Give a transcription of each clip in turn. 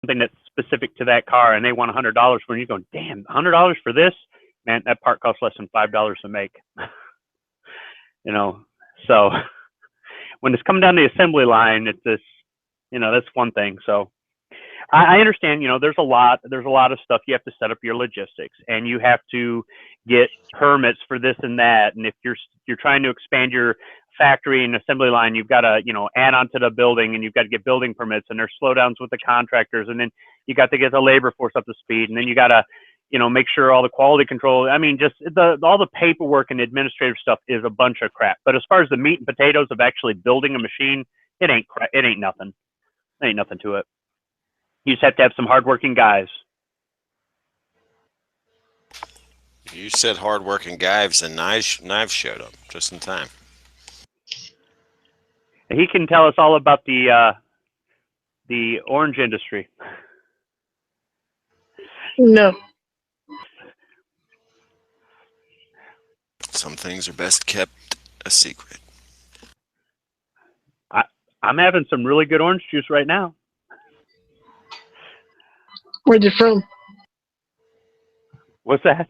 something that's specific to that car, and they want $100 for it. You go, damn, $100 for this? Man, that part costs less than $5 to make. you know, so when it's coming down the assembly line, it's this, that's one thing. So I understand, there's a lot of stuff you have to set up your logistics, and you have to get permits for this and that. And if you're trying to expand your factory and assembly line, you've got to, add on to the building, and you've got to get building permits, and there's slowdowns with the contractors, and then you got to get the labor force up to speed, and then you got to, make sure all the quality control. I mean, just all the paperwork and administrative stuff is a bunch of crap. But as far as the meat and potatoes of actually building a machine, it ain't nothing. There ain't nothing to it. You just have to have some hardworking guys. You said hardworking guys, and knives showed up just in time. He can tell us all about the orange industry. No. Some things are best kept a secret. I'm having some really good orange juice right now. Where's it from? What's that?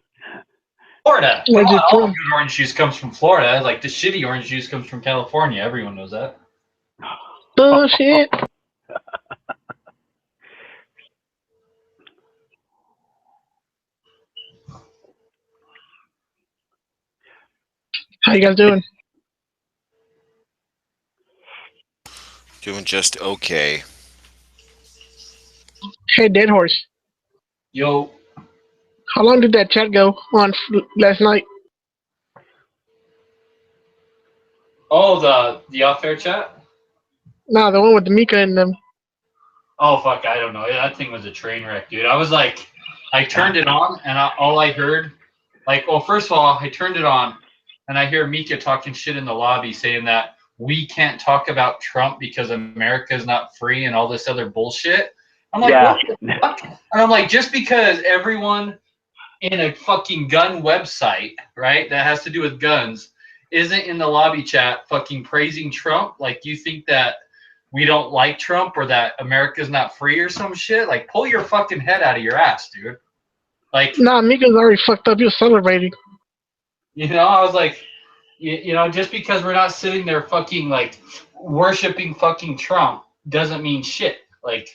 Florida. Where's it All from? good orange juice comes from Florida. Like the shitty orange juice comes from California. Everyone knows that. Bullshit. How you guys doing? Doing just okay. Hey, Dead Horse. Yo. How long did that chat go on last night? Oh, the off-air chat? No, the one with the Mika and them. Oh, fuck, I don't know. That thing was a train wreck, dude. I was like, I turned it on, and all I heard, first of all, I turned it on, and I hear Mika talking shit in the lobby saying that we can't talk about Trump because America's not free and all this other bullshit. I'm like, yeah. What the fuck? And I'm like, just because everyone in a fucking gun website, right, that has to do with guns, isn't in the lobby chat fucking praising Trump, like you think that we don't like Trump or that America's not free or some shit? Like, pull your fucking head out of your ass, dude. Like, nah, Mika's already fucked up. You're celebrating. I was like, just because we're not sitting there fucking like worshiping fucking Trump doesn't mean shit. Like,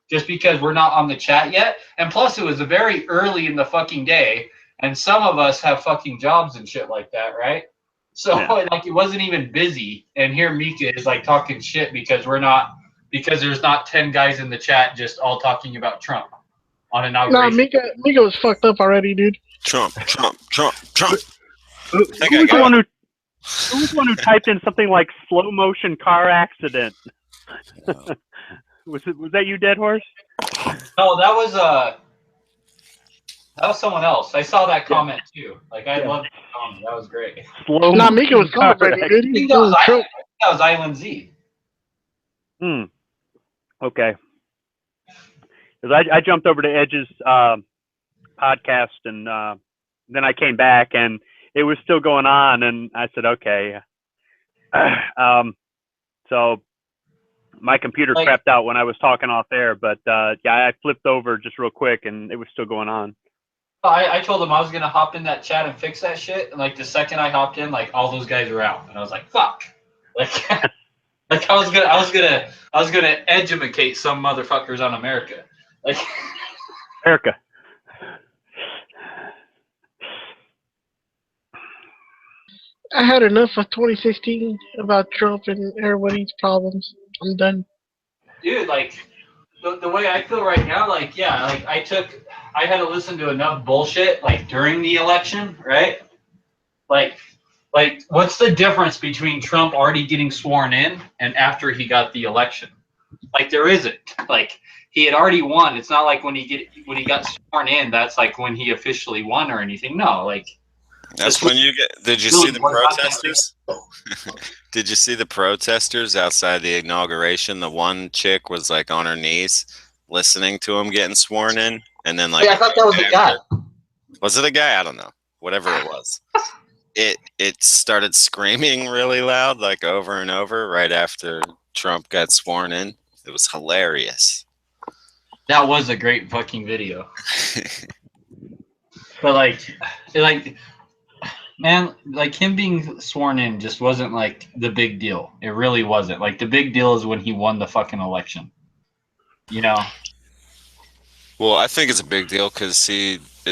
just because we're not on the chat yet. And plus, it was very early in the fucking day, and some of us have fucking jobs and shit like that, right? So, like, it wasn't even busy. And here Mika is, like, talking shit because there's not 10 guys in the chat just all talking about Trump on inauguration. Nah, Mika was fucked up already, dude. Trump. Who was the one who typed in something like slow motion car accident? Was that you, Dead Horse? No, that was someone else. I saw that comment too. Like, I loved the comment. That was great. Nah, Mika was celebrating, dude. I think that was Island Z. Okay. Because I jumped over to Edge's podcast, and then I came back, and it was still going on, and I said, okay. So my computer crapped out when I was talking off air, but I flipped over just real quick, and it was still going on. I told him I was gonna hop in that chat and fix that shit, and like the second I hopped in, like all those guys were out, and I was like, "Fuck!" Like, like I was gonna educate some motherfuckers on America, like America. I had enough of 2016 about Trump and everybody's problems. I'm done. Dude, like the way I feel right now, like I had to listen to enough bullshit like during the election, right? Like what's the difference between Trump already getting sworn in and after he got the election? Like, there isn't. Like, he had already won. It's not like when he got sworn in, that's like when he officially won or anything. No, like that's when you get. Did you see the protesters? Did you see the protesters outside the inauguration? The one chick was like on her knees listening to him getting sworn in, and then like I thought that was a guy. Was it a guy? I don't know. Whatever it was. It started screaming really loud, like over and over, right after Trump got sworn in. It was hilarious. That was a great fucking video. But like, man, like him being sworn in just wasn't like the big deal. It really wasn't. Like the big deal is when he won the fucking election. You know? Well, I think it's a big deal because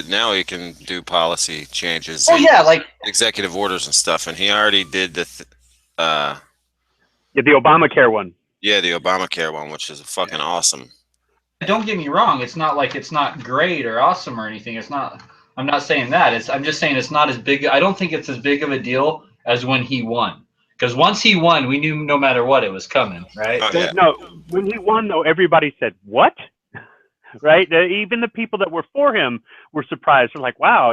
now he can do policy changes. Oh and yeah, like executive orders and stuff, and he already did the Yeah, the Obamacare one. the Obamacare one, which is fucking awesome. don't get me wrong, it's not like it's not great or awesome or anything. It's not. I'm not saying that. I'm just saying it's not as big. I don't think it's as big of a deal as when he won. Because once he won, we knew no matter what it was coming, right? Oh, yeah. No, when he won, though, everybody said, "What?" Right? Even the people that were for him were surprised. They're like, "Wow,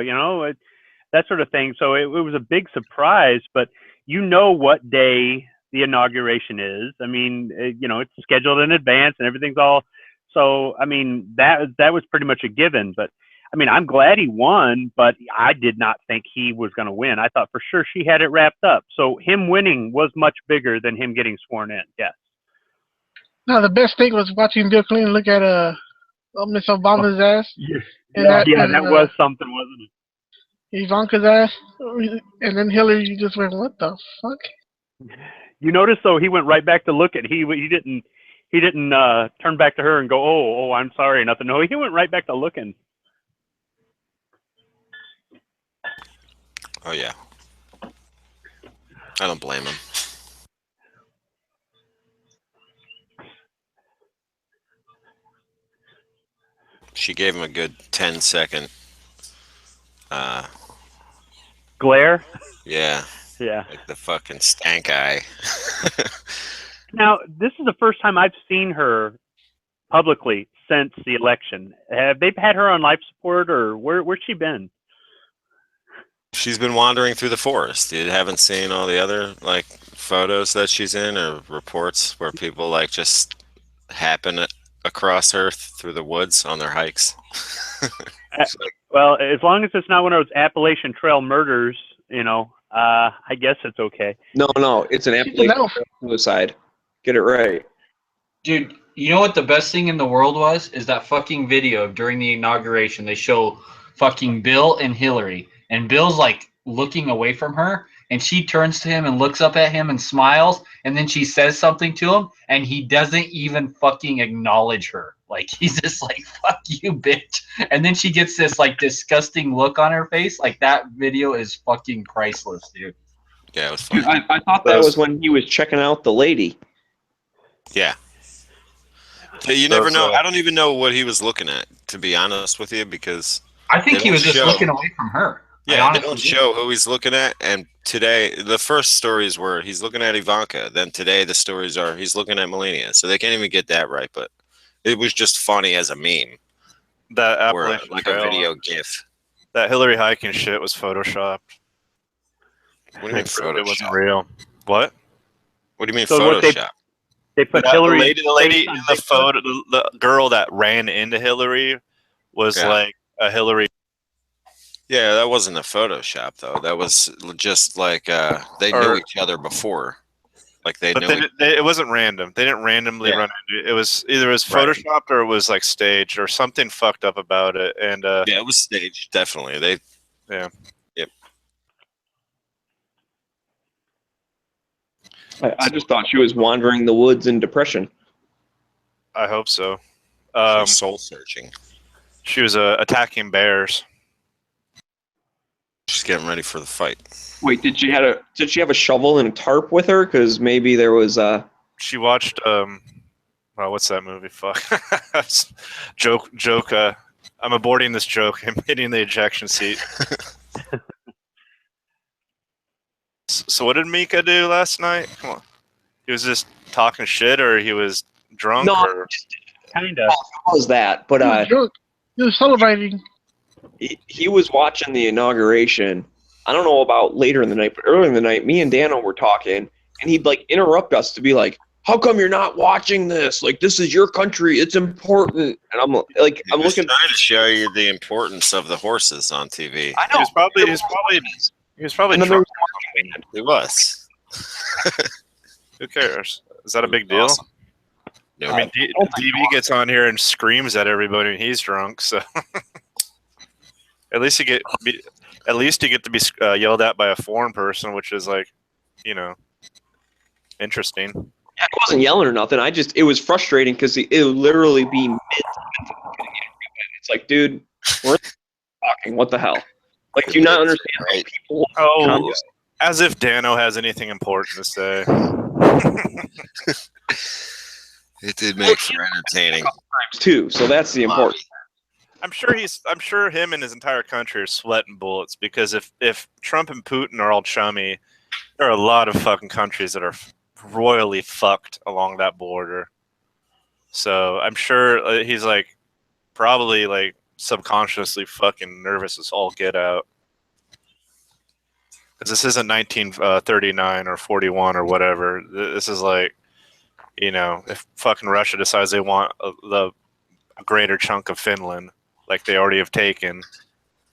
that sort of thing." So it was a big surprise. But you know what day the inauguration is. I mean, it's scheduled in advance and everything's all. So I mean, that was pretty much a given. But I mean, I'm glad he won, but I did not think he was going to win. I thought for sure she had it wrapped up. So him winning was much bigger than him getting sworn in. Yes. No, the best thing was watching Bill Clinton look at Miss Obama's ass. That was something, wasn't it? Ivanka's ass, and then Hillary. You just went, what the fuck? You notice though, he went right back to look at. He didn't turn back to her and go, oh, I'm sorry, nothing. No, he went right back to looking. Oh yeah, I don't blame him. She gave him a good 10-second. Glare. Yeah. Yeah. Like the fucking stank eye. Now, this is the first time I've seen her publicly since the election. Have they had her on life support, or where's she been? She's been wandering through the forest. You haven't seen all the other like photos that she's in or reports where people like just happen across her through the woods on their hikes. Well, as long as it's not one of those Appalachian Trail murders, I guess it's okay. No, it's an Appalachian suicide. Get it right. Dude, you know what the best thing in the world was? Is that fucking video during the inauguration. They show fucking Bill and Hillary. And Bill's like looking away from her. And she turns to him and looks up at him and smiles. And then she says something to him. And he doesn't even fucking acknowledge her. Like, he's just like, fuck you, bitch. And then she gets this like disgusting look on her face. Like, that video is fucking priceless, dude. Yeah, it was fun. Dude, I thought that was when he was checking out the lady. Yeah. You never know. I don't even know what he was looking at, to be honest with you, because I think he was just looking away from her. Yeah, they don't show who he's looking at. And today, the first stories were he's looking at Ivanka. Then today, the stories are he's looking at Melania. So they can't even get that right. But it was just funny as a meme. That Appalachian like a video GIF. That Hillary hiking shit was photoshopped. What do you mean photoshopped? It wasn't real. What? What do you mean photoshopped? They put Hillary. The lady in the photo, the girl that ran into Hillary was like a Hillary. Yeah, that wasn't a Photoshop though. That was just like they knew each other before. Like they knew. It wasn't random. They didn't randomly run into it. It was either photoshopped or it was like staged or something fucked up about it. And yeah, it was staged. Definitely. Yep. I just thought she was wandering the woods in depression. I hope so. Soul searching. She was attacking bears. She's getting ready for the fight. Wait, did she have a shovel and a tarp with her? Because maybe there was She watched what's that movie? Fuck. joke. I'm aborting this joke. I'm hitting the ejection seat. So what did Mika do last night? Come on. He was just talking shit, or he was drunk? No, or... kind of. How was that? But he was celebrating. He was watching the inauguration. I don't know about later in the night, but earlier in the night, me and Dano were talking, and he'd like interrupt us to be like, "How come you're not watching this? Like, this is your country. It's important." And I'm like, I'm looking trying to show you the importance of the horses on TV. I know. He was probably drunk. He was. Who cares? Is that a big deal? Awesome. I mean, DB gets on here and screams at everybody when he's drunk. So at least you get to be yelled at by a foreign person, which is like, you know, interesting. Yeah, I wasn't yelling or nothing. It was frustrating because it would literally be mid. It's like, dude, we're talking. What the hell? Like, do you not understand how people? Oh, as if Dano has anything important to say. It did make for entertaining too. So that's the important. I'm sure him and his entire country are sweating bullets because if Trump and Putin are all chummy, there are a lot of fucking countries that are royally fucked along that border. So I'm sure he's like probably like subconsciously fucking nervous as all get out. Because this isn't 1939 or 41 or whatever. This is like, you know, if fucking Russia decides they want a greater chunk of Finland, like they already have taken,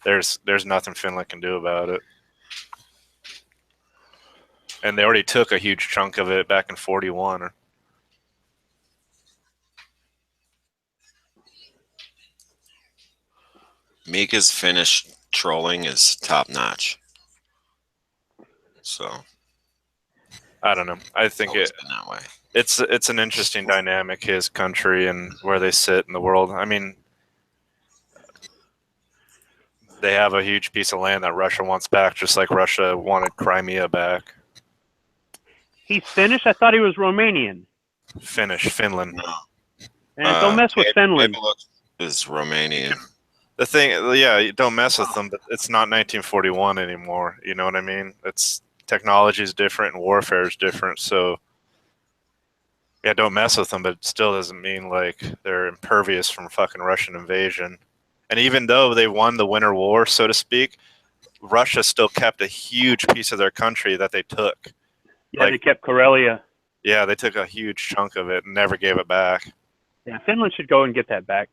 there's nothing Finland can do about it. And they already took a huge chunk of it back in 41. Mika's Finnish trolling is top notch. So I don't know. I think always been that way. It's an interesting dynamic, his country and where they sit in the world. I mean, they have a huge piece of land that Russia wants back, just like Russia wanted Crimea back. He's Finnish? I thought he was Romanian. Finland. No. And don't mess with Finland. Is Romanian. The thing, yeah, you don't mess with them, but it's not 1941 anymore. You know what I mean? It's technology is different and warfare is different. So, yeah, don't mess with them, but it still doesn't mean like they're impervious from fucking Russian invasion. And even though they won the Winter War, so to speak, Russia still kept a huge piece of their country that they took. Yeah, they kept Karelia. Yeah, they took a huge chunk of it and never gave it back. Yeah, Finland should go and get that back.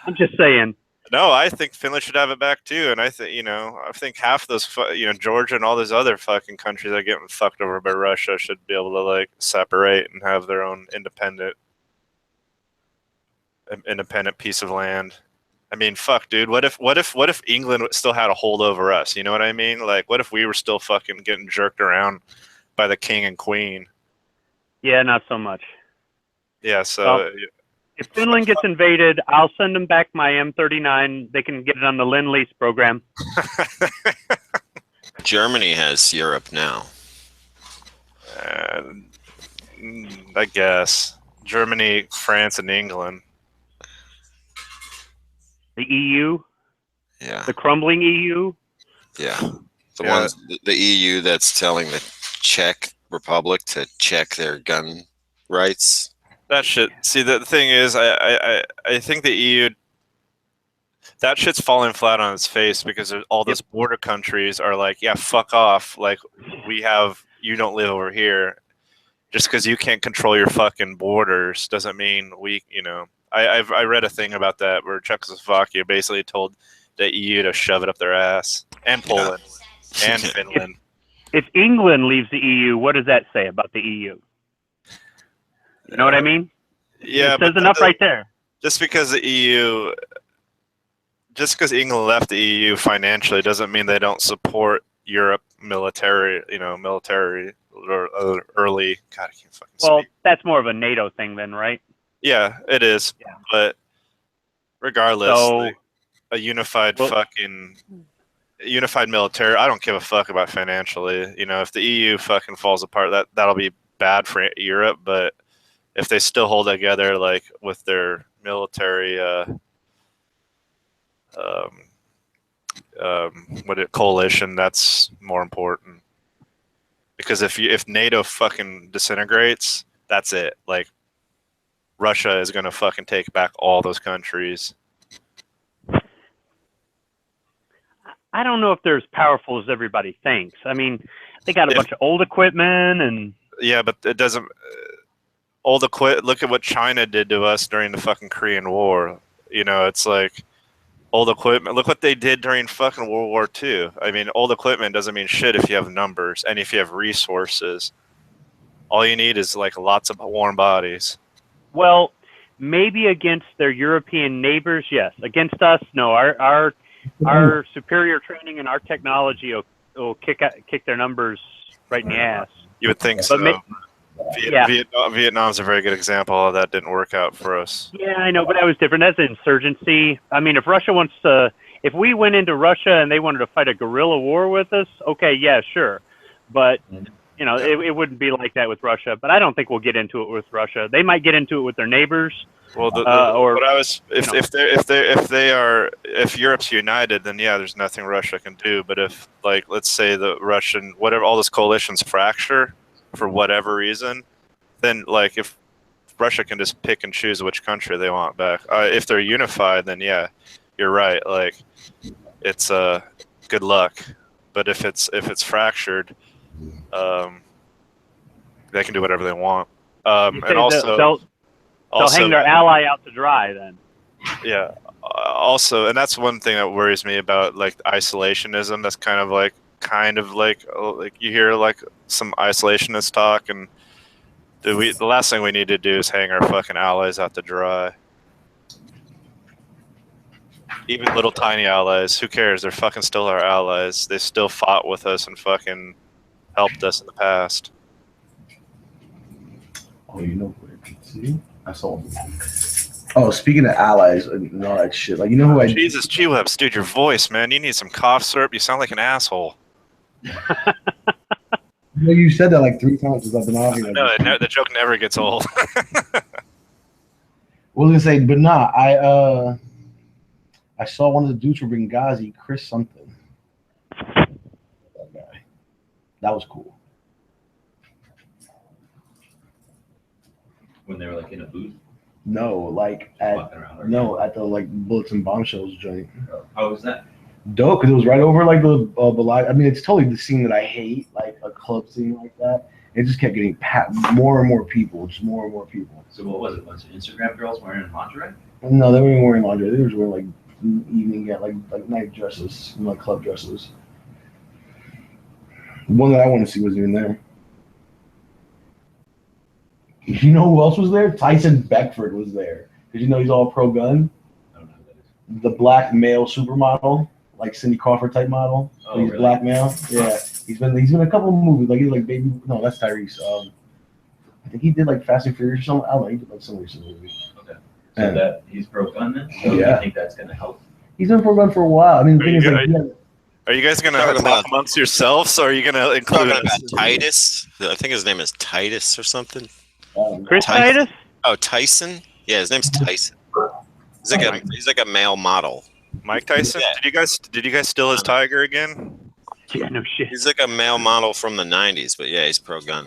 I'm just saying. No, I think Finland should have it back too, and I think half those, Georgia and all those other fucking countries that are getting fucked over by Russia should be able to like separate and have their own independent piece of land. I mean, fuck, dude. What if England still had a hold over us? You know what I mean? Like, what if we were still fucking getting jerked around by the king and queen? Yeah, not so much. Yeah, so. Well, if Finland gets invaded, I'll send them back my M39. They can get it on the Lend-Lease program. Germany has Europe now. I guess. Germany, France, and England. The EU? Yeah. The crumbling EU? Yeah. The EU that's telling the Czech Republic to check their gun rights. That shit. See, the thing is, I think the EU, that shit's falling flat on its face because all those border countries are like, yeah, fuck off. Like, you don't live over here. Just because you can't control your fucking borders doesn't mean I read a thing about that where Czechoslovakia basically told the EU to shove it up their ass, and Poland, and Finland. If England leaves the EU, what does that say about the EU? You know what I mean? Yeah, it says enough right there. Just because England left the EU financially doesn't mean they don't support Europe military or early. God, I can't fucking speak. Well, that's more of a NATO thing then, right? Yeah, it is. Yeah. But regardless, a unified military. I don't give a fuck about financially. If the EU fucking falls apart, that'll be bad for Europe, but if they still hold together, like with their military, coalition, that's more important. Because if NATO fucking disintegrates, that's it. Like Russia is gonna fucking take back all those countries. I don't know if they're as powerful as everybody thinks. I mean, they got a bunch of old equipment and. Yeah, but it doesn't. Look at what China did to us during the fucking Korean War. It's like old equipment. Look what they did during fucking World War II. I mean, old equipment doesn't mean shit if you have numbers and if you have resources. All you need is like lots of warm bodies. Well, maybe against their European neighbors, yes. Against us, no. Our superior training and our technology will kick their numbers right in the ass. You would think But so. yeah. Vietnam's a very good example of that. Didn't work out for us. Yeah, I know, but that was different. That's insurgency. I mean, if we went into Russia and they wanted to fight a guerrilla war with us, okay, yeah, sure. But, it wouldn't be like that with Russia. But I don't think we'll get into it with Russia. They might get into it with their neighbors. Well, if Europe's united, then yeah, there's nothing Russia can do. But if, like, let's say the Russian, all those coalitions fracture for whatever reason, then like if Russia can just pick and choose which country they want back. If they're unified, then yeah, you're right. Like, it's good luck. But if it's fractured, they can do whatever they want. And also, they'll hang their ally out to dry then. Yeah. Also, and that's one thing that worries me about like isolationism. That's kind of like you hear like some isolationist talk, and the last thing we need to do is hang our fucking allies out to dry. Even little tiny allies, who cares? They're fucking still our allies. They still fought with us and fucking helped us in the past. Oh, see? I saw him. Oh, speaking of allies and all that shit, like, you know who Jesus, G-Webs, dude, your voice, man. You need some cough syrup. You sound like an asshole. You said that like 3 times since I've been on here. No, the joke never gets old. I was gonna say, but nah, I saw one of the dudes from Benghazi, Chris something. That guy. That was cool. When they were like in a booth? No, like at the like Bullets and Bombshells joint. How was that? Dope, because it was right over like the I mean, it's totally the scene that I hate, like a club scene like that. It just kept getting more and more people, just more and more people. So what was it? Was it Instagram girls wearing lingerie? No, they weren't wearing lingerie. They were just wearing like evening, like night dresses, like club dresses. The one that I want to see wasn't even there. You know who else was there? Tyson Beckford was there. Because he's all pro-gun. I don't know who that is. The black male supermodel, like Cindy Crawford type model. Oh, he's really? Black male. Yeah, he's been in a couple of movies. Like he's like Baby. No, that's Tyrese. I think he did like Fast and Furious or something. I don't know. He did like some recent movie. Okay. So that he's pro-gun then? So Yeah. you think that's going to help? He's been pro-gun for a while. I mean, the thing is, like, Are you guys gonna talk amongst yourselves, or are you gonna include Talking about Titus? I think his name is Titus or something. Chris Titus? Oh, Tyson? Yeah, his name's Tyson. He's like a male model. Mike Tyson? Yeah. Did you guys steal his tiger again? Yeah, no shit. He's like a male model from the 90s, but yeah, he's pro-gun.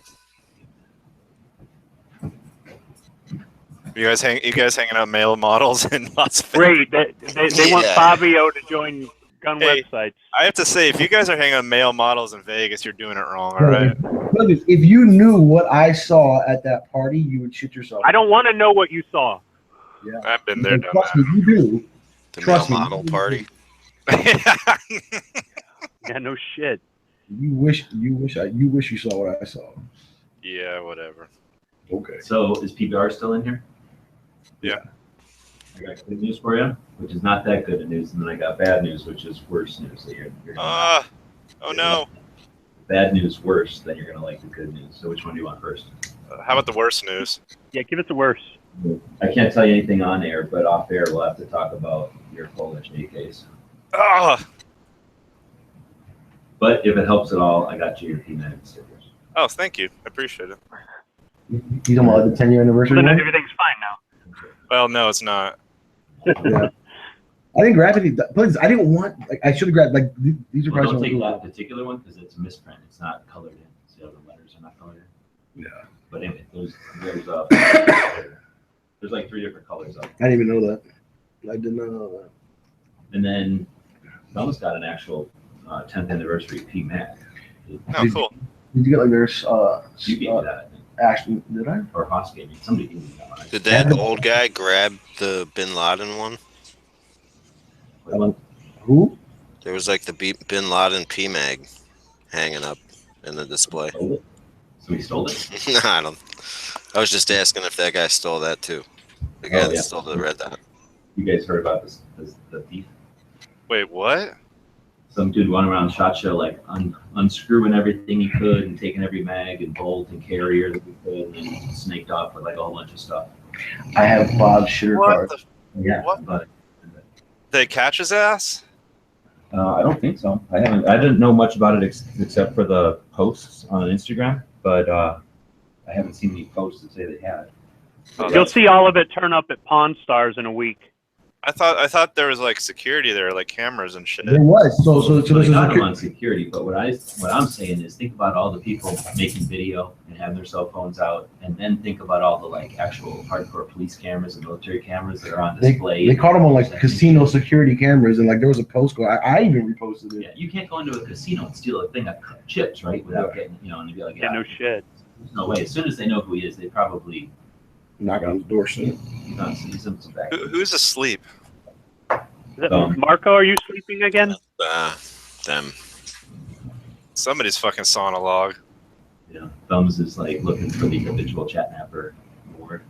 You guys hanging out male models in Las Great. Vegas? They want Fabio to join gun websites. I have to say, if you guys are hanging out male models in Vegas, you're doing it wrong, all right? if you knew what I saw at that party, you would shit yourself. I don't want to know what you saw. Yeah. I've been there, done Trust that. me, you do. The Trust male me. model party. Yeah, no shit. You wish you saw what I saw. Yeah, whatever. Okay. So is PBR still in here? Yeah. I got good news for you, which is not that good news, and then I got bad news, which is worse news. That you're gonna Oh no. bad news worse, then you're gonna like the good news. So which one do you want first? How about the worst news? Yeah, give it the worst. I can't tell you anything on air, but off air we'll have to talk about your Polish AKs. Oh, But if it helps at all, I got you your P90 stickers. oh, thank you. I appreciate it. You talking about the 10-year anniversary? Then one? everything's fine now. Well, no, it's not. Yeah. I didn't grab it. Please, I didn't want. Like, I should have grabbed. Like these are Well, probably don't take some- that particular one because it's a misprint. It's not colored in. See how the letters are not colored in? Yeah. But anyway, there's like 3 different colors of it. I didn't even know that. I did not know that. And then Mel's got an actual 10th anniversary PMAC. Oh, cool. Did you get like there's You gave me that, I think. Actually, did I? Or Haas gave me. Somebody gave me that one. Did that old guy grab the Bin Laden one? Who? There was like the Bin Laden PMag hanging up in the display. Sold it? Somebody stole it. I don't. I was just asking if that guy stole that too. The guy Oh, that yeah. stole the red dot. You guys heard about the thief? Wait, what? Some dude went around SHOT Show like unscrewing everything he could and taking every mag and bolt and carrier that he could, and then snaked off with like a whole bunch of stuff. I have Bob's shitter What card. the? Yeah, What? but They catch his ass? I don't think so. I didn't know much about it except for the posts on Instagram, but I haven't seen any posts that say they had. You'll see all of it turn up at Pawn Stars in a week. I thought there was like security there, like cameras and shit. There was. So So this they is got them on security, but what I'm saying is think about all the people making video and having their cell phones out, and then think about all the like actual hardcore police cameras and military cameras that are on display. they caught him on like casino security cameras, and like there was a post go. I even reposted it. Yeah, you can't go into a casino and steal a thing of chips, right? Without getting, and you'd be like, Yeah, no shit. there's no way. As soon as they know who he is, they probably Knock on the door soon. see some back. Who's asleep? Is that, Marco, are you sleeping again? Them. Somebody's fucking sawing a log. Thumbs is like looking for the habitual chatnapper award.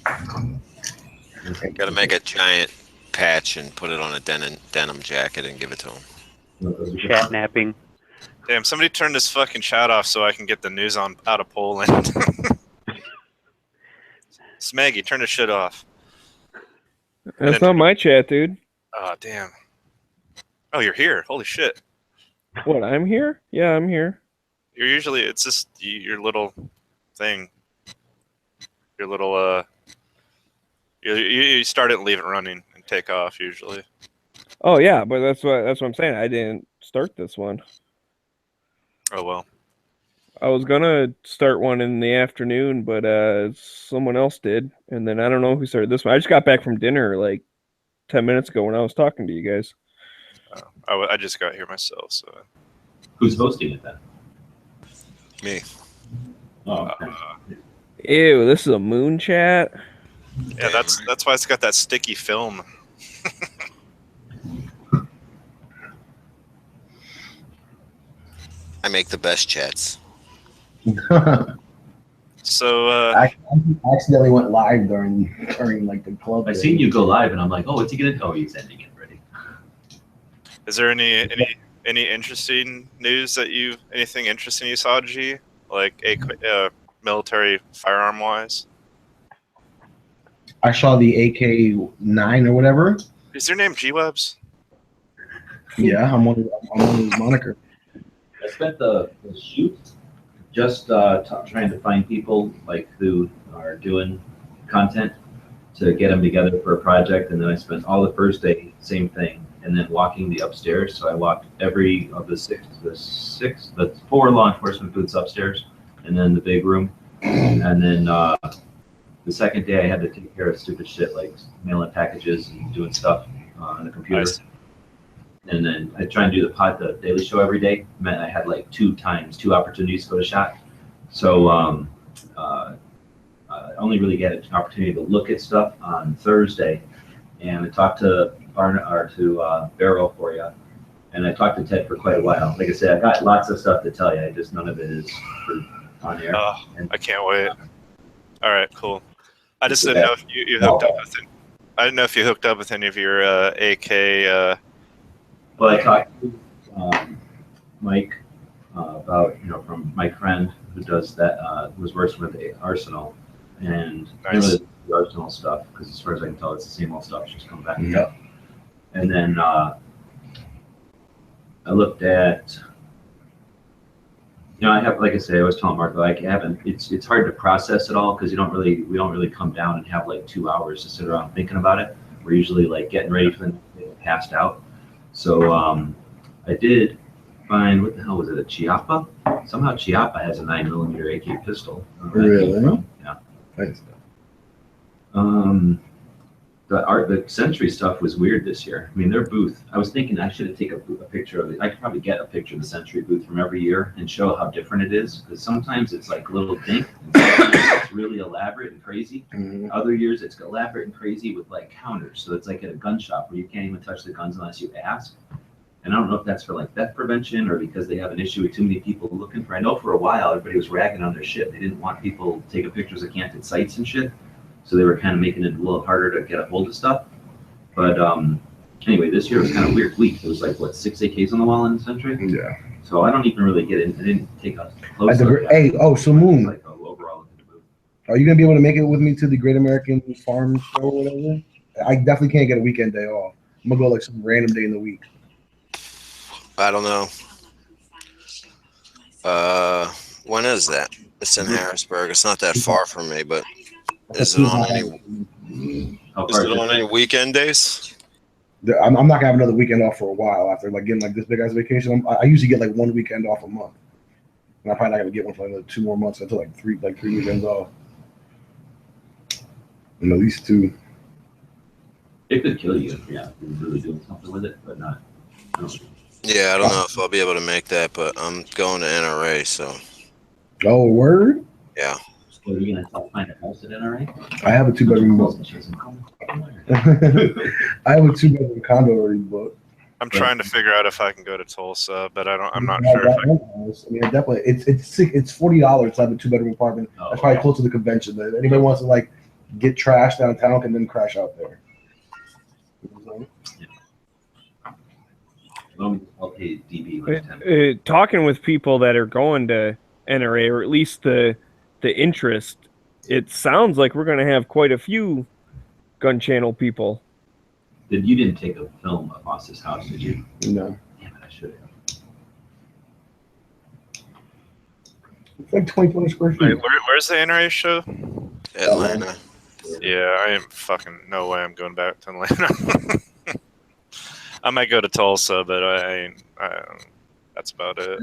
Got to make a giant patch and put it on a denim jacket and give it to him. Chat napping. Damn, somebody turned this fucking chat off so I can get the news on out of Poland. Smaggy, turn this shit off. That's not my chat, dude. Oh, damn. Oh, you're here. Holy shit. What, I'm here? Yeah, I'm here. You're usually, it's just your little thing. Your little, you start it and leave it running and take off usually. Oh yeah, but that's what I'm saying. I didn't start this one. Oh, well. I was gonna start one in the afternoon, but someone else did, and then I don't know who started this one. I just got back from dinner like 10 minutes ago when I was talking to you guys. I just got here myself, so. Who's hosting it then? Me. Oh, Ew, this is a moon chat. Yeah, that's why it's got that sticky film. I make the best chats. So I accidentally went live during like the club. I day. seen you go live, and I'm like, oh, what's he gonna? Oh, he's ending it already. is there any interesting news that anything interesting you saw, G? Like a military firearm wise? I saw the AK-9 or whatever. Is your name G Webs? Yeah, I'm on his moniker. I spent the shoot just trying to find people like who are doing content to get them together for a project, and then I spent all the first day same thing, and then walking the upstairs. So I walked every of the 4 law enforcement booths upstairs, and then the big room, and then the second day I had to take care of stupid shit like mailing packages and doing stuff on the computer. Nice. And then I try and do the Daily Show every day. Meant I had like 2 opportunities to go to SHOT. So I only really get an opportunity to look at stuff on Thursday. And I talked to Barrow for you. And I talked to Ted for quite a while. Like I said, I got lots of stuff to tell you. None of it is on air. Oh, I can't wait. All right, cool. I just didn't know if you hooked up with it. I didn't know if you hooked up with any of your AK. Well, I talked to Mike about, from my friend who does that, was working with the Arsenal, and Nice. the Arsenal stuff, because as far as I can tell, it's the same old stuff, just coming back. Yeah. And then I looked at, I have, like I say, I was telling Marco, it's hard to process it all because we don't really come down and have like 2 hours to sit around thinking about it. We're usually like getting ready for the passed out. So I did find, what the hell was it, a Chiappa? Somehow Chiappa has a 9mm AK pistol. Really? Yeah. Thanks. The Century stuff was weird this year. I mean, their booth, I was thinking I should have taken a picture of it. I could probably get a picture of the Century booth from every year and show how different it is. Because sometimes it's like a little dink, and sometimes it's really elaborate and crazy. Mhm. Other years it's elaborate and crazy with like counters. So it's like at a gun shop where you can't even touch the guns unless you ask. And I don't know if that's for like theft prevention or because they have an issue with too many people looking for. I know for a while everybody was ragging on their shit. They didn't want people taking pictures of canted sites and shit, so they were kind of making it a little harder to get a hold of stuff. But anyway, this year was kind of a weird week. It was like what 6 AKs on the wall in the Century. Yeah. So I don't even really get in. I didn't take a close look. Hey, so Moon, Like, overall, are you gonna be able to make it with me to the Great American Farm Show or whatever? I definitely can't get a weekend day off. I'm gonna go like some random day in the week. I don't know. When is that? It's in Harrisburg. It's not that far from me, but is it on any weekend days? I'm not gonna have another weekend off for a while after like getting like this big ass vacation. I usually get like 1 weekend off a month, and I'm probably not gonna get one for like 2 more months until like three weekends off. And at least 2. It could kill you if you're really doing something with it, but not. Yeah, I don't know if I'll be able to make that, but I'm going to NRA, so. Oh, word? Yeah. So are you gonna find a house at NRA? I have a 2-bedroom book. I have a 2-bedroom condo already booked. I'm trying to figure out if I can go to Tulsa, but I'm not sure if I can. I mean, definitely, it's $40 to have a 2-bedroom apartment. That's probably close to the convention. But if anybody wants to like get trash downtown, can then crash out there. I'll pay DB like 10. Talking with people that are going to NRA, or at least the interest, it sounds like we're going to have quite a few gun channel people. You didn't take a film of Boss's house, did you? No. Damn it, I should have. It's like 20 square feet. Wait, where's the NRA show? Atlanta. Yeah, I am fucking no way I'm going back to Atlanta. I might go to Tulsa, but I that's about it.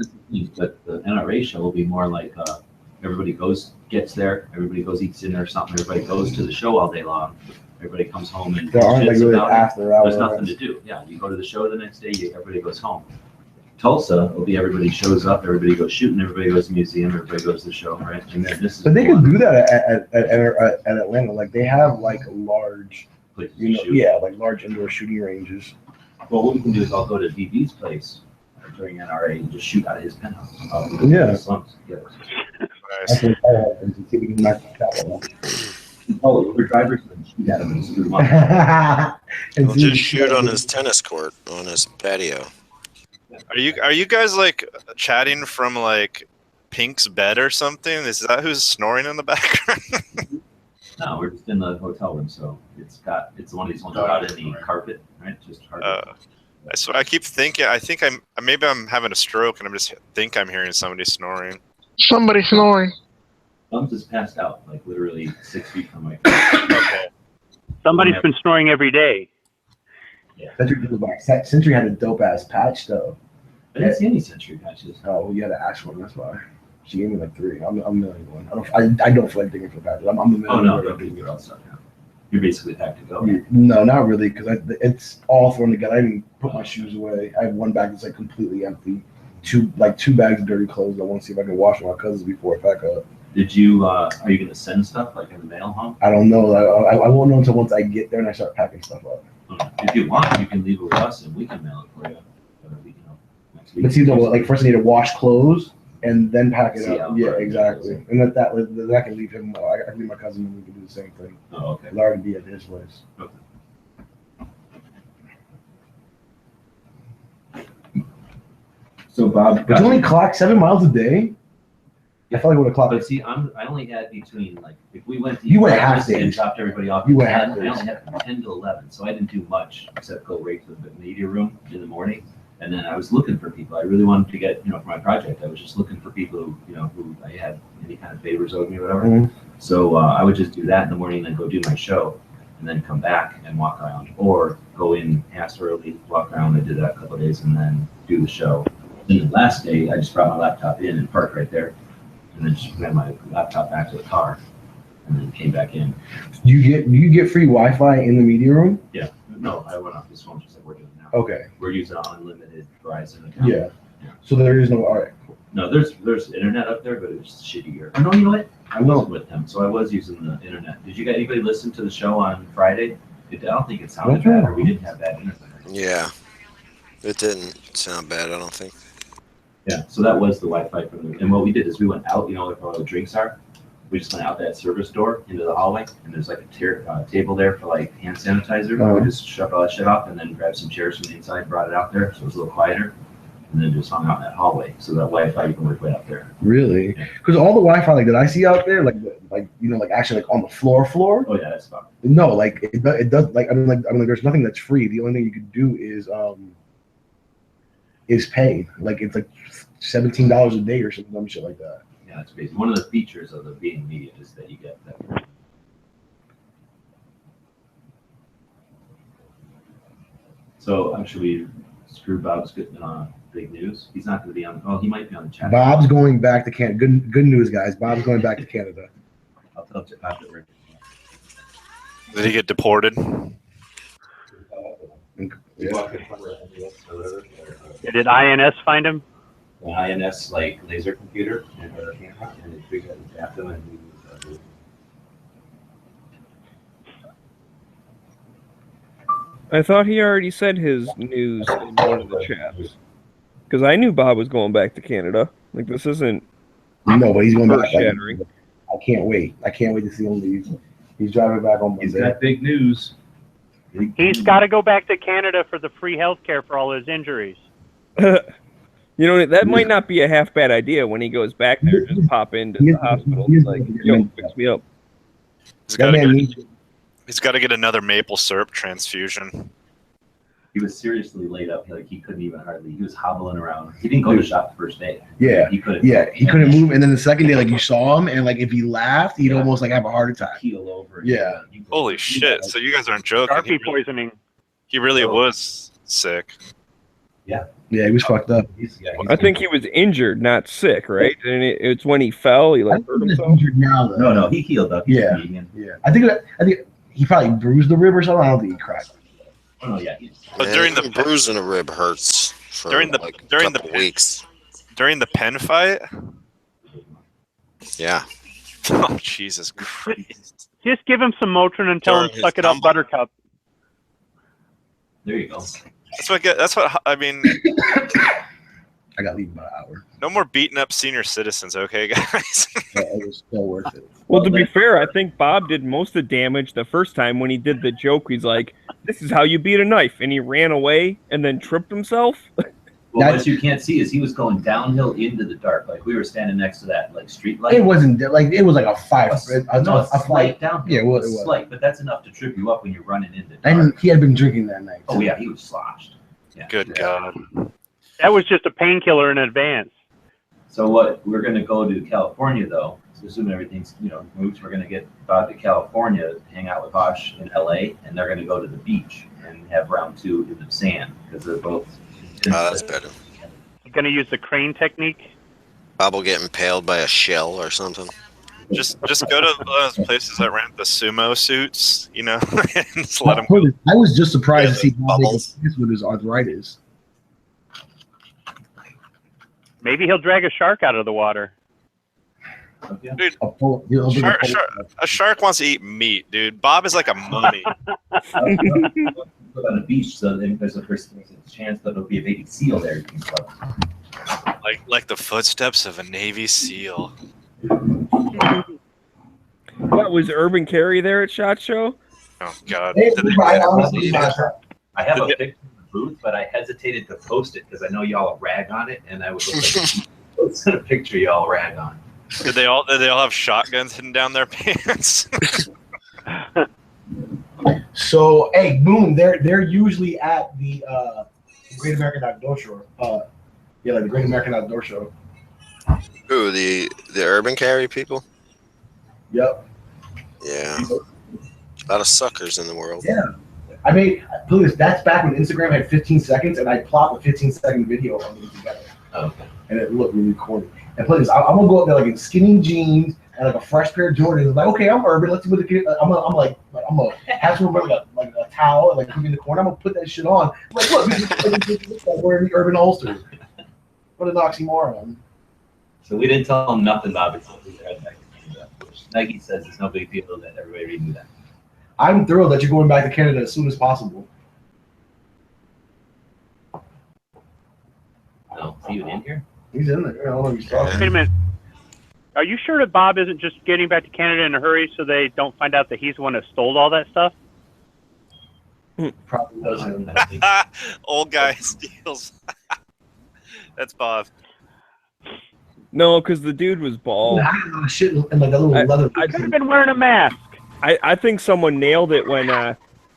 But the NRA show will be more like everybody gets there, everybody goes eats dinner or something, everybody goes to the show all day long. Everybody comes home and there aren't like really after hours. There's nothing to do. Yeah, you go to the show the next day, everybody goes home. Tulsa will be everybody shows up, everybody goes shooting, everybody goes to the museum, everybody goes to the show, right? And then this is. But they could do that at Atlanta. Like they have like large, like large indoor shooting ranges. Well, what we can do is I'll go to DB's place during NRA and just shoot out of his penthouse. Yeah. Oh, we're drivers and shoot at him and screw him up. We'll just shoot on his tennis court on his patio. Are you guys like chatting from like Pink's bed or something? Is that who's snoring in the background? No, we're just in the hotel room, so it's one of these ones without any carpet, right? Just carpet. So I keep thinking. I think maybe I'm having a stroke, and I'm hearing somebody snoring. Somebody snoring. Thumbs is passed out, like literally 6 feet from my. Okay. Somebody's been snoring every day. Yeah. Century had a dope ass patch though. I didn't see any Century patches. Oh, well, you had to ask one. That's why. She gave me like 3. I'm the million one. I don't feel like digging for patches. I'm the million. Oh no, don't get all stuff now. You're basically packed to go. No, not really, because it's all thrown together. I didn't put my shoes away. I have one bag that's like completely empty. 2 bags of dirty clothes. I want to see if I can wash my cousins before I pack up. Did you? Are you gonna send stuff like in the mail home? I don't know. I won't know until once I get there and I start packing stuff up. If you want, you can leave it with us and we can mail it for you. Next week. But see, though, like first I need to wash clothes and then pack it up. Yeah, right. exactly. And that can leave him. I can leave my cousin and we can do the same thing. Oh, okay. He'll already be at his place. Okay. So Bob, But you only clock 7 miles a day. I felt like I would have clocked. But see, I only had between like if we went to You went half and days. dropped everybody off. You went 10, half I days. only had from 10 to 11, so I didn't do much except go right to the media room in the morning. And then I was looking for people. I really wanted to get, for my project. I was just looking for people who I had any kind of favors owed me or whatever. Mhm. So I would just do that in the morning, and then go do my show, and then come back and walk around, or go in past early, walk around. I did that a couple of days, and then do the show. Then the last day, I just brought my laptop in and parked right there, and then just ran my laptop back to the car, and then came back in. Do you get free Wi-Fi in the media room? Yeah. No, I went off this phone just like we're doing now. Okay. We're using an unlimited Verizon account. Yeah. So there is no. All right. No, there's internet up there, but it was shittier. Oh, no, you know what? I No. wasn't with them, so I was using the internet. Did you guys anybody listen to the show on Friday? I don't think it sounded What's bad, or wrong? we didn't have bad internet. Yeah. It didn't sound bad, I don't think. Yeah, so that was the Wi-Fi from the, and what we did is we went out, where all the drinks are. We just went out that service door into the hallway, and there's like a table there for like hand sanitizer. Uh-huh. We just shoved all that shit off, and then grabbed some chairs from the inside, brought it out there, so it was a little quieter, and then just hung out in that hallway. So that Wi-Fi you can work way out there. Really? Yeah. Because all the Wi-Fi like that I see out there, like actually like on the floor. Oh yeah, that's fine. No, like it does like I mean there's nothing that's free. The only thing you could do is pay. Like it's like $17 a day or some shit like that. Yeah, that's crazy. One of the features of the being media is that you get that. So actually, screw Bob's big news. He's not going to be on. Oh, he might be on the chat. Bob's going back to Canada. Good news, guys. Bob's going back to Canada. I'll tell you after we're. Did he get deported? Yeah. Did INS find him? An INS like laser computer and a camera, and they figured out and zapped him, and he was. I thought he already said his news in one of the chats. Because I knew Bob was going back to Canada. Like, this isn't No, but he's going back. shattering. I can't wait. I can't wait to see him leave. He's driving back on He's Monday. got big news. He's got to go back to Canada for the free health care for all his injuries. That might not be a half bad idea when he goes back there. Just pop into the hospital. It's like, yo, fix me up. He's That got man to needs get another maple syrup transfusion. He was seriously laid up. Like he couldn't even hardly. He was hobbling around. He didn't go to shop the first day. Yeah, he couldn't. yeah, he couldn't move. And then the second day, like you saw him, and like if he laughed, he'd almost like have a heart attack. Keel over. Yeah. Holy shit! So you guys aren't joking. Sharpie poisoning. He really was sick. Yeah, he was fucked up. I think he was injured, not sick, right? And it's when he fell, he like hurt He's himself. injured now, though. No, he healed up. He's Yeah. vegan. Yeah, I think he probably bruised the rib or something. I don't think he cracked. Oh no, yeah. But during the bruising a rib hurts for During the- like during a the- couple weeks. During the pen fight. Yeah. Oh Jesus Christ! Just give him some Motrin and tell him During his suck it up, tumble. Buttercup. There you go. That's what I mean. I got to leave in about an hour. No more beating up senior citizens, okay, guys? It was still worth it. Well, to be fair, I think Bob did most of the damage the first time when he did the joke. He's like, "This is how you beat a knife," and he ran away and then tripped himself. Well, what you can't see is he was going downhill into the dark. Like we were standing next to that like street light. It wasn't like it was like a five. No, it's a slight downhill. Yeah, well, it It's was. slight, but that's enough to trip you up when you're running into dark. And he had been drinking that night. Oh yeah, he was sloshed. Yeah. Good God. That was just a painkiller in advance. So what we're going to go to California though. So assuming everything's moves, we're going to get Bob to California, hang out with Bosch in LA, and they're going to go to the beach and have round 2 in the sand because they're both. That's better. You're going to use the crane technique. Bob will get impaled by a shell or something. Just go to those places that rent the sumo suits, and just let him go. I was just surprised to see how big Bubbles. this with his arthritis. Maybe he'll drag a shark out of the water. Dude, He'll bring a a shark wants to eat meat, dude. Bob is like a mummy. On the beach, so then there's a chance that there'll be a baby seal there. You can club. like the footsteps of a Navy SEAL. What was Urban Carry there at SHOT Show? Oh God. Hey, Did they- I honestly I have a Did picture of the booth, but I hesitated to post it because I know y'all rag on it, and I would look like post a picture y'all rag on. Did they all have shotguns hidden down their pants? So, hey, boom! They're usually at the Great American Outdoor Show. Like the Great American Outdoor Show. Who, the urban carry people? Yep. Yeah. A lot of suckers in the world. Yeah. I mean, please, that's back when Instagram had 15 seconds, and I plopped a 15-second video on it together, Okay. and it looked really corny. And please, I'm gonna go up there like in skinny jeans and like a fresh pair of Jordans. Like, okay, I'm urban. Let's see what the kid. I'm gonna have someone bring like a towel and like put me in the corner. I'm gonna put that shit on. Like, look, this is like wearing the urban holsters. What an oxymoron. So we didn't tell him nothing about it. Nike says it's no big deal that everybody already knew that. I'm thrilled that you're going back to Canada as soon as possible. No, is he even in here? He's in there. I don't know if you saw Wait a him. minute. Are you sure that Bob isn't just getting back to Canada in a hurry so they don't find out that he's the one that stole all that stuff? Probably doesn't. Old guy steals. That's Bob. No, because the dude was bald. Nah, shit in like that little leather. He could have been wearing a mask. I think someone nailed it when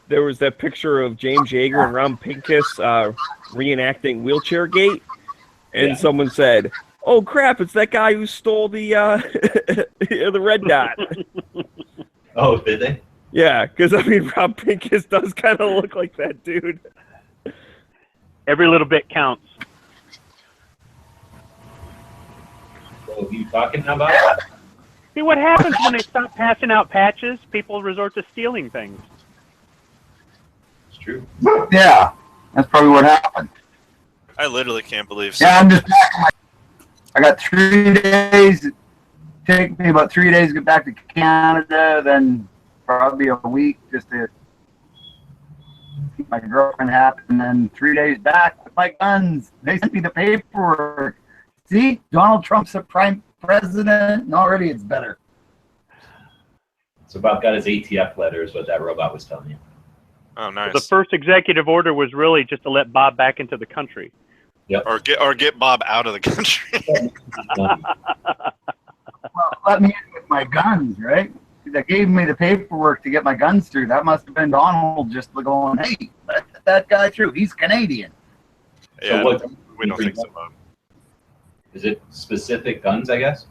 there was that picture of James Yeager and Ron Pincus reenacting Wheelchair Gate, and someone said, "Oh crap! It's that guy who stole the the red dot." Oh, did they? Yeah, because I mean, Ron Pincus does kind of look like that dude. Every little bit counts. So are you talking about? See what happens when they stop passing out patches? People resort to stealing things. It's true. Yeah, that's probably what happened. I literally can't believe. Yeah, I'm just back. I got 3 days. It take me about 3 days to get back to Canada, then probably a week just to keep my girlfriend happy, and then 3 days back with my guns. They sent me the paperwork. See, Donald Trump's a prime president, and already it's better. So Bob got his ATF letter, is what that robot was telling you. Oh, nice. The first executive order was really just to let Bob back into the country. Yep. Or get Bob out of the country. Well, let me in with my guns, right? They gave me the paperwork to get my guns through. That must have been Donald just going, "Hey, let that guy through. He's Canadian." Yeah, So what? we don't think so, Bob. Is it specific guns? I guess.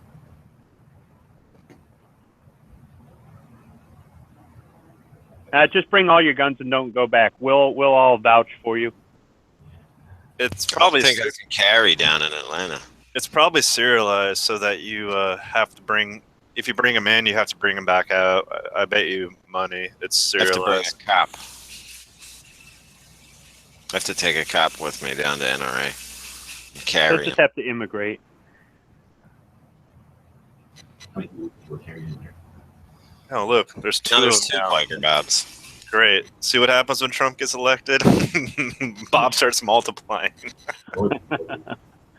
Just bring all your guns and don't go back. We'll all vouch for you. It's I probably don't think I can carry down in Atlanta. it's probably serialized so that you have to bring. If you bring them in, you have to bring them back out. I bet you money. It's I have to bring serialized. a cop. I have to take a cop with me down to NRA. And They'll carry just him. have to immigrate. How many people were carrying in there? Oh, look, there's two Now of there's them two now. biker Bobs. Great. See what happens when Trump gets elected? Bob starts multiplying.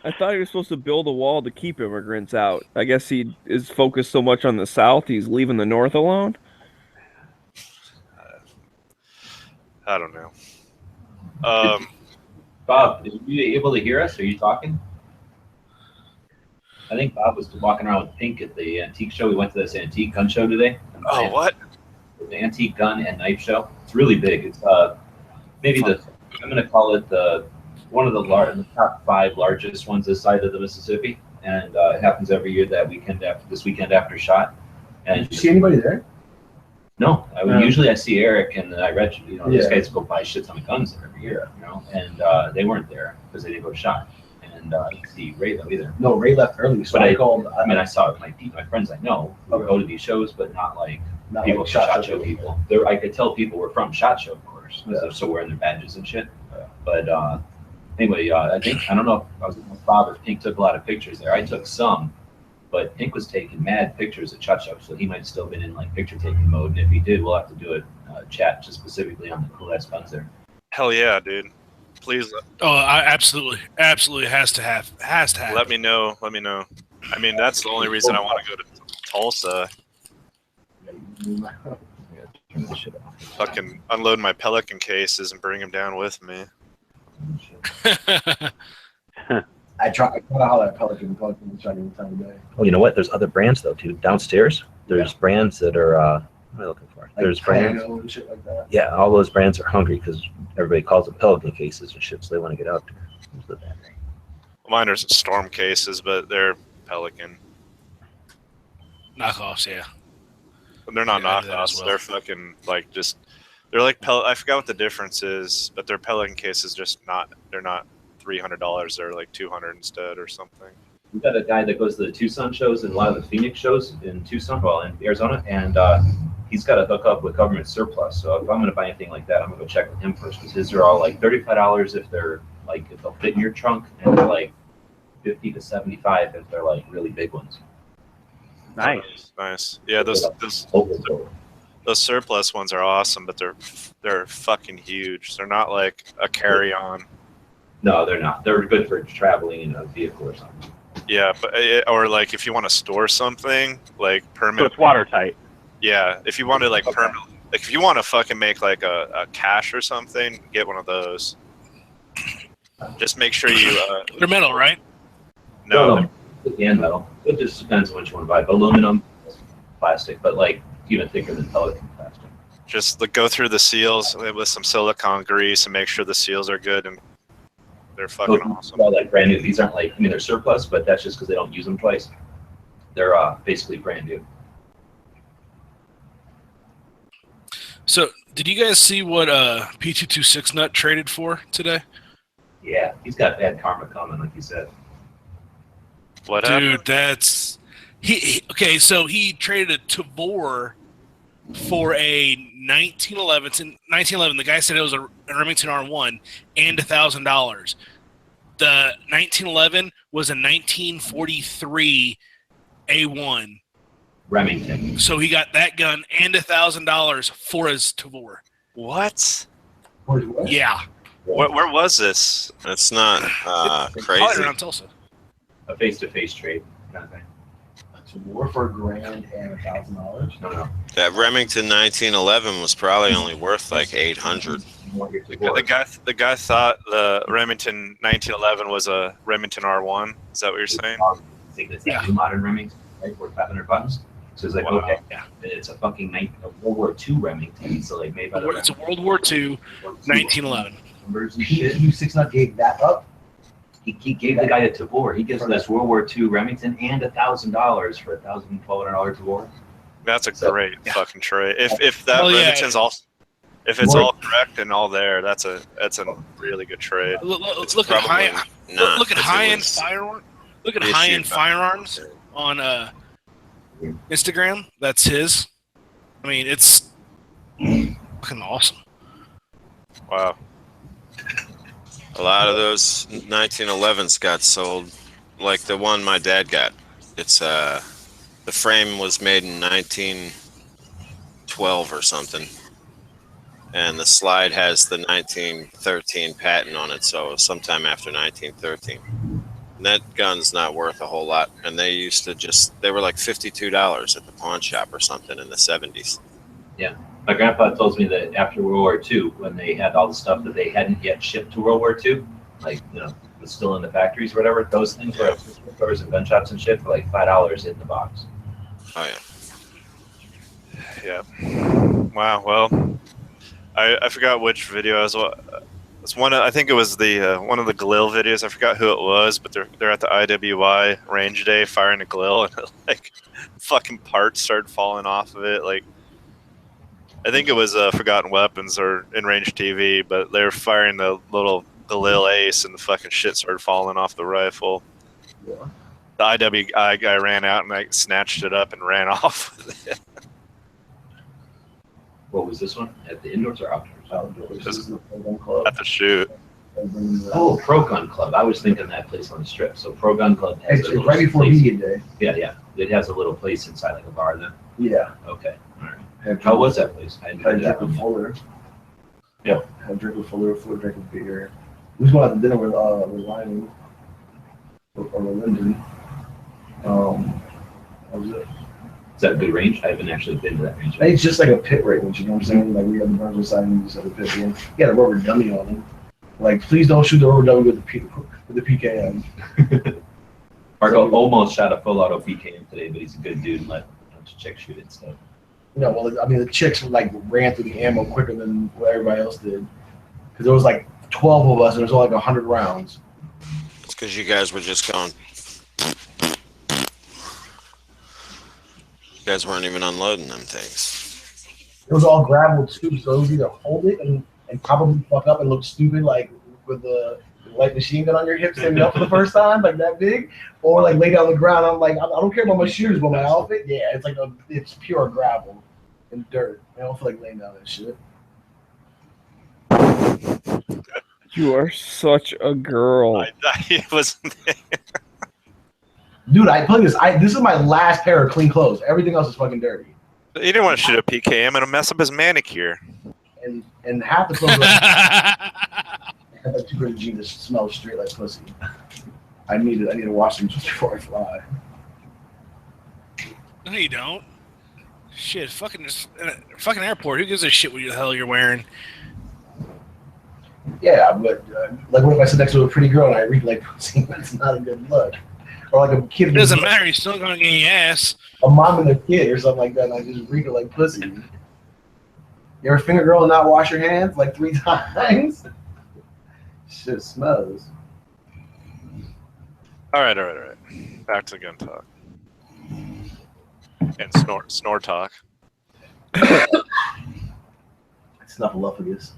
I thought he was supposed to build a wall to keep immigrants out. I guess he is focused so much on the South, he's leaving the North alone. I don't know. Bob, are you able to hear us? Are you talking? I think Bob was walking around with Pink at the antique show. We went to this antique gun show today. Oh, what? The antique gun and knife show. It's really big. It's maybe I'm gonna call it one of the top 5 largest ones this side of the Mississippi, and it happens every year this weekend after SHOT. And Did you see anybody there? no, usually I see Eric and I read, these Yeah. guys go buy shit ton of guns every year, and they weren't there because they didn't go to SHOT. And I didn't see Ray though either. No, Ray left early, so But I called. I saw my friends I know who go to these shows, but not like not people like from SHOT Show Show people. I could tell people were from SHOT Show, of course, because they're still wearing their badges and shit. But anyway, I don't know if I was with my father. Pink took a lot of pictures there. I took some, but Pink was taking mad pictures at SHOT Show, so he might have still been in like picture taking mode. And if he did, we'll have to do a chat just specifically on the cool ass guns there. Hell yeah, dude. Please Oh, I absolutely has to have. let me know. Let me know. I mean, that's the only reason I want to go to Tulsa. Turn this shit off. Fucking unload my Pelican cases and bring them down with me. I try to holler at Pelican was trying to time of day. Oh, you know what? There's other brands though too. Downstairs, there's brands that are. What am I looking for? Like There's brands. Pano and shit like that. Yeah, all those brands are hungry because everybody calls them Pelican cases and shit, so they want to get out there. Mine are Storm cases, but they're Pelican. Knockoffs, yeah. But they're not Yeah, I do that knockoffs. as well. They're fucking like just. They're like I forgot what the difference is, but their Pelican cases just not. They're not $300. They're like $200 instead or something. We got a guy that goes to the Tucson shows and a lot of the Phoenix shows in Tucson, well, in Arizona, and he's got to hook up with government surplus. So if I'm going to buy anything like that, I'm going to go check with him first because his are all like $35 if they're like if they'll fit in your trunk, and they're like $50 to $75 if they're like really big ones. Nice. Nice. Yeah, those surplus ones are awesome, but they're fucking huge. They're not like a carry-on. No, they're not. They're good for traveling in a vehicle or something. Yeah, but or like if you want to store something, like So permanent. it's watertight. Yeah, if you want to like permanent, like if you want to fucking make like a cache or something, get one of those. Just make sure you. They're metal, right? No, And metal. It just depends on what you want to buy. But aluminum, plastic, but like even thicker than pelican plastic. just like go through the seals with some silicone grease and make sure the seals are good and they're fucking awesome. Well, like brand new. These aren't like, I mean, they're surplus, but that's just because they don't use them twice. They're basically brand new. So, did you guys see what P226 Nut traded for today? Yeah, he's got bad karma coming, like you said. What Dude, happened? that's okay. So he traded a Tavor for a 1911. In 1911, the guy said it was a Remington R1 and $1,000. The 1911 was a 1943 A1 Remington. So he got that gun and $1,000 for his Tavor. What? Yeah. Where was this? It's not Probably crazy. around Tulsa. A face-to-face trade kind of thing. To war for $1,000 and $1,000. No. That Remington 1911 was probably only worth like 800. The guy thought the Remington 1911 was a Remington R1. Is that what you're saying? I think that's the modern Remington, right? Worth $500. So it's like, Wow. okay, yeah, it's a fucking a World War II Remington, so like made by the It's a World War II 1911. numbers and shit. P226 Nut gave that up. He gave the guy a Tavor. He gives this World War II Remington and $1,000 for $1,200 Tavor. That's a great fucking trade. If that Hell yeah. Remington's all, if it's all correct and all there, that's a really good trade. Look at high. Look at high-end firearm. Look at high-end firearms on Instagram. That's his. I mean, it's fucking awesome. Wow. A lot of those 1911s got sold, like the one my dad got. It's the frame was made in 1912 or something, and the slide has the 1913 patent on it, so sometime after 1913. And that gun's not worth a whole lot, and they used to they were like $52 at the pawn shop or something in the 70s. Yeah. My grandpa tells me that after World War II, when they had all the stuff that they hadn't yet shipped to World War II, like, was still in the factories or whatever, those things were at stores and gun shops and shit for like $5 in the box. Oh, Yeah. Wow. Well, I forgot which video. It's one. I think it was the one of the Galil videos. I forgot who it was, but they're at the IWI range day firing a Galil, and like fucking parts started falling off of it. Like, I think it was Forgotten Weapons or In Range TV, but they were firing the little Galil Ace, and the fucking shit started falling off the rifle. Yeah. The IWI guy ran out and like snatched it up and ran off with it. What was this one? At the indoors or outdoors? Outdoors. This is Club. at the shoot. Oh, Pro Gun Club. I was thinking that place on the strip. So Pro Gun Club has It's a little right before place. Media Day. Yeah. It has a little place inside, like a bar then. Yeah. Okay. All right. How was that place? I Had a didn't drink know with that. Fuller. Yep. Had a drink with Fuller, drink with beer. We was going out to dinner with Ryan or Linden. That was it. Is that a good range? I haven't actually been to that range. It's just like a pit range, you know what I'm saying? Like we have the Burnsville side and we just have the pit range. He had a rubber dummy on him. Like, please don't shoot the rubber dummy with the PKM. Marco almost shot a full auto PKM today, but he's a good dude and let a bunch of chicks shoot it. So Well, I mean, the chicks like ran through the ammo quicker than what everybody else did. Because there was like 12 of us and there's only like 100 rounds. It's because you guys were just going. You guys weren't even unloading them things. It was all gravel too, so it was either hold it and probably fuck up and look stupid, like with the light machine gun on your hip standing up for the first time, like that big, or like lay down on the ground. I'm like, I don't care about my shoes, but my outfit, yeah, it's like it's pure gravel and dirt. I don't feel like laying down that shit. You are such a girl. I wasn't there. Dude, I tell you this. This is my last pair of clean clothes. Everything else is fucking dirty. He didn't want to shoot a PKM and mess up his manicure. And half the clothes. I had like 2 pretty jeans that smell straight like pussy. I need to wash them just before I fly. No, you don't. Shit, fucking airport. Who gives a shit what the hell you're wearing? Yeah, but like what if I sit next to a pretty girl and I read like pussy? That's not a good look. Or like a kid. It doesn't matter. You're still going to get your ass. A mom and a kid or something like that, and I just read it like pussy. You ever finger girl and not wash your hands like 3 times? Shit smells. All right. Back to gun talk and snore talk. Snuffleupagus.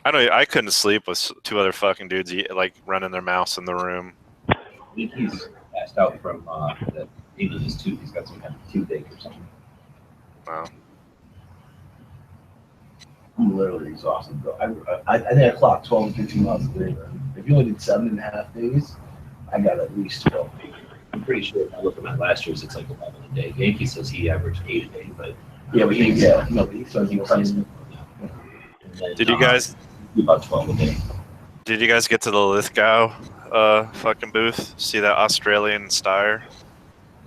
I couldn't sleep with 2 other fucking dudes like running their mouths in the room. I think he's passed out from the pain in his tooth. He's got some kind of toothache or something. Wow. I'm literally exhausted, bro. I think I clocked 12 to 15 miles a day, bro. If you only did 7.5 days, I got at least 12. I'm pretty sure if I look at my last year's, it's like 11 a day. Yankee says he averaged 8 a day, but yeah, but he says he was. Did you guys about 12 a day? Did you guys get to the Lithgow fucking booth? See that Australian Steyr?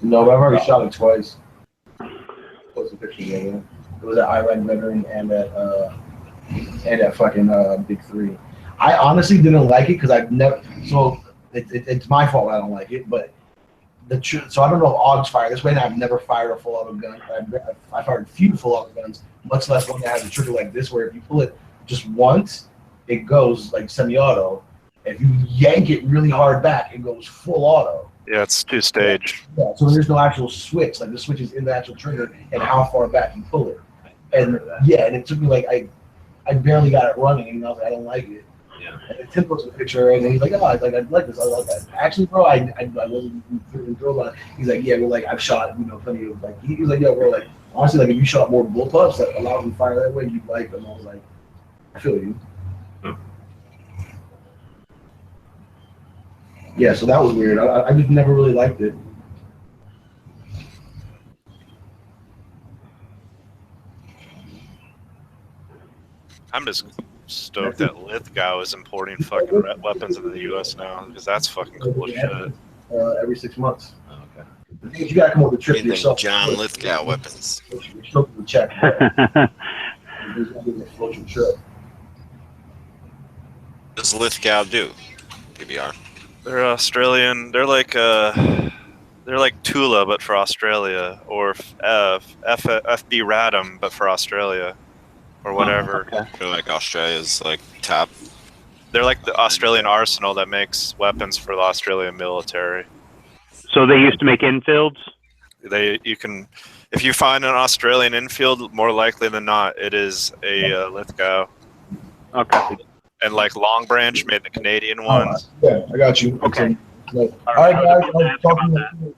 No, but I've already shot it twice. Post a picture together. It was at Iraq Veteran and at fucking Big 3. I honestly didn't like it because I've never. So it's my fault I don't like it, but so I don't know if AUGs fire this way, and I've never fired a full auto gun. I fired a few full auto guns, much less one that has a trigger like this, where if you pull it just once, it goes like semi-auto. If you yank it really hard back, it goes full auto. Yeah, it's 2-stage. Yeah, so there's no actual switch. Like the switch is in the actual trigger and how far back you pull it. And yeah, and it took me like I barely got it running, and I was like, I don't like it. Yeah. And Tim posts a picture, and he's like, "Oh, I like this. I like that." Actually, bro, I wasn't feeling thrilled about it. He's like, "Yeah, we're like I've shot plenty of like." He was like, "Yeah, bro, like honestly, like if you shot more bullpups that allow them to fire that way, you'd like them." I was like, "I feel you." Yeah, so that was weird. I just never really liked it. I'm just stoked that Lithgow is importing fucking weapons into the U.S. now, because that's fucking cool as shit. Every 6 months. Oh, okay. The thing is, you gotta come up with a trip Getting them yourself. John Lithgow weapons. You're supposed to check. There's gonna be an explosion trip. What does Lithgow do? PBR. They're Australian. They're like Tula, but for Australia, or FB Radom, but for Australia, or whatever. I feel like Australia's like top. They're like the Australian arsenal that makes weapons for the Australian military. So they used to make infields? You can, if you find an Australian infield, more likely than not, it is a Lithgow. Okay. And like Long Branch made the Canadian ones. Yeah, I got you. Okay. All right, guys. I'll talk to you.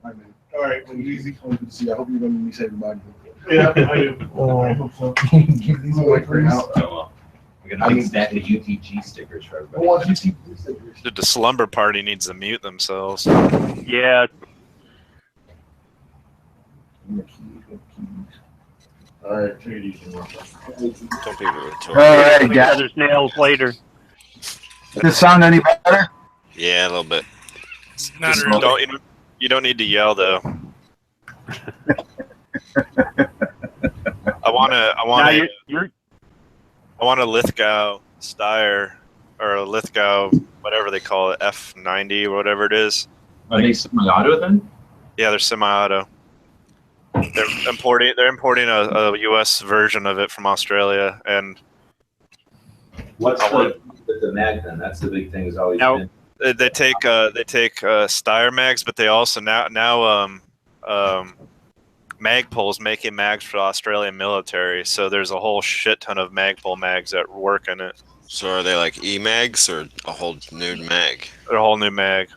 All right, man. All right, well, easy. Good to see you. I hope you're going to say goodbye. Yeah, I do. I hope so. These are my friends. We're gonna make stack of UTG stickers for everybody. I want UTG stickers. Dude, the slumber party needs to mute themselves. Yeah. All right. Don't be rude to All right, Each guys. other's nails later. Does this sound any better? Yeah, a little bit. Not Just really. you don't need to yell though. I want Now I want a Lithgow Steyr, or a Lithgow, whatever they call it, F90 or whatever it is. Are they semi-auto then? Yeah, they're semi-auto. They're importing a U.S. version of it from Australia, and What's the mag then? That's the big thing. Has always Now- been. they take Steyr mags, but they also now Magpul's making mags for the Australian military. So there's a whole shit ton of Magpul mags that work in it. So are they like E-mags or a whole new mag? They're a whole new mag.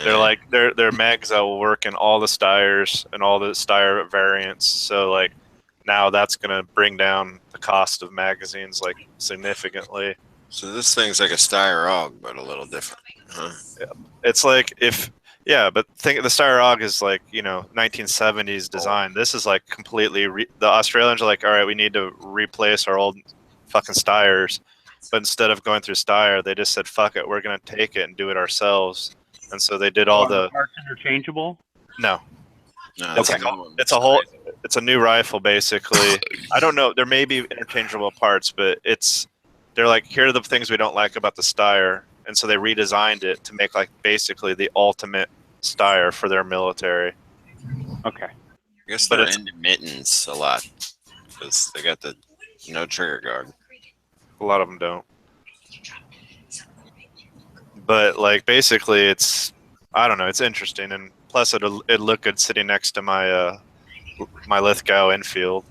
They're mags that will work in all the Steyrs and all the Steyr variants. So like now that's gonna bring down the cost of magazines like significantly. So this thing's like a Steyr AUG, but a little different, huh? It's like if Yeah, but think the Steyr AUG is like 1970s design. This is like completely. The Australians are like, all right, we need to replace our old fucking Steyrs, but instead of going through Steyr, they just said, fuck it, we're gonna take it and do it ourselves. And so they did all Are the parts interchangeable? no. No, It's it's a new rifle basically. I don't know. There may be interchangeable parts, but they're like, here are the things we don't like about the Steyr, and so they redesigned it to make like basically the ultimate Steyr for their military. Okay. I guess But they're it's- into mittens a lot because they got the no trigger guard. A lot of them don't. But like basically, I don't know. It's interesting, and plus it looked good sitting next to my my Lithgow Enfield.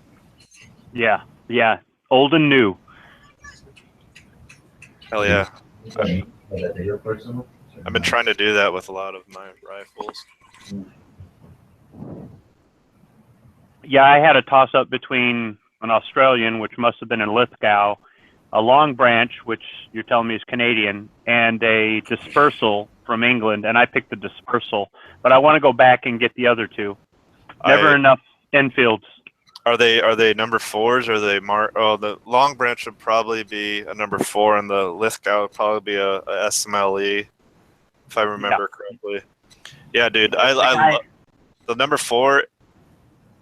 Yeah. Yeah. Old and new. Hell yeah! Was that your personal? I've been trying to do that with a lot of my rifles. Yeah, I had a toss-up between an Australian, which must have been in Lithgow, a long branch, which you're telling me is Canadian, and a dispersal from England, and I picked the dispersal. But I want to go back and get the other two. Never enough Enfields. Are they number 4s? Or are they the long branch would probably be a number 4, and the Lithgow would probably be a SMLE, if I remember correctly. Yeah, dude, I love the number 4.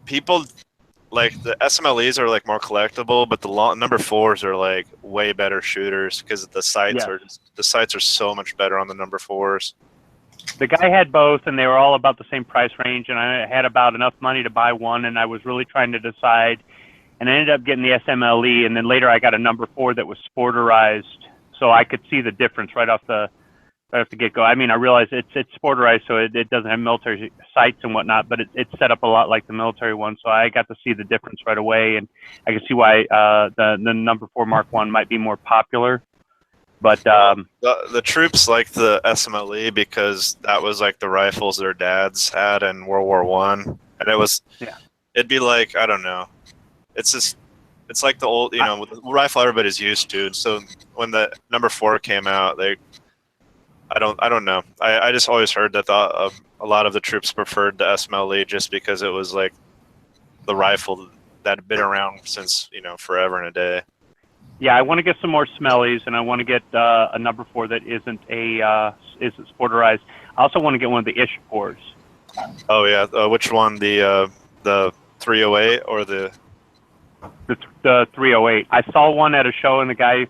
People like the SMLEs are like more collectible, but the number 4s are like way better shooters because the sights are so much better on the number 4s. The guy had both, and they were all about the same price range, and I had about enough money to buy one, and I was really trying to decide, and I ended up getting the SMLE, and then later I got a number 4 that was sporterized, so I could see the difference right off the get-go. I mean, I realize it's sporterized, so it doesn't have military sights and whatnot, but it's set up a lot like the military one, so I got to see the difference right away, and I can see why the number 4 Mark I might be more popular. But the troops like the SMLE because that was like the rifles their dads had in World War One, and it'd be like, I don't know, it's like the old the rifle everybody's used to. So when the number 4 came out, I don't know. I just always heard that a lot of the troops preferred the SMLE just because it was like the rifle that had been around since forever and a day. yeah, I want to get some more smellies, and I want to get a number 4 that isn't sporterized. I also want to get one of the Ishpors. Oh yeah, which one? The 308 or the 308. I saw one at a show, and the guy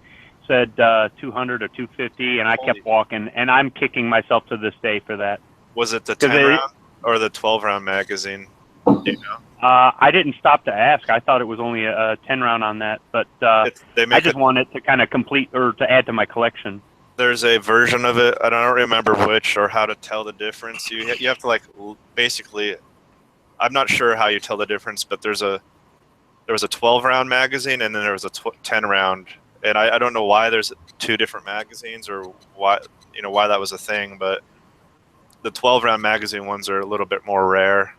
said 200 or 250, and I kept walking, and I'm kicking myself to this day for that. Was it the 10 round or the 12 round magazine? Do you know? I didn't stop to ask. I thought it was only a 10 round on that, but I just want it to kind of complete or to add to my collection. There's a version of it. I don't remember which or how to tell the difference. You have to like basically. I'm not sure how you tell the difference, but there was a 12 round magazine and then there was a 10 round, and I don't know why there's 2 different magazines or why that was a thing, but the 12 round magazine ones are a little bit more rare.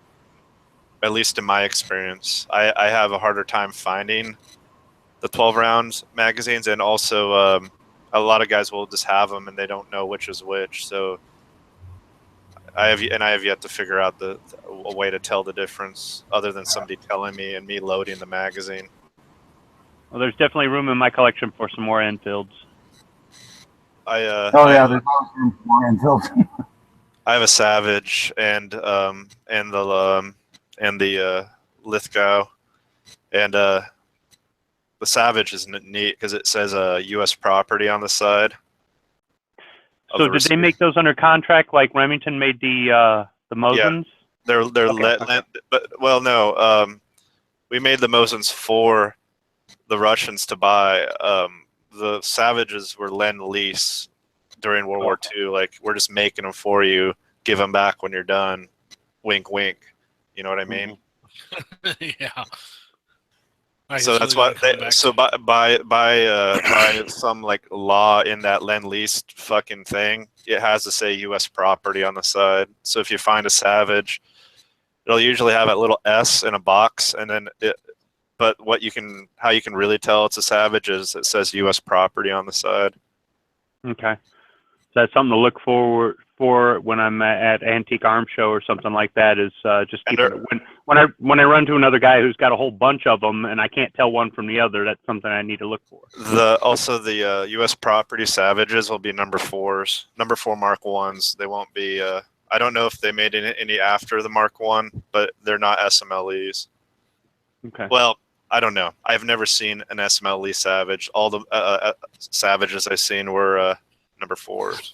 At least in my experience, I have a harder time finding the 12 round magazines, and also a lot of guys will just have them and they don't know which is which. So I have yet to figure out a way to tell the difference other than somebody telling me and me loading the magazine. Well, there's definitely room in my collection for some more Enfields. there's always room for more Enfields. I have a Savage and the Lithgow, and the Savage is neat because it says U.S. property on the side. So did they make those under contract like Remington made the Mosins? Yeah, we made the Mosins for the Russians to buy. The Savages were lend-lease during World War II. Like, we're just making them for you. Give them back when you're done. Wink, wink. You know what I mean? Yeah. So that's why. By some like law in that lend-lease fucking thing, it has to say U.S. property on the side. So if you find a Savage, it'll usually have a little S in a box, and then but how you can really tell it's a Savage is it says U.S. property on the side. Okay. that's something to look forward for when I'm at Antique Arms Show or something like that. Is just keeping when I run to another guy who's got a whole bunch of them and I can't tell one from the other. That's something I need to look for. The U.S. property Savages will be number 4s, number 4 Mark 1s. They won't be. I don't know if they made any after the Mark 1, but they're not SMLEs. Okay. Well, I don't know. I've never seen an SMLE Savage. All the Savages I've seen were number 4s.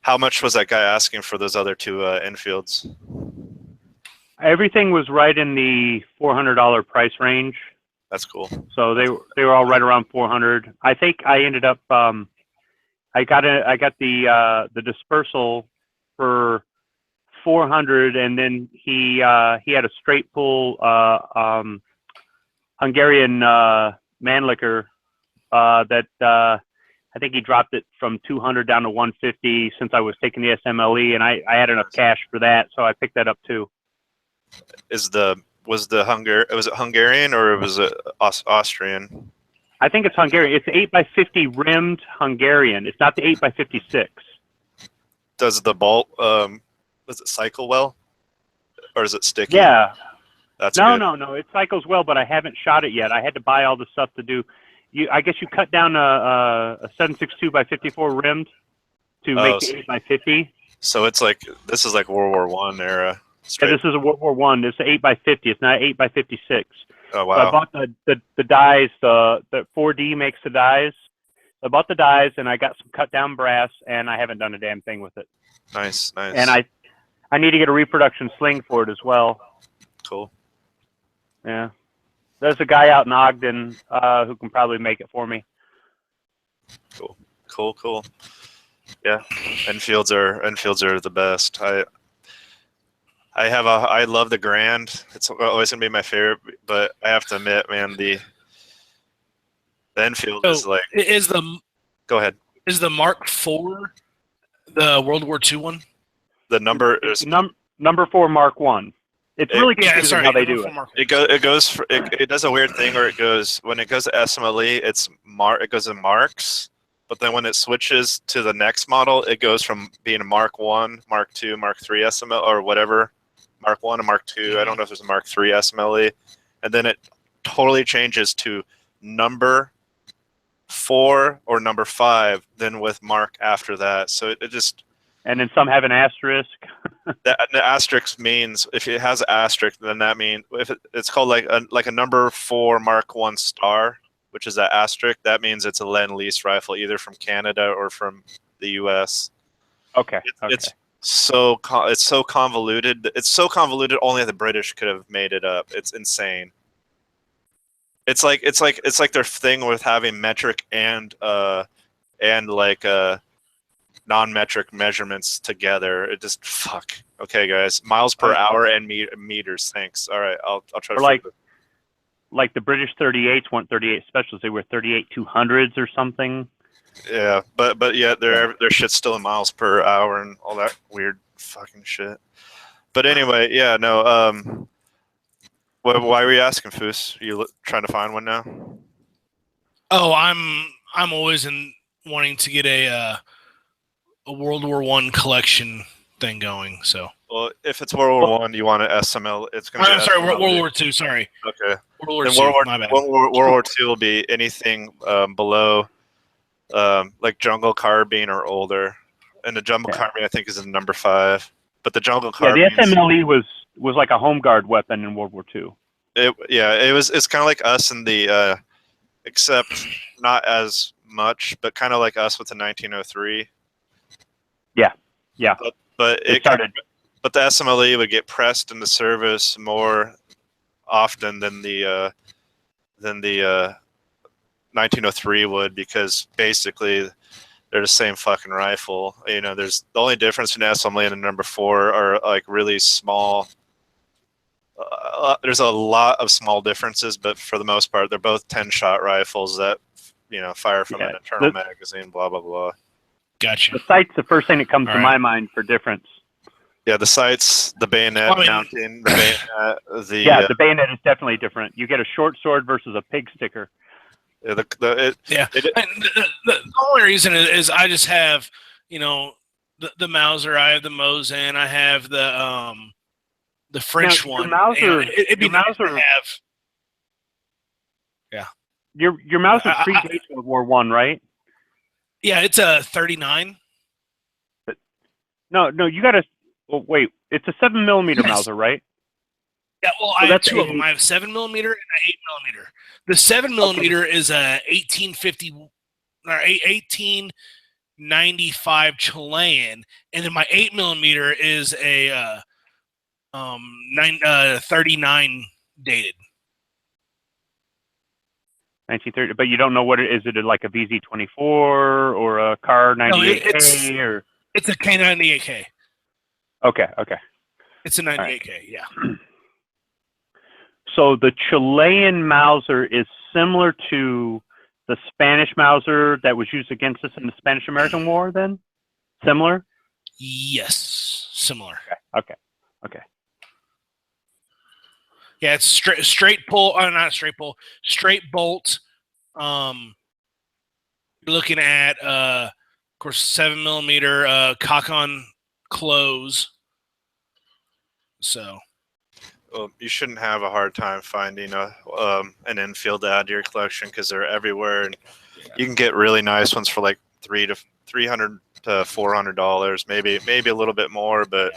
How much was that guy asking for those other 2 Enfields? Everything was right in the $400 price range. That's cool. So they were all right around 400. I think I ended up I got the dispersal for 400, and then he had a straight pull Hungarian Mannlicher that I think he dropped it from 200 down to 150 since I was taking the SMLE, and I had enough cash for that, so I picked that up too. Was it Hungarian or was it Austrian? I think it's Hungarian. It's 8x50 rimmed Hungarian. It's not the 8x56. Does the bolt does it cycle well, or is it sticky? Yeah. That's no, good. no. It cycles well, but I haven't shot it yet. I had to buy all the stuff to do. I guess you cut down a 7.62 by 54 rimmed to make the 8x50. So it's like this is like World War I era. Yeah, this is a World War I. This is 8x50. It's not 8x56. Oh wow! So I bought the dies. The 4D makes the dies. I bought the dies, and I got some cut down brass, and I haven't done a damn thing with it. Nice. And I need to get a reproduction sling for it as well. Cool. Yeah. There's a guy out in Ogden who can probably make it for me. Cool. Yeah, Enfields are the best. I love the Grand. It's always gonna be my favorite, but I have to admit, man, the Enfield is like. Go ahead. Is the Mark IV the World War II one? The number is number 4 Mark 1. It's really confusing how they do it. It does a weird thing where when it goes to SMLE, it goes in marks, but then when it switches to the next model, it goes from being a Mark 1, Mark 2, Mark 3 SMLE or whatever, Mark 1 and Mark 2. I don't know if there's a Mark 3 SMLE, and then it totally changes to number 4 or number 5, then with Mark after that. So it just. And then some have an asterisk. The asterisk means if it has an asterisk, then that means if it's called like a number 4 Mark 1 star, which is that asterisk. That means it's a Lend-Lease rifle, either from Canada or from the U.S. Okay. It's so convoluted. It's so convoluted. Only the British could have made it up. It's insane. It's like their thing with having metric and like non-metric measurements together. It just fuck. Okay, guys, miles per hour and meters. Thanks. All right, I'll try to. Like the British 38s weren't 38 specials. They were 38 200s or something. Yeah, but yeah, their shit's still in miles per hour and all that weird fucking shit. But anyway, yeah, no. Why were you asking, Foos? Are you trying to find one now? Oh, I'm always wanting to get a World War I collection thing going. So. Well, if it's World War I, you want an SML. It's going to. I'm sorry, World War II. Sorry. Okay. World War II. My bad. World War II will be anything below, like Jungle Carbine or older, and the Jungle Carbine I think is in number 5. But the Jungle Carbine. Yeah, the SMLE was like a home guard weapon in World War II. It's kind of like us in the, except not as much, but kind of like us with the 1903. Yeah. But it started. But the SMLE would get pressed into service more often than the 1903 would, because basically they're the same fucking rifle. You know, there's the only difference between SMLE and the number 4 are like really small. There's a lot of small differences, but for the most part, they're both 10-shot rifles that fire from an internal magazine. Blah blah blah. Gotcha. The sight's the first thing that comes to my mind for difference. Yeah, the sights, the bayonet mounting, the bayonet, the bayonet is definitely different. You get a short sword versus a pig sticker. Yeah, And the only reason is I just have, the Mauser, I have the Mosin, I have the French Now, one. Your nice to Mauser, have. Yeah. Your Mauser predates World War One, right? Yeah, it's a 39. No, you got to. Well, wait, it's a 7mm Mauser, right? Yeah, well, So I have that's two of them. I have 7mm and an 8mm. The 7mm is a 1850 or 1895 Chilean, and then my 8mm is a 39 dated. 1930, but you don't know what it is. It like a VZ24 or a Car 98K or? It's a K98K. Okay. It's a 98K, yeah. So the Chilean Mauser is similar to the Spanish Mauser that was used against us in the Spanish-American War. Then, similar. Yes, similar. Okay. Yeah, it's straight pull. Not straight pull. Straight bolt. You're looking at, of course, 7mm cock on close. So. Well, you shouldn't have a hard time finding an infield to add to your collection because they're everywhere, and you can get really nice ones for like $300 to $400, maybe a little bit more. But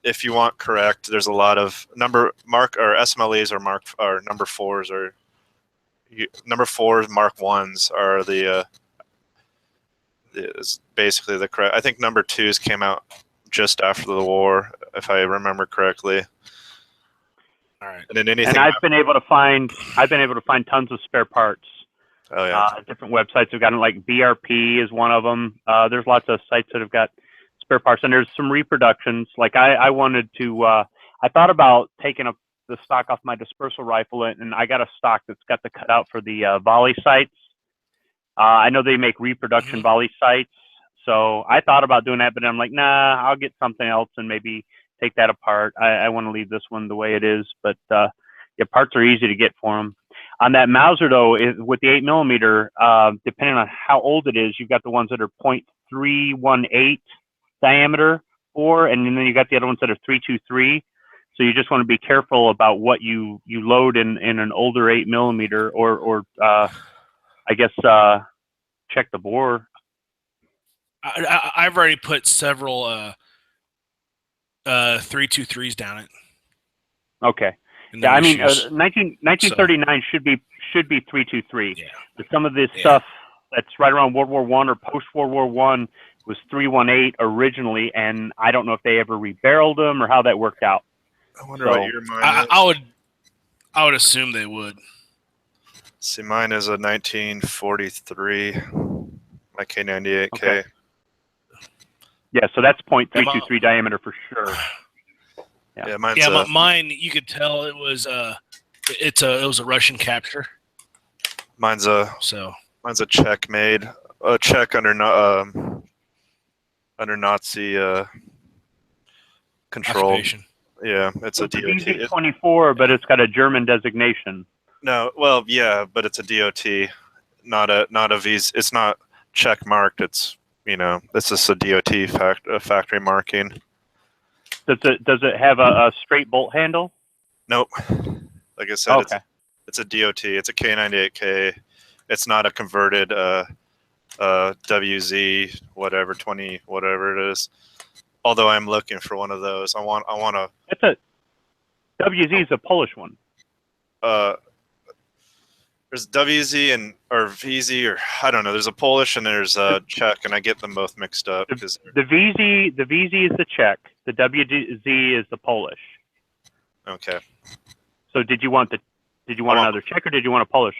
if you want correct, there's a lot of SMLEs or number fours number fours Mark ones are is basically the correct. I think number twos came out just after the war, if I remember correctly. All right. And then anything. And I've been able to find tons of spare parts. Oh yeah. Different websites have gotten, like BRP is one of them. There's lots of sites that have got spare parts, and there's some reproductions. Like I wanted to. I thought about taking the stock off my dispersal rifle, and I got a stock that's got the cutout for the volley sights. I know they make reproduction volley sights. So I thought about doing that, but I'm like, nah, I'll get something else and maybe take that apart. I want to leave this one the way it is, but parts are easy to get for them. On that Mauser, though, with the 8mm, depending on how old it is, you've got the ones that are .318 diameter, and then you got the other ones that are .323. So you just want to be careful about what you load in an older 8mm, or I guess check the bore. I've already put several 323s down it. Okay. Yeah, I mean, 1939 should be 323. Yeah. But some of this stuff that's right around World War I or post World War I was 318 originally, and I don't know if they ever rebarreled them or how that worked out. I wonder what your mine is. I would assume they would. See, mine is a 1943, my K98K. Okay. Yeah, so that's .323 diameter for sure. Yeah, mine's mine. You could tell it was it was a Russian capture. Mine's a Czech made, a Czech under Nazi control. Occupation. Yeah, it's a DOT. It's 24, but it's got a German designation. No, well, yeah, but it's a DOT, not a visa. It's not Czech marked. It's it's just a DOT factory marking. Does it have a straight bolt handle? Nope. Like I said, okay. It's a DOT. It's a K98K. It's not a converted WZ whatever 20 whatever it is. Although I'm looking for one of those. I want a. It's a WZ is a Polish one. There's WZ or VZ, or I don't know. There's a Polish and there's a Czech, and I get them both mixed up. The VZ is the Czech. The WZ is the Polish. Okay. So did you want another Czech or did you want a Polish?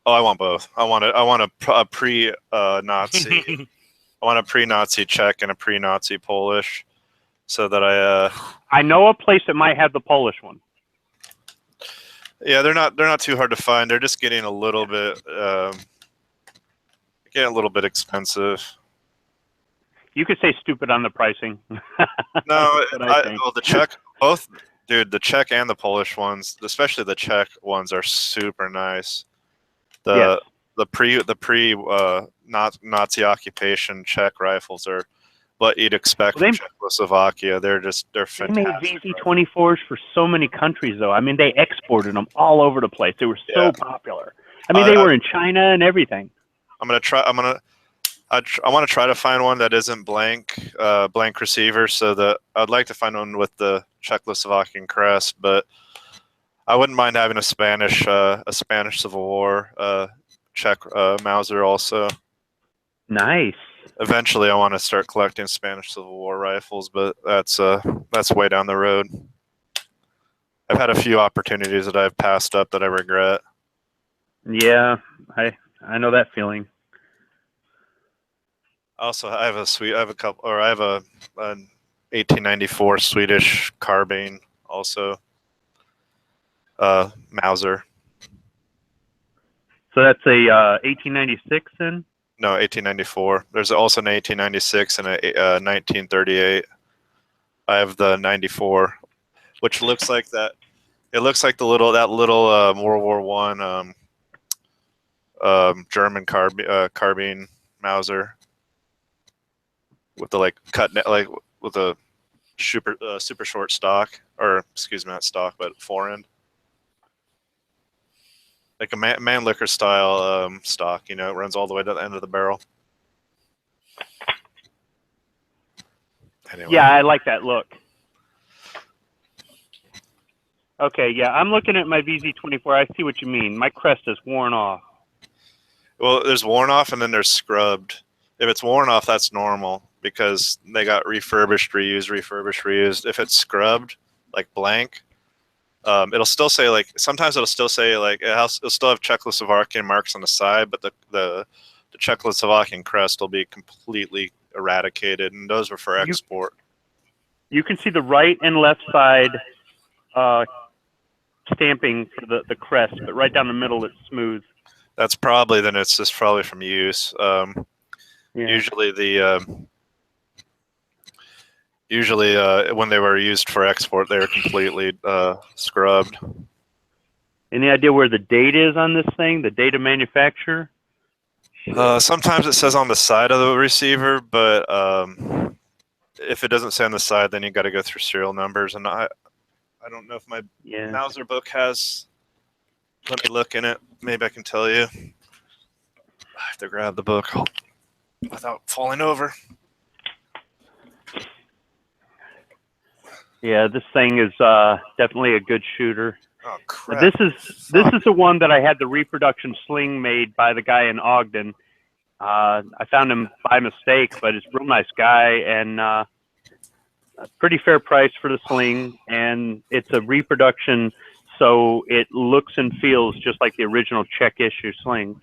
Oh, I want both. I want a pre-Nazi. I want a pre-Nazi Czech and a pre-Nazi Polish, so that I know a place that might have the Polish one. Yeah, they're not too hard to find. They're just getting a little bit expensive. You could say stupid on the pricing. No, the Czech, the Czech and the Polish ones, especially the Czech ones, are super nice. The pre Nazi occupation Czech rifles are what you'd expect from Czechoslovakia. They're They fantastic. made VZ-24s for so many countries, though. I mean, they exported them all over the place. They were so popular. I mean, they were in China and everything. I want to try to find one that isn't blank receiver. So I'd like to find one with the Czechoslovakian crest, but I wouldn't mind having a Spanish Civil War Czech Mauser also. Nice. Eventually, I want to start collecting Spanish Civil War rifles, but that's way down the road. I've had a few opportunities that I've passed up that I regret. Yeah, I know that feeling. Also, I have an 1894 Swedish carbine also. Mauser. So that's a 1896 then? No, 1894. There's also an 1896 and a 1938. I have the 94, which looks like that. It looks like that little World War I German carbine Mauser with the with a super short stock, or excuse me, not stock, but forend. Like a Mannlicher style stock, it runs all the way to the end of the barrel. Anyway. Yeah, I like that look. Okay, yeah, I'm looking at my VZ-24. I see what you mean. My crest is worn off. Well, there's worn off and then there's scrubbed. If it's worn off, that's normal because they got refurbished, reused. If it's scrubbed, like blank, it'll still say sometimes it'll still say it'll still have Czechoslovakian marks on the side, but the Czechoslovakian crest will be completely eradicated, and those were for export. You can see the right and left side stamping for the crest, but right down the middle it's smooth. That's probably it's just probably from use. Usually when they were used for export, they were completely scrubbed. Any idea where the date is on this thing? The date of manufacture? Sometimes it says on the side of the receiver, but if it doesn't say on the side, then you got to go through serial numbers. And I don't know if my Mauser book has. Let me look in it. Maybe I can tell you. I have to grab the book without falling over. Yeah, this thing is definitely a good shooter. Oh crap! This is the one that I had the reproduction sling made by the guy in Ogden. I found him by mistake, but he's a real nice guy and a pretty fair price for the sling. And it's a reproduction, so it looks and feels just like the original Czech issue sling.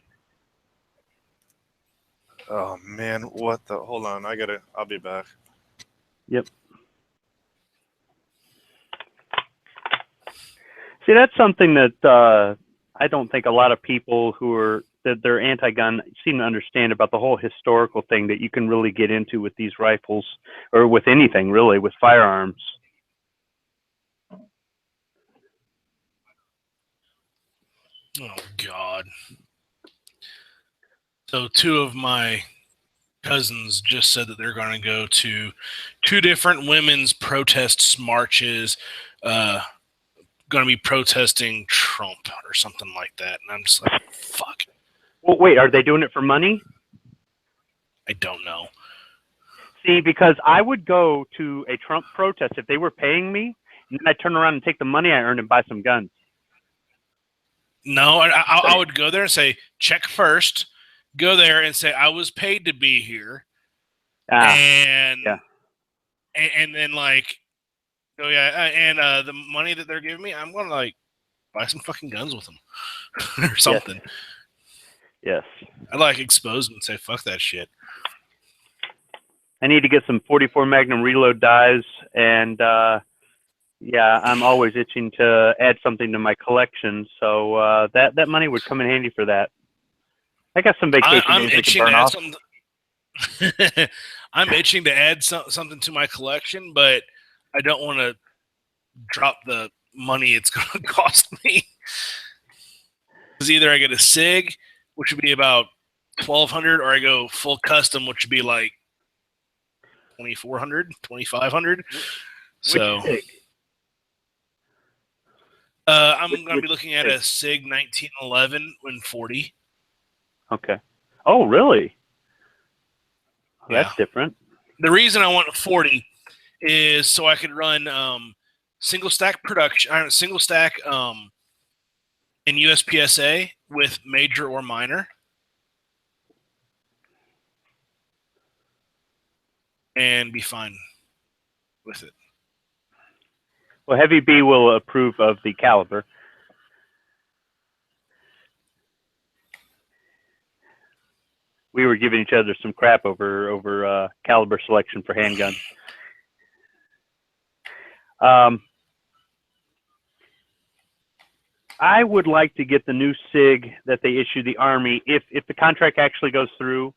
Oh man, what the? Hold on, I'll be back. Yep. See, that's something that I don't think a lot of people that they're anti-gun seem to understand about the whole historical thing that you can really get into with these rifles, or with anything really, with firearms. Oh God. So 2 of my cousins just said that they're going to go to 2 different women's protests marches, going to be protesting Trump or something like that. And I'm just like, fuck. Well, wait, are they doing it for money? I don't know. See, because I would go to a Trump protest if they were paying me, and then I'd turn around and take the money I earned and buy some guns. No, I would go there and say, check first. Go there and say, I was paid to be here. And then oh yeah, and the money that they're giving me, I'm going to buy some fucking guns with them or something. Yes. I'd expose them and say, fuck that shit. I need to get some 44 Magnum reload dies, and I'm always itching to add something to my collection, so that money would come in handy for that. I got some vacation I'm days I itching can burn to add off. something. I'm itching to add something to my collection, but I don't want to drop the money it's going to cost me. Because either I get a SIG which would be about 1,200, or I go full custom, which would be like 2,400, 2,500. So Which SIG? I'm going to be looking at a SIG 1911 in 40. Okay. Oh, really? Yeah. That's different. The reason I want a 40 is so I could run single stack in USPSA with major or minor, and be fine with it. Well, Heavy B will approve of the caliber. We were giving each other some crap over caliber selection for handguns. I would like to get the new SIG that they issue the Army. If the contract actually goes through,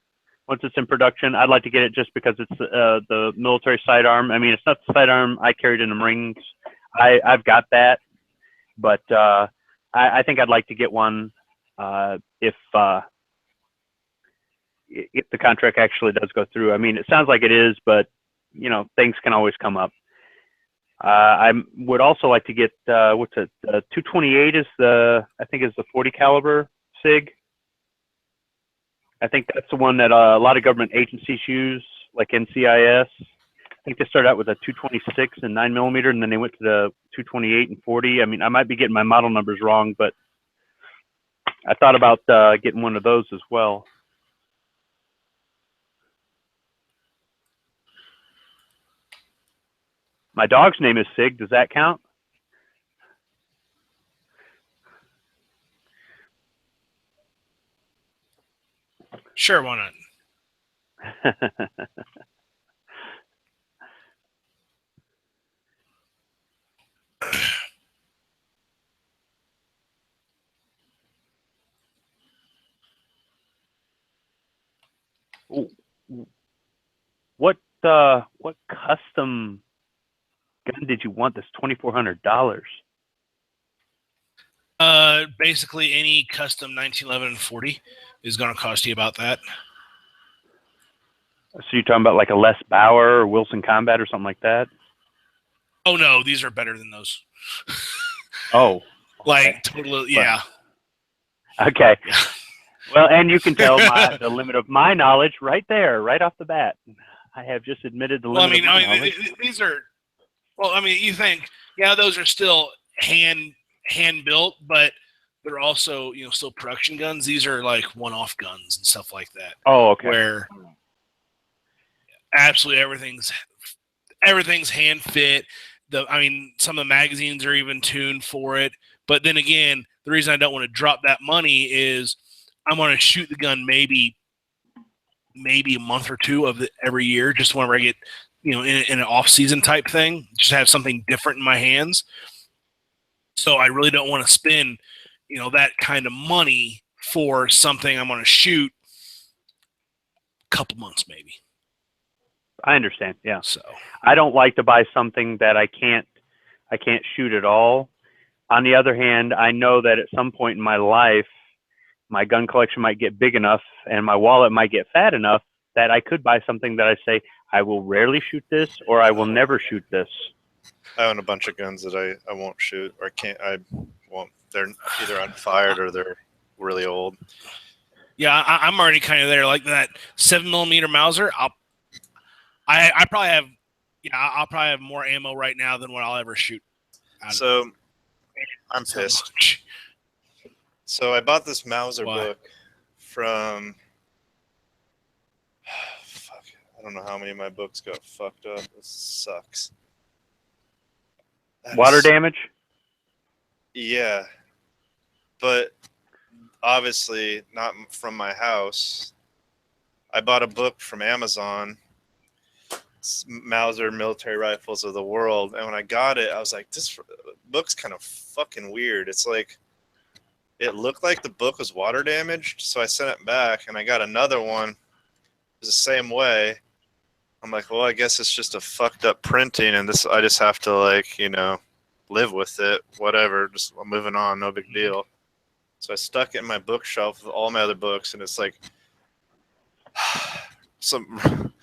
once it's in production, I'd like to get it just because it's the military sidearm. I mean, it's not the sidearm I carried in the Marines. I've got that, but I think I'd like to get one if the contract actually does go through. I mean, it sounds like it is, but you know, things can always come up. I would also like to get what's it? 228 is I think is the 40 caliber SIG. I think that's the one that a lot of government agencies use, like NCIS. I think they started out with a 226 and 9mm, and then they went to the 228 and 40. I mean, I might be getting my model numbers wrong, but I thought about getting one of those as well. My dog's name is Sig. Does that count? Sure, why not? What custom gun did you want? This $2,400. Basically, any custom 1911 and 40 is going to cost you about that. So you're talking about like a Les Bauer or Wilson Combat or something like that? Oh no, these are better than those. Oh, like totally, yeah. Okay. Well, and you can tell the limit of my knowledge right there, right off the bat. I have just admitted the limit of my knowledge. These are. Well, I mean, you think, yeah, those are still hand built, but they're also, you know, still production guns. These are like one-off guns and stuff like that. Oh, okay. Where absolutely everything's hand fit. I mean, some of the magazines are even tuned for it. But then again, the reason I don't want to drop that money is I'm going to shoot the gun maybe a month or two of every year, just whenever I get, you know, in an off-season type thing, just have something different in my hands. So I really don't want to spend, you know, that kind of money for something I'm going to shoot a couple months maybe. I understand. Yeah. So I don't like to buy something that I can't shoot at all. On the other hand, I know that at some point in my life, my gun collection might get big enough and my wallet might get fat enough that I could buy something that I say, I will rarely shoot this or I will never shoot this. I own a bunch of guns that I won't shoot or I won't. They're either unfired or they're really old. Yeah, I'm already kind of there. Like that 7mm Mauser, I probably have, I'll probably have more ammo right now than what I'll ever shoot. So I'm pissed. So I bought this Mauser book from. Fuck, I don't know how many of my books got fucked up. This sucks. Water damage? Yeah, but obviously not from my house. I bought a book from Amazon. Mauser Military Rifles of the World, and when I got it, I was like, this book's kind of fucking weird. It's like, it looked like the book was water damaged, so I sent it back, and I got another one. It was the same way. I'm like, well, I guess it's just a fucked up printing, and this I just have to, like, you know, live with it, whatever. Just I'm moving on, no big deal. So I stuck it in my bookshelf with all my other books, and it's like some.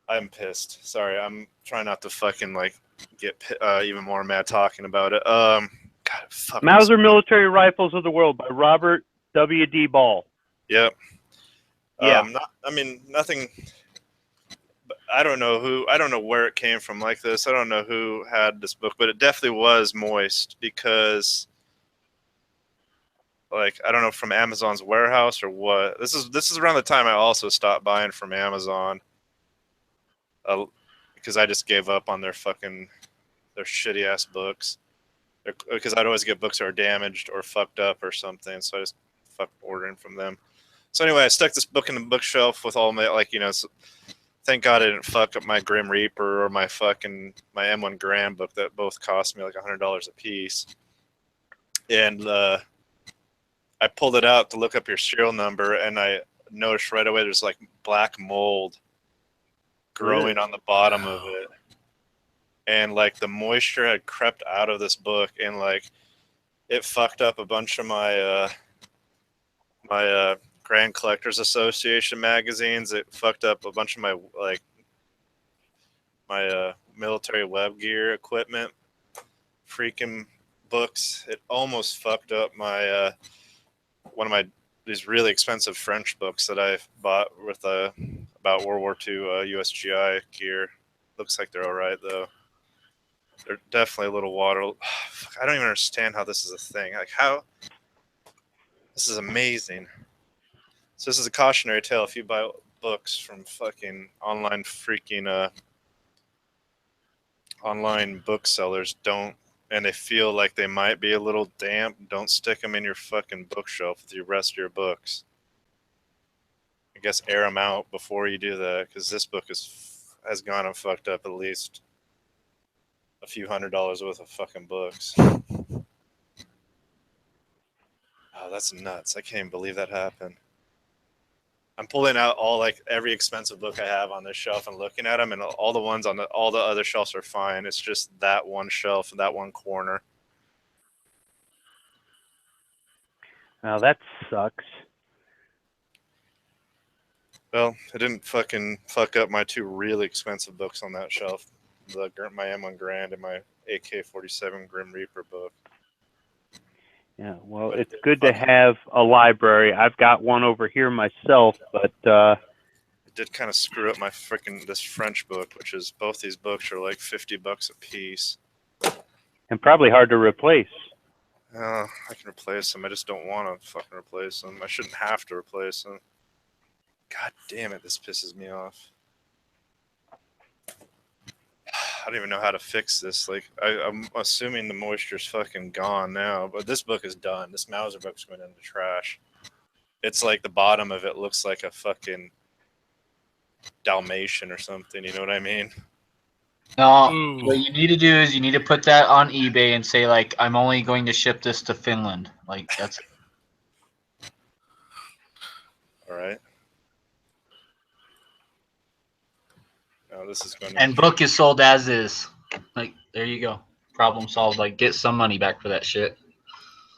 I'm pissed. Sorry, I'm trying not to fucking like get even more mad talking about it. God, fuck. Mauser Military Rifles of the World by Robert W.D. Ball. Yep. Yeah. Nothing. I don't know where it came from like this. I don't know who had this book, but it definitely was moist because, like, I don't know, from Amazon's warehouse or what. This is around the time I also stopped buying from Amazon, because I just gave up on their shitty ass books. Because I'd always get books that are damaged or fucked up or something, so I just fucked ordering from them. So anyway, I stuck this book in the bookshelf with all my, like, thank God I didn't fuck up my Grim Reaper or my M1 Garand book that both cost me like $100 a piece. And I pulled it out to look up your serial number, and I noticed right away there's like black mold growing on the bottom of it. And like the moisture had crept out of this book, and like it fucked up a bunch of my Grand Collectors Association magazines. It fucked up a bunch of my military web gear equipment, freaking books. It almost fucked up my one of these really expensive French books that I bought with about World War II USGI gear. Looks like they're all right though. They're definitely a little water. I don't even understand how this is a thing. Like, how? This is amazing. So this is a cautionary tale. If you buy books from fucking online booksellers, and they feel like they might be a little damp, don't stick them in your fucking bookshelf with the rest of your books. I guess air them out before you do that, because this book has gone and fucked up at least a few $100s worth of fucking books. Oh, that's nuts. I can't even believe that happened. I'm pulling out every expensive book I have on this shelf and looking at them, and all the ones on all the other shelves are fine. It's just that one shelf and that one corner. Well, that sucks. Well, it didn't fucking fuck up my two really expensive books on that shelf. My M1 Garand and my AK-47 Grim Reaper book. Yeah, well, it's good to have a library. I've got one over here myself, but it did kind of screw up this French book, which is both these books are like $50 a piece, and probably hard to replace. I can replace them. I just don't want to fucking replace them. I shouldn't have to replace them. God damn it, this pisses me off. I don't even know how to fix this. Like, I'm assuming the moisture's fucking gone now, but this book is done. This Mauser book's going in the trash. It's like the bottom of it looks like a fucking Dalmatian or something. You know what I mean? No, what you need to do is you need to put that on eBay and say, like, I'm only going to ship this to Finland. Like, that's... All right. No, this is going to... And book is sold as is. Like, there you go. Problem solved. Like, get some money back for that shit.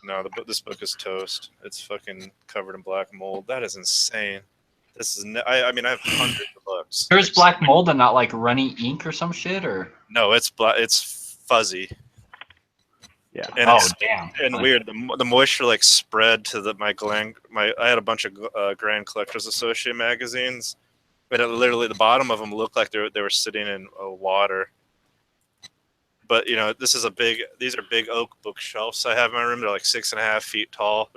No, this book is toast. It's fucking covered in black mold. That is insane. This is... I mean, I have hundreds of books. There's black mold and not, like, runny ink or some shit, or... No, it's it's fuzzy. Yeah. And damn. And weird. The moisture, like, spread to I had a bunch of Grand Collectors Association magazines. But literally, the bottom of them looked like they were sitting in water. But these are big oak bookshelves I have in my room. They're like 6.5 feet tall.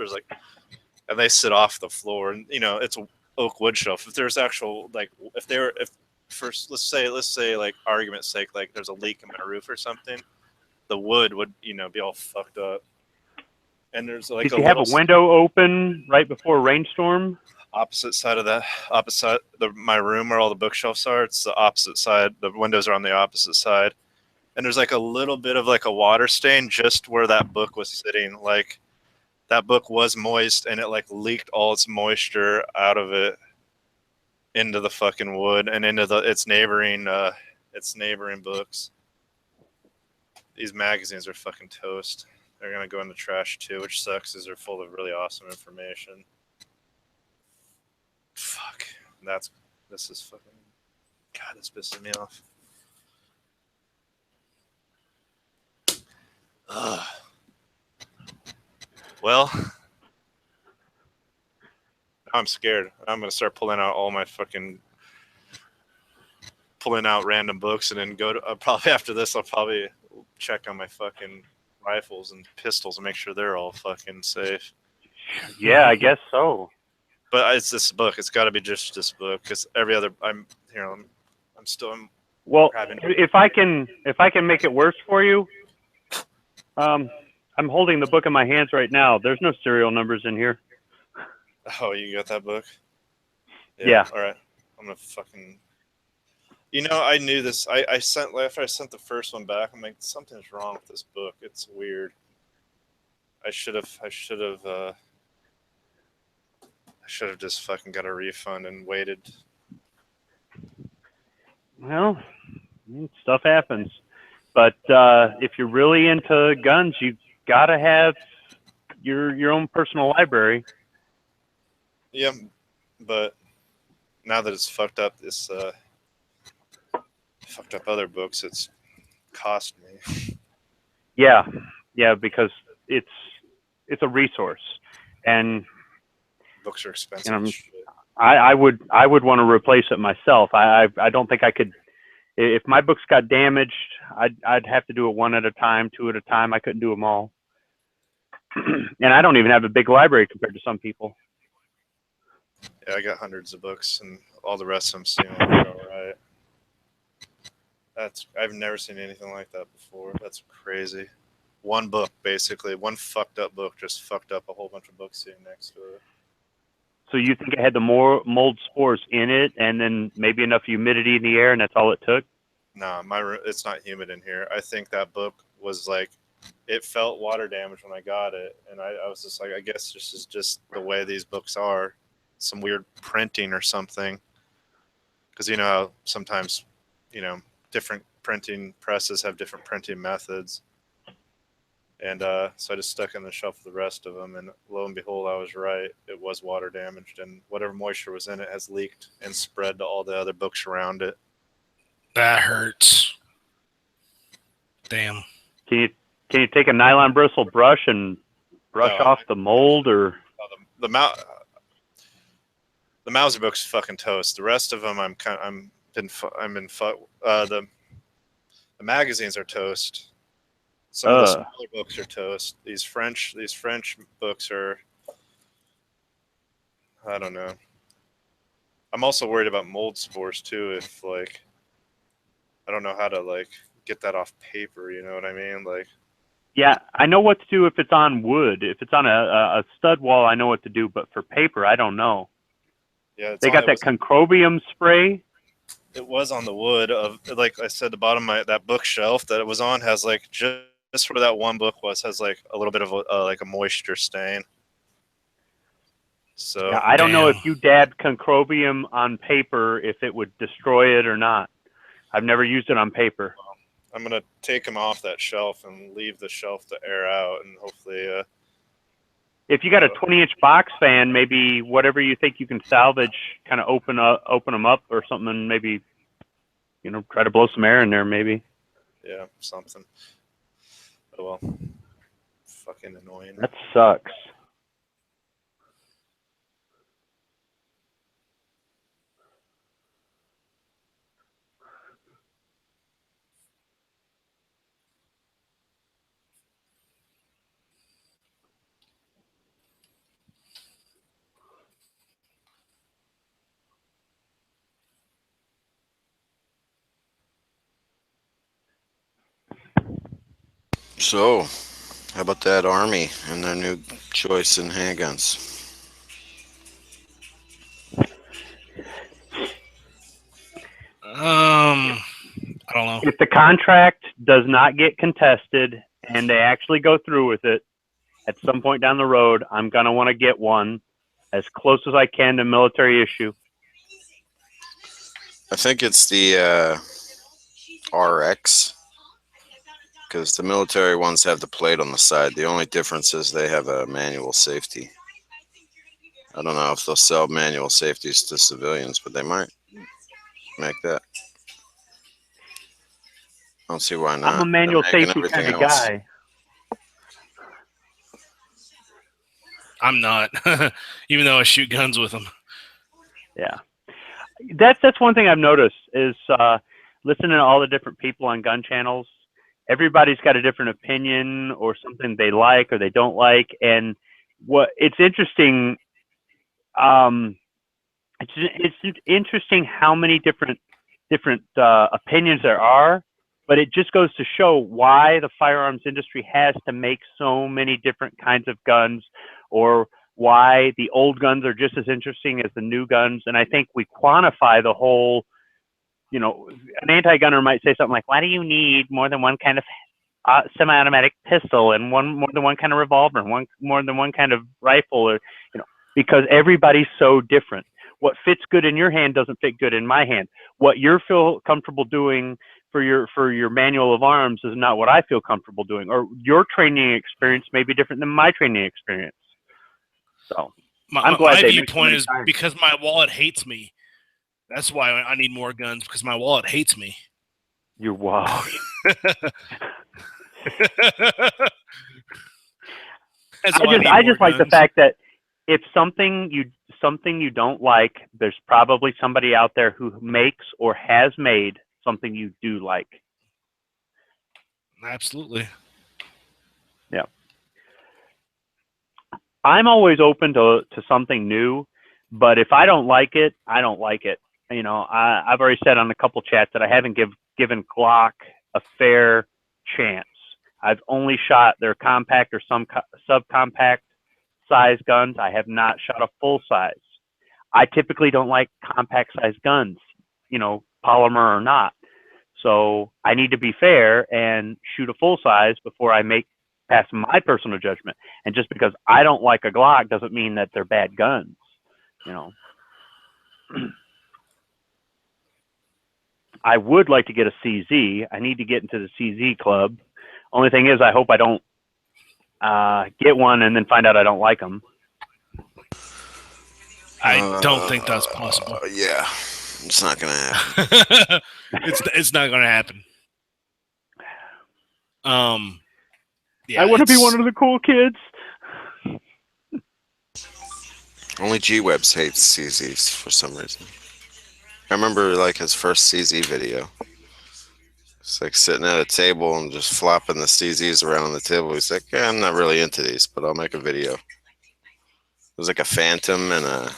And they sit off the floor. And it's an oak wood shelf. If there's actual let's say like argument's sake, like there's a leak in my roof or something, the wood would be all fucked up. And there's like did you have a window open right before a rainstorm? Opposite side of my room where all the bookshelves are. It's the opposite side. The windows are on the opposite side, and there's like a little bit of like a water stain just where that book was sitting. Like that book was moist, and it like leaked all its moisture out of it into the fucking wood and into its neighboring books. These magazines are fucking toast. They're gonna go in the trash too, which sucks, as they're full of really awesome information. Fuck. This is fucking. God, this pisses me off. Ugh. Well, I'm scared. I'm gonna start pulling out random books, and then go to probably after this. I'll probably check on my fucking rifles and pistols and make sure they're all fucking safe. Yeah, I guess so. But it's this book. It's got to be just this book, because every other. Well, grabbing. if I can make it worse for you, I'm holding the book in my hands right now. There's no serial numbers in here. Oh, you got that book? Yeah. All right. I'm gonna fucking. You know, I knew this. I sent after I sent the first one back. I'm like, something's wrong with this book. It's weird. I should have just fucking got a refund and waited. Well, stuff happens. But if you're really into guns, you gotta have your own personal library. Yeah, but now that it's fucked up, fucked up other books, it's cost me. Yeah, because it's a resource, and books are expensive. I would want to replace it myself. I don't think I could. If my books got damaged, I'd have to do it one at a time, two at a time. I couldn't do them all. And I don't even have a big library compared to some people. Yeah, I got hundreds of books, and all the rest of them seem like all right. I've never seen anything like that before. That's crazy. One book, basically, one fucked up book, just fucked up a whole bunch of books sitting next to it. So you think it had the more mold spores in it, and then maybe enough humidity in the air, and that's all it took? Nah, it's not humid in here. I think that book was like, it felt water damage when I got it, and I was just like, I guess this is just the way these books are. Some weird printing or something. Because you know how sometimes, different printing presses have different printing methods. And so I just stuck in the shelf with the rest of them, and lo and behold, I was right. It was water damaged, and whatever moisture was in it has leaked and spread to all the other books around it. That hurts. Damn. Can you take a nylon bristle brush and brush off the mold, or the Mauser book's fucking toast. The rest of them, the magazines are toast. Some of the smaller books are toast. These French books are, I don't know. I'm also worried about mold spores too. If I don't know how to get that off paper. You know what I mean? Yeah, I know what to do if it's on wood. If it's on a stud wall, I know what to do. But for paper, I don't know. Yeah, they got that concrobium spray. It was on the wood of, like I said, the bottom of that bookshelf that it was on has just where that one book has a little bit of a moisture stain. So yeah, I don't know if you dabbed concrobium on paper, if it would destroy it or not. I've never used it on paper. I'm gonna take them off that shelf and leave the shelf to air out, and hopefully. If you got a 20-inch box fan, maybe whatever you think you can salvage, kind of open them up or something, and maybe, try to blow some air in there, maybe. Yeah, something. Oh well, fucking annoying. That sucks. So, how about that Army and their new choice in handguns? I don't know. If the contract does not get contested and they actually go through with it, at some point down the road, I'm going to want to get one as close as I can to military issue. I think it's the RX because the military ones have the plate on the side. The only difference is they have a manual safety. I don't know if they'll sell manual safeties to civilians, but they might make that. I don't see why not. I'm a manual They're making safety everything kind of else. guy. I'm not, even though I shoot guns with them. Yeah, that's one thing I've noticed is listening to all the different people on gun channels. Everybody's got a different opinion or something they like or they don't like, and what it's interesting. It's interesting how many different opinions there are, but it just goes to show why the firearms industry has to make so many different kinds of guns, or why the old guns are just as interesting as the new guns. And I think we quantify the whole, an anti-gunner might say something like, why do you need more than one kind of semi-automatic pistol and more than one kind of revolver and more than one kind of rifle, or, because everybody's so different. What fits good in your hand doesn't fit good in my hand. What you feel comfortable doing for your manual of arms is not what I feel comfortable doing, or your training experience may be different than my training experience. So I'm glad my they viewpoint is because my wallet hates me. That's why I need more guns, because my wallet hates me. Your wallet. I just like the fact that if something you don't like, there's probably somebody out there who makes or has made something you do like. Absolutely. Yeah. I'm always open to something new, but if I don't like it, I don't like it. I've already said on a couple chats that I haven't given Glock a fair chance. I've only shot their compact or some subcompact size guns. I have not shot a full size. I typically don't like compact size guns, polymer or not. So I need to be fair and shoot a full size before I pass my personal judgment. And just because I don't like a Glock doesn't mean that they're bad guns, I would like to get a CZ. I need to get into the CZ club. Only thing is, I hope I don't get one and then find out I don't like them. I don't think that's possible. Yeah, it's not gonna happen. It's not gonna happen. Yeah, I want to be one of the cool kids. Only G-Webs hates CZs for some reason. I remember his first CZ video. It's like sitting at a table and just flopping the CZs around on the table. He's like, yeah, I'm not really into these, but I'll make a video. It was like a Phantom and a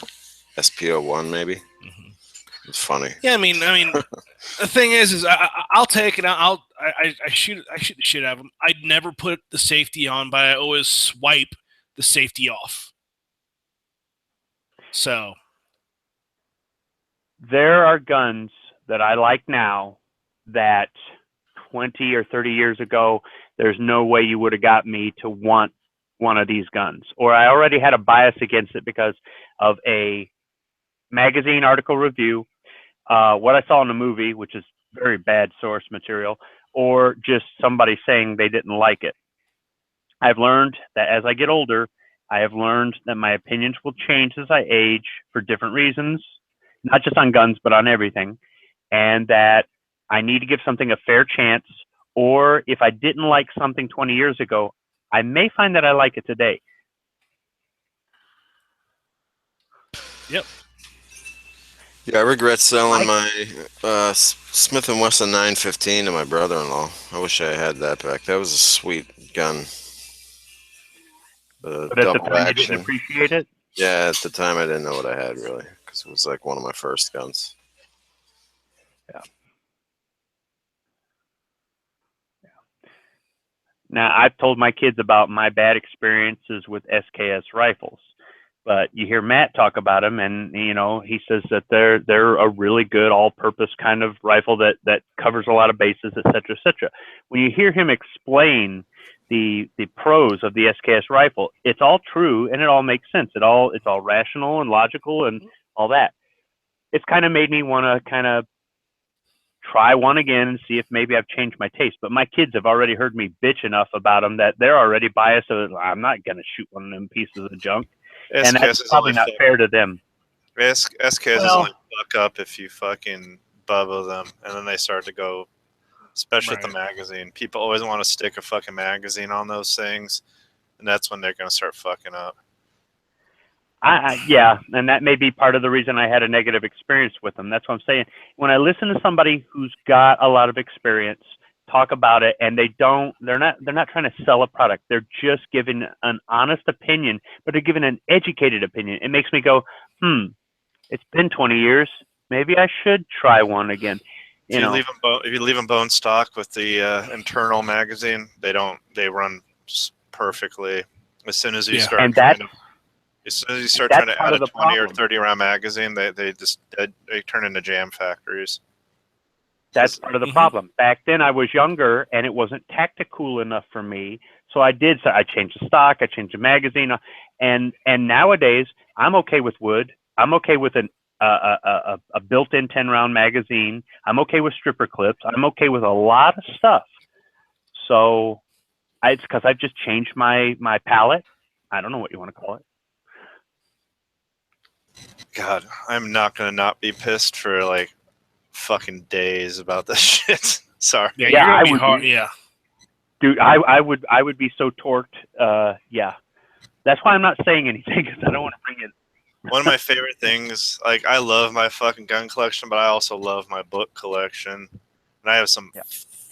SPO1 maybe. Mm-hmm. It's funny. Yeah, I mean, the thing is I'll take it. I shoot the shit out of them. I'd never put the safety on, but I always swipe the safety off. So there are guns that I like now that 20 or 30 years ago, there's no way you would have got me to want one of these guns. Or I already had a bias against it because of a magazine article review, what I saw in the movie, which is very bad source material, or just somebody saying they didn't like it. I've learned that as I get older, I have learned that my opinions will change as I age for different reasons, not just on guns, but on everything. And that I need to give something a fair chance, or if I didn't like something 20 years ago, I may find that I like it today. Yep. Yeah, I regret selling my Smith & Wesson 915 to my brother-in-law. I wish I had that back. That was a sweet gun. But at the time you didn't appreciate it? Yeah, at the time I didn't know what I had, really, because it was like one of my first guns. Yeah. Now, I've told my kids about my bad experiences with SKS rifles, but you hear Matt talk about them, and he says that they're a really good all-purpose kind of rifle that covers a lot of bases, et cetera, et cetera. When you hear him explain the pros of the SKS rifle, it's all true and it all makes sense. It's all rational and logical and all that. It's kind of made me want to kind of try one again and see if maybe I've changed my taste. But my kids have already heard me bitch enough about them that they're already biased. So I'm not going to shoot one of them pieces of junk. And that's probably not fair to them. SKS is only fuck up if you fucking bubble them, and then they start to go, especially with the magazine. People always want to stick a fucking magazine on those things, and that's when they're going to start fucking up. Yeah, and that may be part of the reason I had a negative experience with them. That's what I'm saying. When I listen to somebody who's got a lot of experience talk about it, and they're not trying to sell a product. They're just giving an honest opinion, but they're giving an educated opinion. It makes me go, it's been 20 years. Maybe I should try one again. If you leave them bone stock with the internal magazine, they run perfectly. As soon as you start, as soon as you start trying to add a 20 or 30 round magazine, they turn into jam factories. That's part of the problem. Back then, I was younger, and it wasn't tactical enough for me. So I changed the stock, I changed the magazine, and nowadays I'm okay with wood. I'm okay with a built-in 10-round magazine. I'm okay with stripper clips. I'm okay with a lot of stuff. So it's because I've just changed my palette. I don't know what you want to call it. God, I'm not gonna not be pissed for like fucking days about this shit. Sorry. Yeah, I would. Hard, yeah. Dude, I would be so torqued. Yeah. That's why I'm not saying anything, because I don't want to bring in. One of my favorite things, like I love my fucking gun collection, but I also love my book collection. And I have some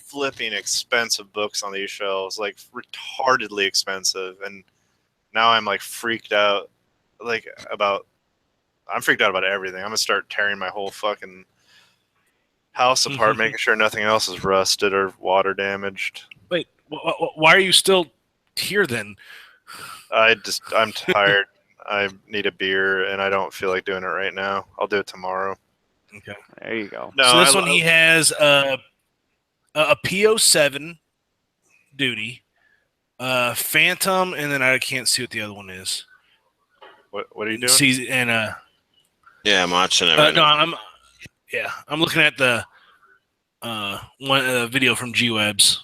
flipping expensive books on these shelves, like retardedly expensive. And now I'm like freaked out, I'm freaked out about everything. I'm gonna start tearing my whole fucking house apart, making sure nothing else is rusted or water damaged. Wait, why are you still here then? I'm tired. I need a beer, and I don't feel like doing it right now. I'll do it tomorrow. Okay. There you go. No, so this one he has a PO7 duty, Phantom, and then I can't see what the other one is. What are you doing? Yeah, I'm watching it right now. I'm looking at the one video from G-Webs.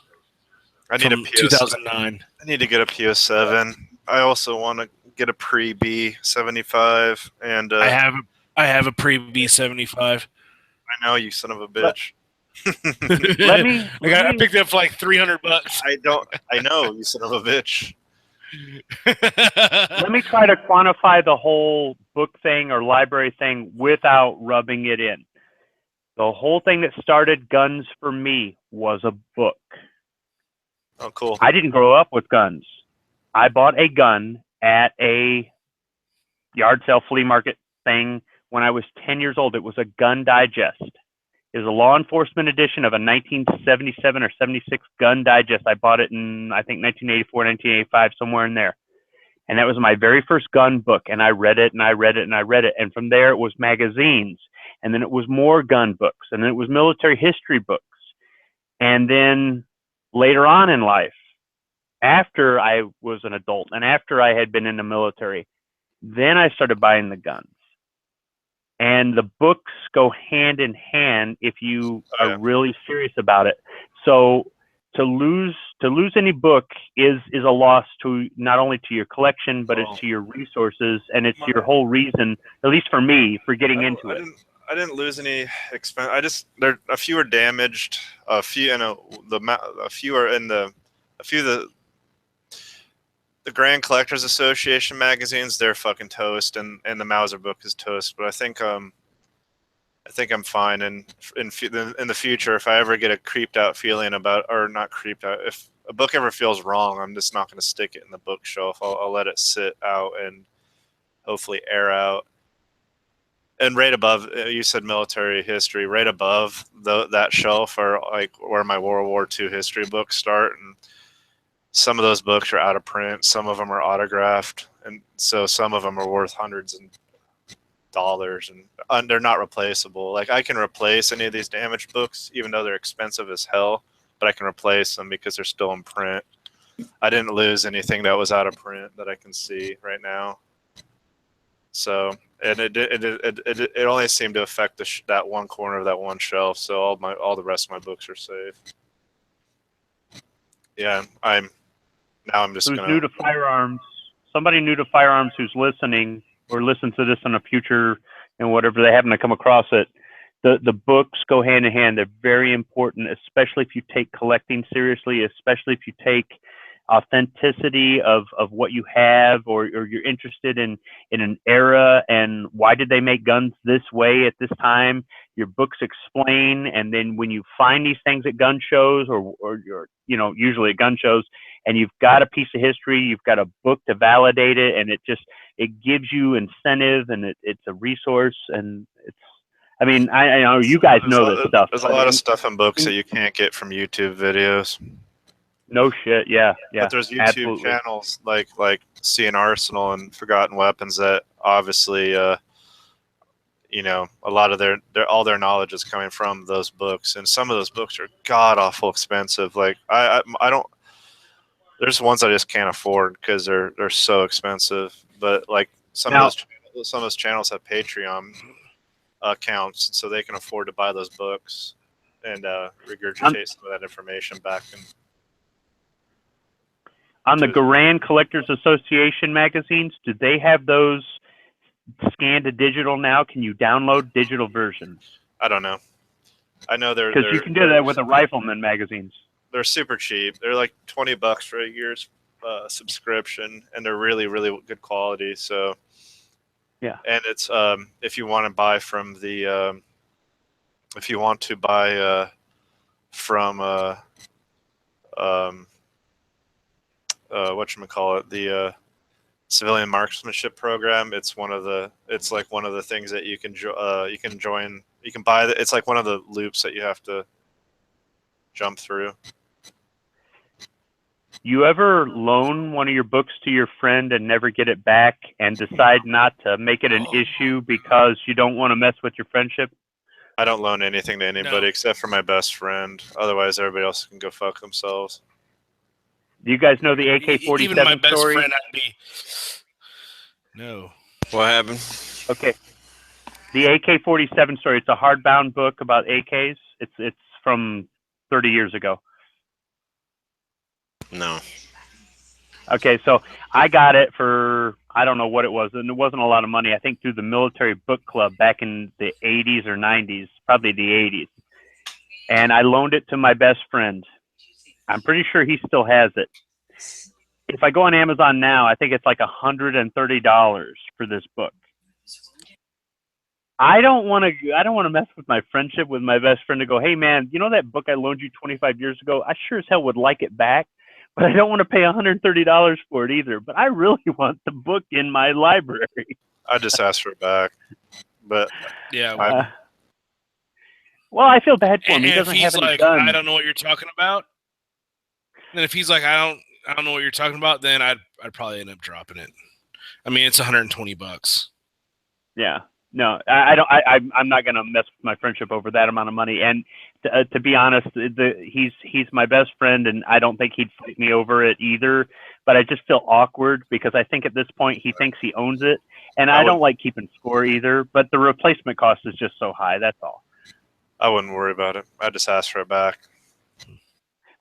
I need a PS7. 2009. I need to get a PS7. I also want to get a pre-B75, and I have a pre-B75. I know, you son of a bitch. I picked it up for like $300. I know, you son of a bitch. Let me try to quantify the whole book thing or library thing without rubbing it in. The whole thing that started guns for me was a book. Oh, cool. I didn't grow up with guns. I bought a gun at a yard sale flea market thing when I was 10 years old. It was a Gun Digest. It was a law enforcement edition of a 1977 or 76 Gun Digest. I bought it in, I think, 1984, 1985, somewhere in there. And that was my very first gun book. And I read it and I read it and I read it. And from there, it was magazines. And then it was more gun books. And then it was military history books. And then later on in life, after I was an adult and after I had been in the military, then I started buying the guns. And the books go hand in hand if you are really serious about it. So to lose any book is a loss to not only to your collection, but it's to your resources, and it's your whole reason, at least for me, for getting into it. I didn't lose any expense. A few are damaged. A few are in the Grand Collectors Association magazines. They're fucking toast, and the Mauser book is toast. But I think I'm fine. And in the future, if I ever get a creeped out feeling about, or not creeped out, if a book ever feels wrong, I'm just not going to stick it in the bookshelf. I'll let it sit out and hopefully air out. And right above, you said military history. Right above that shelf are like where my World War II history books start, and some of those books are out of print. Some of them are autographed, and so some of them are worth hundreds of dollars, and they're not replaceable. Like, I can replace any of these damaged books, even though they're expensive as hell, but I can replace them because they're still in print. I didn't lose anything that was out of print that I can see right now. So and it only seemed to affect that one corner of that one shelf. So all the rest of my books are safe. Yeah, I'm just Who's gonna. new to firearms? Somebody new to firearms who's listening or listen to this in a future and whatever they happen to come across it. The books go hand in hand. They're very important, especially if you take collecting seriously, especially if you take authenticity of what you have, or you're interested in an era and why did they make guns this way at this time. Your books explain, and then when you find these things at gun shows or usually at gun shows, and you've got a piece of history, you've got a book to validate it, and it gives you incentive, and it's a resource, and it's. I mean, I know you guys know this stuff. There's a lot of stuff in books that you can't get from YouTube videos. No shit, yeah. But there's YouTube absolutely. channels like Seeing Arsenal and Forgotten Weapons that obviously, a lot of all their knowledge is coming from those books, and some of those books are god awful expensive. Like I don't. There's ones I just can't afford because they're so expensive. But like some of those channels have Patreon accounts, so they can afford to buy those books and regurgitate some of that information back. On the Garand Collectors Association magazines, do they have those scanned to digital now? Can you download digital versions? I don't know. I know they're because you can do that with the Rifleman magazines. They're super cheap. They're like $20 for a year's subscription, and they're really, really good quality. So yeah, and it's if you want to buy from the whatchamacallit, the civilian marksmanship program, it's like one of the things that you can join. You can buy it's like one of the loops that you have to jump through. You ever loan one of your books to your friend and never get it back and decide not to make it an issue because you don't want to mess with your friendship? I don't loan anything to anybody except for my best friend. Otherwise, everybody else can go fuck themselves. Do you guys know the AK-47 Even my best story? friend, I'd be. No. What happened? Okay. The AK-47 story. It's a hardbound book about AKs. It's from 30 years ago. No. Okay, so I got it for, I don't know what it was, and it wasn't a lot of money. I think through the military book club back in the 80s or 90s, probably the 80s. And I loaned it to my best friend. I'm pretty sure he still has it. If I go on Amazon now, I think it's like $130 for this book. I don't want to mess with my friendship with my best friend to go, hey man, you know that book I loaned you 25 years ago? I sure as hell would like it back, but I don't want to pay $130 for it either. But I really want the book in my library. I just asked for it back, but yeah. Well, I feel bad for him. And He if doesn't he's have any like, guns. I don't know what you're talking about. And if he's like, I don't know what you're talking about, then I'd probably end up dropping it. I mean, it's $120. Yeah. No, I'm not gonna mess with my friendship over that amount of money. And to be honest, he's my best friend, and I don't think he'd fight me over it either. But I just feel awkward because I think at this point he thinks he owns it, and I don't like keeping score either. But the replacement cost is just so high. That's all. I wouldn't worry about it. I just asked for it back.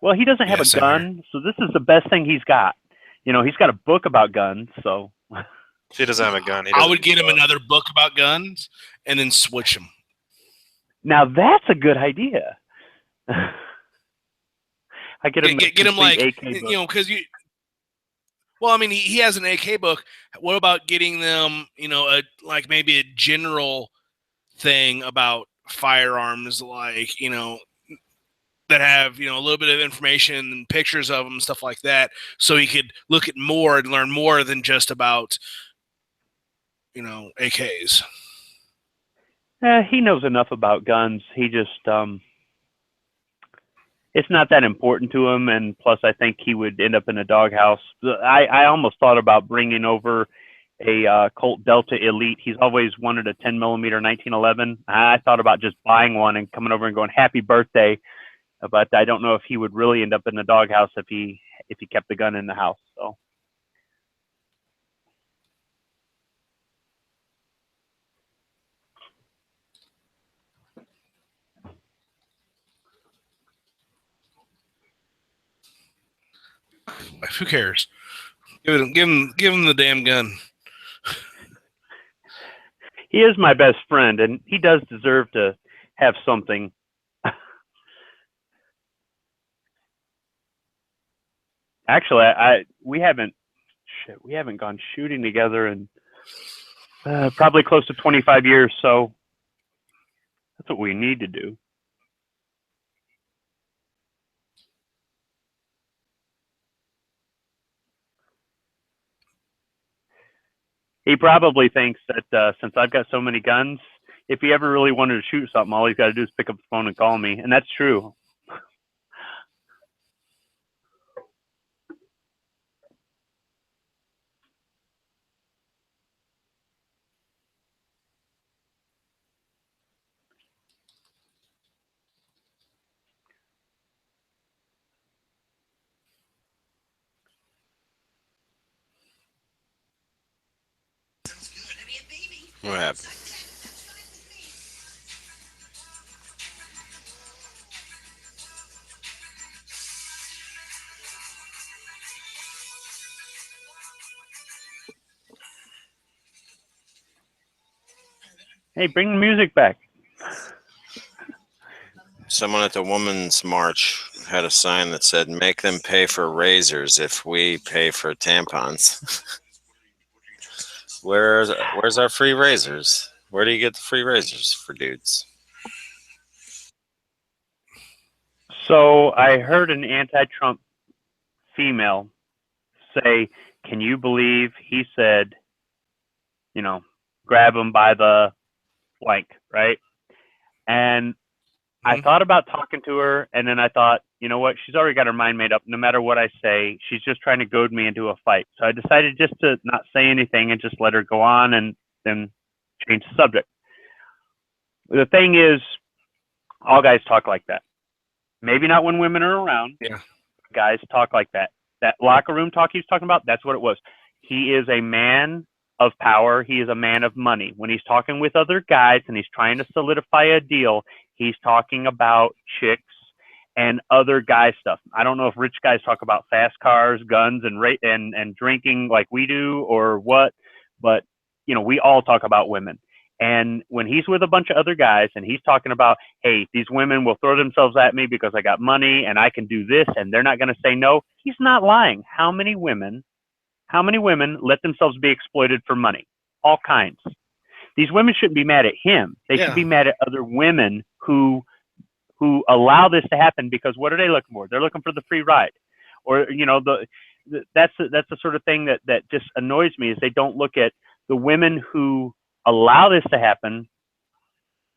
Well, he doesn't have a gun, so this is the best thing he's got. You know, he's got a book about guns, so. If he doesn't have a gun, I would get him another book about guns and then switch them. Now that's a good idea. I get him get him like AK book. because you. Well, I mean, he has an AK book. What about getting them, like maybe a general thing about firearms, like that have a little bit of information and pictures of them, stuff like that, so he could look at more and learn more than just about AKs. He knows enough about guns. He just it's not that important to him, and plus I think he would end up in a doghouse. I almost thought about bringing over a Colt Delta Elite. He's always wanted a 10mm 1911. I thought about just buying one and coming over and going happy birthday, but I don't know if he would really end up in the doghouse if he kept the gun in the house. So Who cares? Give him the damn gun. He is my best friend, and he does deserve to have something. Actually, we haven't gone shooting together in probably close to 25 years. So that's what we need to do. He probably thinks that since I've got so many guns, if he ever really wanted to shoot something, all he's got to do is pick up the phone and call me, and that's true. What happened? Hey, bring the music back. Someone at the Women's March had a sign that said, "Make them pay for razors if we pay for tampons." Where's our free razors? Where do you get the free razors for dudes? So I heard an anti-Trump female say, "Can you believe he said, you know, grab him by the flank," right? And I thought about talking to her, and then I thought, you know what? She's already got her mind made up. No matter what I say, she's just trying to goad me into a fight. So I decided just to not say anything and just let her go on and then change the subject. The thing is, all guys talk like that. Maybe not when women are around. Yeah. Guys talk like that. That locker room talk he's talking about, that's what it was. He is a man of power. He is a man of money. When he's talking with other guys and he's trying to solidify a deal, he's talking about chicks and other guy stuff. I don't know if rich guys talk about fast cars, guns, and drinking like we do or what, but you know, we all talk about women. And when he's with a bunch of other guys and he's talking about, hey, these women will throw themselves at me because I got money and I can do this and they're not going to say no, he's not lying. How many women let themselves be exploited for money? All kinds. These women shouldn't be mad at him. They should be mad at other women who allow this to happen, because what are they looking for? They're looking for the free ride. Or, you know, that's the sort of thing that just annoys me, is they don't look at the women who allow this to happen,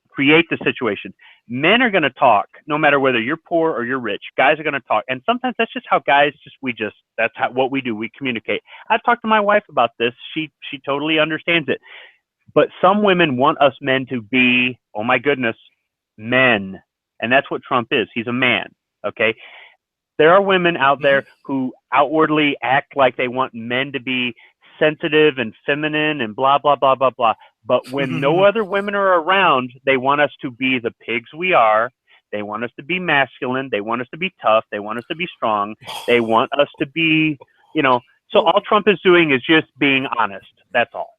create the situation. Men are going to talk no matter whether you're poor or you're rich. Guys are going to talk. And sometimes that's just how guys that's what we do. We communicate. I've talked to my wife about this. She totally understands it. But some women want us men to be, oh my goodness, men. And that's what Trump is. He's a man. Okay. There are women out there who outwardly act like they want men to be sensitive and feminine and blah, blah, blah, blah, blah. But when no other women are around, they want us to be the pigs we are. They want us to be masculine. They want us to be tough. They want us to be strong. They want us to be, you know, so all Trump is doing is just being honest. That's all.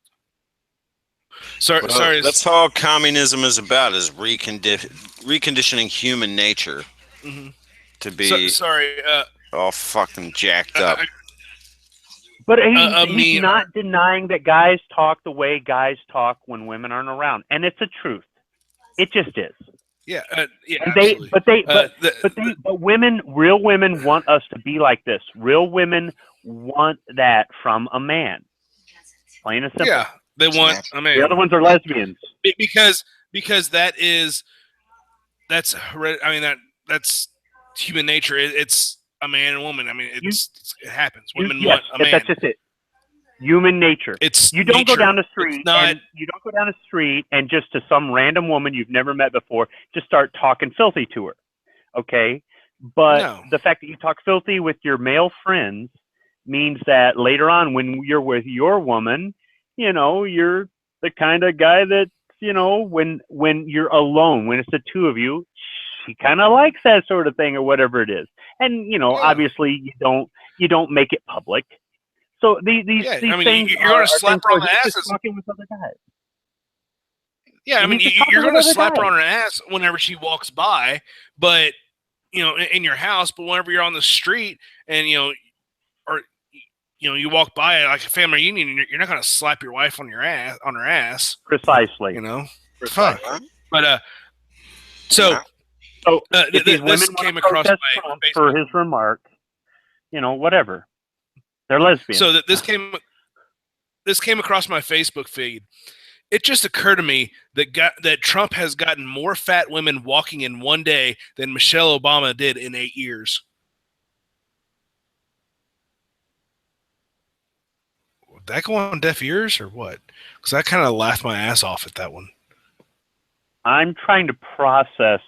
Sorry. That's all communism is about, is reconditioning human nature to be all fucking jacked up. But he's not denying that guys talk the way guys talk when women aren't around, and it's a truth. It just is. Yeah, absolutely. But real women want us to be like this. Real women want that from a man. Plain and simple. Yeah, they want a man. The other ones are lesbians. Because that's human nature. It's a man and woman. I mean, it happens. Women want a man. That's just it. Human nature. You don't go down the street. You don't go down the street and just to some random woman you've never met before just start talking filthy to her. Okay, but the fact that you talk filthy with your male friends means that later on, when you're with your woman, you know, you're the kind of guy that, you know, when you're alone, when it's the two of you, she kind of likes that sort of thing or whatever it is. And obviously you don't make it public. So these I these mean, things you're gonna slap her on the he's ass. just talking with other guys. Yeah, I mean, He's just talking you're with going to other slap her guys. on her ass whenever she walks by, but in your house. But whenever you're on the street and or you walk by like a family reunion, you're not going to slap your wife on her ass. Precisely. Fuck. But so if these women this want came to across protest my Trump Facebook. for his remark, whatever. They're lesbians. So this came across my Facebook feed. It just occurred to me that Trump has gotten more fat women walking in one day than Michelle Obama did in 8 years. Would that go on deaf ears or what? Because I kind of laughed my ass off at that one. I'm trying to process.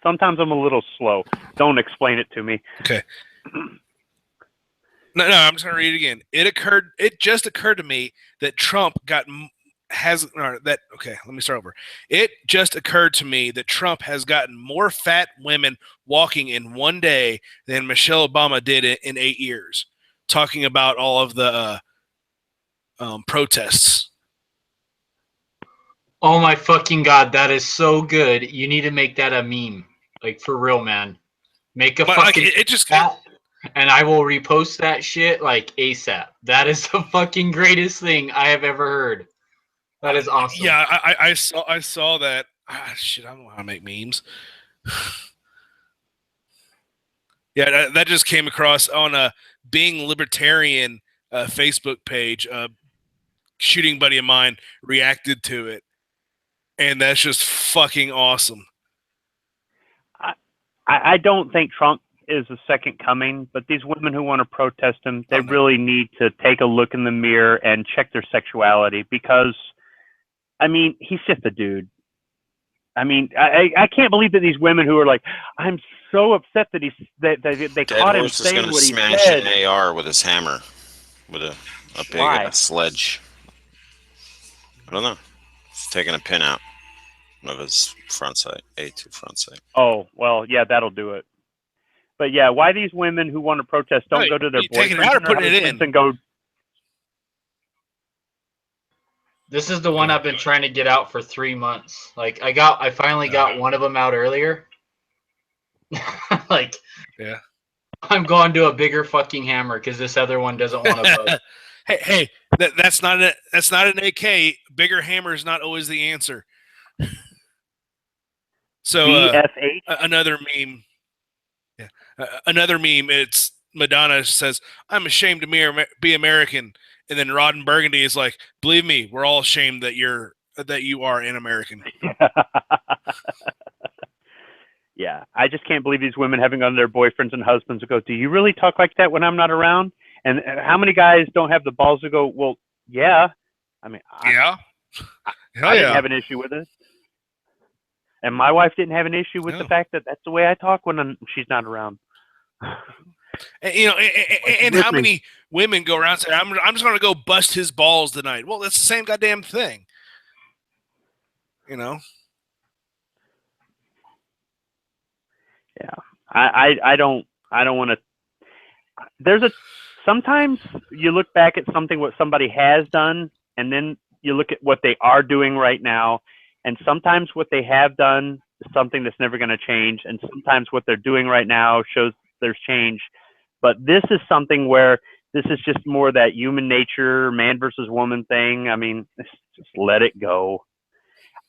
Sometimes I'm a little slow. Don't explain it to me. Okay. No, I'm just gonna read it again. It just occurred to me that Trump okay, let me start over. It just occurred to me that Trump has gotten more fat women walking in one day than Michelle Obama did in 8 years. Talking about all of the protests. Oh my fucking god, that is so good. You need to make that a meme, like for real, man. Make a fucking it just and I will repost that shit like ASAP. That is the fucking greatest thing I have ever heard. That is awesome. Yeah, I saw that. Shit, I don't know how to make memes. Yeah, that just came across on a Being Libertarian Facebook page. Shooting buddy of mine reacted to it, and that's just fucking awesome. I don't think Trump is the second coming, but these women who want to protest him, they really need to take a look in the mirror and check their sexuality because, I mean, he's just a dude. I mean, I can't believe that these women who are like, I'm so upset that they caught him saying what he smash said. an AR with his hammer, with a big sledge. I don't know. He's taking a pin out of his front sight, A2 front sight. Oh, well, yeah, that'll do it. But yeah, why these women who want to protest don't go to their boyfriends and their husbands and go. This is the one I've been trying to get out for 3 months. Like I finally got one of them out earlier. Like, yeah, I'm going to a bigger fucking hammer because this other one doesn't want to vote. Hey, that's not an AK. Bigger hammer is not always the answer. So another meme. Yeah, another meme. It's Madonna says, "I'm ashamed to be American," and then Rodden Burgundy is like, "Believe me, we're all ashamed that you are an American." Yeah, I just can't believe these women having on their boyfriends and husbands to go, "Do you really talk like that when I'm not around?" And how many guys don't have the balls to go, "Well, yeah." I mean, yeah, I didn't have an issue with it, and my wife didn't have an issue with the fact that that's the way I talk when she's not around. And, and how many women go around and say, "I'm just going to go bust his balls tonight"? Well, that's the same goddamn thing, Yeah, I don't want to. Sometimes you look back at what somebody has done, and then you look at what they are doing right now, and sometimes what they have done is something that's never going to change, and sometimes what they're doing right now shows there's change. But this is something where this is just more that human nature, man versus woman thing. I mean, just let it go.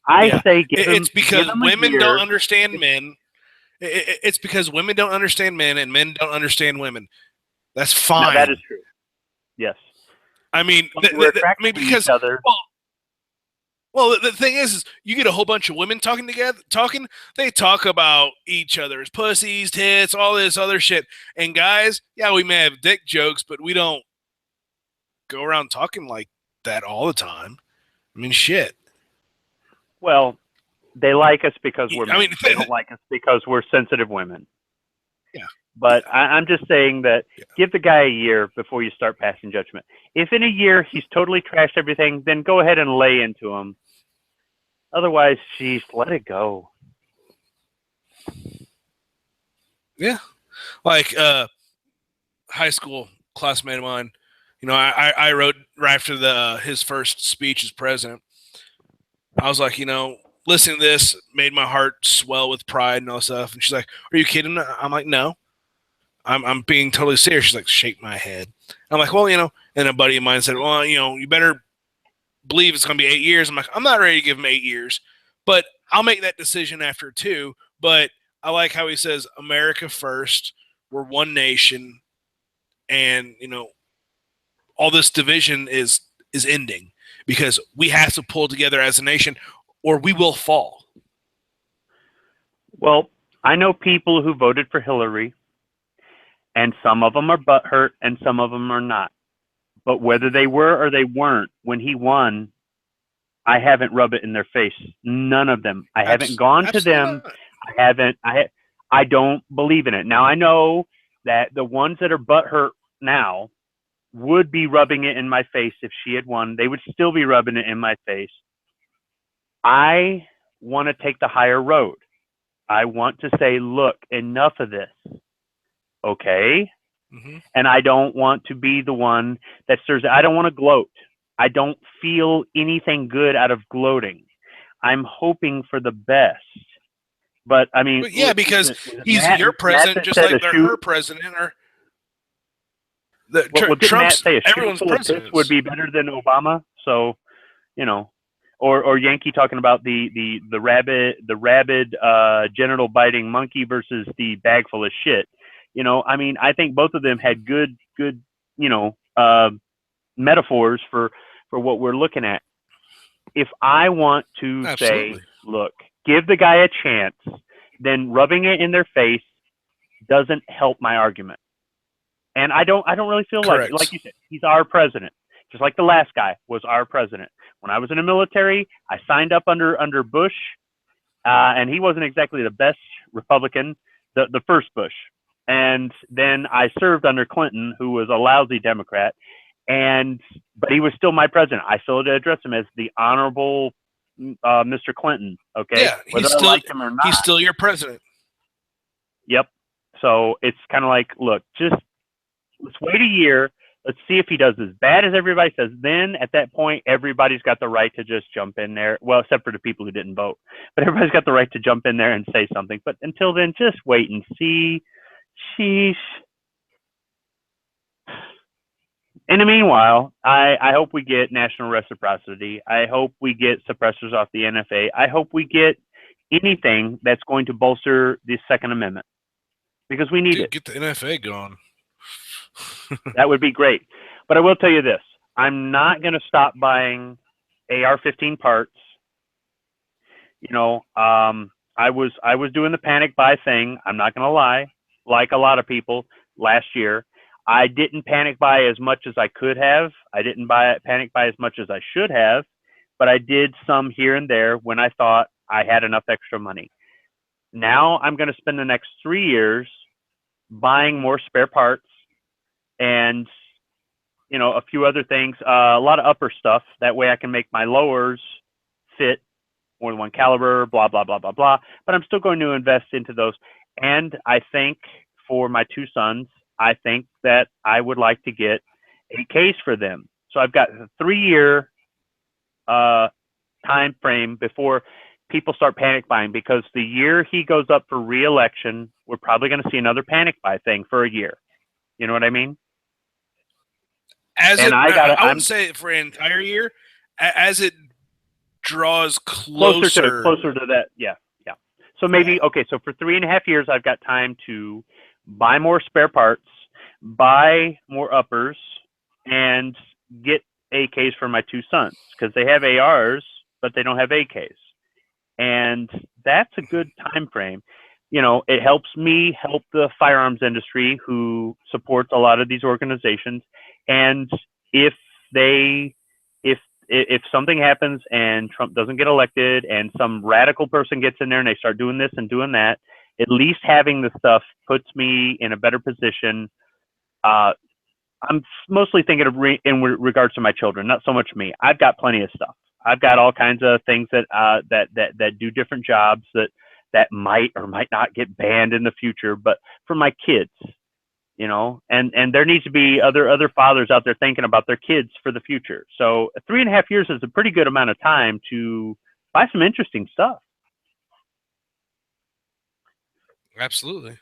I say it's because women don't understand men. It's because women don't understand men and men don't understand women. That's fine. No, that is true. Yes. I mean, because well, the thing is you get a whole bunch of women talking. They talk about each other's pussies, tits, all this other shit. And guys, yeah, we may have dick jokes, but we don't go around talking like that all the time. I mean, shit. Well, they like us because we're men. They don't like us because we're sensitive women. Yeah. But I'm just saying that give the guy a year before you start passing judgment. If in a year he's totally trashed everything, then go ahead and lay into him. Otherwise, let it go. Yeah. Like high school classmate of mine, you know, I wrote right after his first speech as president. I was like, you know, listening to this made my heart swell with pride and all stuff. And she's like, "Are you kidding?" I'm like, "No, I'm being totally serious." She's like, "Shake my head." I'm like, "Well, you know," and a buddy of mine said, "Well, you know, you better believe it's going to be 8 years." I'm like, "I'm not ready to give him 8 years, but I'll make that decision after 2. But I like how he says, America first, we're one nation, and, you know, all this division is ending because we have to pull together as a nation or we will fall. Well, I know people who voted for Hillary, and some of them are butthurt and some of them are not. But whether they were or they weren't, when he won, I haven't rubbed it in their face. None of them. I haven't gone to them. I don't believe in it. Now, I know that the ones that are butthurt now would be rubbing it in my face if she had won. They would still be rubbing it in my face. I want to take the higher road. I want to say, look, enough of this. Okay? Mm-hmm. And I don't want to be the one that stirs it. I don't want to gloat. I don't feel anything good out of gloating. I'm hoping for the best. But, I mean... But yeah, because he's your president, just like they're her president. Or Trump's, everyone's president would be better than Obama. So, you know... Or Yankee talking about the rabid genital biting monkey versus the bag full of shit. You know, I mean, I think both of them had good you know, metaphors for what we're looking at. If I want to say, look, give the guy a chance, then rubbing it in their face doesn't help my argument. And I don't really feel like you said, he's our president. Just like the last guy was our president. When I was in the military, I signed up under Bush, and he wasn't exactly the best Republican, the first Bush. And then I served under Clinton, who was a lousy Democrat, but he was still my president. I still had to address him as the Honorable Mr. Clinton. Okay, yeah, he's still your president. Yep. So it's kind of like, look, just let's wait a year. Let's see if he does as bad as everybody says. Then, at that point, everybody's got the right to just jump in there. Well, except for the people who didn't vote. But everybody's got the right to jump in there and say something. But until then, just wait and see. Sheesh. In the meanwhile, I hope we get national reciprocity. I hope we get suppressors off the NFA. I hope we get anything that's going to bolster the Second Amendment. Because we need it. Get the NFA going. That would be great. But I will tell you this. I'm not going to stop buying AR-15 parts. You know, I was doing the panic buy thing. I'm not going to lie. Like a lot of people last year, I didn't panic buy as much as I could have. I didn't panic buy as much as I should have. But I did some here and there when I thought I had enough extra money. Now I'm going to spend the next 3 years buying more spare parts. And, you know, a few other things, a lot of upper stuff. That way I can make my lowers fit more than one caliber, blah, blah, blah, blah, blah. But I'm still going to invest into those. And I think for my two sons, I think that I would like to get a case for them. So I've got a 3-year time frame before people start panic buying, because the year he goes up for re-election, we're probably going to see another panic buy thing for a year. You know what I mean? I wouldn't say for an entire year. As it draws closer to that, yeah. So maybe so for 3.5 years, I've got time to buy more spare parts, buy more uppers, and get AKs for my two sons, because they have ARs, but they don't have AKs, and that's a good time frame. You know, it helps me help the firearms industry, who supports a lot of these organizations. And if something happens and Trump doesn't get elected and some radical person gets in there and they start doing this and doing that, at least having the stuff puts me in a better position. I'm mostly thinking of in regards to my children, not so much me. I've got plenty of stuff. I've got all kinds of things that do different jobs that might or might not get banned in the future, but for my kids, you know, and there needs to be other fathers out there thinking about their kids for the future. So 3.5 years is a pretty good amount of time to buy some interesting stuff. Absolutely.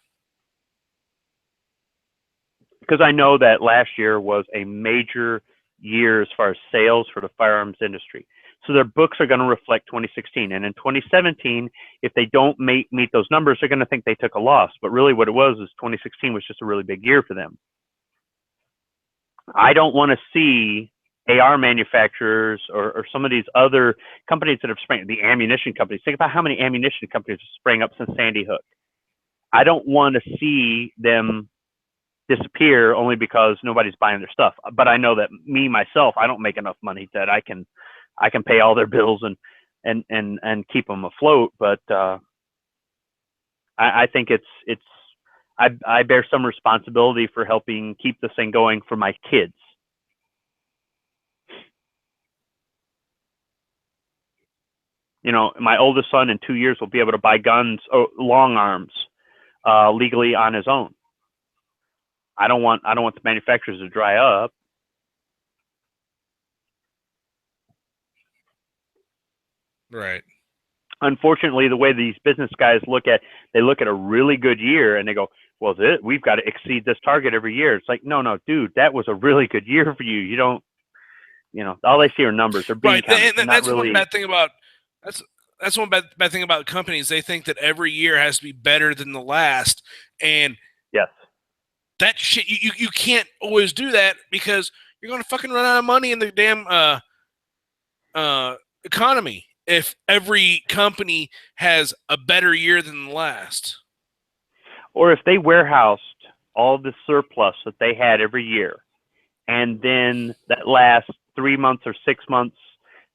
Because I know that last year was a major year as far as sales for the firearms industry. So their books are going to reflect 2016. And in 2017, if they don't meet those numbers, they're going to think they took a loss. But really what it was is 2016 was just a really big year for them. I don't want to see AR manufacturers or some of these other companies that have sprang, the ammunition companies. Think about how many ammunition companies have sprang up since Sandy Hook. I don't want to see them disappear only because nobody's buying their stuff. But I know that myself, I don't make enough money that I can pay all their bills and keep them afloat. But I think I bear some responsibility for helping keep this thing going for my kids. You know, my oldest son in 2 years will be able to buy guns, long arms, legally on his own. I don't want the manufacturers to dry up. Right. Unfortunately, the way these business guys look at a really good year and they go, well, we've got to exceed this target every year. It's like, no, dude, that was a really good year for you. You don't, you know, all they see are numbers. They're bean counters. And that's really... one bad thing about that's one bad thing about companies. They think that every year has to be better than the last, and yes, that shit you can't always do that because you're going to fucking run out of money in the damn economy if every company has a better year than the last. Or if they warehoused all the surplus that they had every year, and then that last 3 months or 6 months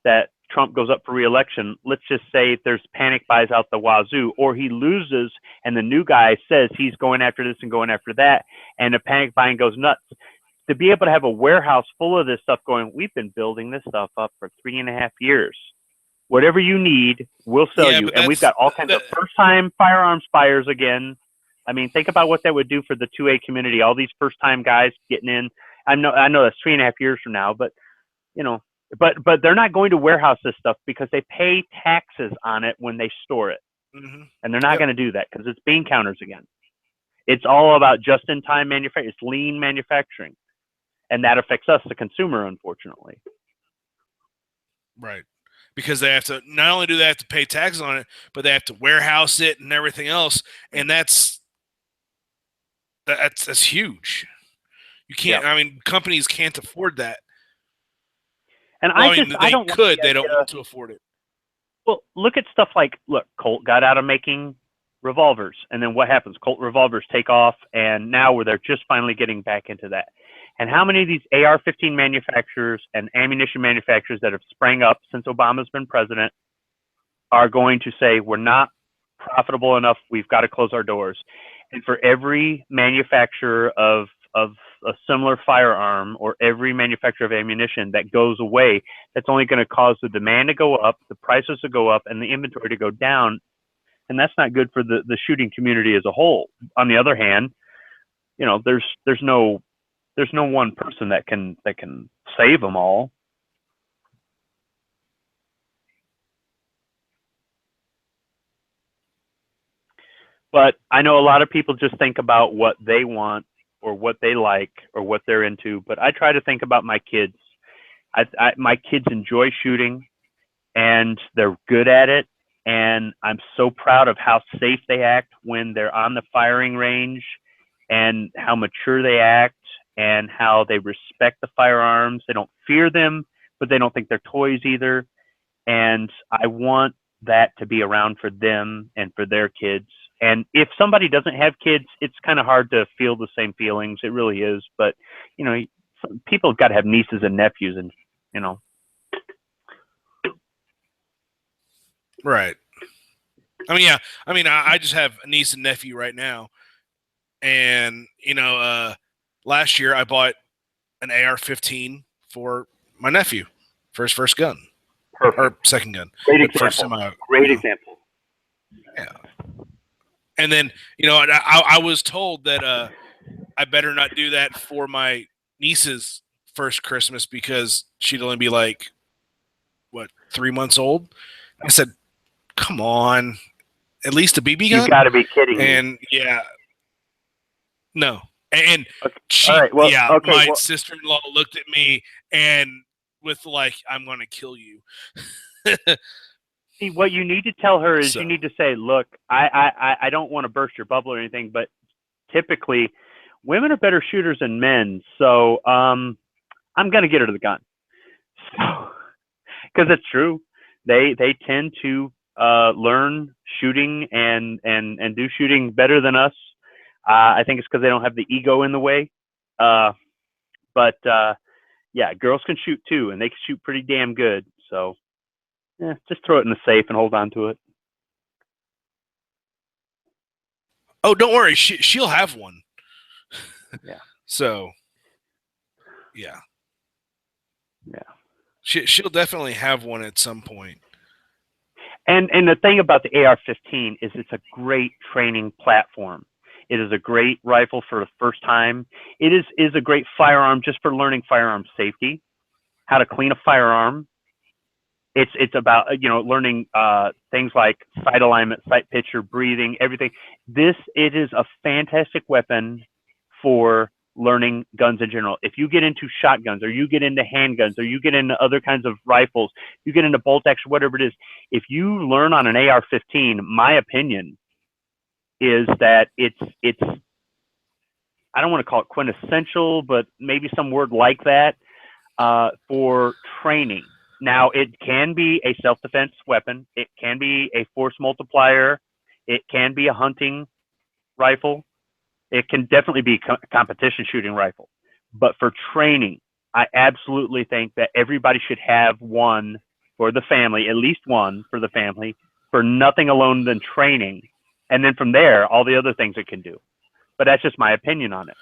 that Trump goes up for re-election, let's just say there's panic buys out the wazoo, or he loses and the new guy says he's going after this and going after that, and the panic buying goes nuts. To be able to have a warehouse full of this stuff going, we've been building this stuff up for 3.5 years. Whatever you need, we'll sell you. And we've got all kinds of first-time firearms buyers again. I mean, think about what that would do for the 2A community. All these first-time guys getting in. I know that's 3.5 years from now, but you know, but they're not going to warehouse this stuff because they pay taxes on it when they store it, and they're not going to do that because it's bean counters again. It's all about just-in-time manufacturing. It's lean manufacturing, and that affects us, the consumer, unfortunately. Right. Because they have to not only do they have to pay taxes on it, but they have to warehouse it and everything else, and that's huge. You can't. I mean, companies can't afford that. And they don't want to afford it. Well, look at stuff like Colt got out of making revolvers, and then what happens? Colt revolvers take off, and now they're just finally getting back into that. And how many of these AR-15 manufacturers and ammunition manufacturers that have sprang up since Obama's been president are going to say, we're not profitable enough, we've got to close our doors? And for every manufacturer of a similar firearm or every manufacturer of ammunition that goes away, that's only going to cause the demand to go up, the prices to go up, and the inventory to go down. And that's not good for the shooting community as a whole. On the other hand, you know, there's no one person that can save them all. But I know a lot of people just think about what they want or what they like or what they're into. But I try to think about my kids. My kids enjoy shooting, and they're good at it. And I'm so proud of how safe they act when they're on the firing range, and how mature they act, and how they respect the firearms. They don't fear them, but they don't think they're toys either. And I want that to be around for them and for their kids. And if somebody doesn't have kids, it's kind of hard to feel the same feelings. It really is. But, you know, people have got to have nieces and nephews, and, you know. Right. I mean, yeah. I mean, I just have a niece and nephew right now. And, you know, last year I bought an AR-15 for my nephew for his first gun. Perfect. Or second gun. Great example. Great example. Yeah. And then, you know, I was told that I better not do that for my niece's first Christmas because she'd only be like, what, 3 months old? I said, come on, at least a BB gun? You got to be kidding me. And yeah, no. And she, All right, well, okay, my well- sister-in-law looked at me and with like, I'm going to kill you. See, what you need to tell her is So- you need to say, look, I don't want to burst your bubble or anything, but typically women are better shooters than men. So I'm going to get her to the gun. So, because it's true. They tend to learn shooting and do shooting better than us. I think it's because they don't have the ego in the way. But yeah, girls can shoot too, and they can shoot pretty damn good. So yeah, just throw it in the safe and hold on to it. Oh, don't worry. She'll have one. Yeah. So, yeah. Yeah. She'll definitely have one at some point. And the thing about the AR-15 is it's a great training platform. It is a great rifle for the first time. It is a great firearm just for learning firearm safety, how to clean a firearm. It's about learning things like sight alignment, sight picture, breathing, everything. It is a fantastic weapon for learning guns in general. If you get into shotguns or you get into handguns or you get into other kinds of rifles, you get into bolt action, whatever it is, if you learn on an AR-15, my opinion is that it's I don't want to call it quintessential, but maybe some word like that for training. Now, it can be a self-defense weapon. It can be a force multiplier. It can be a hunting rifle. It can definitely be a competition shooting rifle. But for training, I absolutely think that everybody should have one for the family, at least one for the family, for nothing alone than training. And then from there, all the other things it can do. But that's just my opinion on it.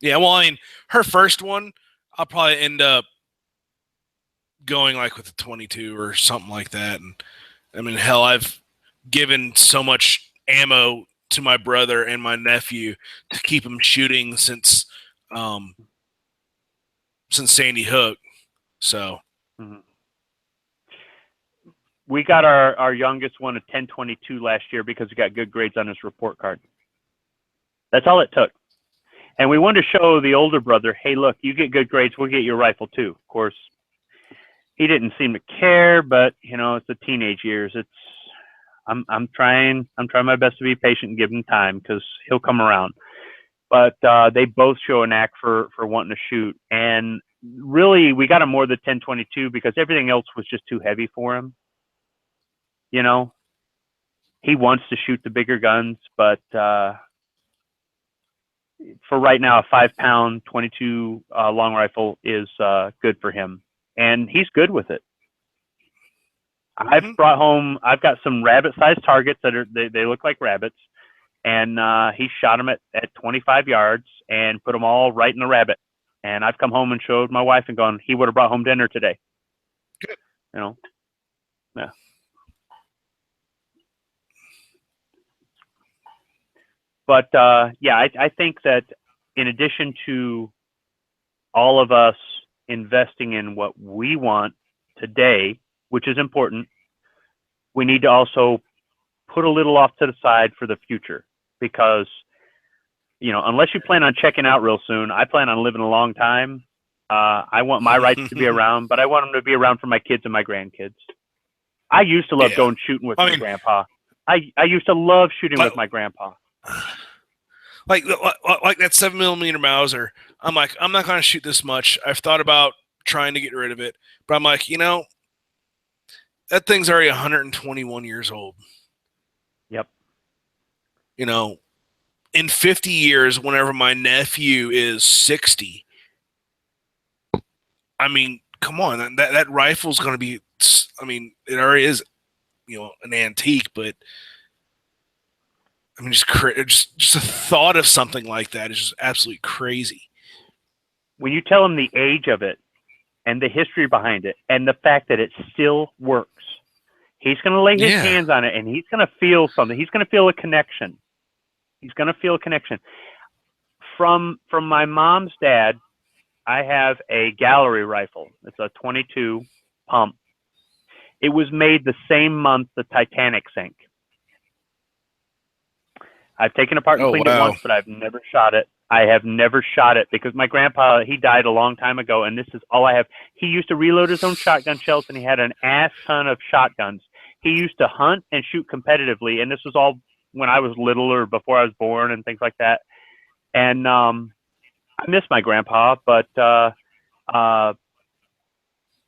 Yeah, well, I mean, her first one, I'll probably end up going like with a 22 or something like that. And I mean, hell, I've given so much ammo to my brother and my nephew to keep them shooting since Sandy Hook. So we got our youngest one a 1022 last year because he got good grades on his report card. That's all it took. And we wanted to show the older brother, hey, look, you get good grades, we'll get your rifle too. Of course, he didn't seem to care, but it's the teenage years. I'm trying my best to be patient and give him time because he'll come around. But they both show a knack for wanting to shoot. And really, we got him more the 1022 because everything else was just too heavy for him. He wants to shoot the bigger guns, but for right now, a 5-pound 22 long rifle is good for him, and he's good with it. I've got some rabbit-sized targets that they look like rabbits, and he shot them at 25 yards and put them all right in the rabbit. And I've come home and showed my wife and gone, he would have brought home dinner today. Good. Yeah. But I think that in addition to all of us investing in what we want today, which is important, we need to also put a little off to the side for the future because, unless you plan on checking out real soon, I plan on living a long time. I want my rights to be around, but I want them to be around for my kids and my grandkids. I used to love going shooting with my grandpa. I used to love shooting with my grandpa. Like that 7mm Mauser, I'm like, I'm not going to shoot this much. I've thought about trying to get rid of it, but I'm like, that thing's already 121 years old. Yep. In 50 years, whenever my nephew is 60, I mean, come on, that rifle's going to be, I mean, it already is, an antique, but I mean, just the thought of something like that is just absolutely crazy. When you tell him the age of it and the history behind it and the fact that it still works, He's going to lay his hands on it, and he's going to feel something. He's going to feel a connection. He's going to feel a connection. From my mom's dad, I have a gallery rifle. It's a 22 pump. It was made the same month the Titanic sank. I've taken it apart and cleaned it once, but I've never shot it. I have never shot it because my grandpa, he died a long time ago, and this is all I have. He used to reload his own shotgun shells, and he had an ass ton of shotguns. He used to hunt and shoot competitively, and this was all when I was little or before I was born and things like that. And I miss my grandpa, but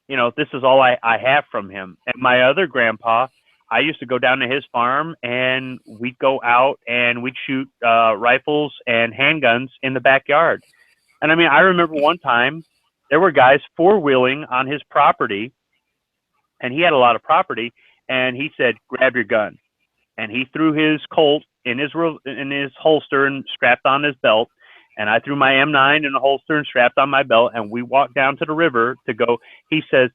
you know, this is all I have from him. And my other grandpa, I used to go down to his farm, and we'd go out and we'd shoot rifles and handguns in the backyard. And I mean, I remember one time there were guys four-wheeling on his property, and he had a lot of property, and he said, "Grab your gun." And he threw his Colt in his holster and strapped on his belt. And I threw my M9 in the holster and strapped on my belt, and we walked down to the river to go. He says,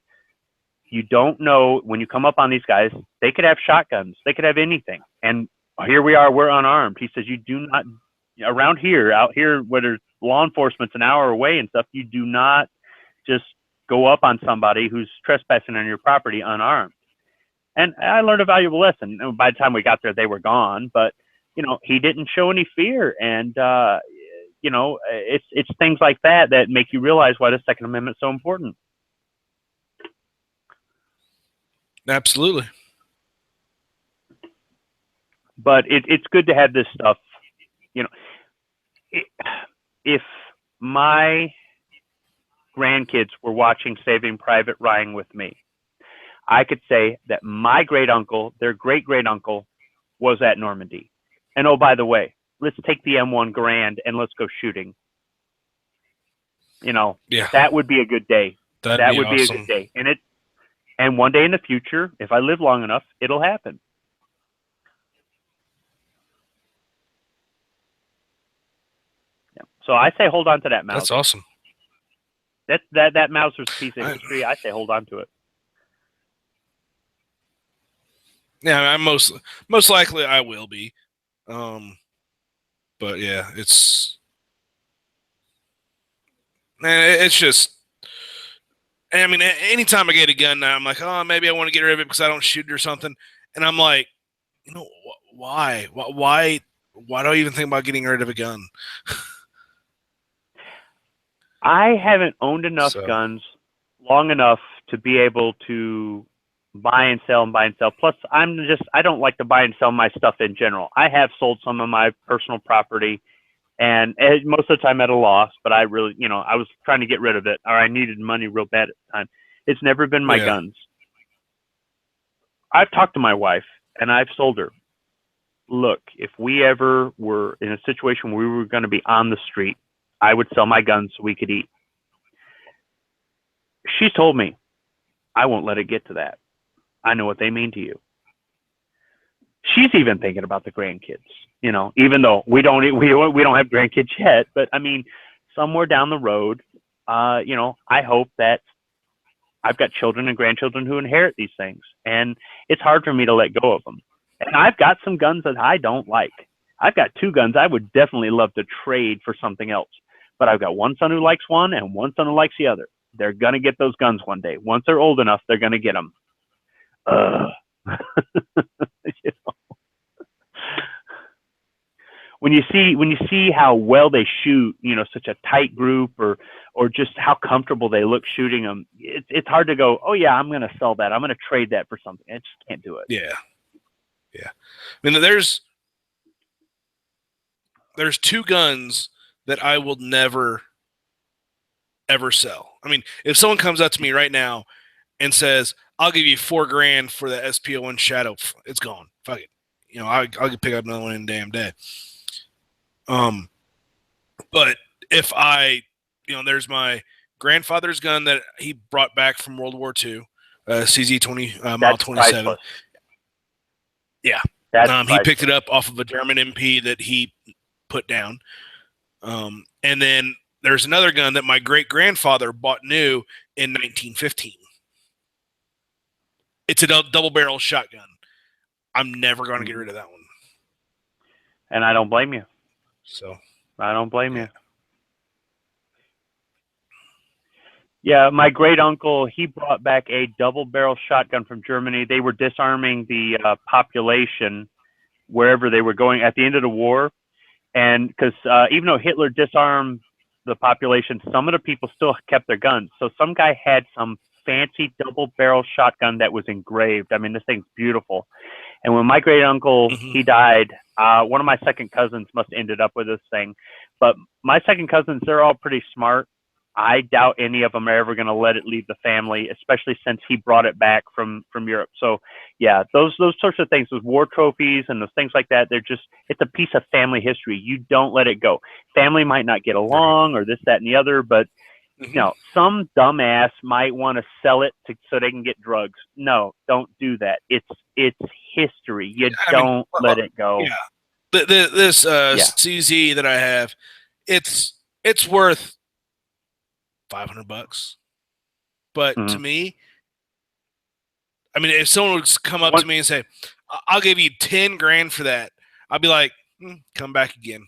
"You don't know when you come up on these guys, they could have shotguns. They could have anything. And here we are, we're unarmed." He says, "You do not, around here, out here where there's law enforcement's an hour away and stuff, you do not just go up on somebody who's trespassing on your property unarmed." And I learned a valuable lesson. And by the time we got there, they were gone. But, you know, he didn't show any fear. And, you know, it's things like that that make you realize why the Second Amendment is so important. Absolutely. But it's good to have this stuff. You know, if my grandkids were watching Saving Private Ryan with me, I could say that my great uncle, their great great uncle, was at Normandy. And oh, by the way, let's take the M1 Garand and let's go shooting. You know, that would be a good day. That would be a good day. And one day in the future, if I live long enough, it'll happen. Yeah. So I say hold on to that Mauser. That's awesome. That Mauser's piece of history, I say hold on to it. Yeah, I'm most likely I will be. But yeah, it's just, I mean, anytime I get a gun now, I'm like, oh, maybe I want to get rid of it because I don't shoot it or something. And I'm like, you know, why do I even think about getting rid of a gun? I haven't owned enough guns long enough to be able to buy and sell. Plus, I don't like to buy and sell my stuff in general. I have sold some of my personal property, and most of the time at a loss, but I really, you know, I was trying to get rid of it, or I needed money real bad at the time. It's never been my guns. I've talked to my wife, and I've sold her, look, if we ever were in a situation where we were going to be on the street, I would sell my guns so we could eat. She told me, I won't let it get to that. I know what they mean to you. She's even thinking about the grandkids, you know, even though we don't have grandkids yet, but I mean, somewhere down the road, you know, I hope that I've got children and grandchildren who inherit these things, and it's hard for me to let go of them. And I've got some guns that I don't like. I've got two guns I would definitely love to trade for something else, but I've got one son who likes one and one son who likes the other. They're going to get those guns one day. Once they're old enough, they're going to get them. You know? When you see how well they shoot, you know, such a tight group, or just how comfortable they look shooting them, it's hard to go, oh yeah, I'm going to sell that. I'm going to trade that for something. I just can't do it. Yeah. I mean, there's two guns that I will never ever sell. I mean, if someone comes up to me right now and says, I'll give you $4,000 for the SPO1 Shadow, it's gone. Fuck it. You know, I'll pick up another one in a damn day. But if there's my grandfather's gun that he brought back from World War II, CZ20 Model 27. Priceless. Yeah. He picked it up off of a German MP that he put down. And then there's another gun that my great grandfather bought new in 1915. It's a double barrel shotgun. I'm never going to get rid of that one. And I don't blame you. So I don't blame you. Yeah, my great uncle, he brought back a double barrel shotgun from Germany. They were disarming the population wherever they were going at the end of the war. And because even though Hitler disarmed the population, some of the people still kept their guns. So some guy had some fancy double barrel shotgun that was engraved. I mean, this thing's beautiful. And when my great uncle, he died, one of my second cousins must have ended up with this thing. But my second cousins, they're all pretty smart. I doubt any of them are ever going to let it leave the family, especially since he brought it back from Europe. So, yeah, those sorts of things, those war trophies and those things like that, it's a piece of family history. You don't let it go. Family might not get along or this, that, and the other, but you know, some dumbass might want to sell it so they can get drugs. No, don't do that. It's history. You don't let it go. Yeah. This CZ that I have, it's worth $500, but to me, I mean, if someone would come up to me and say, "I'll give you 10 grand for that," I'd be like, "Come back again.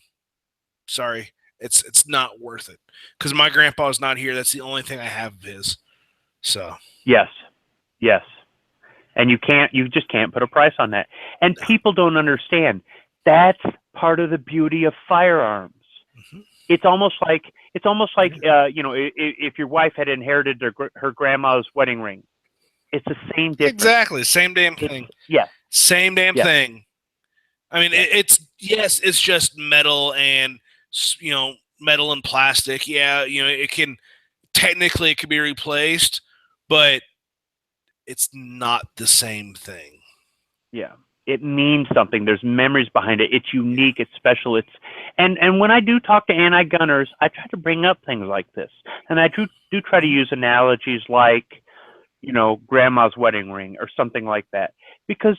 Sorry, it's not worth it because my grandpa's not here. That's the only thing I have of his." So yes, and you just can't put a price on that. And people don't understand. That's part of the beauty of firearms. It's almost like you know, if your wife had inherited her grandma's wedding ring, it's the same difference. Exactly, same damn thing. Same damn thing. I mean, it's just metal and metal and plastic. Yeah, it can be replaced, but it's not the same thing. Yeah. It means something. There's memories behind it. It's unique. It's special. And when I do talk to anti-gunners, I try to bring up things like this, and I do try to use analogies like, grandma's wedding ring or something like that, because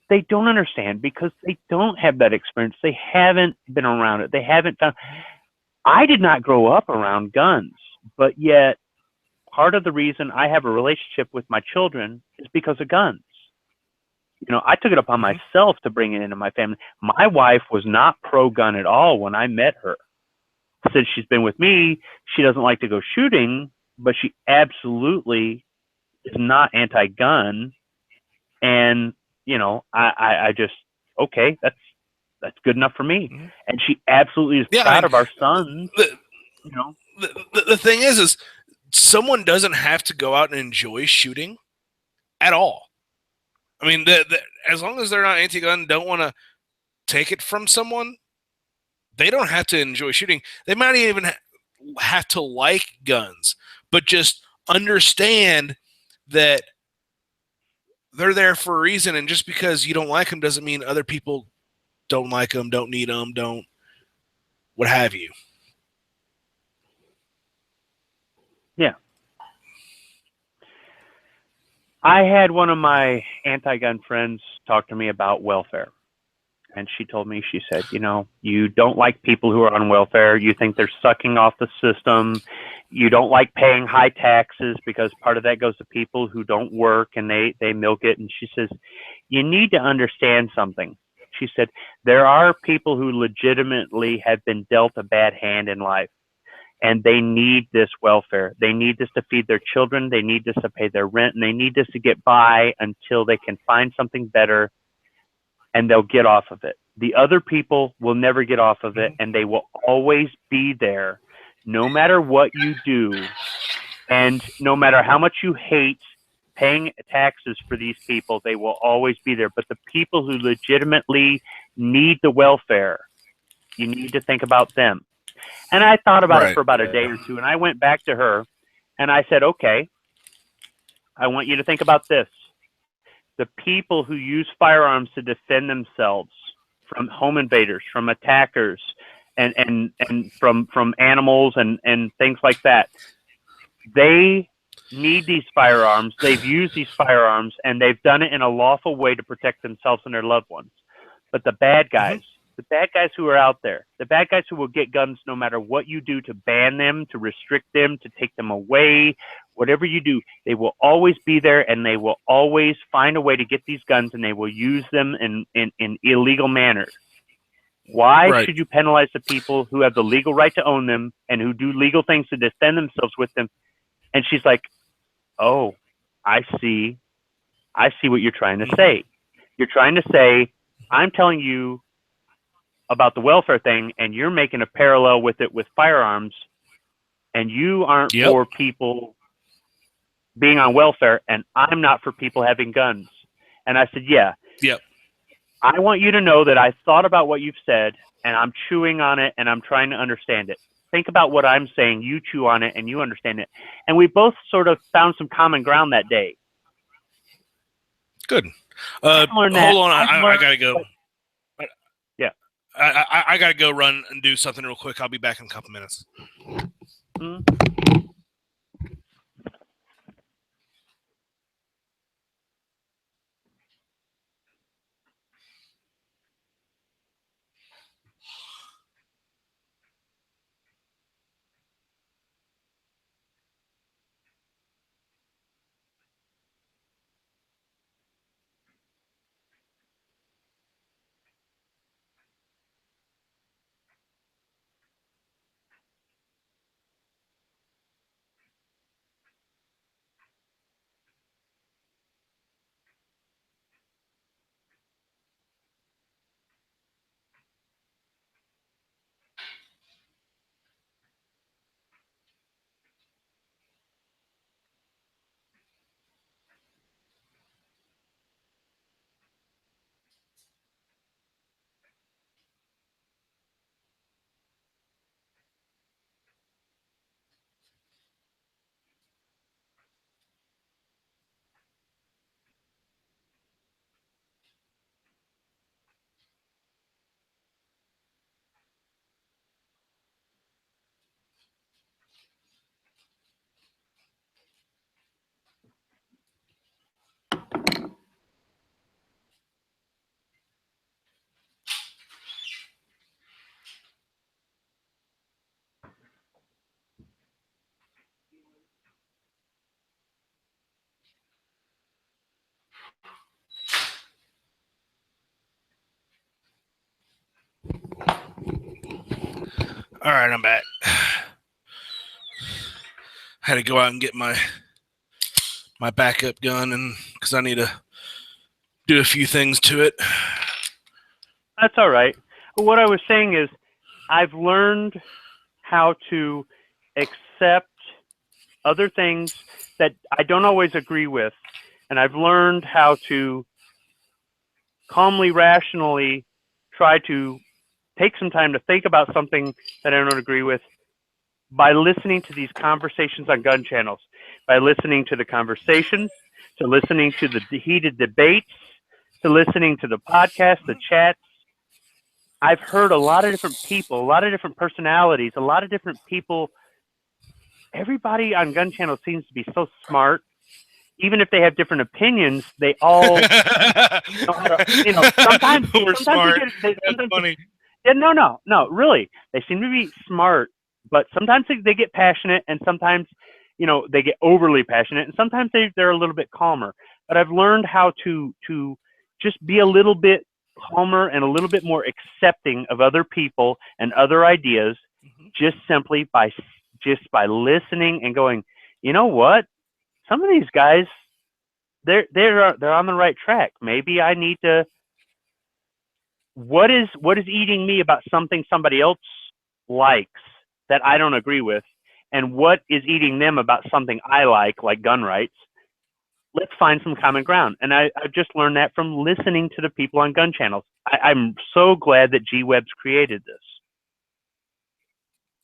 they don't understand, because they don't have that experience. They haven't been around it. They haven't found. I did not grow up around guns, but yet part of the reason I have a relationship with my children is because of guns. I took it upon myself to bring it into my family. My wife was not pro-gun at all when I met her. Since she's been with me, she doesn't like to go shooting, but she absolutely is not anti-gun. And, I just, okay, that's good enough for me. And she absolutely is proud of our sons. The thing is someone doesn't have to go out and enjoy shooting at all. I mean, as long as they're not anti-gun, don't want to take it from someone, they don't have to enjoy shooting. They might even have to like guns, but just understand that they're there for a reason. And just because you don't like them doesn't mean other people don't like them, don't need them, don't what have you. Yeah. I had one of my anti-gun friends talk to me about welfare. And she told me, she said, you don't like people who are on welfare. You think they're sucking off the system. You don't like paying high taxes because part of that goes to people who don't work and they milk it. And she says, you need to understand something. She said, there are people who legitimately have been dealt a bad hand in life. And they need this welfare. They need this to feed their children. They need this to pay their rent. And they need this to get by until they can find something better, and they'll get off of it. The other people will never get off of it, and they will always be there no matter what you do. And no matter how much you hate paying taxes for these people, they will always be there. But the people who legitimately need the welfare, you need to think about them. And I thought about it for about a day or two, and I went back to her, and I said, okay, I want you to think about this. The people who use firearms to defend themselves from home invaders, from attackers, and from animals and things like that, they need these firearms. They've used these firearms, and they've done it in a lawful way to protect themselves and their loved ones. But the bad guys, the bad guys who are out there, the bad guys who will get guns no matter what you do to ban them, to restrict them, to take them away, whatever you do, they will always be there, and they will always find a way to get these guns, and they will use them in illegal manners. Why Right. should you penalize the people who have the legal right to own them and who do legal things to defend themselves with them? And she's like, oh, I see what you're trying to say. You're trying to say, I'm telling you about the welfare thing, and you're making a parallel with it with firearms, and you aren't for people being on welfare, and I'm not for people having guns. And I said, yeah. Yep. I want you to know that I thought about what you've said, and I'm chewing on it, and I'm trying to understand it. Think about what I'm saying, you chew on it, and you understand it. And we both sort of found some common ground that day. Good. Hold on, I gotta go. Yeah. I gotta go run and do something real quick. I'll be back in a couple minutes. All right, I'm back. Had to go out and get my backup gun, and because I need to do a few things to it. That's all right. But what I was saying is, I've learned how to accept other things that I don't always agree with, and I've learned how to calmly, rationally try to take some time to think about something that I don't agree with by listening to these conversations on gun channels, by listening to the conversations, to listening to the heated debates, to listening to the podcast, the chats. I've heard a lot of different people, a lot of different personalities, a lot of different people. Everybody on gun channel seems to be so smart. Even if they have different opinions, they all know how to, sometimes we're smart. That's funny. Yeah, no, really. They seem to be smart, but sometimes they get passionate, and sometimes, they get overly passionate, and sometimes they're a little bit calmer. But I've learned how to just be a little bit calmer and a little bit more accepting of other people and other ideas, just simply by listening and going, you know what? Some of these guys, they're on the right track. Maybe I need to. What is eating me about something somebody else likes that I don't agree with, and what is eating them about something I like gun rights? Let's find some common ground. And I've just learned that from listening to the people on gun channels. I'm so glad that G-Web's created this.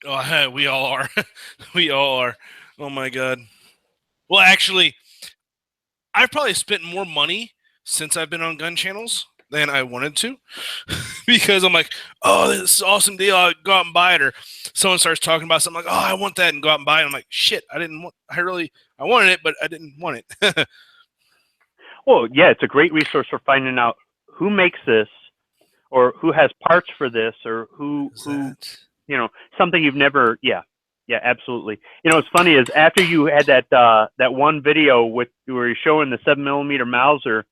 Oh, we all are. We all are. Oh my God. Well, actually, I've probably spent more money since I've been on gun channels than I wanted to, because I'm like, oh, this is an awesome deal. I'll go out and buy it. Or someone starts talking about something like, oh, I want that, and go out and buy it. I'm like, shit, I wanted it, but I didn't want it. Well, yeah, it's a great resource for finding out who makes this, or who has parts for this, or who something you've never, yeah. Yeah, absolutely. You know, what's funny is after you had that one video with where you're showing the 7mm Mauser,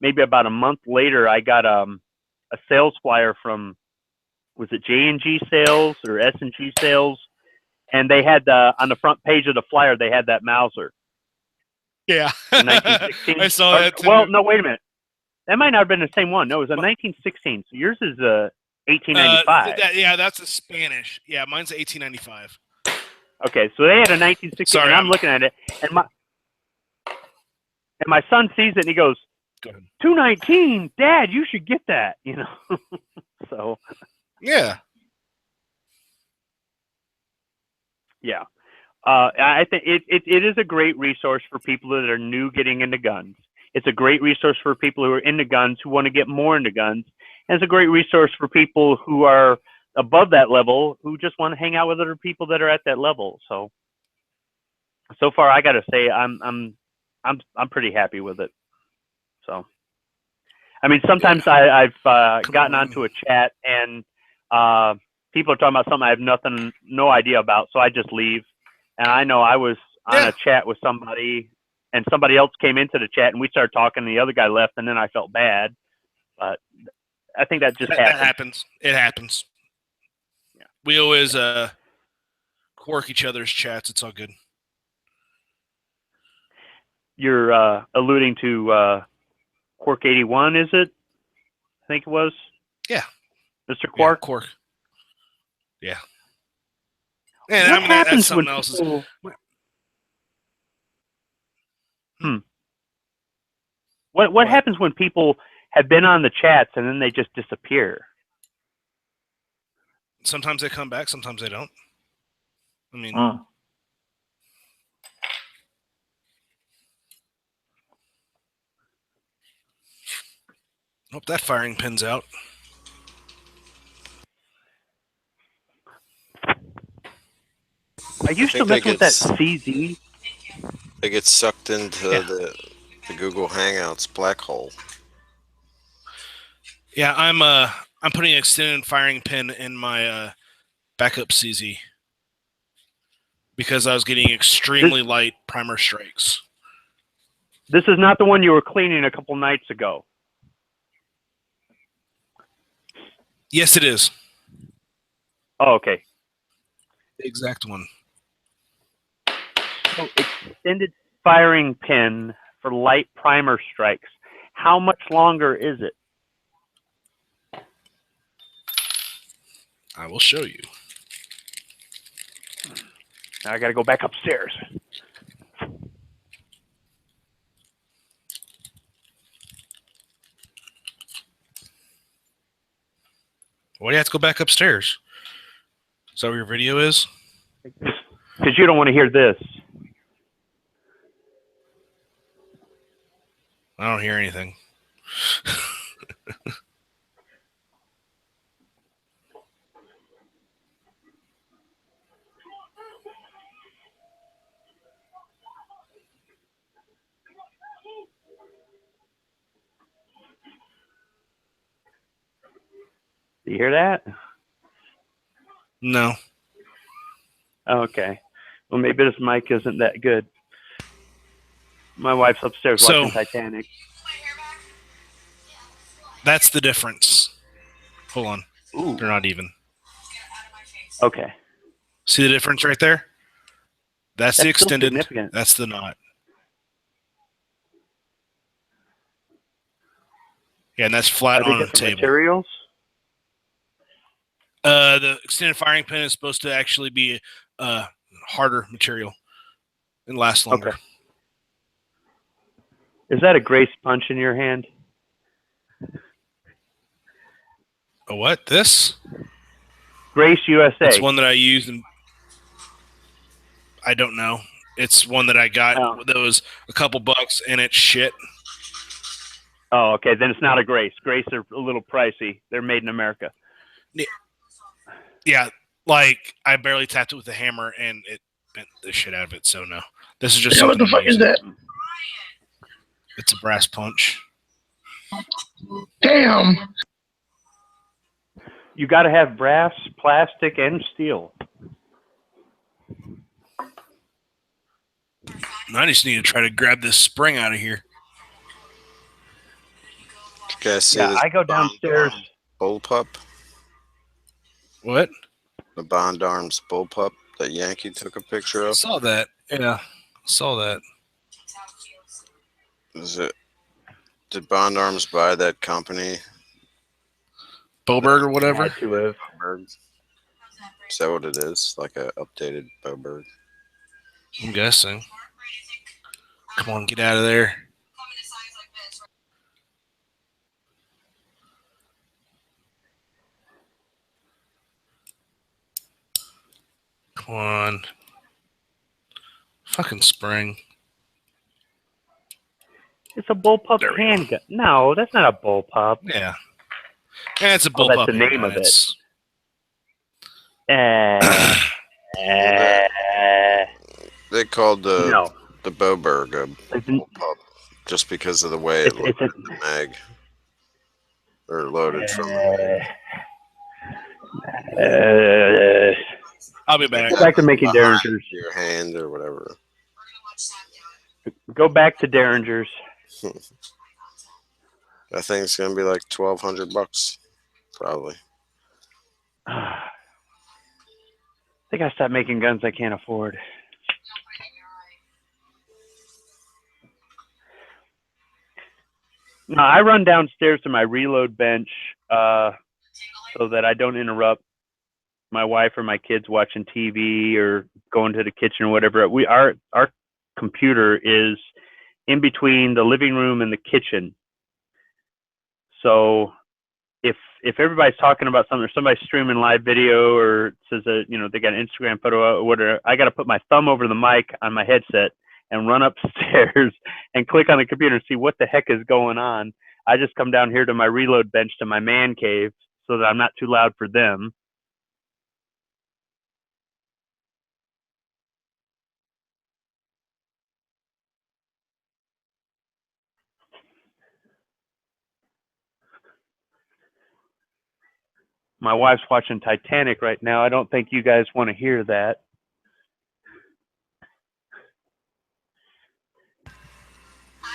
maybe about a month later, I got a sales flyer from, was it J&G Sales or S&G Sales, and they had on the front page of the flyer they had that Mauser. Yeah. The 1916. I saw that too. Well, no, wait a minute. That might not have been the same one. No, it was a 1916. So yours is 1895. Yeah, that's a Spanish. Yeah, mine's 1895. Okay, so they had a 1916, Sorry, and I'm looking at it, and my son sees it, and he goes, Go ahead. 219, Dad, you should get that, you know. So. Yeah. Yeah. I think it is a great resource for people that are new getting into guns. It's a great resource for people who are into guns, who want to get more into guns. And it's a great resource for people who are above that level, who just want to hang out with other people that are at that level. So far, I got to say, I'm pretty happy with it. So, I mean, sometimes I've gotten onto a chat and people are talking about something I have no idea about, so I just leave. And I know I was on a chat with somebody, and somebody else came into the chat, and we started talking, and the other guy left, and then I felt bad. But I think that just happens. That happens. It happens. Yeah. We always quirk each other's chats. It's all good. You're alluding to Quark 81, is it? I think it was. Yeah. Mr. Quark? Yeah, Quark. Yeah. And I mean, that's something else. What happens when people have been on the chats and then they just disappear? Sometimes they come back, sometimes they don't. I mean, hope that firing pin's out. Are you still messing with that CZ? They get sucked into the Google Hangouts black hole. Yeah, I'm putting an extended firing pin in my backup CZ because I was getting extremely light primer strikes. This is not the one you were cleaning a couple nights ago. Yes, it is. Oh, okay. The exact one. So extended firing pin for light primer strikes. How much longer is it? I will show you. Now I got to go back upstairs. Why do you have to go back upstairs? Is that where your video is? Because you don't want to hear this. I don't hear anything. Do you hear that? No. Okay. Well, maybe this mic isn't that good. My wife's upstairs watching Titanic. That's the difference. Hold on. Ooh. They're not even. Okay. See the difference right there? That's the extended. Significant. That's the not. Yeah, and that's flat on the table. Materials? The extended firing pin is supposed to actually be harder material and last longer. Okay. Is that a Grace punch in your hand? A what? This? Grace USA. It's one that I used, and I don't know. It's one that I got that was a couple bucks, and it's shit. Oh, okay. Then it's not a Grace. Grace are a little pricey. They're made in America. Yeah, like I barely tapped it with a hammer, and it bent the shit out of it. So no, this is just. What the fuck is that? It's a brass punch. Damn. You got to have brass, plastic, and steel. I just need to try to grab this spring out of here. You guys see Yeah, this I go downstairs. bullpup? What? The Bond Arms bullpup that Yankee took a picture I of? saw that. Yeah, saw that. Did Bond Arms buy that company? Boberg or whatever? Had to have. Boberg? Is that what it is? Like a updated Boberg? I'm guessing. Come on, get out of there. Come on. Fucking spring. It's a bullpup handgun. No, that's not a bullpup. Yeah. Yeah, it's a Oh, bullpup. that's the name of it. It's- They called the No. Boberg a bullpup just because of the way it looked in the mag. Or loaded from the mag. I'll be back. Go back to making Behind Derringers. your hand or whatever. Go back to Derringers. That thing's gonna be like $1,200, probably. I think I stopped making guns I can't afford. No, I run downstairs to my reload bench so that I don't interrupt my wife or my kids watching TV or going to the kitchen or whatever. Our computer is in between the living room and the kitchen. So if everybody's talking about something, or somebody's streaming live video, or says that they got an Instagram photo or whatever, I got to put my thumb over the mic on my headset and run upstairs and click on the computer and see what the heck is going on. I just come down here to my reload bench to my man cave so that I'm not too loud for them. My wife's watching Titanic right now. I don't think you guys want to hear that.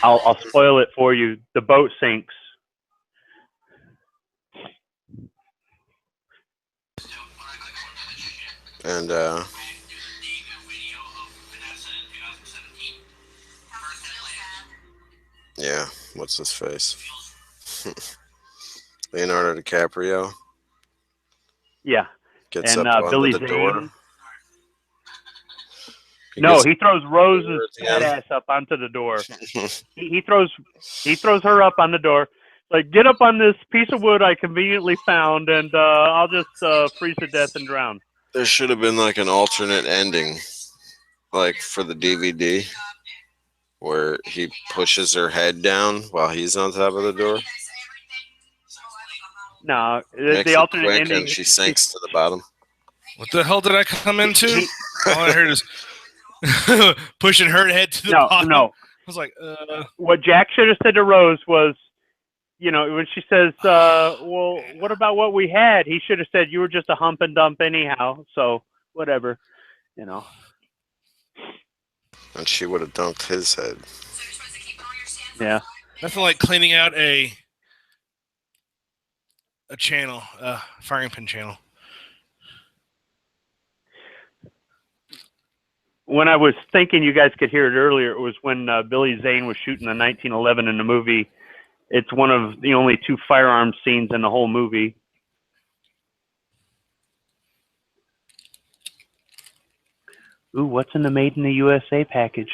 I'll spoil it for you. The boat sinks. And yeah, what's his face? Leonardo DiCaprio. Yeah. Gets And up Billy onto the Zane. door. No, gets he throws Rose's at fat the ass up onto the door. he throws her up on the door. Like, get up on this piece of wood I conveniently found, and I'll just freeze to death and drown. There should have been like an alternate ending, like for the DVD, where he pushes her head down while he's on top of the door. No, Makes the it alternate quick ending. and she sinks to the bottom. What the hell did I come into? All I heard is pushing her head to the bottom. No. I was like, What Jack should have said to Rose was, when she says, well, what about what we had? He should have said, you were just a hump and dump anyhow, so whatever, And she would have dunked his head. Yeah. nothing like cleaning out a channel, firing pin channel. When I was thinking you guys could hear it earlier, it was when Billy Zane was shooting the 1911 in the movie. It's one of the only two firearm scenes in the whole movie. Ooh, what's in the Made in the USA package?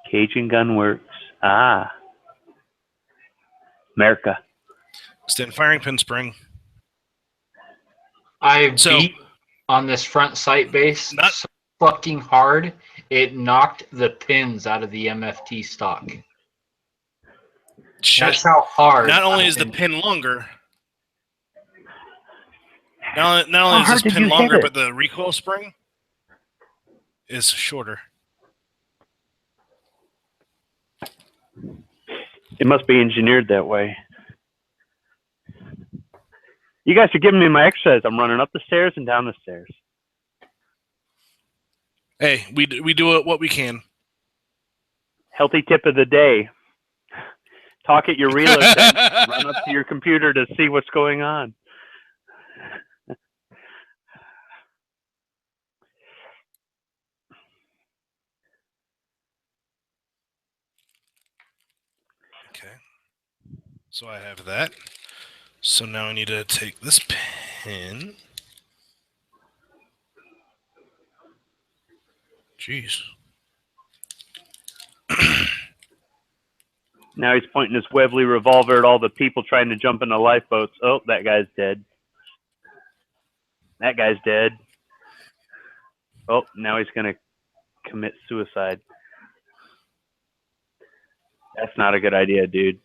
Cajun Gun Works. Ah. America. Stand firing pin spring. I beat on this front sight base so fucking hard, it knocked the pins out of the MFT stock. That's how hard. Not only is the pin longer, not only is this pin longer, but the recoil spring is shorter. It must be engineered that way. You guys are giving me my exercise. I'm running up the stairs and down the stairs. Hey, we do what we can. Healthy tip of the day. Talk at your real event. Run up to your computer to see what's going on. Okay. So I have that. So now I need to take this pen. Jeez. Now he's pointing his Webley revolver at all the people trying to jump into lifeboats. Oh, that guy's dead. That guy's dead. Oh, now he's going to commit suicide. That's not a good idea, dude.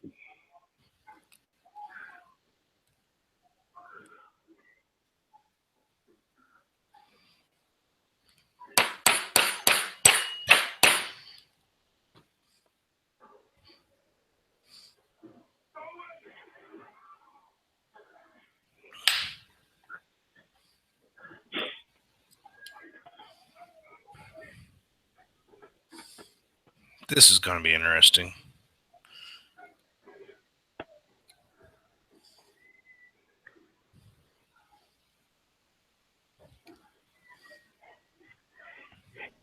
This is going to be interesting.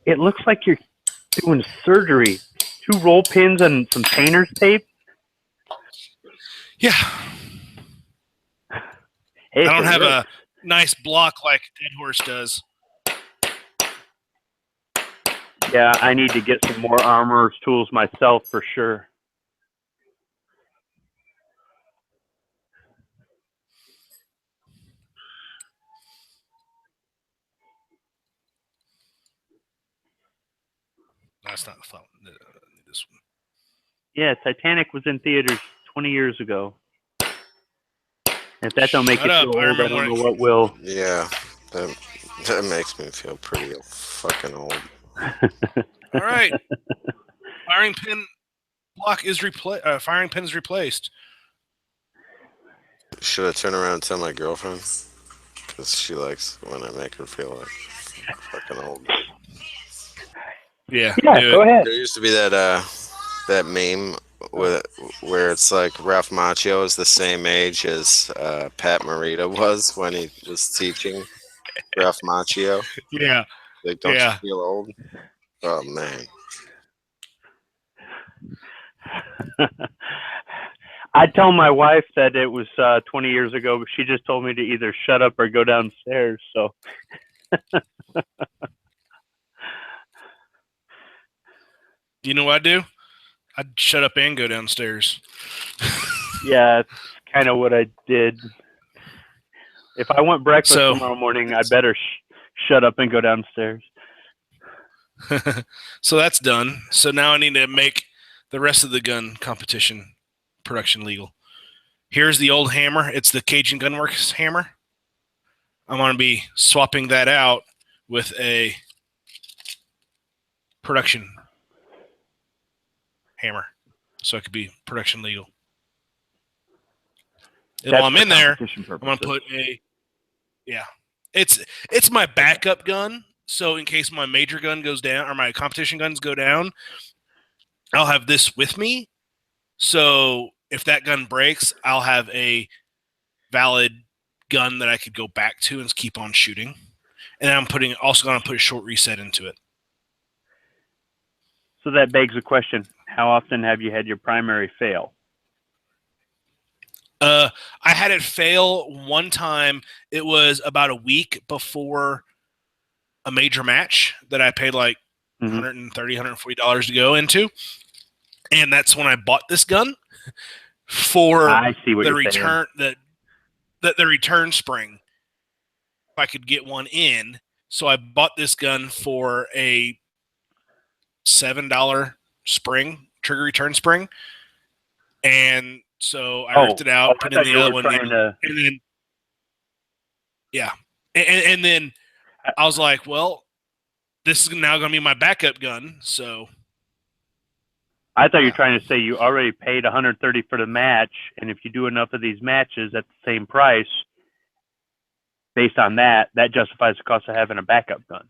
It looks like you're doing surgery. 2 roll pins and some painter's tape. Yeah. Hey, I don't have a nice block like Dead Horse does. Yeah, I need to get some more armorer's tools myself for sure. That's not the phone. This one. Yeah, Titanic was in theaters 20 years ago. If that don't make Shut you up. feel I old, I remember don't when know what will. Yeah, that makes me feel pretty fucking old. All right. Firing pin block is firing pin is replaced. Should I turn around and tell my girlfriend? Because she likes when I make her feel like fucking old. Yeah. Go ahead. There used to be that meme where it's like Ralph Macchio is the same age as Pat Morita was when he was teaching Ralph Macchio. Yeah. Like, don't you feel old? Oh man. I tell my wife that it was 20 years ago, but she just told me to either shut up or go downstairs. So. You know what I do? I'd shut up and go downstairs. Yeah, it's kind of what I did. If I want breakfast tomorrow morning, I better shut up and go downstairs. So that's done. So now I need to make the rest of the gun competition production legal. Here's the old hammer. It's the Cajun Gunworks hammer. I'm going to be swapping that out with a production hammer, so it could be production legal. And while I'm in there, I'm going to put it's my backup gun. So in case my major gun goes down or my competition guns go down, I'll have this with me. So if that gun breaks, I'll have a valid gun that I could go back to and keep on shooting. And I'm also going to put a short reset into it. So that begs the question, how often have you had your primary fail? I had it fail one time. It was about a week before a major match that I paid like $130, $140 to go into. And that's when I bought this gun for the return the return spring. If I could get one in. So I bought this gun for a $7 spring, trigger return spring. And so I ripped it out, put in the other one, and then and then I was like, well, this is now going to be my backup gun. So I thought you were trying to say you already paid $130 for the match, and if you do enough of these matches at the same price, based on that, that justifies the cost of having a backup gun.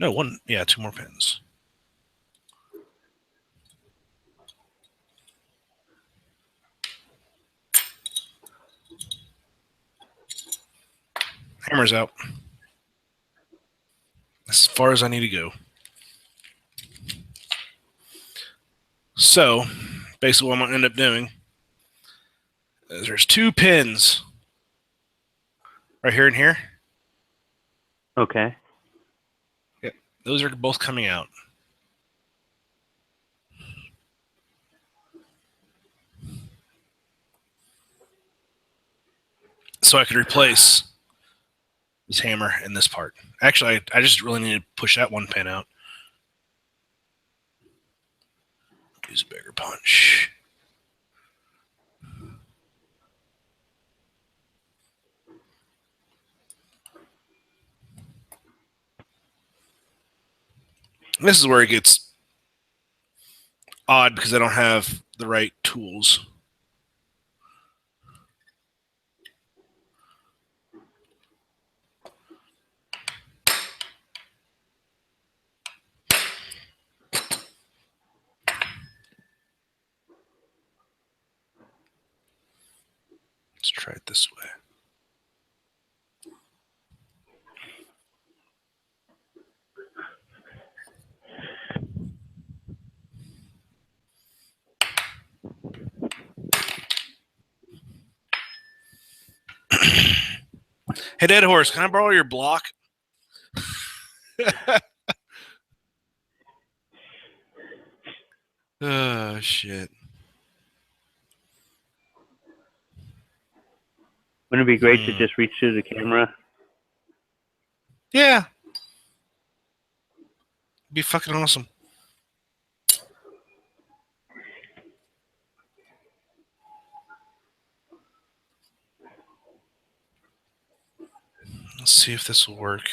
No, one. Yeah, 2 more pins. Hammer's out. As far as I need to go. So, basically what I'm going to end up doing is there's 2 pins right here and here. Okay. Yep. Those are both coming out. So I could replace this hammer and this part. Actually, I just really need to push that 1 pin out. Use a bigger punch. This is where it gets odd because I don't have the right tools. Let's try it this way. Hey, Dead Horse, can I borrow your block? Oh, shit. Wouldn't it be great to just reach through the camera? Yeah. Be fucking awesome. Let's see if this will work.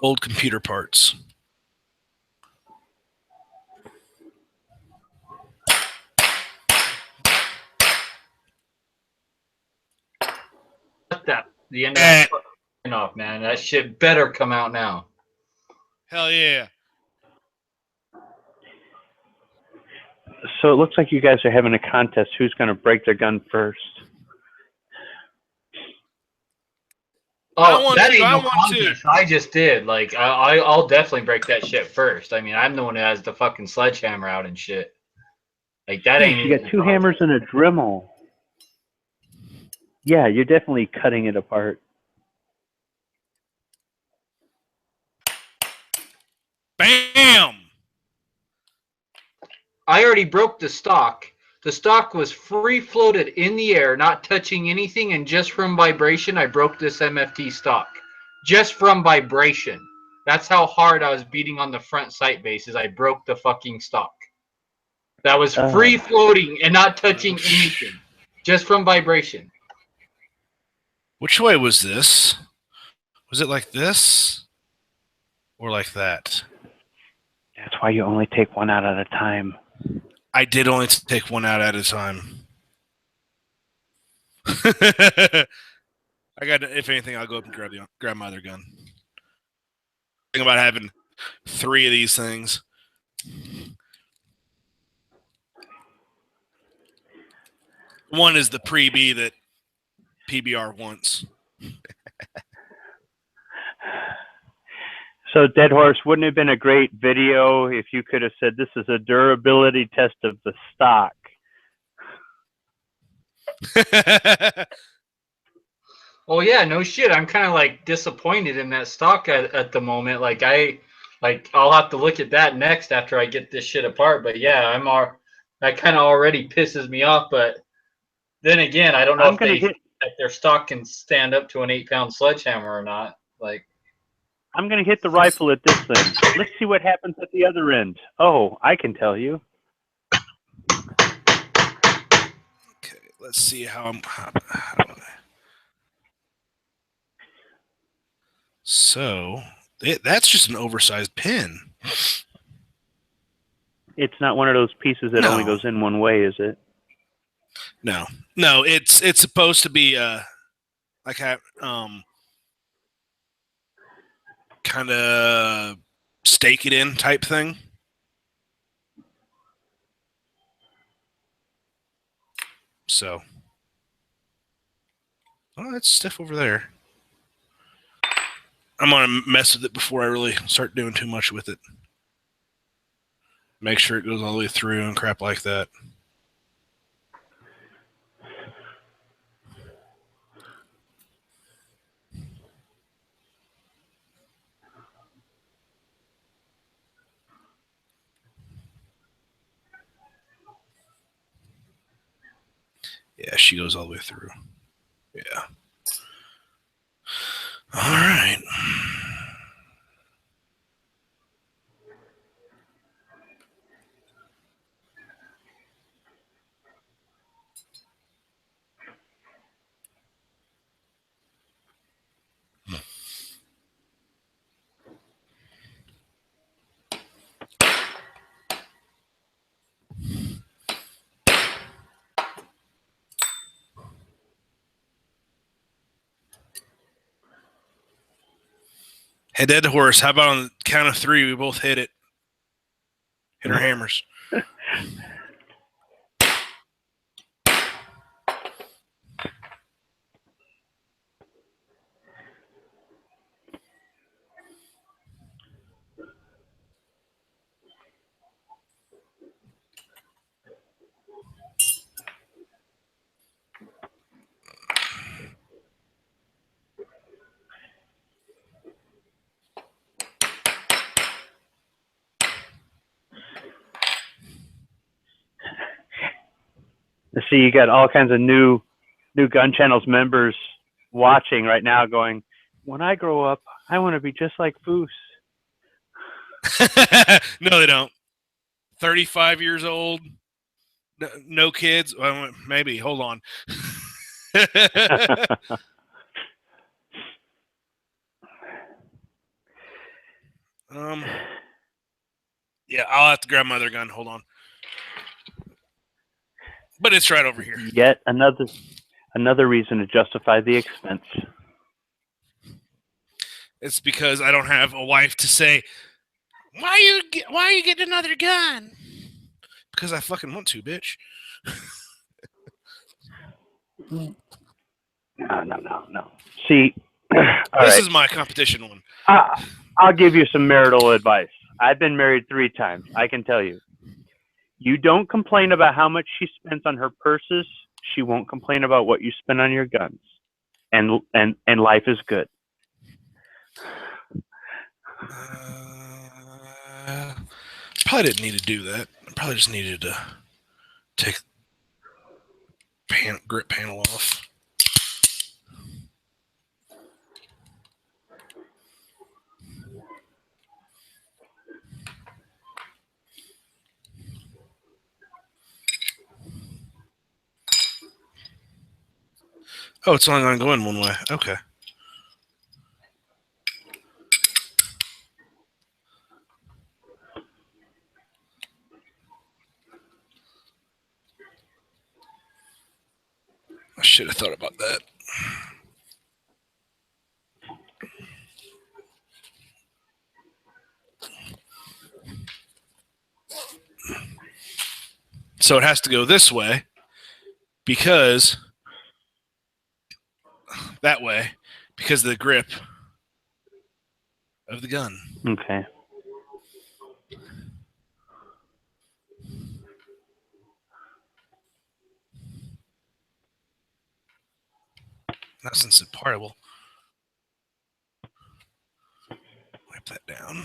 Old computer parts. Cut that. The end of that fucking off, man. That shit better come out now. Hell yeah. So it looks like you guys are having a contest. Who's going to break their gun first? Oh, that ain't no contest. I just did. Like, I'll definitely break that shit first. I mean, I'm the one who has the fucking sledgehammer out and shit. Like, that ain't. You got 2 hammers and a Dremel. Yeah, you're definitely cutting it apart. Bam! I already broke the stock. The stock was free floated in the air, not touching anything, and just from vibration, I broke this MFT stock. Just from vibration. That's how hard I was beating on the front sight bases. I broke the fucking stock. That was free floating and not touching anything. Just from vibration. Which way was this? Was it like this? Or like that? That's why you only take one out at a time. I did only take one out at a time. I got. If anything, I'll go up and grab my other gun. Think about having 3 of these things. One is the pre-B that PBR wants. So, Dead Horse, wouldn't it have been a great video if you could have said this is a durability test of the stock? Oh yeah, no shit. I'm kind of like disappointed in that stock at the moment. I'll have to look at that next after I get this shit apart. But yeah, that kind of already pisses me off. But then again, I don't know if their stock can stand up to an 8-pound sledgehammer or not. Like, I'm going to hit the rifle at this thing. Let's see what happens at the other end. Oh, I can tell you. Okay, let's see how I'm. So that's just an oversized pin. It's not one of those pieces that only goes in one way, is it? No, it's supposed to be like kind of stake it in type thing. So, oh, it's stiff over there. I'm gonna mess with it before I really start doing too much with it. Make sure it goes all the way through and crap like that. Yeah, she goes all the way through. Yeah. All right. Hey, Dead Horse, how about on the count of 3, we both hit it? Hit our hammers. See, you got all kinds of new Gun Channels members watching right now going, when I grow up, I want to be just like Foose. No, they don't. 35 years old, no kids. Well, maybe. Hold on. Yeah, I'll have to grab my other gun. Hold on. But it's right over here. Yet another reason to justify the expense. It's because I don't have a wife to say, why are you getting another gun? Because I fucking want to, bitch. No. See, this is my competition one. I'll give you some marital advice. I've been married 3 times. I can tell you. You don't complain about how much she spends on her purses. She won't complain about what you spend on your guns. And life is good. Probably didn't need to do that. I probably just needed to take grip panel off. Oh, it's only going to go in one way. Okay. I should have thought about that. So it has to go this way because that way because of the grip of the gun. Okay. Not since it's partible. Wipe that down.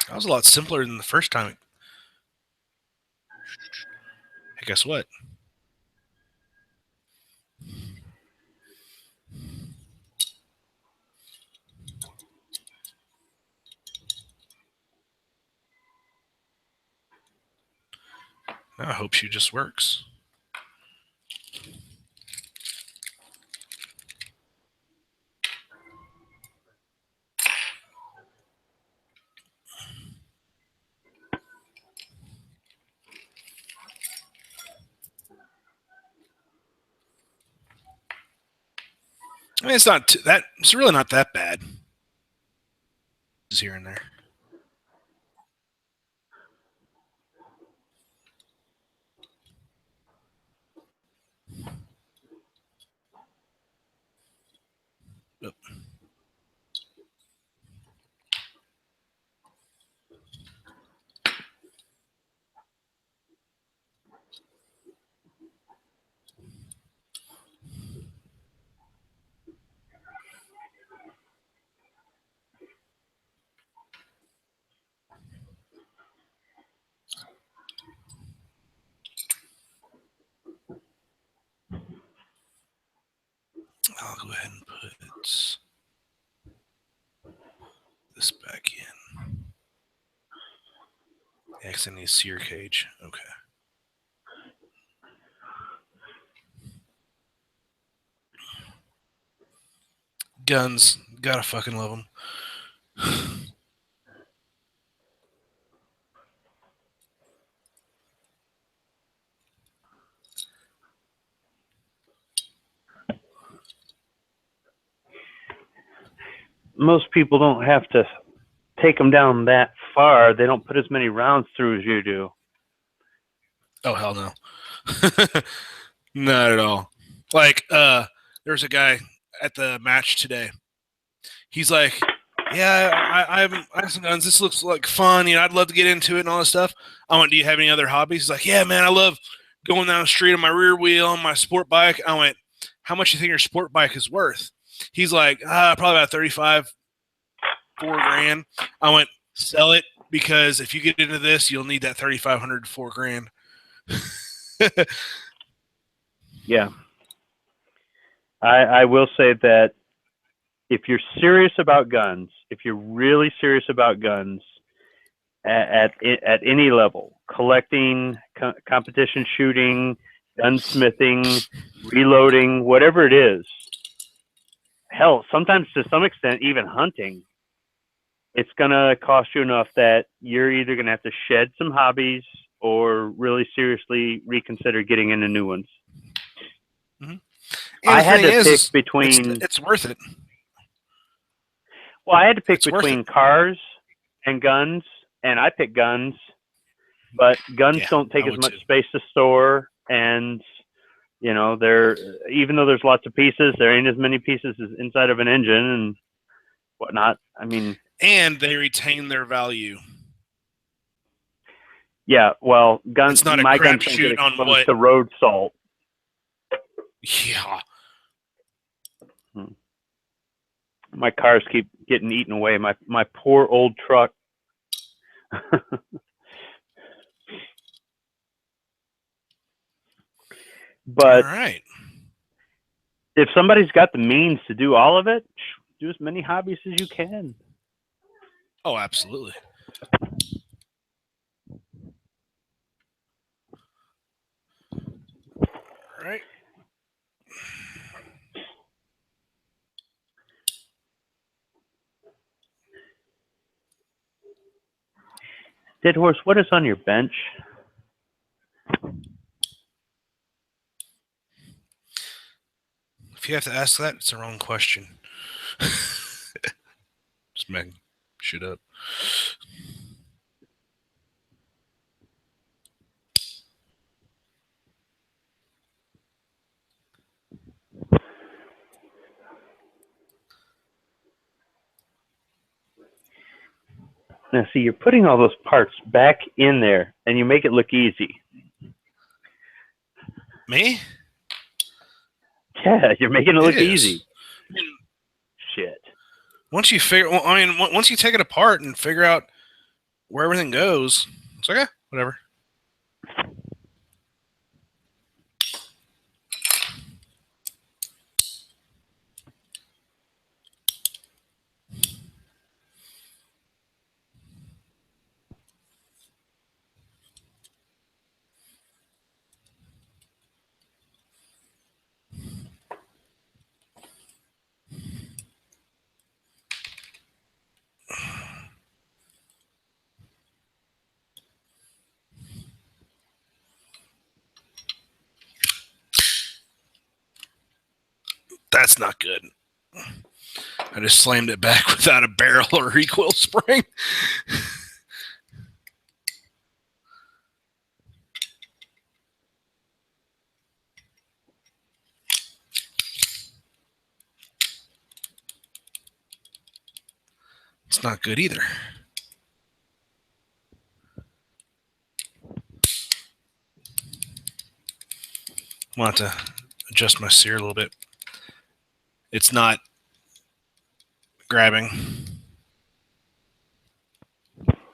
That was a lot simpler than the first time. Hey, guess what? I hope she just works. I mean, it's not that. It's really not that bad. It's here and there. Yep. I'll go ahead and put this back in. X in the sear cage. Okay. Guns. Gotta fucking love them. Most people don't have to take them down that far. They don't put as many rounds through as you do. Oh, hell no. Not at all. Like, there's a guy at the match today. He's like, yeah, I have some guns. This looks like fun. You know, I'd love to get into it and all this stuff. I went, do you have any other hobbies? He's like, yeah, man, I love going down the street on my rear wheel on my sport bike. I went, how much do you think your sport bike is worth? He's like, probably about 35, $4,000. I went, sell it, because if you get into this, you'll need that 3,500 to $4,000. Yeah. I will say that if you're serious about guns, if you're really serious about guns at any level, collecting, competition shooting, gunsmithing, reloading, whatever it is, hell, sometimes to some extent, even hunting, it's going to cost you enough that you're either going to have to shed some hobbies or really seriously reconsider getting into new ones. Mm-hmm. I had to pick between... It's worth it. Well, I had to pick between cars and guns, and I picked guns, but guns don't take as much space to store, and you know, even though there's lots of pieces, there ain't as many pieces as inside of an engine and whatnot. I mean, and they retain their value. Yeah, well, guns. It's not a my guns don't crapshoot get on exposed what. to road salt. Yeah. My cars keep getting eaten away. My poor old truck. But all right. If somebody's got the means to do all of it, do as many hobbies as you can. Oh, absolutely. All right. Dead Horse, what is on your bench? If you have to ask that, it's the wrong question. Just making shit up. Now, see, you're putting all those parts back in there, and you make it look easy. Me? Yeah, you're making it look is. easy. Shit. Once you figure, well, I mean, once you take it apart and figure out where everything goes, it's like, whatever. That's not good. I just slammed it back without a barrel or recoil spring. It's not good either. I want to adjust my sear a little bit. It's not grabbing.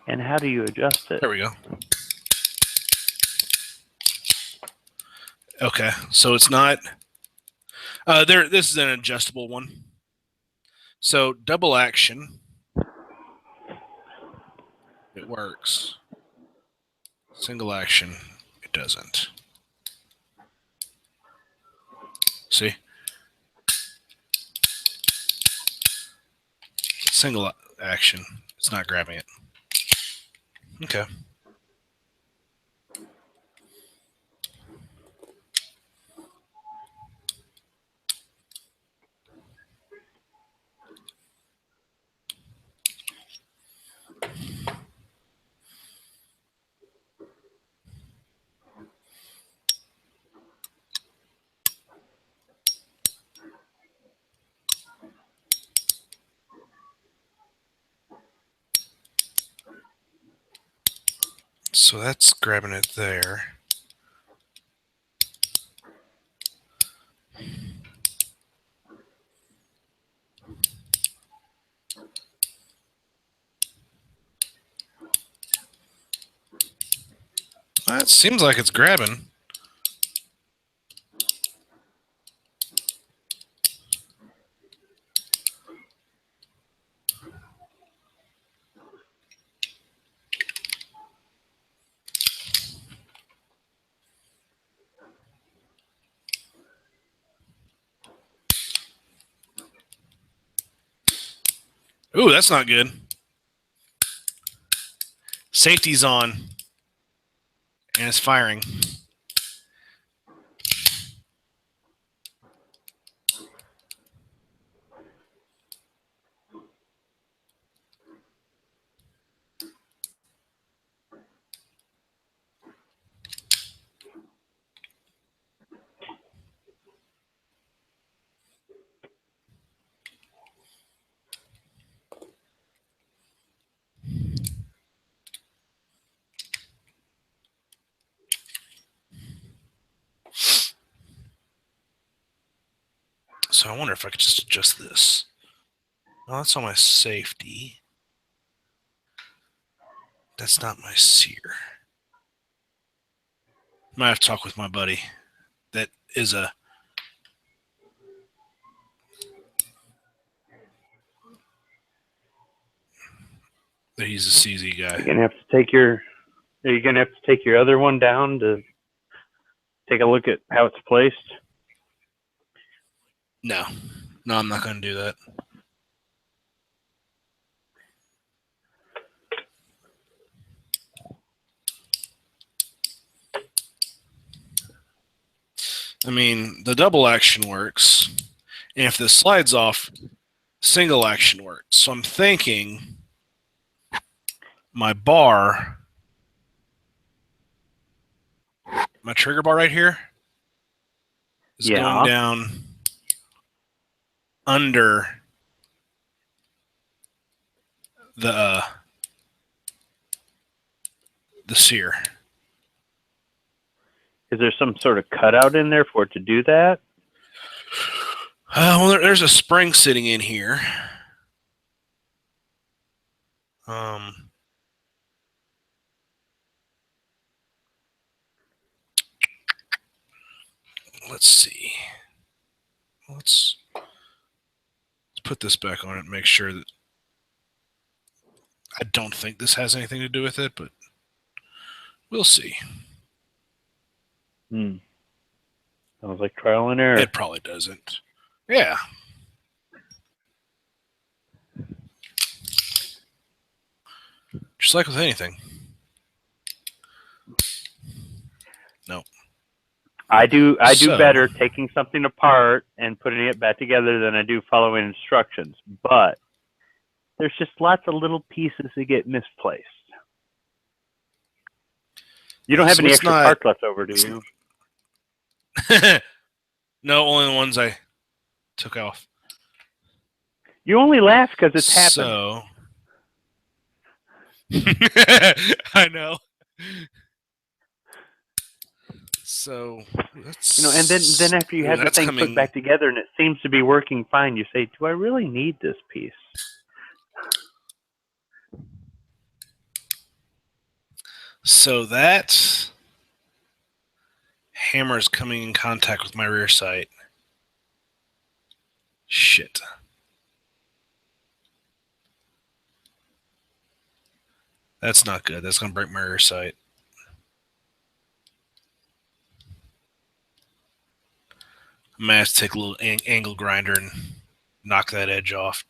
And how do you adjust it? There we go. Okay, so it's not. This is an adjustable one. So double action, it works. Single action, it doesn't. See? Single action, it's not grabbing it. Okay. So that's grabbing it there. That seems like it's grabbing. Ooh, that's not good. Safety's on. And it's firing. So I wonder if I could just adjust this. Well, that's on my safety. That's not my sear. Might have to talk with my buddy. That is a... He's a CZ guy. You're gonna have to take your. Are you gonna have to take your other one down to take a look at how it's placed? No, I'm not going to do that. I mean, the double action works, and if this slides off, single action works. So I'm thinking my bar, my trigger bar right here, is going down under the sear. Is there some sort of cutout in there for it to do that? Well, there's a spring sitting in here. Let's see. Let's put this back on it and make sure that I don't think this has anything to do with it, but we'll see. Sounds like trial and error. It probably doesn't. Yeah. Just like with anything. No. I do So- better taking something apart and putting it back together than I do following instructions. But there's just lots of little pieces that get misplaced. You don't have So any it's extra not- parts left over, do you? No, only the ones I took off. You only laugh because it's happened. So I know. So that's You know, and then after you have the that's thing coming- put back together and it seems to be working fine, you say, "Do I really need this piece?" So that hammer is coming in contact with my rear sight. Shit. That's not good. That's going to break my rear sight. I'm going to have to take a little angle grinder and knock that edge off.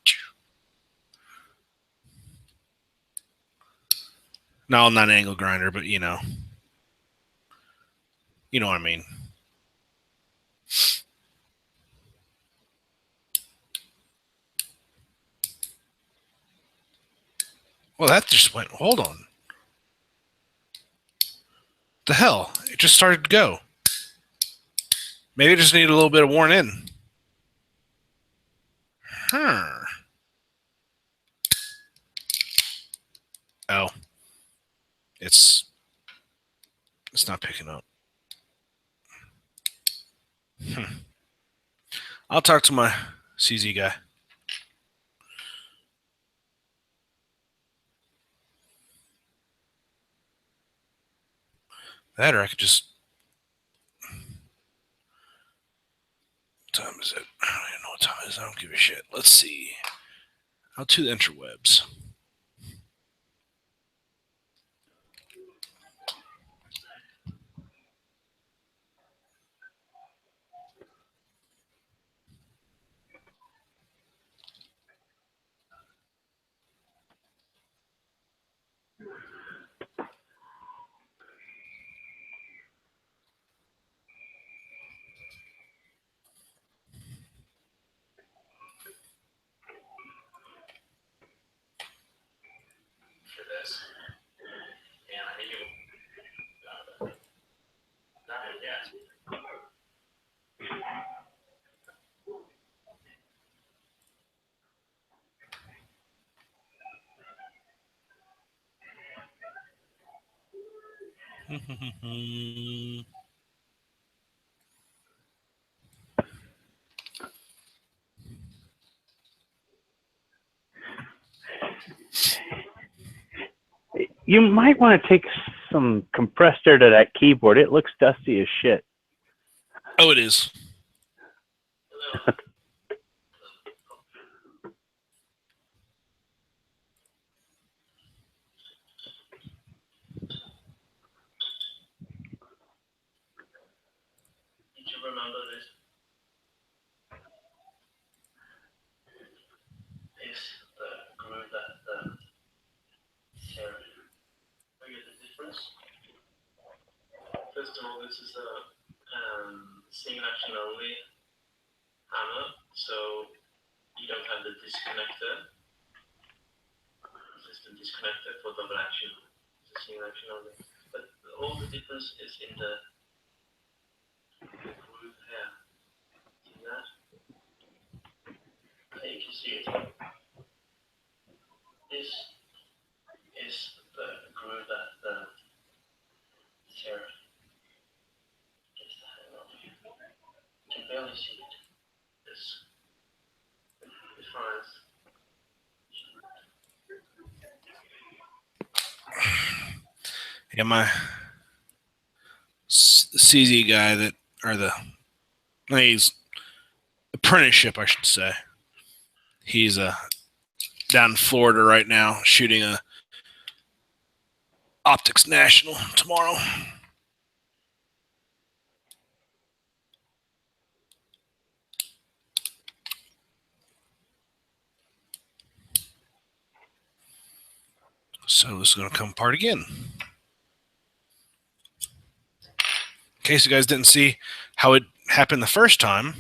No, not an angle grinder, but you know. You know what I mean. Well, that just went. Hold on. The hell? It just started to go. Maybe it just needed a little bit of worn in. Oh. It's not picking up. I'll talk to my CZ guy. That, or I could just. What time is it? I don't even know what time it is. I don't give a shit. Let's see. Out to the interwebs. You might want to take some compressed air to that keyboard. It looks dusty as shit. Oh, it is. Did you remember this? Is the groove that the Sarah. Are you the difference? First of all, this is a single action only hammer, so you don't have the disconnector. This is the disconnector for double action. It's a single action only. But all the difference is in the groove here. See that? You can see it. This is the groove that the Sarah gets the hang of. You can barely see it. This difference. Yeah, my CZ guy that, or he's apprenticeship, I should say. He's down in Florida right now shooting a Optics National tomorrow. So this is going to come apart again. case you guys didn't see how it happened the first time.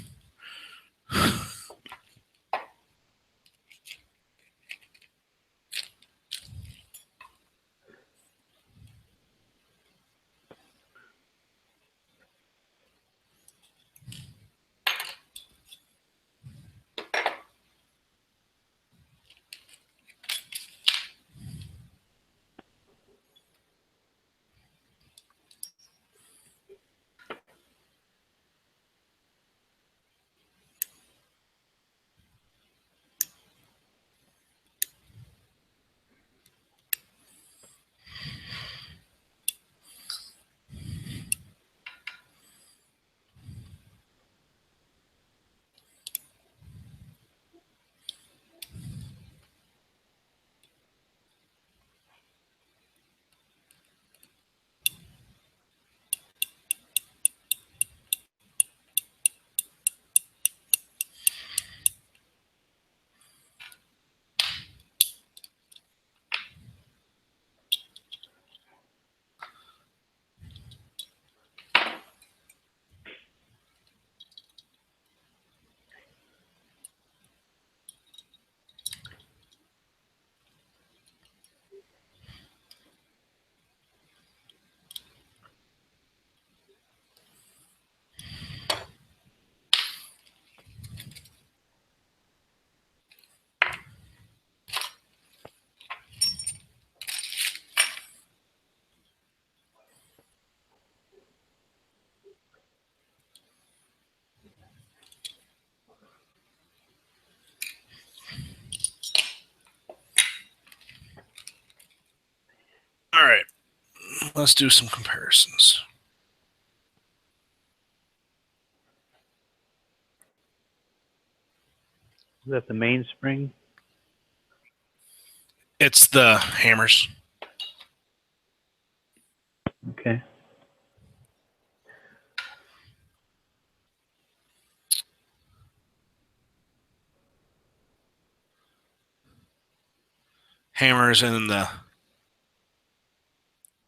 All right, let's do some comparisons. Is that the mainspring? It's the hammers. Okay. Hammers and then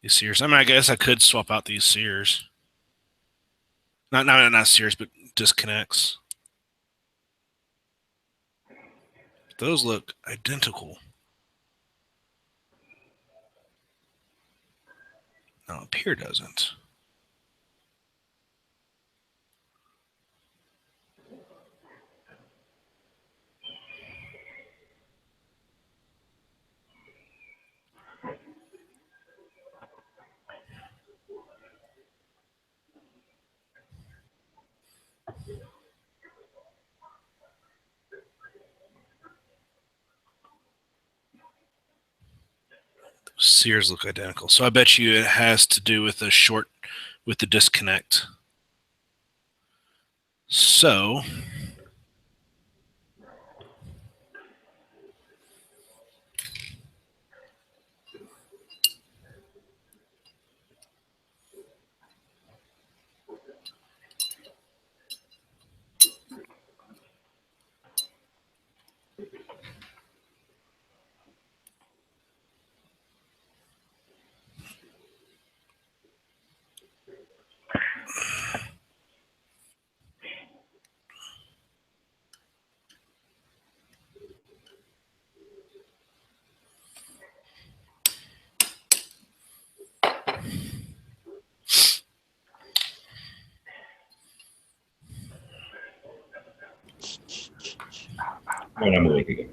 these sears. I mean, I guess I could swap out these sears. Not sears, but disconnects. Those look identical. No, up here doesn't. Sears look identical. So I bet you it has to do with with the disconnect. So When I'm awake again.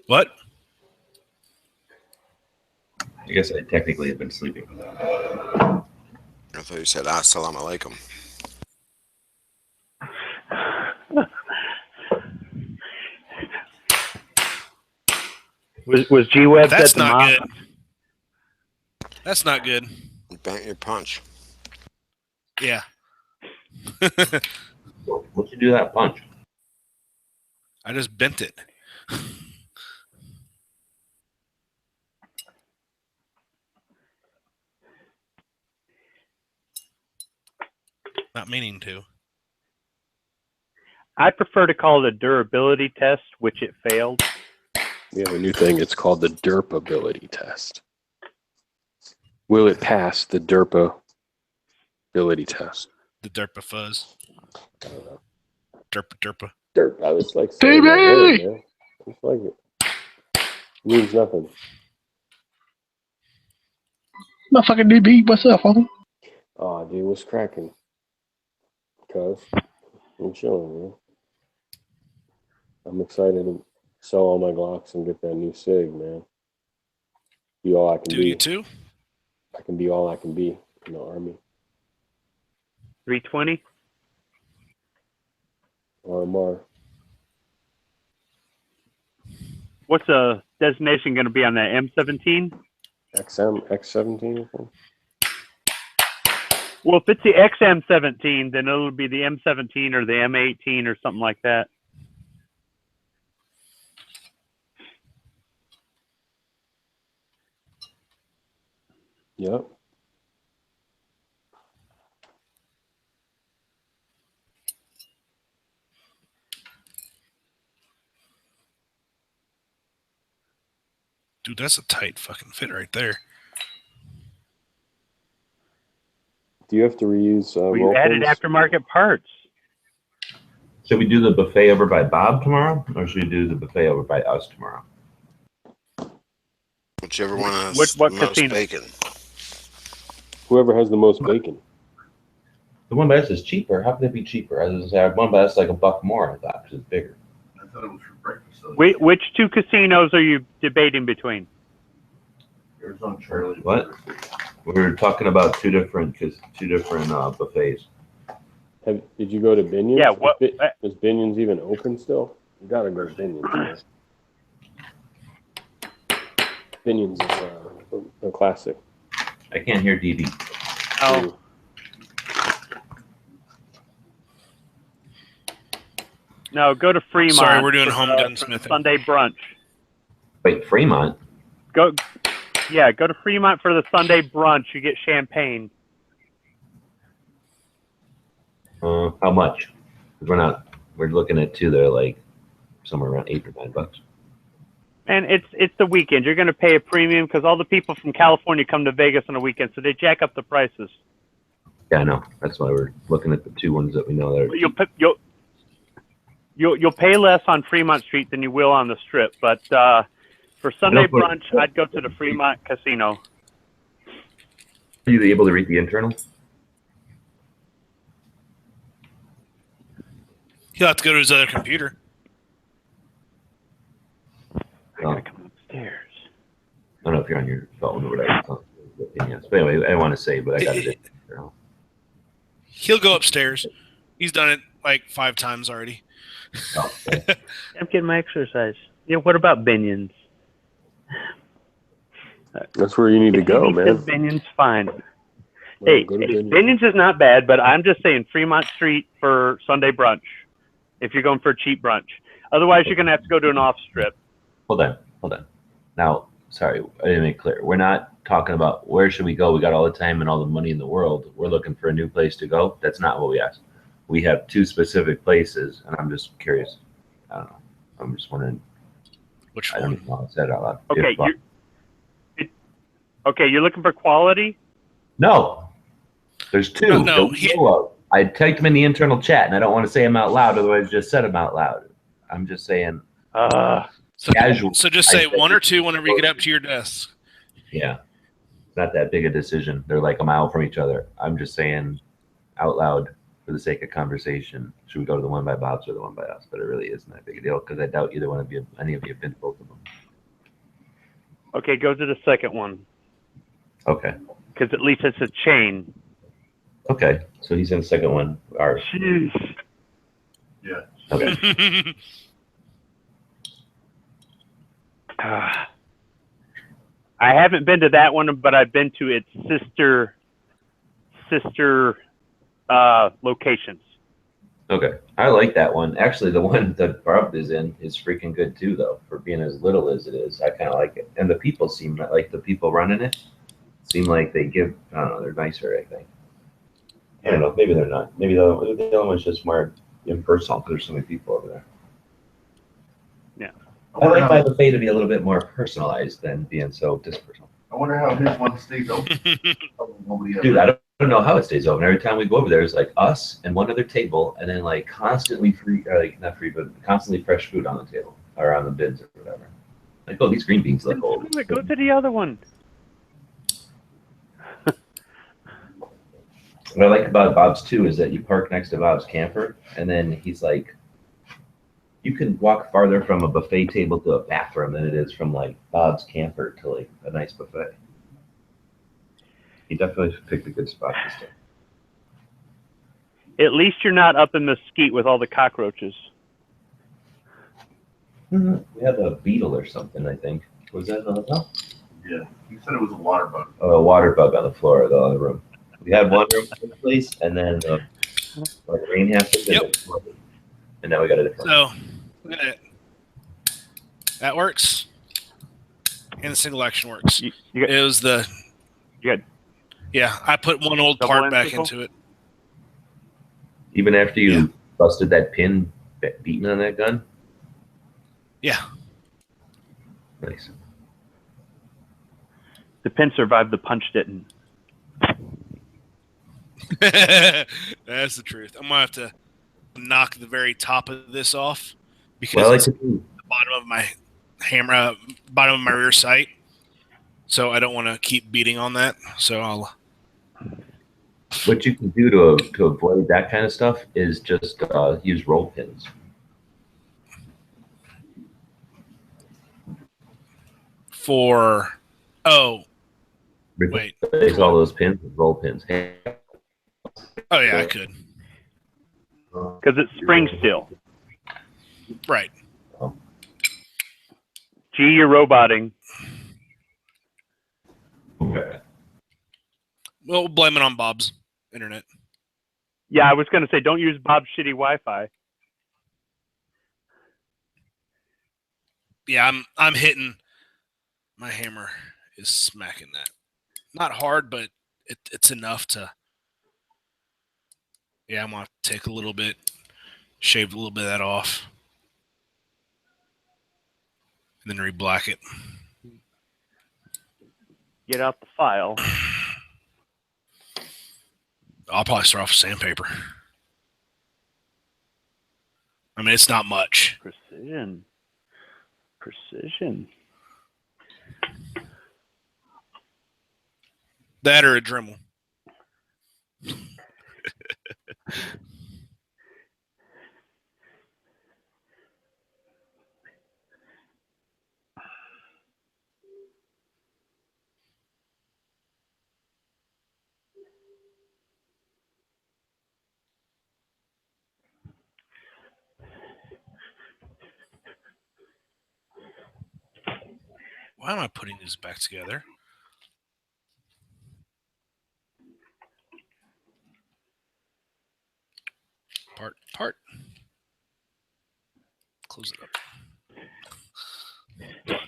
what? I guess I technically have been sleeping. I thought you said assalamu alaikum. Was G-Web That's at the not mosque? good. That's not good. Bent your punch. Yeah. What'd you do that punch? I just bent it. Not meaning to. I prefer to call it a durability test, which it failed. We have a new thing. It's called the derpability test. Will it pass the derpa ability test. The Derpa Fuzz. Derpa. Derp. I was like, saying that word, man. It's like it means nothing. Motherfucking DB, what's up, homie? Oh, dude, what's cracking? Cuz I'm chilling, man. I'm excited to sell all my Glocks and get that new SIG, man. Be all I can be. You too? I can be all I can be in the Army. 320. RMR. What's the designation going to be on that M17? X17 or something? Well, if it's the XM17, then it'll be the M17 or the M18 or something like that. Yep. Dude, that's a tight fucking fit right there. Do you have to reuse We roll added pins? aftermarket parts. Should we do the buffet over by Bob tomorrow, or should we do the buffet over by us tomorrow? Whichever one has What the most casino? bacon. Whoever has the most bacon. The one by us is cheaper. How could it be cheaper? I was gonna say one by us is like $1 more. I thought because it's bigger. I thought it was for breakfast. So Which two casinos are you debating between? Arizona Charlie. What? We were talking about two different buffets. Did you go to Binion's? Yeah, what- Is Binion's even open still? You gotta go to Binion's. Man. Binion's is a classic. I can't hear DD. Oh. No, go to Fremont. Sorry, we're doing for home the- gun for the smithing. Sunday brunch. Wait, Fremont? Go to Fremont for the Sunday brunch. You get champagne. How much? 'Cause we're looking at two that are like somewhere around $8 or $9. And it's the weekend. You're going to pay a premium because all the people from California come to Vegas on the weekend, so they jack up the prices. Yeah, I know. That's why we're looking at the two ones that we know that are. You'll pay less on Fremont Street than you will on the Strip, but for Sunday brunch, I'd go to the Fremont Casino. Are you able to read the internal? He'll have to go to his other computer. I gotta come upstairs. I don't know if you're on your phone or whatever. Yes. But anyway, I don't want to say, but I got it. He'll go upstairs. He's done it like 5 times already. I'm getting my exercise. Yeah, what about Binion's? That's where you need to go, man. Binion's fine. Hey, go to Binion's. Binion's is not bad, but I'm just saying Fremont Street for Sunday brunch. If you're going for a cheap brunch, otherwise you're gonna have to go to an off strip. Hold on. Now, sorry, I didn't make it clear. We're not talking about where should we go. We got all the time and all the money in the world. We're looking for a new place to go. That's not what we asked. We have 2 specific places, and I'm just curious. I don't know. I'm just wondering. Which I don't even know how to say it out loud. Okay, If, you're looking for quality. No, there's 2. No, that we know of. I typed them in the internal chat, and I don't want to say them out loud. Otherwise, just said them out loud. I'm just saying. Casual. So just say 1 or 2 whenever you get up to your desk. Yeah, it's not that big a decision. They're like a mile from each other. I'm just saying out loud for the sake of conversation. Should we go to the one by Bob's or the one by us? But it really isn't that big a deal because I doubt any of you have been to both of them. Okay, go to the second one Okay. because at least it's a chain. Okay. So he's in the second one. Ours. Jeez. Yeah. Okay. I haven't been to that one, but I've been to its sister locations. Okay. I like that one. Actually, the one that Barb is in is freaking good too, though, for being as little as it is. I kind of like it. And the people seem like the people running it seem like they give, I don't know, they're nicer, I think. I don't know. Maybe they're not. Maybe the other one's just more impersonal because there's so many people over there. Yeah. I like my buffet to be a little bit more personalized than being so dispersonal. I wonder how his one stays open. Dude, I don't don't know how it stays open. Every time we go over there, it's like us and one other table, and then like constantly free, like not free, but constantly fresh food on the table or on the bins or whatever. Like, oh, these green beans look old. Go to the other one. What I like about Bob's too is that you park next to Bob's camper, and then he's like, you can walk farther from a buffet table to a bathroom than it is from like Bob's camper to like a nice buffet. He definitely picked a good spot this time. At least you're not up in mesquite with all the cockroaches. We had a beetle or something, I think. Was that in the hotel? Yeah, he said it was a water bug. Oh, a water bug on the floor of the other room. We had one room in place, and then like rain happened, and now we got a different. So look at it. That works, and the single action works. It was the. Good. Yeah, I put one old Double part end back circle? into it. Even after you busted that pin beating on that gun? Yeah. Nice. The pin survived, the punch didn't. That's the truth. I'm gonna have to knock the very top of this off because Well, I like it's to do. the bottom of my hammer, bottom of my rear sight. So I don't want to keep beating on that. So I'll. What you can do to avoid that kind of stuff is just use roll pins. For wait. Replace all those pins with roll pins. Oh yeah, I could. Because it's spring still. Right. Gee, you're roboting. Okay. We'll blame it on Bob's internet. Yeah, I was going to say, don't use Bob's shitty Wi-Fi. Yeah, I'm hitting. My hammer is smacking that. Not hard, but it's enough to. Yeah, I'm gonna take a little bit, shave a little bit of that off, and then re-black it. Get out the file. I'll probably start off with sandpaper. I mean, it's not much. Precision. Precision. That or a Dremel. Why am I putting these back together? Part. Close it up. Done.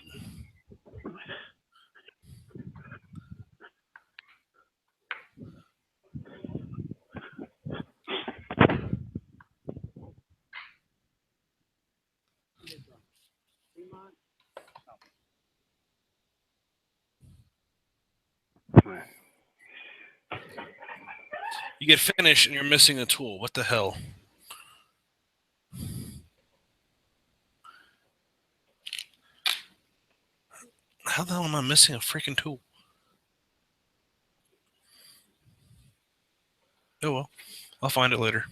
You get finished and you're missing a tool. What the hell? How the hell am I missing a freaking tool? Oh well, I'll find it later.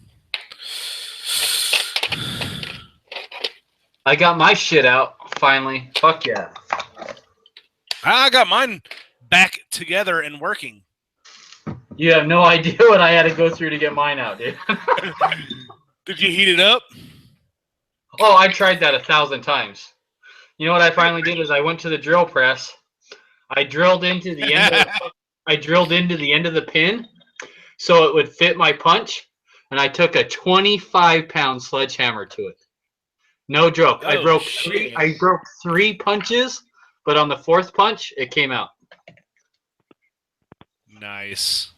I got my shit out finally. Fuck yeah. I got mine back together and working. You have no idea what I had to go through to get mine out, dude. Did you heat it up? Oh, I tried that 1,000 times. You know what I finally did is I went to the drill press. I drilled into the end. Of the pin, so it would fit my punch, and I took a 25-pound sledgehammer to it. No joke. I broke three punches, but on the fourth punch, it came out. Nice.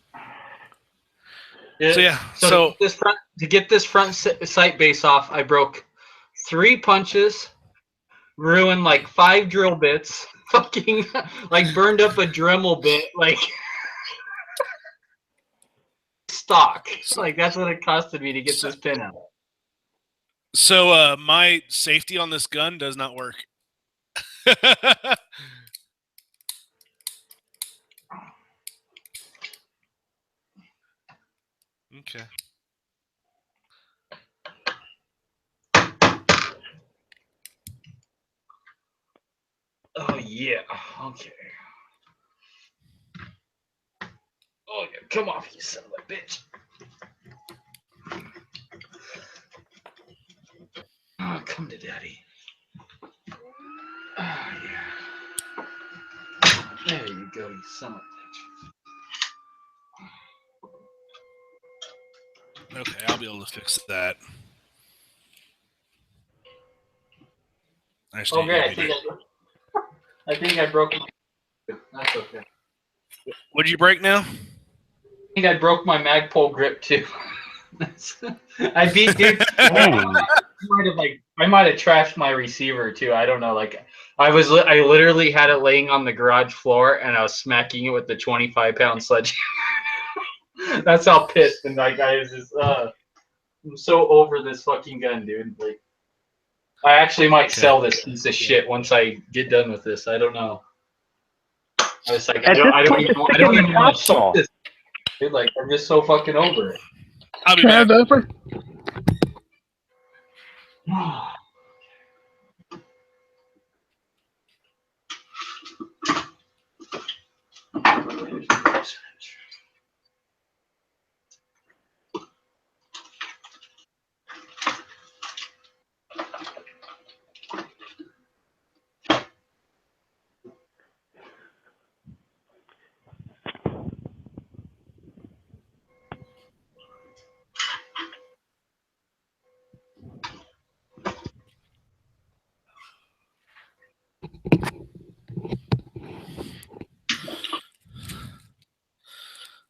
Yeah. So to get this front sight base off, I broke 3 punches, ruined like 5 drill bits, fucking like burned up a Dremel bit, like. stock. Like that's what it costed me to get this pin out. So my safety on this gun does not work. Okay. Oh yeah. Okay. Oh yeah. Come off, you son of a bitch. Oh, come to daddy. Oh yeah. There you go, you son of a bitch. Okay, I'll be able to fix that. Okay, I think I broke it. That's okay. What'd you break now? I think I broke my Magpul grip too. I beat dude. I might have trashed my receiver too. I don't know. Like I literally had it laying on the garage floor and I was smacking it with the 25-pound sledgehammer. That's how pissed and like I was just I'm so over this fucking gun, dude. Like I actually might sell this piece of shit once I get done with this. I don't know. I was like, I don't even want to shoot this. Dude, like I'm just so fucking over it. I'll be back.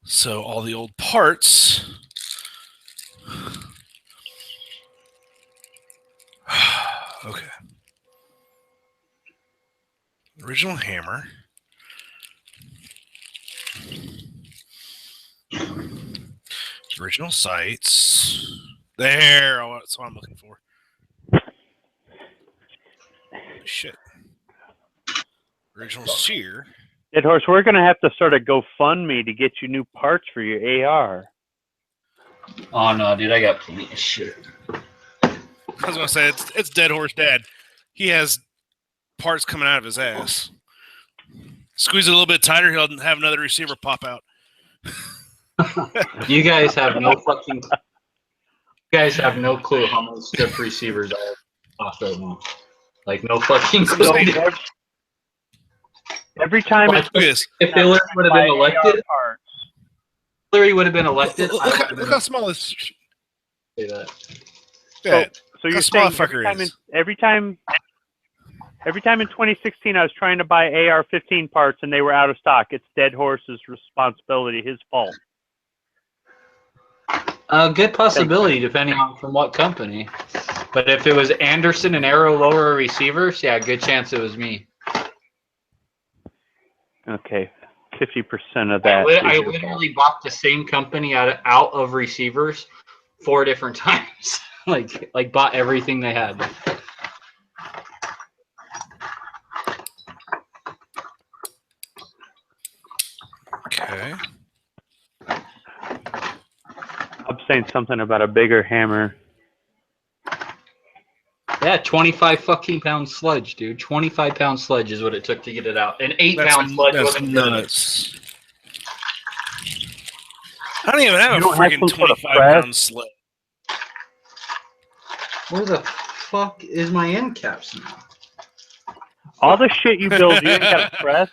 So all the old parts. Okay. Original hammer. Original sights. There. That's what I'm looking for. Shit. Original sear. Dead Horse, we're going to have to sort of GoFundMe to get you new parts for your AR. Oh no, dude, I got plenty of shit. I was going to say, it's Dead Horse Dad. He has parts coming out of his ass. Squeeze it a little bit tighter, he'll have another receiver pop out. You guys have no fucking. You guys have no clue how many strip receivers I have off right now. Like no fucking clue. Every time if Hillary would have been elected, Look how small this. Say that. Yeah. So you're saying every time in 2016 I was trying to buy AR-15 parts and they were out of stock. It's Dead Horse's responsibility, his fault. Good possibility, depending on from what company. But if it was Anderson and Arrow lower receivers, yeah, good chance it was me. Okay, 50% of that. I literally bought the same company out of receivers 4 different times. like bought everything they had. Okay. I'm saying something about a bigger hammer. Yeah, 25 fucking pound sludge, dude. 25-pound sludge is what it took to get it out. An 8-pound sludge wasn't nuts. I don't even have a freaking 25-pound sludge. Where the fuck is my end caps now? All the shit you build, you ain't got a press?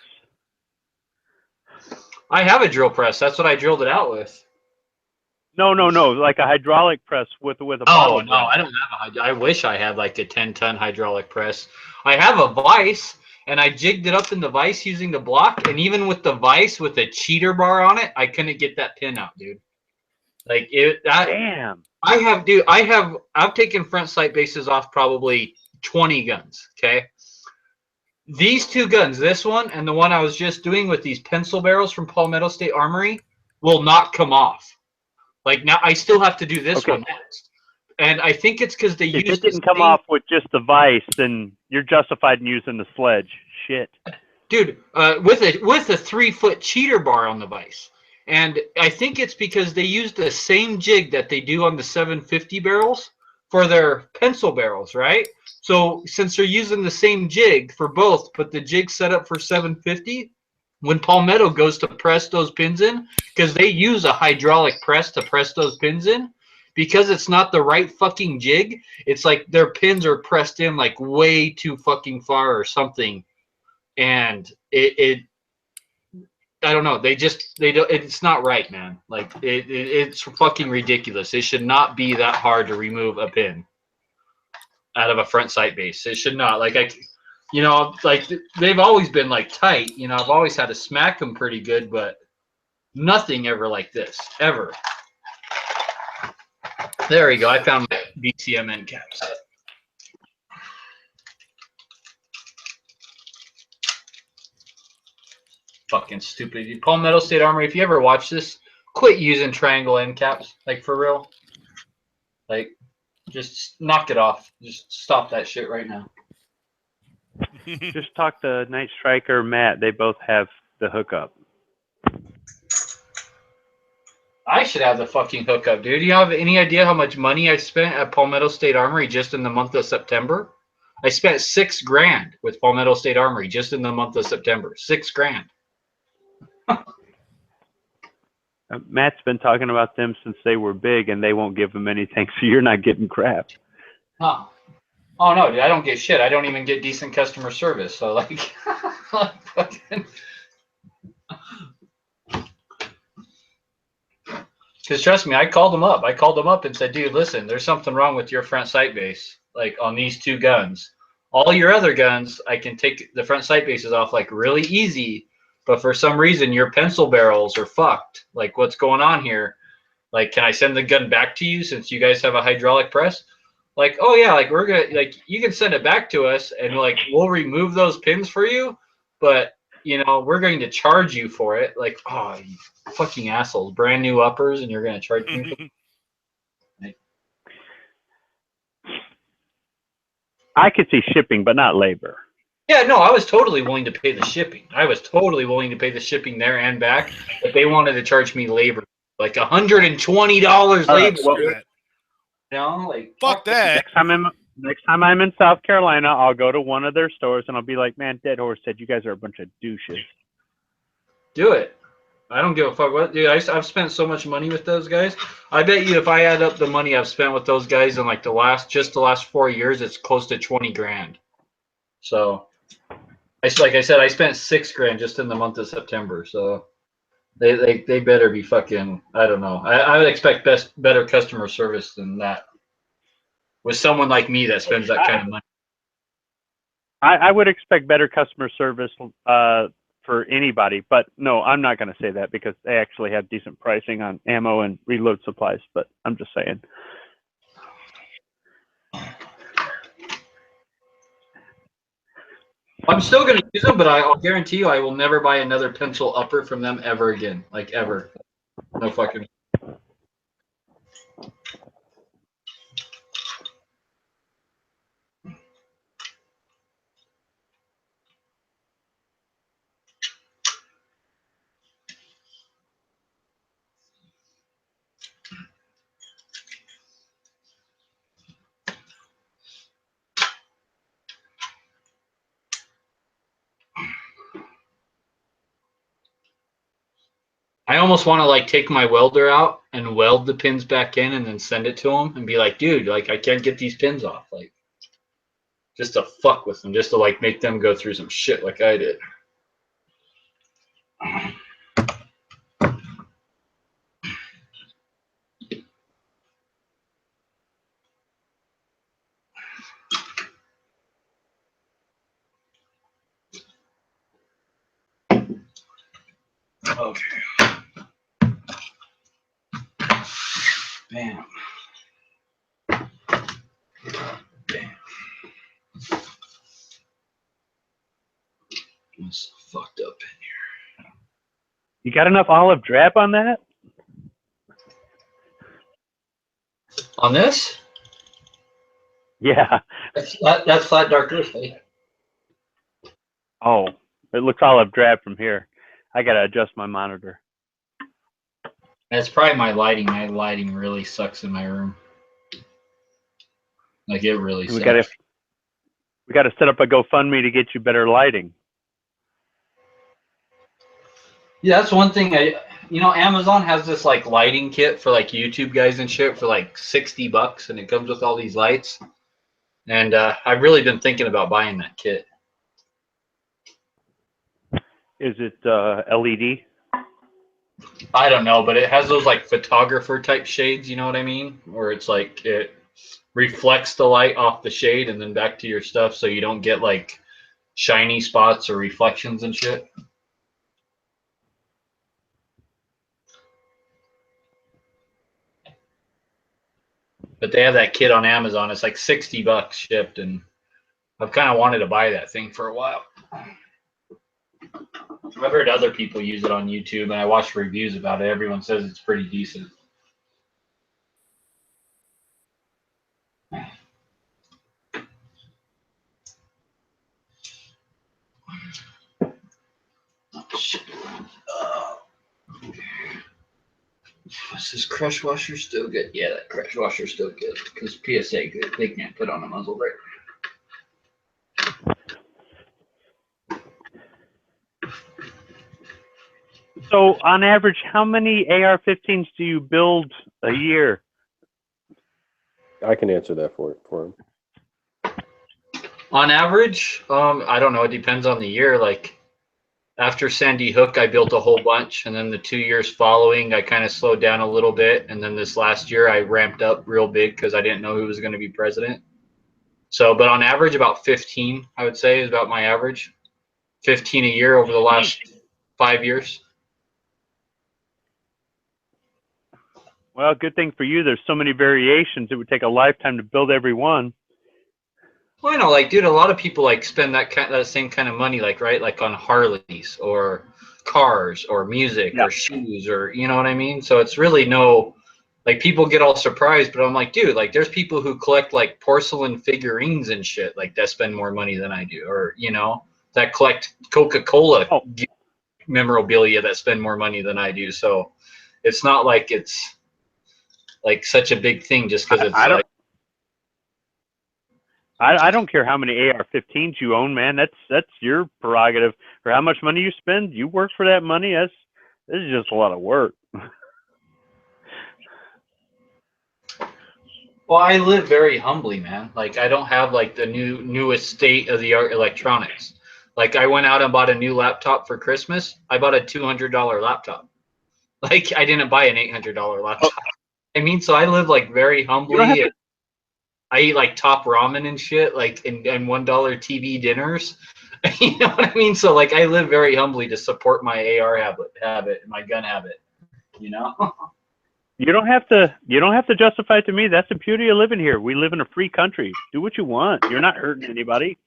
I have a drill press. That's what I drilled it out with. No, like a hydraulic press with a Oh bottle. no, I don't have I wish I had like a 10-ton hydraulic press. I have a vise, and I jigged it up in the vise using the block, and even with the vise with a cheater bar on it, I couldn't get that pin out, dude. Like damn. I've taken front sight bases off probably 20 guns. Okay. These 2 guns, this one and the one I was just doing with these pencil barrels from Palmetto State Armory, will not come off. Like now, I still have to do this Okay. one next, and I think it's because they If used it didn't come off with just the vise, then you're justified in using the sledge. Shit. dude, with a 3-foot cheater bar on the vise. And I think it's because they use the same jig that they do on the 750 barrels for their pencil barrels, right? So since they're using the same jig for both, but the jig set up for 750, when Palmetto goes to press those pins in, because they use a hydraulic press to press those pins in, because it's not the right fucking jig, it's like their pins are pressed in like way too fucking far or something. And it I don't know. They don't. It's not right, man. Like it's fucking ridiculous. It should not be that hard to remove a pin out of a front sight base. It should not. Like like they've always been like tight. I've always had to smack them pretty good, but nothing ever like this ever. There we go. I found my BCM end caps. Fucking stupid. Palmetto State Armory, if you ever watch this, quit using triangle end caps. Like, for real. Like, just knock it off. Just stop that shit right now. Just talk to Night Striker, Matt. They both have the hookup. I should have the fucking hookup, dude. Do you have any idea how much money I spent at Palmetto State Armory just in the month of September? I spent $6,000 with Palmetto State Armory just in the month of September. $6,000. Matt's been talking about them since they were big, and they won't give them anything, so you're not getting crap. Oh no, dude, I don't get shit. I don't even get decent customer service. So like, because trust me, I called them up. I called them up and said, dude, listen, there's something wrong with your front sight base. Like on these 2 guns, all your other guns, I can take the front sight bases off like really easy. But for some reason, your pencil barrels are fucked. Like, what's going on here? Like, can I send the gun back to you since you guys have a hydraulic press? Like, oh yeah, like we're gonna, like, you can send it back to us and like we'll remove those pins for you, but we're going to charge you for it. Like, oh, you fucking assholes! Brand new uppers, and you're gonna charge me. I could see shipping, but not labor. Yeah, no, I was totally willing to pay the shipping. I was totally willing to pay the shipping there and back, but they wanted to charge me labor, like $120 labor. Like fuck that. Next time I'm in South Carolina, I'll go to one of their stores and I'll be like, "Man, Dead Horse said you guys are a bunch of douches." Do it. I don't give a fuck what, dude. I've spent so much money with those guys. I bet you if I add up the money I've spent with those guys in like the last 4 years, it's close to $20,000. So, like I said, I spent $6,000 just in the month of September. So, they better be fucking. I don't know. I would expect better customer service than that with someone like me that spends that kind of money. I would expect better customer service for anybody, but no, I'm not going to say that because they actually have decent pricing on ammo and reload supplies. But I'm just saying. I'm still going to use them, but I'll guarantee you I will never buy another pencil upper from them ever again. Like, ever. No fucking. I almost want to like take my welder out and weld the pins back in and then send it to them and be like, dude, like I can't get these pins off. Like, just to fuck with them, just to like make them go through some shit like I did. Okay. Bam. Bam. It's fucked up in here. You got enough olive drab on that? On this? Yeah. That's flat dark earth, eh? Oh, it looks olive drab from here. I gotta adjust my monitor. That's probably my lighting. My lighting really sucks in my room. Like it really We sucks. gotta set up a GoFundMe to get you better lighting. Yeah, that's one thing. Amazon has this like lighting kit for like YouTube guys and shit for like $60, and it comes with all these lights. And I've really been thinking about buying that kit. Is it LED? I don't know, but it has those like photographer type shades. You know what I mean? Where it's like it reflects the light off the shade and then back to your stuff, so you don't get like shiny spots or reflections and shit. But they have that kit on Amazon. It's like $60 shipped, and I've kind of wanted to buy that thing for a while. I've heard other people use it on YouTube, and I watched reviews about it. Everyone says it's pretty decent. Is this crush washer still good? Yeah, that crush washer's still good because PSA good. They can't put on a muzzle brake. So, on average, how many AR-15s do you build a year? I can answer that for him. On average, I don't know. It depends on the year. Like after Sandy Hook, I built a whole bunch, and then the 2 years following, I kind of slowed down a little bit, and then this last year, I ramped up real big because I didn't know who was going to be president. So, but on average, about 15, I would say, is about my average. 15 a year over the last 5 years. Well, good thing for you. There's so many variations. It would take a lifetime to build every one. Well, I know, like, dude, a lot of people like spend that same kind of money, like, right, like on Harleys or cars or music or shoes or, you know what I mean? So it's really no, like, people get all surprised, but I'm like, dude, like, there's people who collect like porcelain figurines and shit, like that spend more money than I do, or you know, that collect Coca-Cola memorabilia that spend more money than I do. So it's not like it's like such a big thing just because it's like. I don't care how many AR-15s you own, man. That's your prerogative. For how much money you spend, you work for that money. This is just a lot of work. Well, I live very humbly, man. Like I don't have like the newest state of the art electronics. Like I went out and bought a new laptop for Christmas. I bought a $200 laptop. Like I didn't buy an $800 laptop. I mean, so I live like very humbly. I eat like top ramen and shit, like and $1 TV dinners. You know what I mean? So like I live very humbly to support my AR habit and my gun habit. You know? You don't have to justify it to me. That's the beauty of living here. We live in a free country. Do what you want. You're not hurting anybody.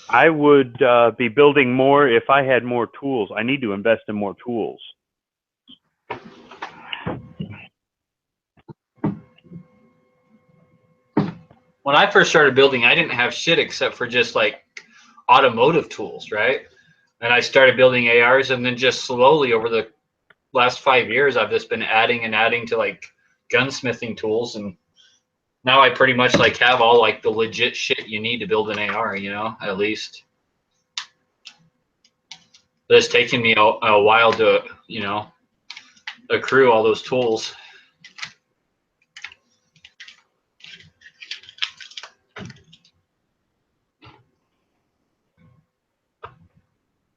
I would be building more if I had more tools. I need to invest in more tools. When I first started building, I didn't have shit except for just like automotive tools, right? And I started building ARs, and then just slowly over the last 5 years, I've just been adding and adding to like gunsmithing tools, and now I pretty much like have all like the legit shit you need to build an AR, you know, at least. But it's taken me a while to, you know, accrue all those tools.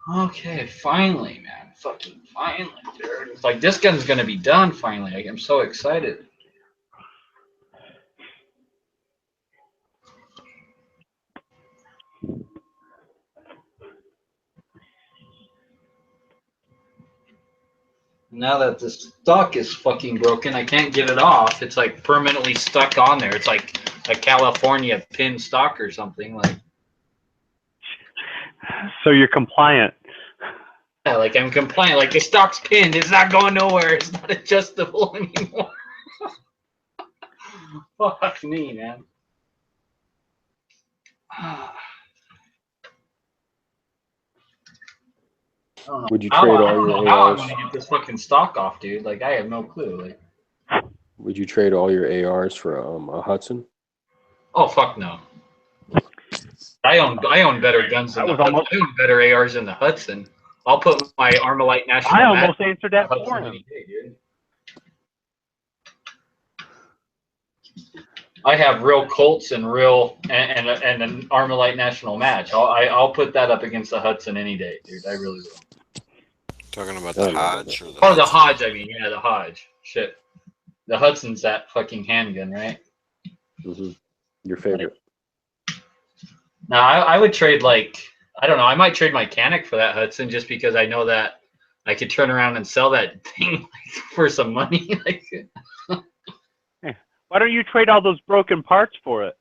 Okay, finally, man. Fucking finally, dude. It's like this gun's gonna be done finally. I'm so excited. Now that the stock is fucking broken, I can't get it off. It's like permanently stuck on there. It's like a California pin stock or something. Like So you're compliant. Yeah, like I'm compliant. Like the stock's pinned. It's not going nowhere. It's not adjustable anymore. Fuck me, man. Would you trade I all don't your know how I'm ARs? gonna get this fucking stock off, dude. Like I have no clue. Like, Would you trade all your ARs for a Hudson? oh fuck no. I own better guns than the Hudson. I own better ARs than the Hudson. I'll put my Armalite National. I almost Mag answered that Hudson for him. any day, dude. I have real Colts and real and an Armalite National match. I'll put that up against the Hudson any day, dude. I really will. Talking about the Hodge or the Oh, the Hudson? Hodge. I mean, yeah, the Hodge. Shit, the Hudson's that fucking handgun, right? Mm-hmm. Your favorite? No, I would trade like I don't know. I might trade my Canic for that Hudson just because I know that I could turn around and sell that thing for some money. Like, Why don't you trade all those broken parts for it?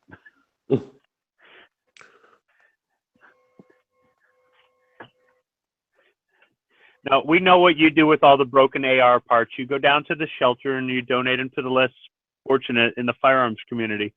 No, we know what you do with all the broken AR parts. You go down to the shelter and you donate them to the less fortunate in the firearms community.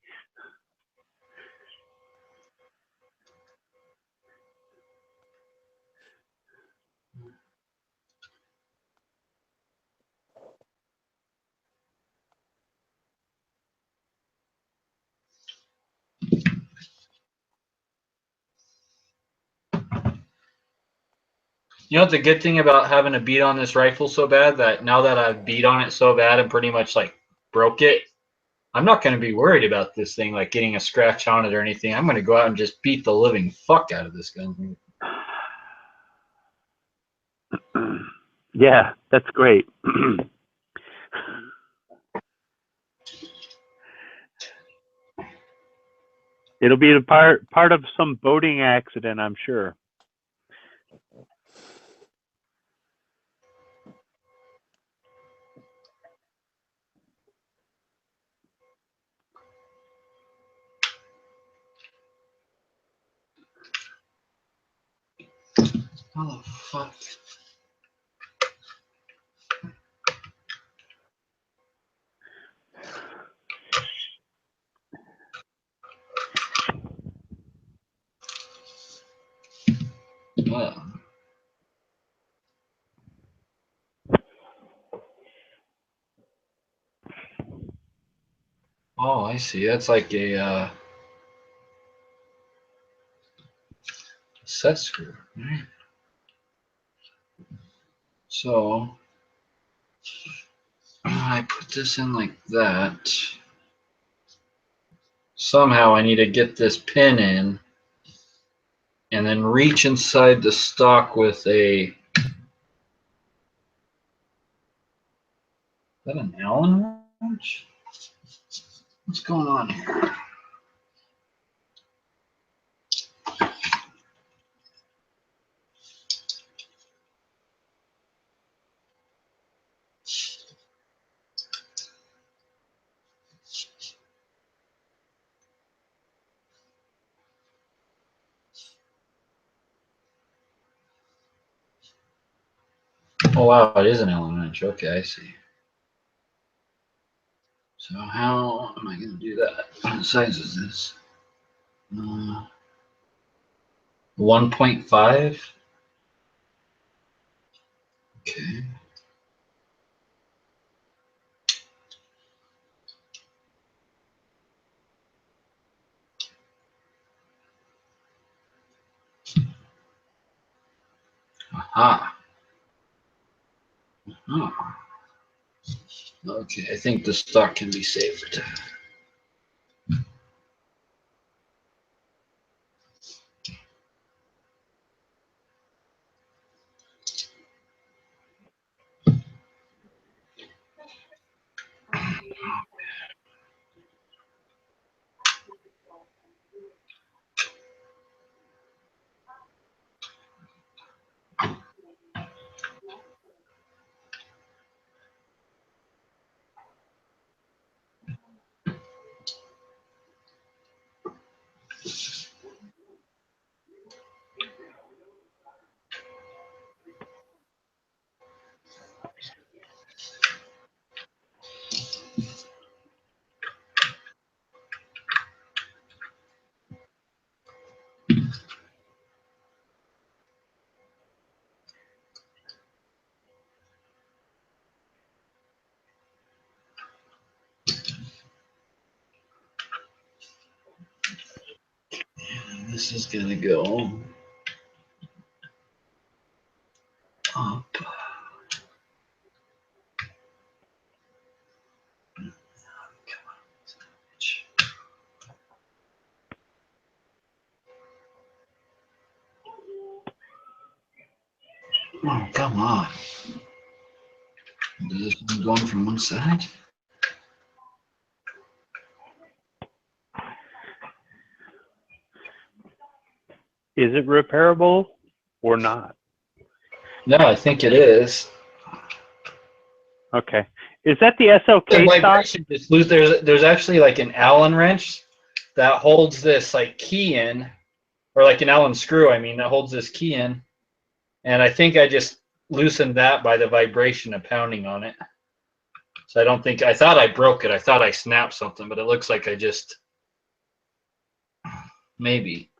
you know what the good thing about having a beat on this rifle so bad that now that I've beat on it so bad and pretty much like broke it, I'm not going to be worried about this thing like getting a scratch on it or anything. I'm going to go out and just beat the living fuck out of this gun. Yeah, that's great. It'll be a part of some boating accident, I'm sure. Oh fuck. Well. Oh, I see. That's like a set screw. Right? So I put this in like that. Somehow I need to get this pin in and then reach inside the stock with a. Is that an Allen wrench? What's going on here? Oh wow, it is an Allen wrench. Okay, I see. So how am I going to do that? What size is this? 1.5. Okay. Aha. Oh. Okay, I think the stock can be saved. This is gonna go up. Oh, come on. Is this one going from one side? Is it repairable or not? No, I think it is. Okay. Is that the SLK stock? Just lose. There's actually like an Allen wrench that holds this like key in, or like an Allen screw, I mean, that holds this key in. And I think I just loosened that by the vibration of pounding on it. So I thought I broke it. I thought I snapped something, but it looks like I just, maybe.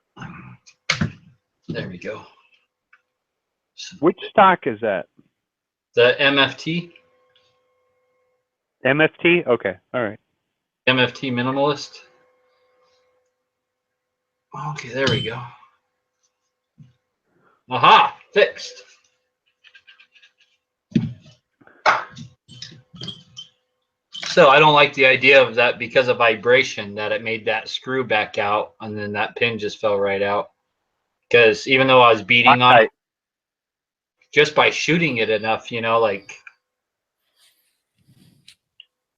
There we go. Which stock is that? The MFT. MFT? Okay. All right. MFT Minimalist. Okay, there we go. Aha! Fixed. So I don't like the idea of that because of vibration, that it made that screw back out and then that pin just fell right out. Because even though I was beating on it, just by shooting it enough, you know, like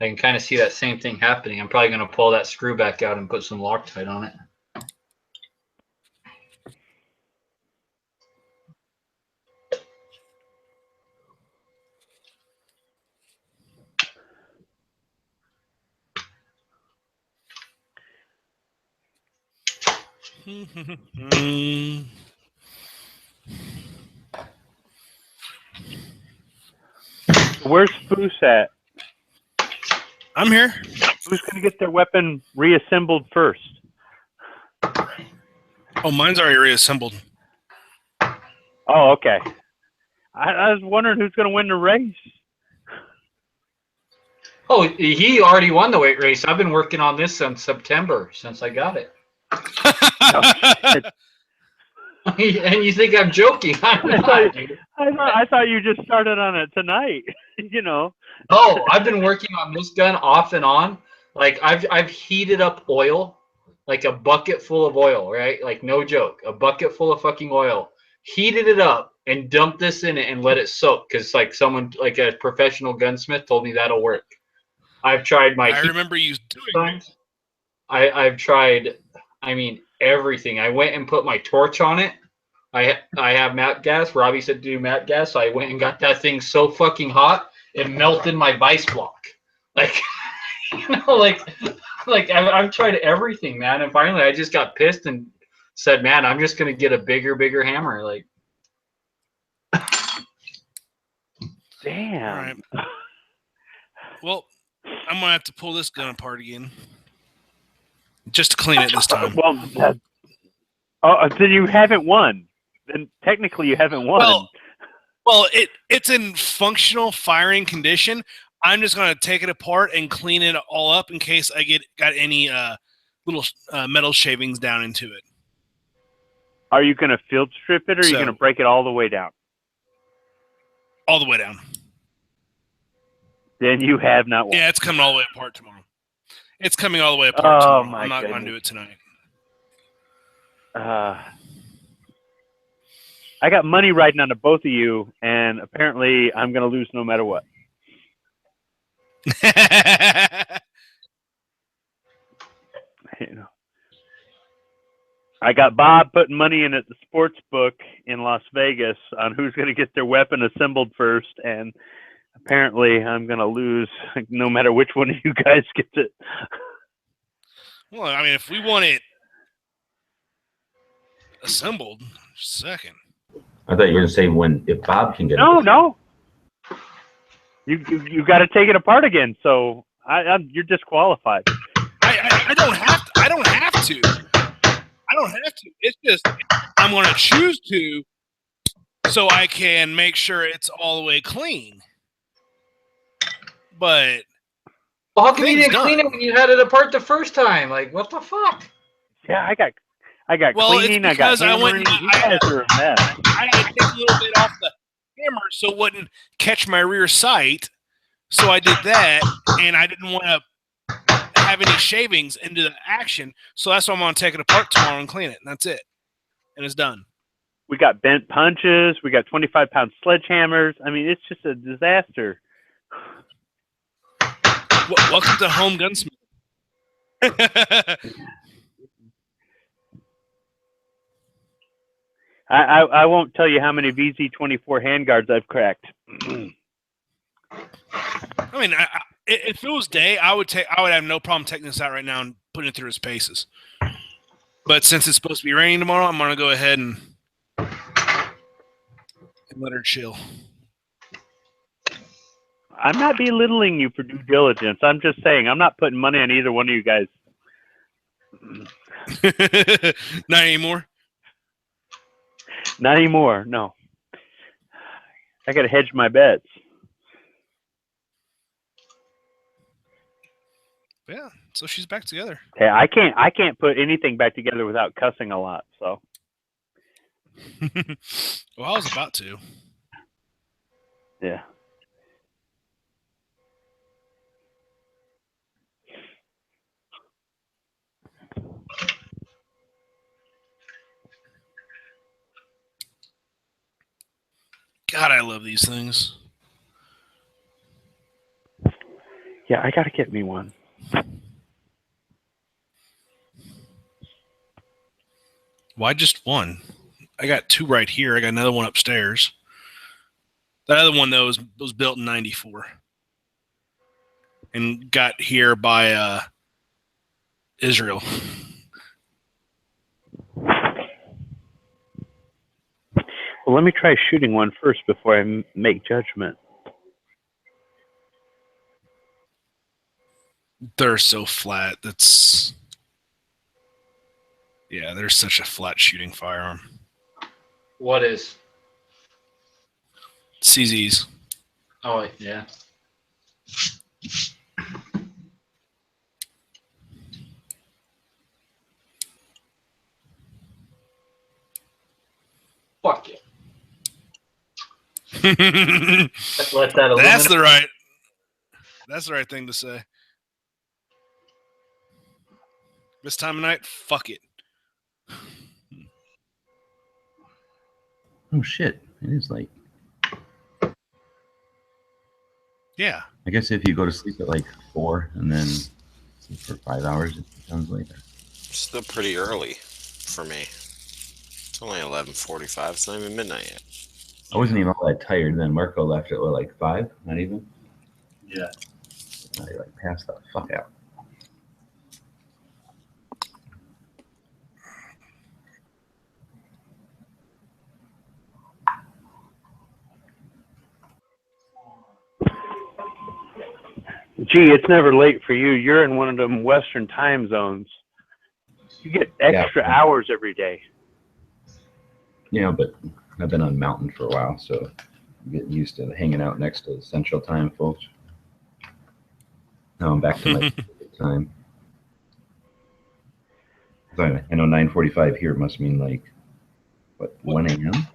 I can kind of see that same thing happening. I'm probably going to pull that screw back out and put some Loctite on it. Where's Foose at? I'm here. Who's going to get their weapon reassembled first? Oh, mine's already reassembled. Oh, okay. I was wondering who's going to win the race. Oh, he already won the weight race. I've been working on this since September, since I got it. And you think I'm joking? I'm not, dude. I thought you just started on it tonight. You know. Oh, I've been working on this gun off and on. Like I've heated up oil, like a bucket full of oil, right? Like no joke, a bucket full of fucking oil. Heated it up and dumped this in it and let it soak, because like someone, like a professional gunsmith, told me that'll work. I've tried my. I remember you doing it. I've tried. I mean everything. I went and put my torch on it. I have MAP gas. Robbie said to do MAP gas, so I went and got that thing so fucking hot it melted my vice block. Like, you know, like I've tried everything, man, and finally I just got pissed and said, man, I'm just gonna get a bigger hammer. Like, damn. All right. Well, I'm gonna have to pull this gun apart again, just to clean it this time. Well, then you haven't won. Then technically you haven't won. Well, it's in functional firing condition. I'm just gonna take it apart and clean it all up in case I got any little metal shavings down into it. Are you gonna field strip it, or are you gonna break it all the way down? All the way down. Then you have not won. Yeah, it's coming all the way apart tomorrow. It's coming all the way apart tomorrow. My I'm not goodness. gonna do it tonight. I got money riding on to both of you, and apparently I'm going to lose no matter what. You know, I got Bob putting money in at the sports book in Las Vegas on who's going to get their weapon assembled first, and apparently I'm going to lose no matter which one of you guys gets it. Well, I mean, if we want it assembled, just a second. I thought you were going to say if Bob can get it. No. You got to take it apart again. So you're disqualified. I don't have to. I don't have to. It's just I'm going to choose to, so I can make sure it's all the way clean. But well, how come you didn't clean it when you had it apart the first time? Like, what the fuck? Yeah, I got Well, it's cleaning. I got because I went. hammering. You guys are a mess. I had to take a little bit off the hammer so it wouldn't catch my rear sight. So I did that, and I didn't want to have any shavings into the action. So that's why I'm going to take it apart tomorrow and clean it, and that's it. And it's done. We got bent punches. We got 25-pound sledgehammers. I mean, it's just a disaster. Welcome to Home Gunsmith. I won't tell you how many VZ24 handguards I've cracked. I mean, if it was day, I would have no problem taking this out right now and putting it through its paces. But since it's supposed to be raining tomorrow, I'm gonna go ahead and let her chill. I'm not belittling you for due diligence. I'm just saying I'm not putting money on either one of you guys. Not anymore. Not anymore. No. I gotta hedge my bets. Yeah. So she's back together. Hey, I can't put anything back together without cussing a lot. So. Well, I was about to. Yeah. God, I love these things. Yeah, I gotta get me one. Why just one? I got two right here. I got another one upstairs. That other one, though, was built in '94 and got here by Israel. Well, let me try shooting one first before I make judgment. They're so flat. Yeah, they're such a flat shooting firearm. What is? CZs. Oh, yeah. Fuck it. Let that That's the right thing to say. This time of night, fuck it. Oh shit! It is late. Yeah. I guess if you go to sleep at like 4 and then sleep for 5 hours, it becomes later. Still pretty early for me. It's only 11:45. It's not even midnight yet. I wasn't even all that tired. Then Marco left at what, like 5? Not even. Yeah. I like passed the fuck out. Gee, it's never late for you. You're in one of them Western time zones. You get extra hours every day. Yeah, but I've been on Mountain for a while, so I'm getting used to hanging out next to Central Time folks. Now I'm back to my time. So I know 9:45 here must mean like, what, 1 a.m.?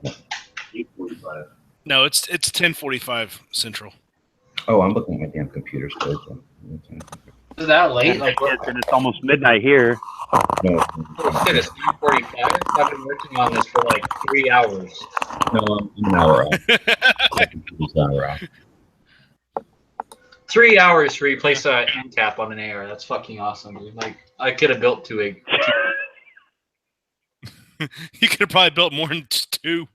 8:45. No, it's 10:45 Central. Oh, I'm looking at my damn computer still. Is that late? Like, and it's almost midnight here. No, oh shit, it's 9:45. I've been working on this for like 3 hours. no, I'm an hour off. It's an hour off. 3 hours to replace an end cap on an AR. That's fucking awesome, dude. Like, I could have built two. You could have probably built more than 2.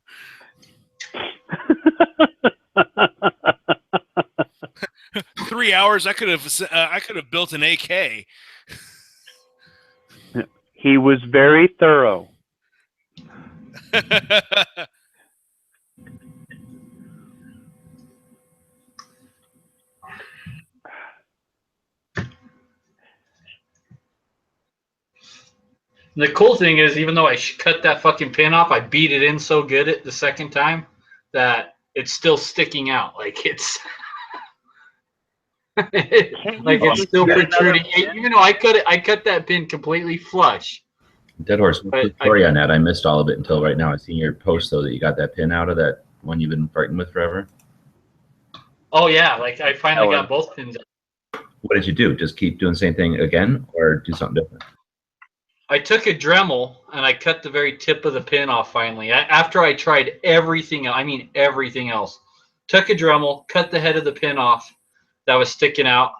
3 hours. I could have built an AK. He was very thorough. The cool thing is, even though I cut that fucking pin off, I beat it in so good at the second time that it's still sticking out. Like it's like it's still protruding. Even though I cut that pin completely flush, Dead Horse, what's the story on that? I missed all of it until right now. I seen your post though that you got that pin out of that one you've been fighting with forever. Oh yeah, like I finally got both pins. What did you do? Just keep doing the same thing again, or do something different? I took a Dremel and I cut the very tip of the pin off finally. After I tried everything, I mean everything else. Took a Dremel, cut the head of the pin off that was sticking out.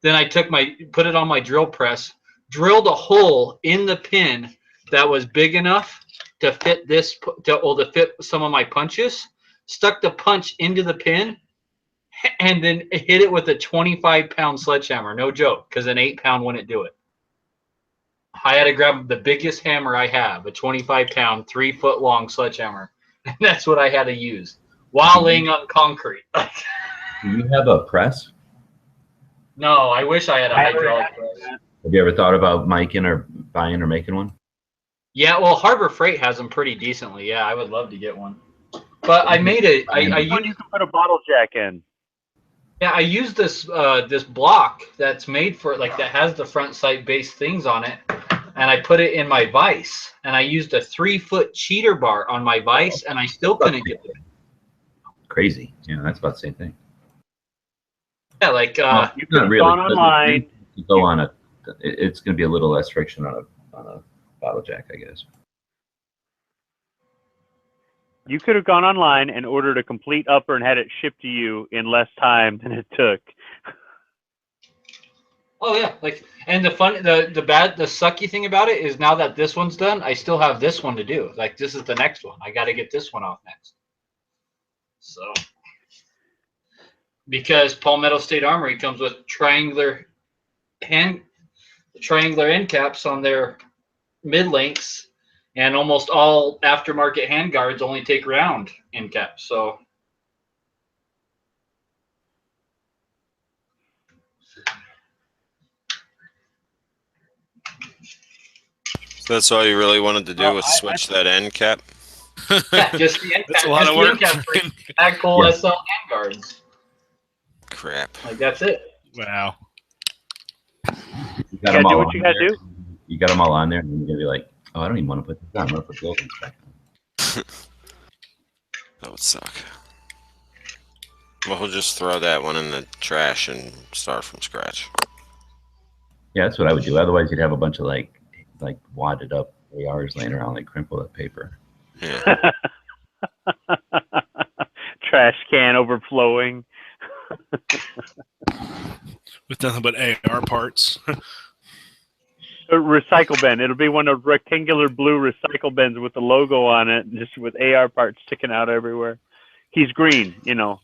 Then I put it on my drill press, drilled a hole in the pin that was big enough to fit to fit some of my punches. Stuck the punch into the pin, and then hit it with a 25-pound sledgehammer. No joke, because an 8-pound wouldn't do it. I had to grab the biggest hammer I have, a 25-pound, 3-foot-long sledgehammer. And that's what I had to use while laying on concrete. Do you have a press? No, I wish I had a hydraulic press. Have you ever thought about buying or making one? Yeah, well, Harbor Freight has them pretty decently. Yeah, I would love to get one. But I made it. You can put a bottle jack in. Yeah, I used this this block that's made for that has the front sight base things on it, and I put it in my vise, and I used a 3-foot cheater bar on my vise, and I still couldn't get it. Crazy. Yeah, that's about the same thing. Yeah, like you've not really gone online. You go on a. It's going to be a little less friction on a bottle jack, I guess. You could have gone online and ordered a complete upper and had it shipped to you in less time than it took. Oh yeah, and the sucky thing about it is now that this one's done, I still have this one to do. Like this is the next one. I got to get this one off next. So, because Palmetto State Armory comes with triangular end caps on their mid lengths. And almost all aftermarket handguards only take round end caps. So that's all you really wanted to do was switch that end cap? Yeah, just the end cap. That's a lot of work. Magpul SL handguards. Crap. Like that's it. Wow. You gotta do what you gotta do. You got them all on there, and you're gonna be like, oh, I don't even want to put this on. I'm gonna put the open back on. That would suck. Well, we'll just throw that one in the trash and start from scratch. Yeah, that's what I would do. Otherwise, you'd have a bunch of like wadded up ARs laying around like crinkled up paper. Yeah. Trash can overflowing. With nothing but AR parts. A recycle bin. It'll be one of those rectangular blue recycle bins with the logo on it, just with AR parts sticking out everywhere. He's green, you know.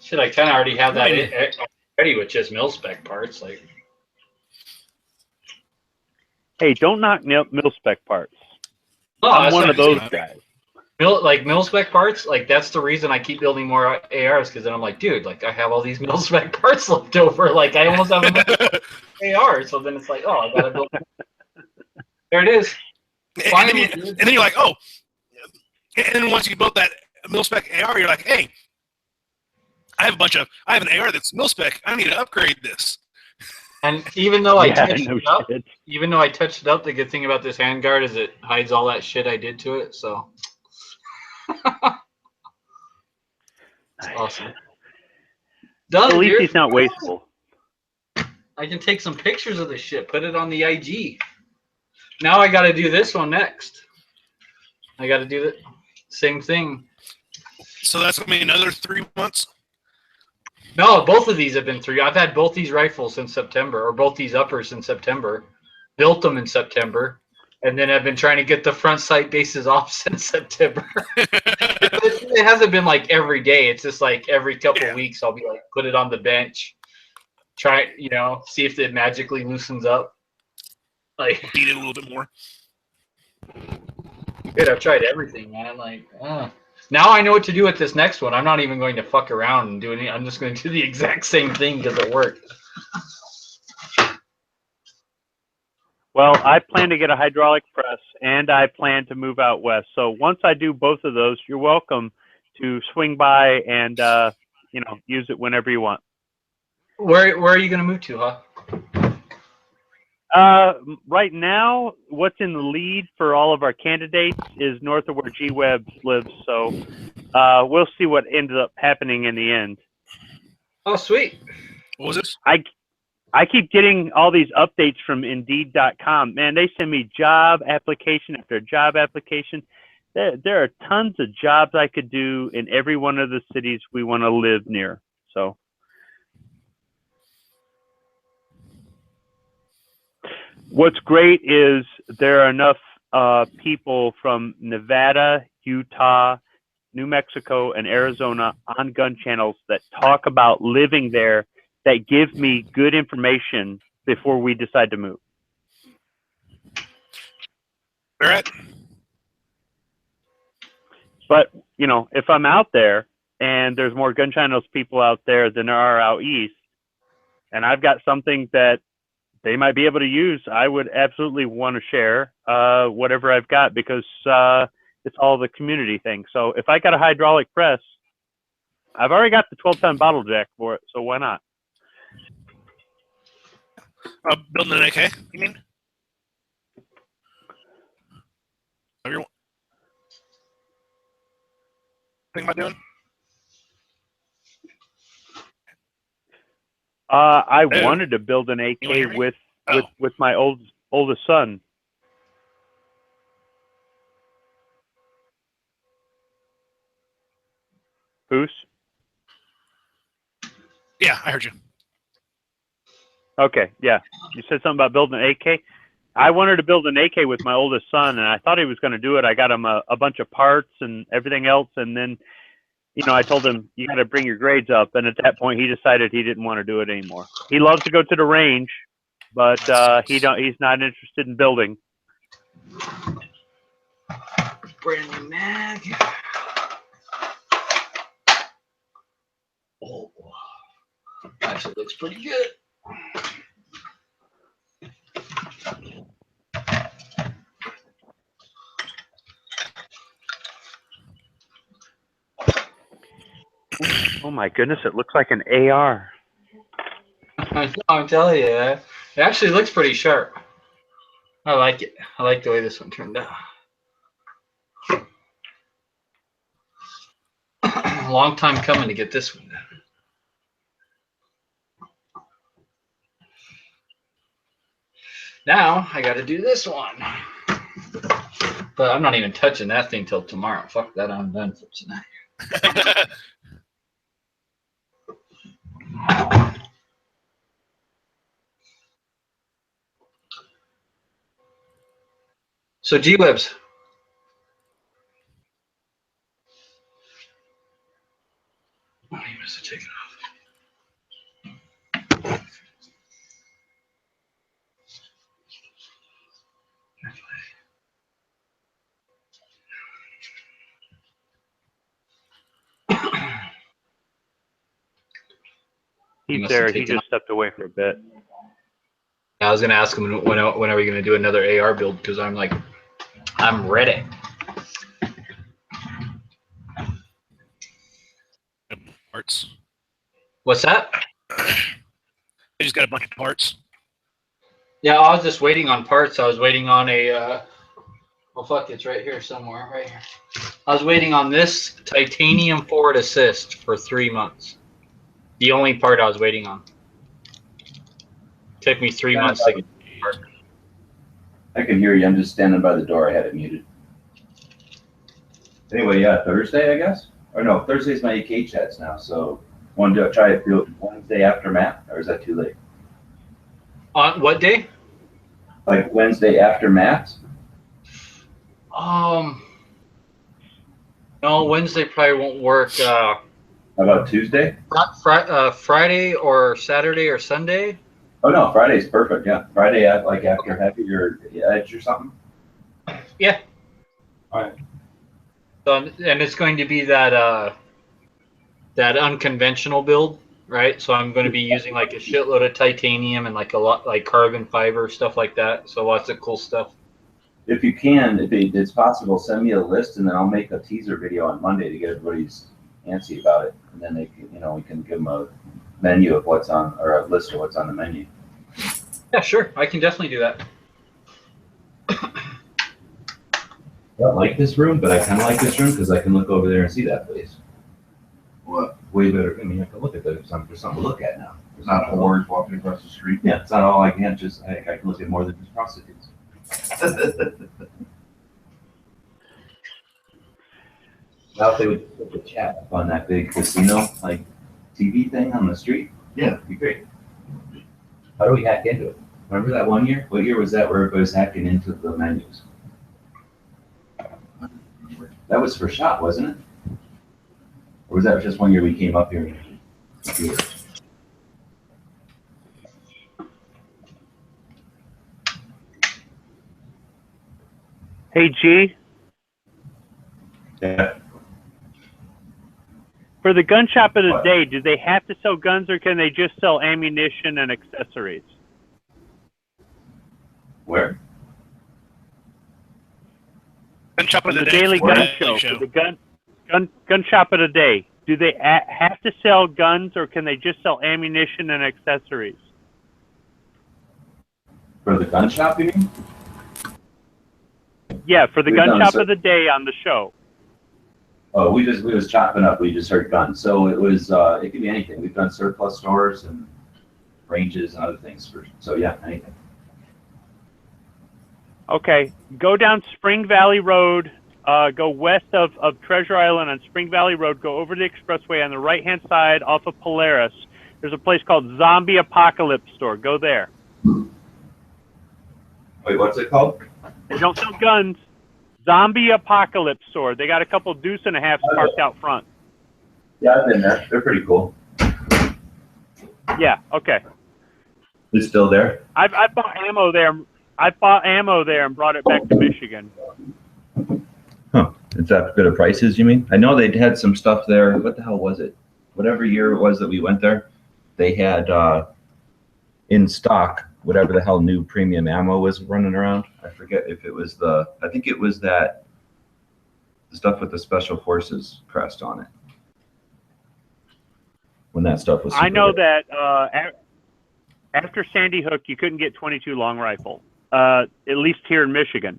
Shit, I kind of already have that ready with just mil-spec parts. Like, hey, don't knock mil-spec parts. No, I'm one of those guys. Mil-spec parts, like that's the reason I keep building more ARs, because then I'm like, dude, like I have all these mil-spec parts left over. Like I almost have enough ARs, so then it's like, oh, I gotta build. There it is. And then you're like, oh. And then once you built that mil-spec AR, you're like, hey, I have an AR that's mil-spec. I need to upgrade this. And even though I touched it up, the good thing about this handguard is it hides all that shit I did to it. So it's awesome. Done, At least dude. he's not wasteful. I can take some pictures of this shit, put it on the IG. Now I got to do this one next. I got to do the same thing. So that's going to be another 3 months? No, both of these have been 3. I've had both these rifles since September, or both these uppers in September. Built them in September, and then I've been trying to get the front sight bases off since September. It hasn't been like every day. It's just like every couple weeks I'll be like, put it on the bench, try, see if it magically loosens up. Like beat it a little bit more. Dude, I've tried everything, man. Like, now I know what to do with this next one. I'm not even going to fuck around and do anything. I'm just going to do the exact same thing because it worked. Well, I plan to get a hydraulic press, and I plan to move out west. So once I do both of those, you're welcome to swing by and use it whenever you want. Where are you going to move to, huh? Right now, what's in the lead for all of our candidates is north of where G-Web lives. So we'll see what ends up happening in the end. Oh, sweet. What was this? I keep getting all these updates from Indeed.com. Man, they send me job application after job application. There are tons of jobs I could do in every one of the cities we want to live near. So. What's great is there are enough people from Nevada, Utah, New Mexico, and Arizona on gun channels that talk about living there that give me good information before we decide to move. All right. But, you know, if I'm out there and there's more gun channels people out there than there are out east, and I've got something that they might be able to use, I would absolutely want to share whatever I've got, because it's all the community thing. So if I got a hydraulic press, I've already got the 12-ton bottle jack for it, so why not? Building an AK, you mean? Everyone think about doing? I wanted to build an AK with my oldest son. Goose? Yeah, I heard you. Okay, yeah. You said something about building an AK. I wanted to build an AK with my oldest son, and I thought he was going to do it. I got him a bunch of parts and everything else, and then, you know, I told him, you got to bring your grades up, and at that point, he decided he didn't want to do it anymore. He loves to go to the range, but he's not interested in building. Brand new mag. Oh, actually looks pretty good. Oh my goodness, it looks like an AR. I'm telling you, it actually looks pretty sharp. I like it. I like the way this one turned out. Long time coming to get this one done. Now I got to do this one, but I'm not even touching that thing till tomorrow. Fuck that, I'm done for tonight. So G-Webs. Oh, you must have taken it off. He's there. He just stepped away for a bit. I was gonna ask him when are we gonna do another AR build, because I'm like, I'm ready. Parts. What's that? I just got a bunch of parts. Yeah, I was just waiting on parts. I was waiting on a. Well, fuck, it's right here somewhere. Right here. I was waiting on this titanium forward assist for 3 months. The only part I was waiting on. Took me 3 months to get the part. I can hear you. I'm just standing by the door. I had it muted. Anyway, yeah, Thursday, I guess? Or no, Thursday's my AK chats now, so want to try it Wednesday after Matt, or is that too late? On what day? Like Wednesday after Matt? No, Wednesday probably won't work. How about Tuesday? Friday or Saturday or Sunday? Oh no, Friday's perfect. Yeah, Friday like after Happy or Edge or something. Yeah. All right. So, and it's going to be that that unconventional build, right? So I'm going to be using like a shitload of titanium and like a lot like carbon fiber, stuff like that. So lots of cool stuff. If you can, if it's possible, send me a list and then I'll make a teaser video on Monday to get everybody's antsy about it, and then they can, we can give them a menu of what's on, or a list of what's on the menu. Yeah, sure. I can definitely do that. I don't like this room, but I kind of like this room because I can look over there and see that place. What? Way better. I mean, I can look at there's something to look at now. It's not hordes walking across the street. Yeah, it's not all I can't just. I can look at more than just prostitutes. Now, if they would put the chat up on that big casino, like TV thing on the street, yeah, it'd be great. How do we hack into it? Remember that one year? What year was that where everybody was hacking into the menus? That was for shot, wasn't it? Or was that just one year we came up here? Hey, G, Yeah. for the gun shop of the day, do they have to sell guns or can they just sell ammunition and accessories? Where? Gun shop of The the day. Daily for Gun the Show, show. for the gun shop of the day, do they have to sell guns or can they just sell ammunition and accessories? For the gun shop, you mean? Yeah, for the We've gun done shop so- of the day on the show. Oh, we was chopping up. We just heard guns. So it was, it could be anything. We've done surplus stores and ranges and other things. So yeah, anything. Okay, go down Spring Valley Road, go west of Treasure Island on Spring Valley Road, go over the expressway on the right-hand side off of Polaris. There's a place called Zombie Apocalypse Store. Go there. Wait, what's it called? They don't sell guns. Zombie Apocalypse Store. They got a couple deuce and a halves parked out front. Yeah, I've been there. They're pretty cool. Yeah, okay. It's still there? I bought ammo there. I bought ammo there and brought it back to Michigan. Huh. Is that good of prices, you mean? I know they had some stuff there. What the hell was it? Whatever year it was that we went there, they had in stock whatever the hell new premium ammo was running around. I forget if it was I think it was the stuff with the Special Forces crest on it. When that stuff was I know super that after Sandy Hook, you couldn't get 22 long rifle, at least here in Michigan.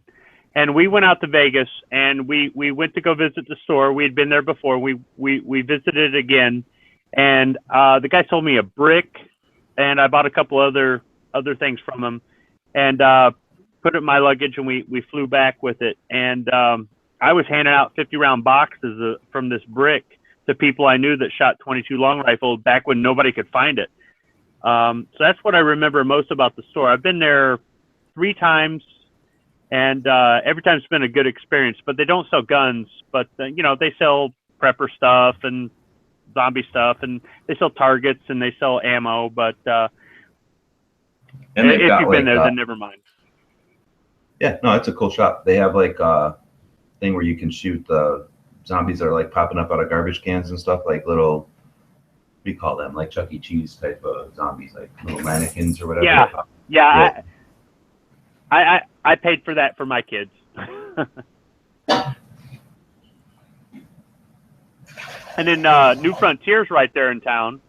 And we went out to Vegas and we went to go visit the store. We had been there before. We visited it again, and the guy sold me a brick, and I bought a couple other things from him, and put it in my luggage, and we flew back with it. And I was handing out 50-round boxes from this brick to people I knew that shot 22 long rifle back when nobody could find it. So that's what I remember most about the store. I've been there 3 times, and every time it's been a good experience. But they don't sell guns, but they sell prepper stuff and zombie stuff, and they sell targets and they sell ammo. But And they've if got, you've been like, there, then never mind. Yeah, no, it's a cool shop. They have like a thing where you can shoot the zombies that are like popping up out of garbage cans and stuff, like little, what do you call them? Like Chuck E. Cheese type of zombies, like little mannequins or whatever. Yeah. I paid for that for my kids. And then New Frontier's right there in town.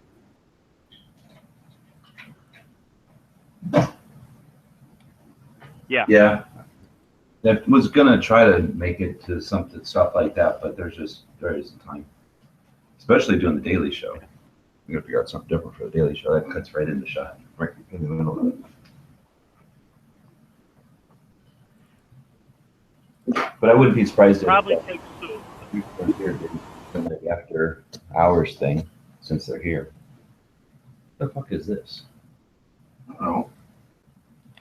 Yeah. Yeah. I was gonna try to make it to something stuff like that, but there isn't time. Especially doing the Daily Show. I'm gonna figure out something different for the Daily Show. That cuts right in the shot, right in the middle of it. But I wouldn't be surprised Probably if takes two. here did the after hours thing since they're here. What the fuck is this? I don't know.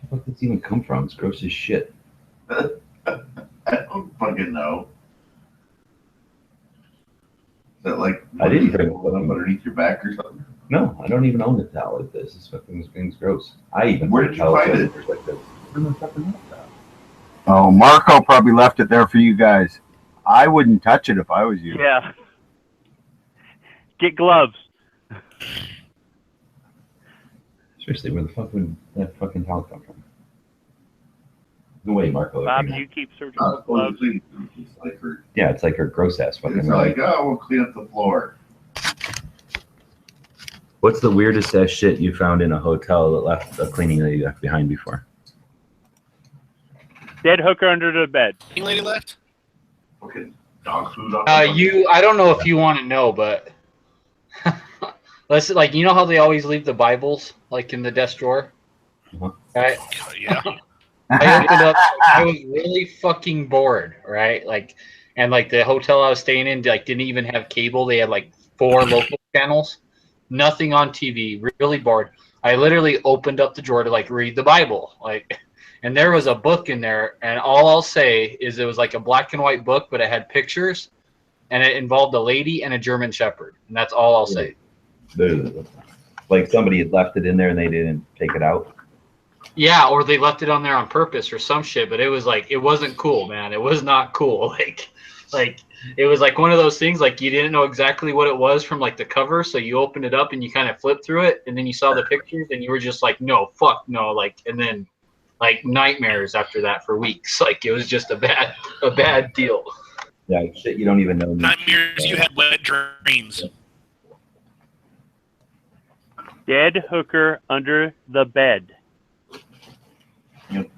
What does this even come from? It's gross as shit. I don't fucking know. Is that like I didn't bring put them underneath your back or something? No, I don't even own a towel like this. This fucking thing's gross. I even Where put did you towels find in it? there's like this. Where the fucking hell is that? Oh, Marco probably left it there for you guys. I wouldn't touch it if I was you. Yeah. Get gloves. Seriously, where the fuck would that fucking towel come from? No way, Marco. Bob, you keep surgical gloves. It's like her. Yeah, it's like her gross ass fucking. It's like, oh, we'll clean up the floor. What's the weirdest ass shit you found in a hotel that left a cleaning lady left behind before? Dead hooker under the bed. Lady left. Okay, dog food. On I don't know if you want to know, but let's like, you know how they always leave the Bibles like in the desk drawer, right? Yeah. I opened up. I was really fucking bored, right? Like, and like the hotel I was staying in, like, didn't even have cable. They had like 4 local channels, nothing on TV. Really bored. I literally opened up the drawer to like read the Bible, like. And there was a book in there, and all I'll say is it was like a black and white book, but it had pictures, and it involved a lady and a German Shepherd, and that's all I'll say. Like somebody had left it in there and they didn't take it out. Yeah, or they left it on there on purpose or some shit, but it was like, it wasn't cool, man. It was not cool. Like it was like one of those things, like you didn't know exactly what it was from like the cover, so you opened it up and you kind of flipped through it, and then you saw the pictures, and you were just like, no, fuck no, like, and then like nightmares after that for weeks. Like it was just a bad deal. Yeah, shit you don't even know. Nightmares, you had wet dreams. Dead hooker under the bed. We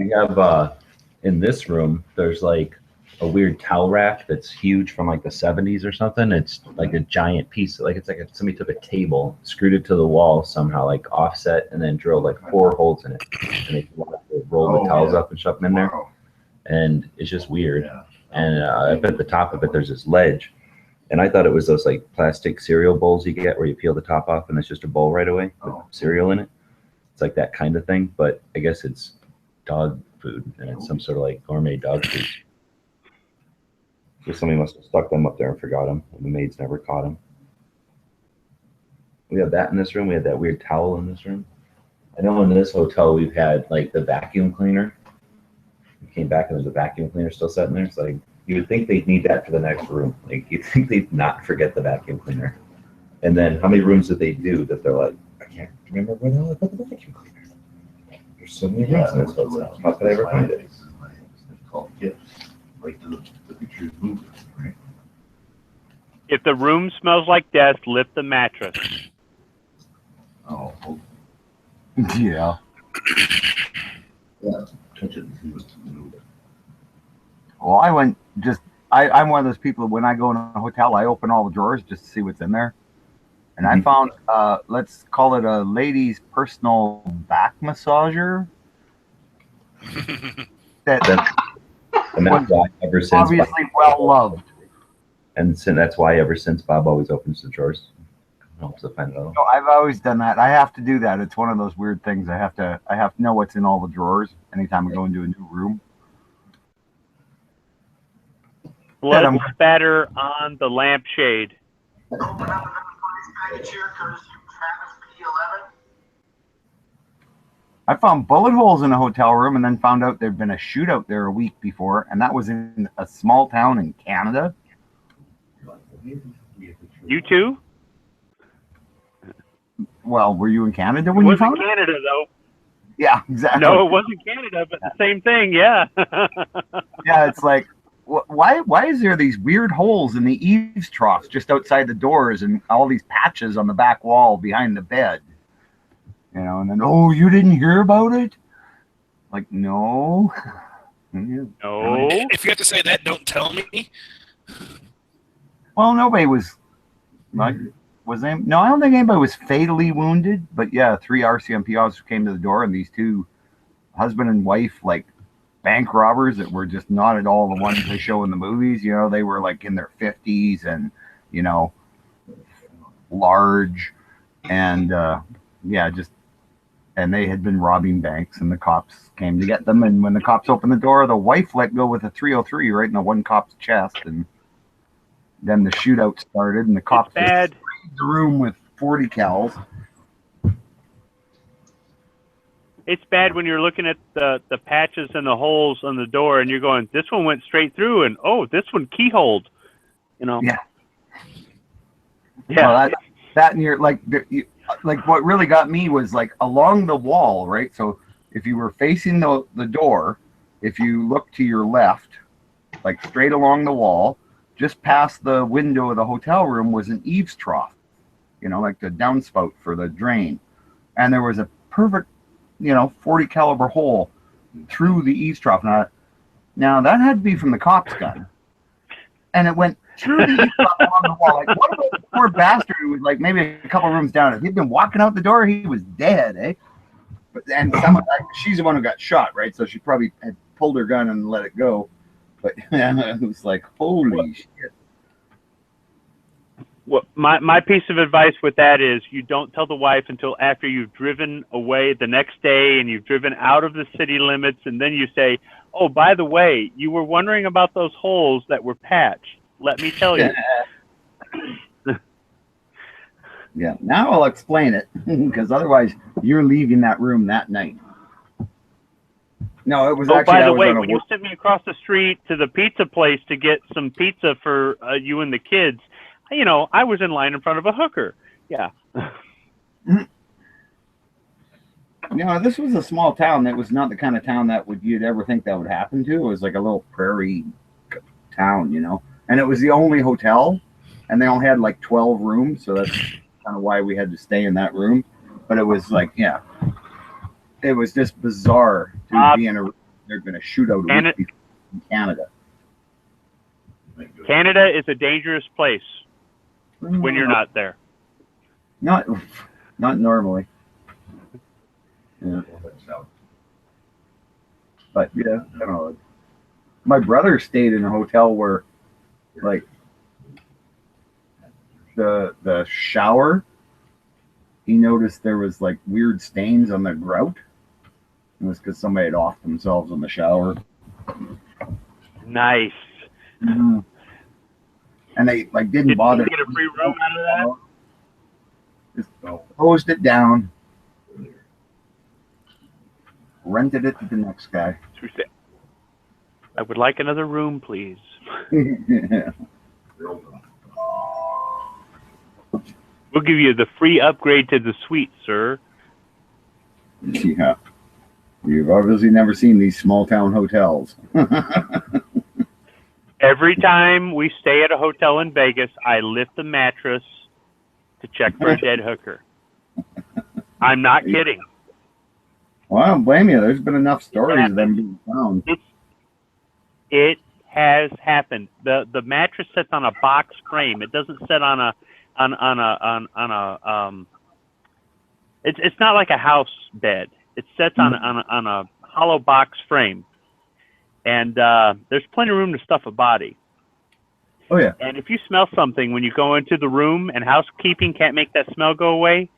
have in this room, there's like a weird towel rack that's huge from like the 70s or something. It's like a giant piece, like it's like somebody took a table, screwed it to the wall somehow, like offset, and then drilled like 4 holes in it, and they roll the towels up and shove them in there. And it's just weird. And up at the top of it, there's this ledge, and I thought it was those like plastic cereal bowls you get where you peel the top off and it's just a bowl right away with cereal in it. It's like that kind of thing, but I guess it's dog food, and it's some sort of like gourmet dog food. So somebody must have stuck them up there and forgot them, and the maids never caught them. We have that in this room. We had that weird towel in this room. I know in this hotel we've had like the vacuum cleaner. We came back and there's a vacuum cleaner still sitting there. It's like you would think they'd need that for the next room. Like you'd think they'd not forget the vacuum cleaner. And then how many rooms did they do that they're like, I can't remember where the hell I put the vacuum cleaner. There's so many rooms in this hotel. How could I ever find it? Right to the pictures moving, right? If the room smells like death, lift the mattress. Oh. Yeah. Yeah. Touch it and see what's moving. Well, I'm one of those people, when I go in a hotel, I open all the drawers just to see what's in there. And I found, let's call it a lady's personal back massager. And that's why ever since obviously well loved. And that's why ever since Bob always opens the drawers. Helps to find it out. No, I've always done that. I have to do that. It's one of those weird things. I have to know what's in all the drawers anytime I go into a new room. Blood spatter on the lampshade. I found bullet holes in a hotel room and then found out there'd been a shootout there a week before, and that was in a small town in Canada. You too? Well, were you in Canada when you found it? It wasn't Canada, though. Yeah, exactly. No, it wasn't Canada, but the same thing, yeah. Yeah, it's like, why is there these weird holes in the eaves troughs just outside the doors and all these patches on the back wall behind the bed? You know, and then, oh, you didn't hear about it? Like, no. No. If you have to say that, don't tell me. Well, nobody was, like, no, I don't think anybody was fatally wounded, but yeah, 3 RCMP officers came to the door, and these 2 husband and wife, like, bank robbers that were just not at all the ones they show in the movies. You know, they were like in their 50s and, you know, large, and yeah, just, and they had been robbing banks, and the cops came to get them. And when the cops opened the door, the wife let go with a .303 right in the one cop's chest, and then the shootout started, and the cops just sprayed the room with 40 cals. It's bad when you're looking at the patches and the holes on the door, and you're going, this one went straight through, and oh, this one keyholed. You know. Yeah. Yeah. Well, that and you're like, like what really got me was like along the wall, right? So if you were facing the door, if you look to your left, like straight along the wall, just past the window of the hotel room was an eaves trough, like the downspout for the drain. And there was a perfect, 40 caliber hole through the eaves trough. Now that had to be from the cop's gun. And it went through the eaves trough along the wall. Like, what about the poor bastard who was like maybe a couple rooms down? If he'd been walking out the door, he was dead, eh? And she's the one who got shot, right? So she probably had pulled her gun and let it go. But it was like, holy shit. Well, my piece of advice with that is you don't tell the wife until after you've driven away the next day and you've driven out of the city limits, and then you say, oh, by the way, you were wondering about those holes that were patched. Let me tell you. Yeah, now I'll explain it, because otherwise you're leaving that room that night. No, it was actually. By the way, when you sent me across the street to the pizza place to get some pizza for you and the kids, I was in line in front of a hooker. Yeah. This was a small town. That was not the kind of town that you'd ever think that would happen to. It was like a little prairie town, and it was the only hotel, and they only had like 12 rooms, so that's kind of why we had to stay in that room. But it was like, it was just bizarre to be in a. There'd been a shootout in Canada. Canada is a dangerous place when you're not there. Not normally. Yeah. But yeah, I don't know. My brother stayed in a hotel where, like, the shower, he noticed there was like weird stains on the grout. It was because somebody had offed themselves in the shower. Nice. Mm-hmm. And they didn't bother. Did you get a free room out of that? Just hosed it down. Rented it to the next guy. I would like another room, please. We'll give you the free upgrade to the suite, sir. Yeah. You've obviously never seen these small town hotels. Every time we stay at a hotel in Vegas, I lift the mattress to check for a dead hooker. I'm not kidding. Well, I don't blame you. There's been enough stories of them being found. It has happened. The mattress sits on a box frame. It doesn't sit on a it's not like a house bed. It sits on a hollow box frame, and there's plenty of room to stuff a body. Oh yeah. And if you smell something when you go into the room and housekeeping can't make that smell go away,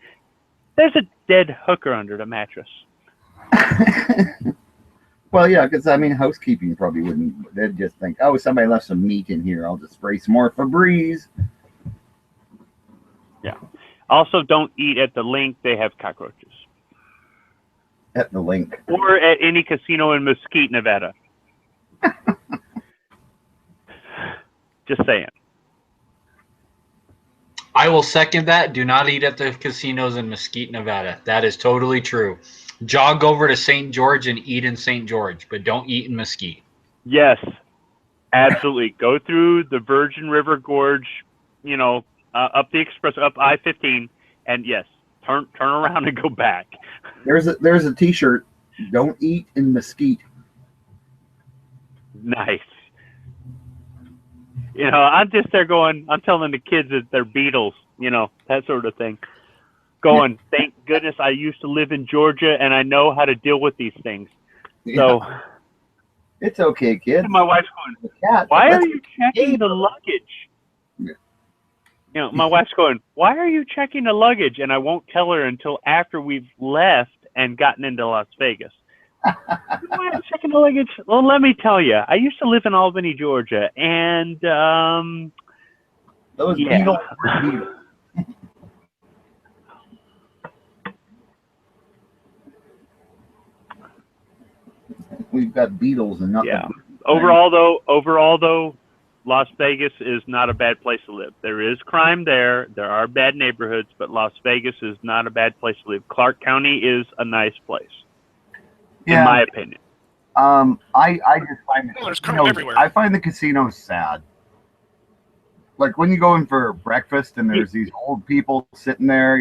there's a dead hooker under the mattress. Well, yeah, because housekeeping probably wouldn't. They'd just think, oh, somebody left some meat in here. I'll just spray some more Febreze. Yeah. Also, don't eat at the Link. They have cockroaches. At the Link. Or at any casino in Mesquite, Nevada. Just saying. I will second that. Do not eat at the casinos in Mesquite, Nevada. That is totally true. Jog over to St. George and eat in St. George, but don't eat in Mesquite. Yes, absolutely. Go through the Virgin River Gorge, up the express, up I-15, and yes, turn around and go back. There's a T-shirt. Don't eat in Mesquite. Nice. I'm just there going. I'm telling the kids that they're Beatles. That sort of thing. Going, thank goodness I used to live in Georgia and I know how to deal with these things. Yeah. So it's okay, kid. My wife's going, why are you checking the luggage? My wife's going, why are you checking the luggage? And I won't tell her until after we've left and gotten into Las Vegas. Why am I checking the luggage? Well, let me tell you, I used to live in Albany, Georgia, and those Beatles were Beatles. We've got Beatles and nothing. Yeah. Overall, though, Las Vegas is not a bad place to live. There is crime there. There are bad neighborhoods, but Las Vegas is not a bad place to live. Clark County is a nice place, in my opinion. I just find there's crime everywhere. I find the casinos sad. like when you go in for breakfast and there's these old people sitting there,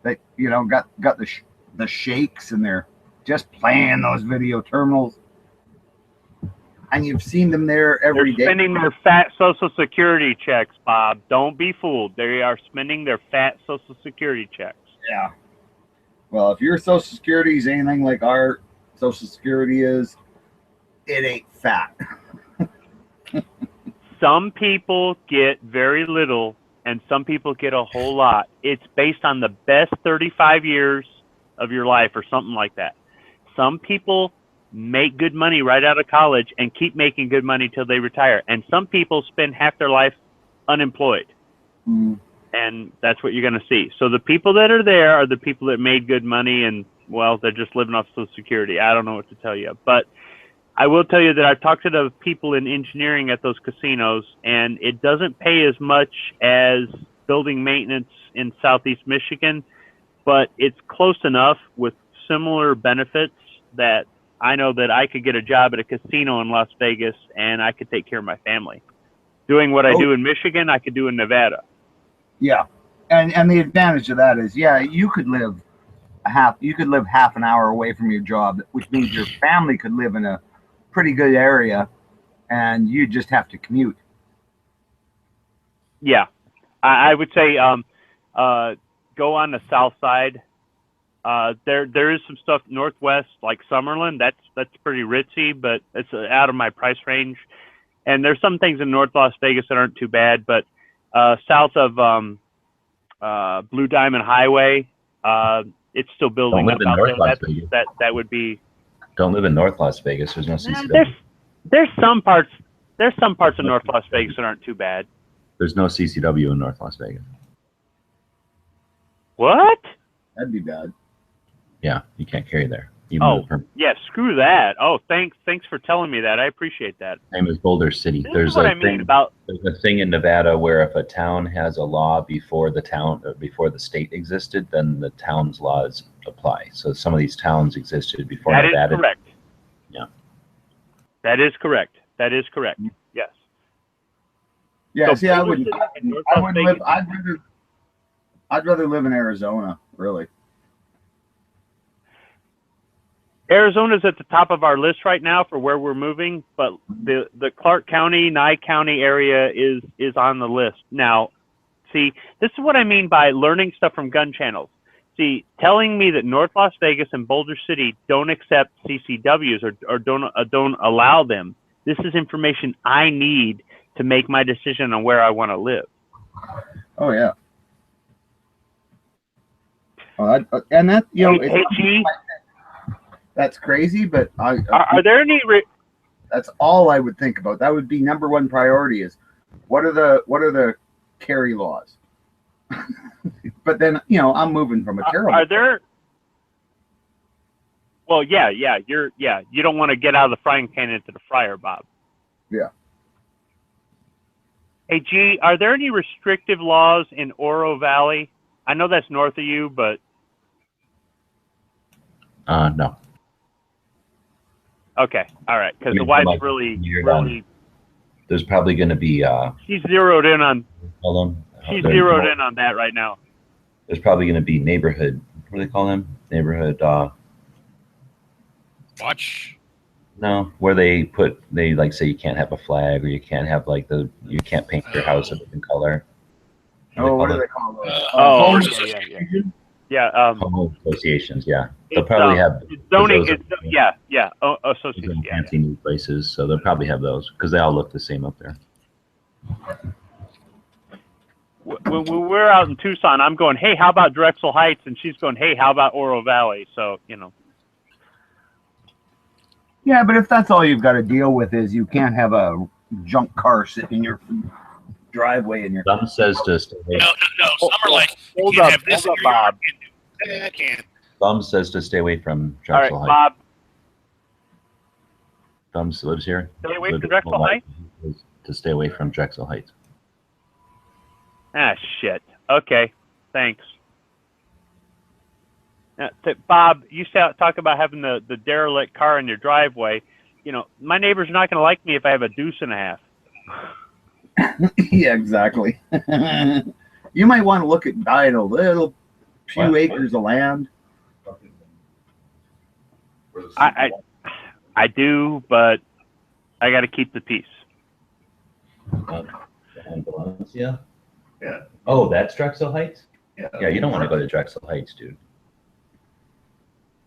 that got the shakes and they're just playing those video terminals, and you've seen them there every day. They're spending their fat Social Security checks, Bob. Don't be fooled. They are spending their fat Social Security checks. Yeah. Well, if your Social Security is anything like our Social Security is, it ain't fat. Some people get very little, and some people get a whole lot. It's based on the best 35 years of your life or something like that. Some people make good money right out of college and keep making good money till they retire. And some people spend half their life unemployed. Mm. And that's what you're going to see. So the people that are there are the people that made good money and, well, they're just living off Social Security. I don't know what to tell you. But I will tell you that I've talked to the people in engineering at those casinos, and it doesn't pay as much as building maintenance in Southeast Michigan, but it's close enough with similar benefits that I know that I could get a job at a casino in Las Vegas and I could take care of my family. Doing what I do in Michigan, I could do in Nevada. Yeah. And the advantage of that is, you could live half an hour away from your job, which means your family could live in a pretty good area and you just have to commute. Yeah. I would say go on the south side. There is some stuff northwest, like Summerlin. That's pretty ritzy, but it's out of my price range. And there's some things in North Las Vegas that aren't too bad, but south of Blue Diamond Highway, it's still building up out there. That would be. Don't live in North Las Vegas. There's no CCW. There's some parts of North Las Vegas that aren't too bad. There's no CCW in North Las Vegas. What? That'd be bad. Yeah, you can't carry there. Yeah, screw that. Oh, thanks for telling me that. I appreciate that. Same as Boulder City. There's a thing in Nevada where if a town has a law before the state existed, then the town's laws apply. So some of these towns existed before Nevada. That is correct. Yeah. That is correct. Yes. Yeah. So see, I wouldn't live. I'd rather live in Arizona, really. Arizona's at the top of our list right now for where we're moving, but the Clark County, Nye County area is on the list. Now, see, this is what I mean by learning stuff from gun channels. See, telling me that North Las Vegas and Boulder City don't accept CCWs or don't allow them, this is information I need to make my decision on where I want to live. Oh, yeah. And that, that's crazy, but are there any? That's all I would think about. That would be number one priority: is what are the carry laws? But then I'm moving from a terrible. Are there? Well, yeah. You don't want to get out of the frying pan into the fryer, Bob. Yeah. Hey, G, are there any restrictive laws in Oro Valley? I know that's north of you, but. No. Okay, all right, because the wife's really. There's probably going to be. She's zeroed in on. Hold on. She's zeroed in on that right now. There's probably going to be neighborhood. What do they call them? Neighborhood. Watch. No, where they like say you can't have a flag or you can't have you can't paint your house a different color. What do they call those? Yeah. Home associations. Yeah, they'll probably have zoning. Associations. Fancy new places, so they'll probably have those because they all look the same up there. When we're out in Tucson, I'm going, hey, how about Drexel Heights? And she's going, hey, how about Oro Valley? So, Yeah, but if that's all you've got to deal with is you can't have a junk car sitting in your driveway in your. Some says to stay away. No. Some are like, hold you up, have this in your Bob. yard. I can't. Thumb says to stay away from All right, Drexel Heights. Bob. Thumbs lives here. Stay away from Drexel Heights? To stay away from Drexel Heights. Ah, shit. Okay, thanks. Now, Bob, you talk about having the derelict car in your driveway. My neighbor's not going to like me if I have a deuce and a half. Yeah, exactly. You might want to look at buying a little few What? acres of land. I do, but I got to keep the peace. And Valencia? Yeah. Oh, that's Drexel Heights? Yeah. Yeah, you don't want to go to Drexel Heights, dude.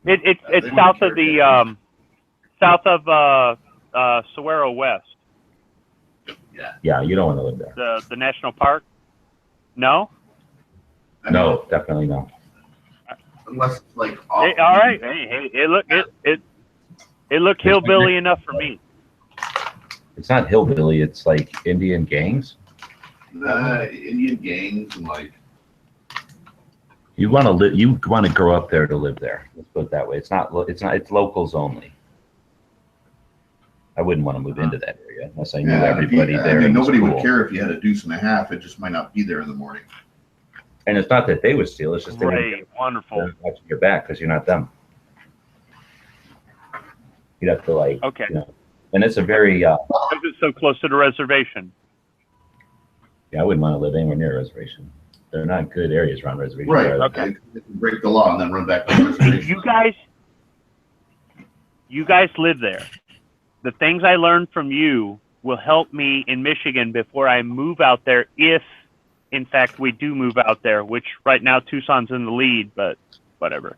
It's they south wouldn't of the Saguaro West, Yeah, you don't want to live there. the national park. No. No, definitely no. Unless it's like Hey, all right. Hey, it looked hillbilly enough for me. It's not hillbilly. It's like Indian gangs. Indian gangs and like. You want to live. You want to grow up there to live there. Let's put it that way. It's not. It's locals only. I wouldn't want to move into that area unless I knew everybody there. I mean, in the nobody would school. care if you had a deuce and a half. It just might not be there in the morning. And it's not that they would steal. It's just they Great, wonderful. would watch your back because you're not them. You'd have to like. Okay. You know, and it's a very. Because it's so close to the reservation. Yeah, I wouldn't want to live anywhere near a reservation. They're not good areas around reservations. Right. Okay. They can break the law and then run back to the reservation. You guys live there. The things I learned from you will help me in Michigan before I move out there, if in fact we do move out there, which right now Tucson's in the lead, but whatever.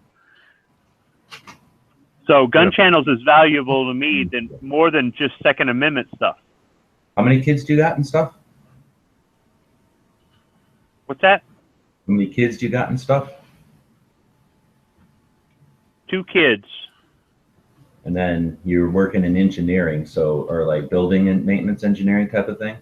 So gun channels is valuable to me than more than just Second Amendment stuff. How many kids do that and stuff? What's that? How many kids do you got and stuff? 2 kids. And then you're working in engineering, so or like building and maintenance engineering type of thing.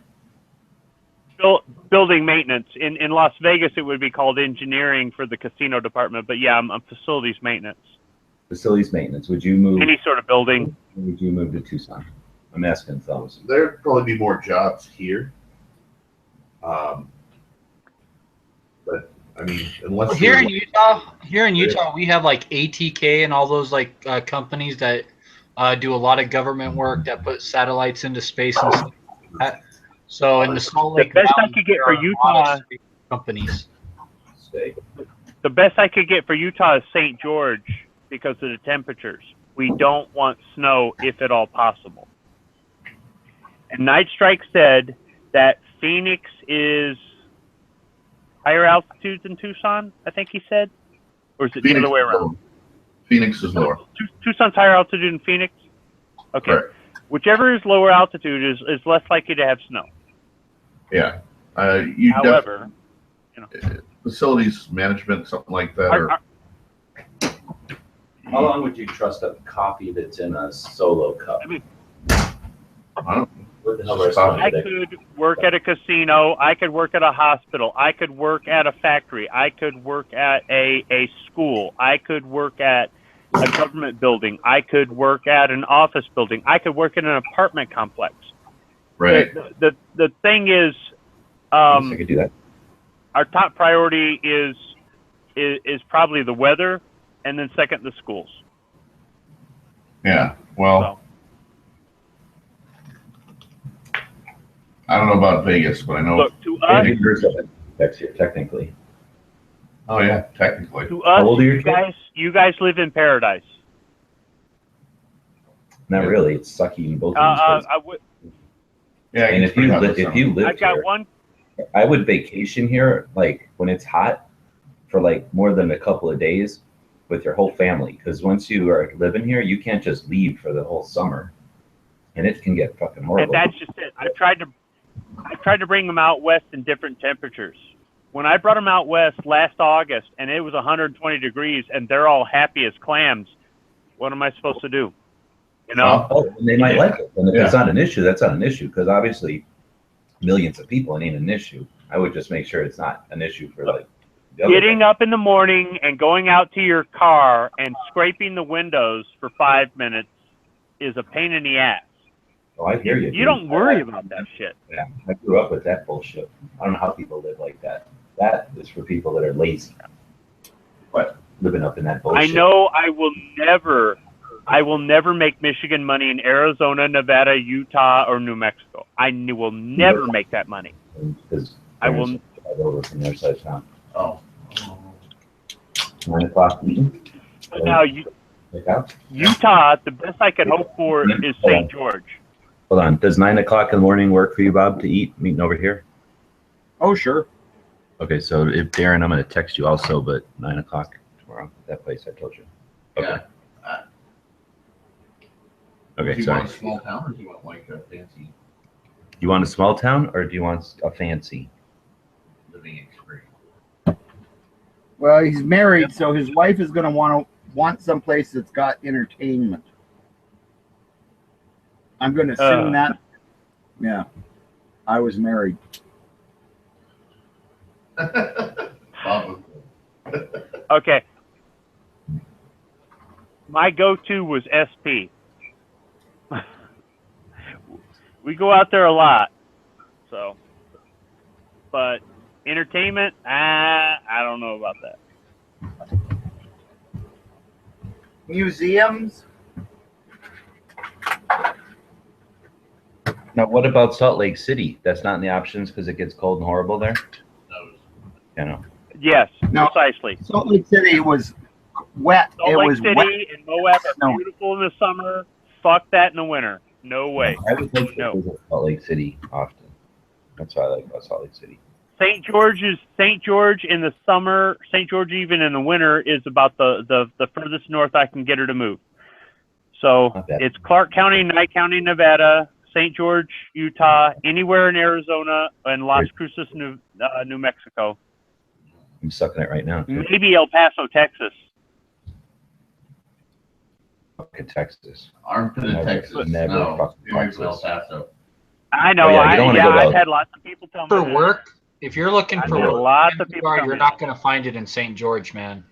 Building maintenance. In Las Vegas, it would be called engineering for the casino department, but yeah, I'm facilities maintenance. Facilities maintenance. Would you move? Any sort of building. Would you move to Tucson? I'm asking fellas. There'd probably be more jobs here. But I mean, unless Well, here you're- in Utah, we have like ATK and all those like companies that do a lot of government work that put satellites into space and stuff like that. So in the Salt Lake The best I Valley, could get there for are a lot of Utah, space companies. the best I could get for Utah is St. George because of the temperatures. We don't want snow if at all possible. And Night Strike said that Phoenix is higher altitude than Tucson, I think he said? Or is it the other way around? Phoenix is lower. Tucson's higher altitude than Phoenix? Okay. Right. Whichever is lower altitude is less likely to have snow. Yeah. You However, facilities management, something like that, or How long would you trust up coffee that's in a solo cup? I don't What the hell are some I of the- could work at a casino. I could work at a hospital. I could work at a factory. I could work at a school. I could work at a government building. I could work at an office building. I could work in an apartment complex. right. The thing is, I could do that. our top priority is probably the weather, and then second the schools. Yeah. Well, I don't know about Vegas, but I know. Look, to us, Next year, technically. Oh yeah, technically. to us, How old are your you guys live in paradise. Not really. It's sucky in both of these places. I would. Yeah. And if you live I've got here, one. I would vacation here like when it's hot for like more than a couple of days with your whole family. Because once you are living here, you can't just leave for the whole summer, and it can get fucking And horrible. that's just it. I tried to bring them out west in different temperatures. When I brought them out west last August and it was 120 degrees and they're all happy as clams, what am I supposed to do? You know? Oh, and they might like it. And if it's Yeah. not an issue, that's not an issue. Because obviously, millions of people, it ain't an issue. I would just make sure it's not an issue for like the other Getting up in the morning and going out to your car and scraping the windows for 5 minutes is a pain in the ass. Oh, I hear you. You don't worry about that shit. Yeah, I grew up with that bullshit. I don't know how people live like that. That is for people that are lazy. But living up in that bullshit. I know I will never I will never make Michigan money in Arizona, Nevada, Utah, or New Mexico. I will never make that money. Because I will. Right over from their side of town. Oh. 9 o'clock meeting. Now, Pick out. Utah, the best I could hope for is St. George. Hold on. Does 9 o'clock in the morning work for you, Bob, to eat meeting over here? Oh, sure. Okay, so if Darren, I'm going to text you also, but 9 o'clock tomorrow, that place I told you. Okay. Yeah. Okay, Do you sorry. want a small town or do you want like a fancy You want a small town or do you want a fancy? living experience? Well, he's married, so his wife is going to want someplace that's got entertainment. I'm going to assume that. Yeah, I was married. Okay. My go-to was SP. We go out there a lot, so. But entertainment, I don't know about that. Museums. Now, what about Salt Lake City? That's not in the options because it gets cold and horrible there? You know. Yes, No. precisely. Salt Lake City was wet. Salt It Lake was City wet. and Moab No. are beautiful in the summer. Fuck that in the winter. No way. I would like to No. visit Salt Lake City often. That's what I like about Salt Lake City. St. George in the summer. St. George even in the winter is about the furthest north I can get her to move. So Not bad. it's Clark County, Nye County, Nevada, St. George, Utah, anywhere in Arizona, and Las Cruces, New Mexico. I'm sucking it right now. Too. Maybe El Paso, Texas. Fucking Texas. Arlington in Texas. Never No, fucking here's El Texas. Paso. I know. Oh, yeah, you don't wanna go to I've El- had lots of people tell me For that. work, if you're looking I've for had work, lots of people tell you're me not going to find it in St. George, man.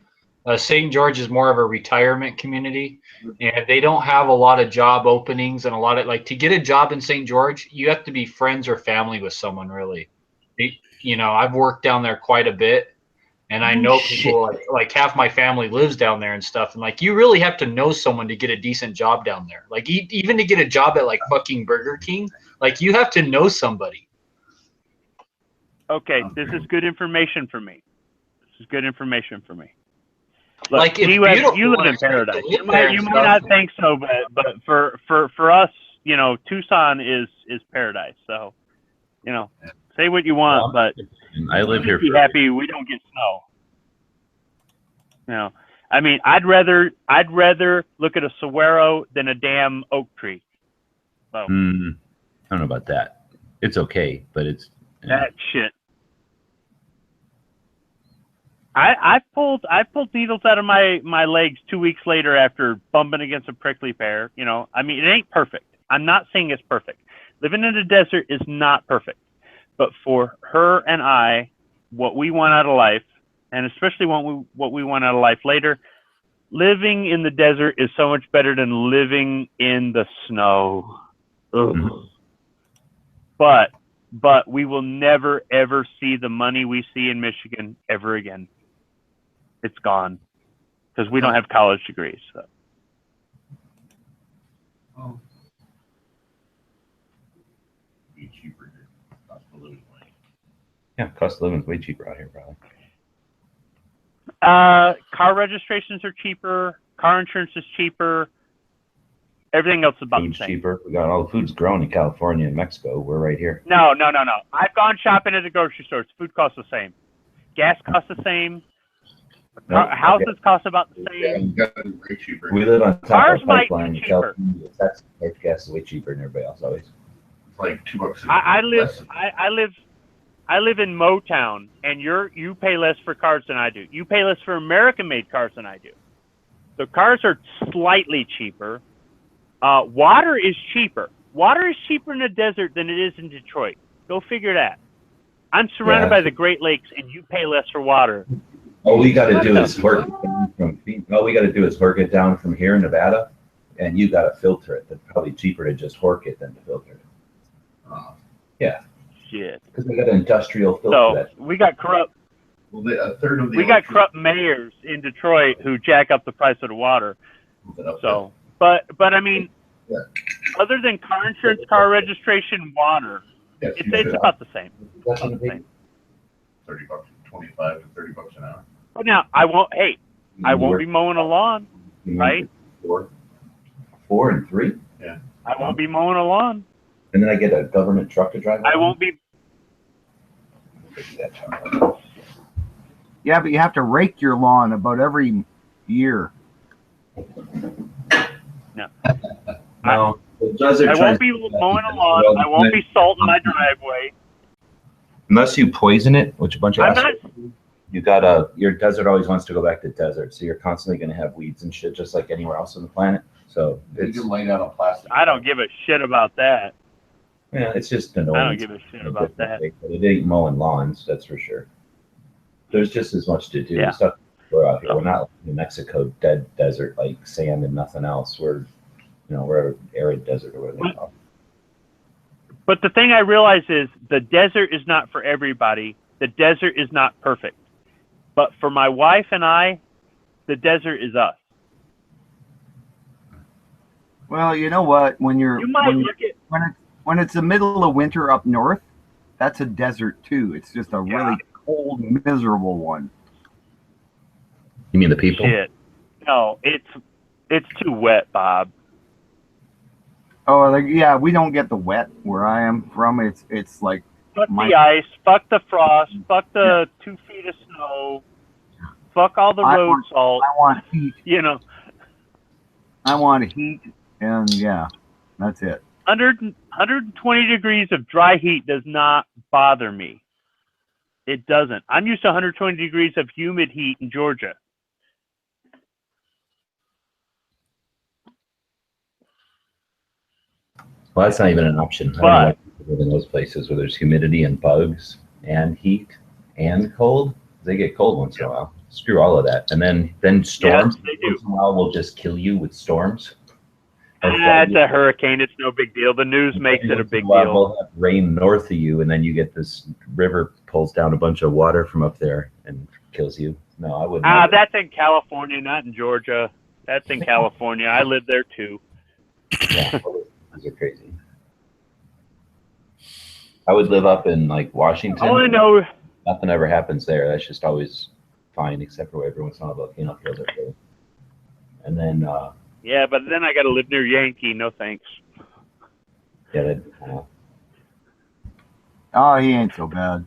St. George is more of a retirement community, and they don't have a lot of job openings and a lot of like to get a job in St. George, you have to be friends or family with someone really. You know, I've worked down there quite a bit, and I know people like half my family lives down there and stuff, and like you really have to know someone to get a decent job down there. Like even to get a job at like fucking Burger King, like you have to know somebody. Okay, this is good information for me. This is good information for me. Look, Like, it's you beautiful live when in it's like to paradise. live You there might, and you might stuff. not think so, but for us, you know, Tucson is paradise. So, you know, say what you want, but I live here be for happy we don't get snow. You know, I mean, I'd rather look at a saguaro than a damn oak tree. So I don't know about that. It's okay, but it's that shit. I've pulled needles out of my legs 2 weeks later after bumping against a prickly pear. You know, I mean, it ain't perfect. I'm not saying it's perfect. Living in the desert is not perfect, but for her and I, what we want out of life, and especially what we want out of life later, living in the desert is so much better than living in the snow. Ugh. But we will never ever see the money we see in Michigan ever again. It's gone because we don't have college degrees. So. Oh. Be cheaper here. Cost of living. yeah, cost of living is way cheaper out here, probably. Car registrations are cheaper. Car insurance is cheaper. Everything else is about Food's the same. cheaper. We got all the food's grown in California and Mexico. We're right here. No. I've gone shopping at the grocery stores. Food costs the same. Gas costs the same. Nope. Houses cost about the same. Way cheaper. We live on top Cars of a might be pipeline in cheaper. California. That's gas is way cheaper than everybody else always. It's like $2. I live in Motown, and you pay less for cars than I do. You pay less for American-made cars than I do. So cars are slightly cheaper. Water is cheaper. Water is cheaper in the desert than it is in Detroit. Go figure that. I'm surrounded by the Great Lakes, and you pay less for water. All we got to do What is the work it down from. All we got to do is work it down from here in Nevada, and you got to filter it. It's probably cheaper to just work it than to filter it. Yeah, Shit. because we got an industrial filter. So that we got corrupt. Well, a third of the We got corrupt mayors in Detroit who jack up the price of the water. So But I mean, other than car insurance, car registration, water, it's about the same. That's on the page. $30, 25 to $30 an hour. But now I won't. Hey, I won't be mowing a lawn, right? 4 and 3. Yeah. I won't be mowing a lawn. And then I get a government truck to drive. I won't be. Yeah, but you have to rake your lawn about every year. No. No. I won't be mowing a lawn. I won't be salting my driveway. Unless you poison it, which a bunch of I'm assholes not. do. You got your desert always wants to go back to desert, so you're constantly going to have weeds and shit, just like anywhere else on the planet. So You can lay down on plastic. I don't give a shit about that. yeah, it's just annoying. I don't give a shit about that. But it ain't mowing lawns, that's for sure. There's just as much to do. Yeah. Stuff we're out here. We're not like New Mexico dead desert, like sand and nothing else. We're an arid desert or whatever they call it. But the thing I realize is the desert is not for everybody. The desert is not perfect. But for my wife and I, the desert is us. Well, you know what? When it's the middle of winter up north, that's a desert too. It's just a really cold, miserable one. You mean the people? Shit. No, it's too wet, Bob. Oh, yeah, we don't get the wet where I am from. It's like Fuck the ice, fuck the frost, fuck the 2 feet of snow, fuck all the road salt. I want heat. You know. I want heat, and yeah, that's it. 120 degrees of dry heat does not bother me. It doesn't. I'm used to 120 degrees of humid heat in Georgia. Well, that's not even an option. I don't know why people live in those places where there's humidity and bugs and heat and cold. They get cold once in a while. Screw all of that. And then storms. Yes, they do. Once in a while will just kill you with storms. It's a hurricane. It's no big deal. The news makes it a big deal. We'll have rain north of you, and then you get this river pulls down a bunch of water from up there and kills you. No, I wouldn't. That's in California, not in Georgia. That's in California. I live there too. Yeah, those are crazy. I would live up in like Washington. All I know, nothing ever happens there. That's just always fine, except for every once in a while a volcano kills it. And then. Yeah, but then I got to live near Yankee. No thanks. Yeah. Oh, he ain't so bad.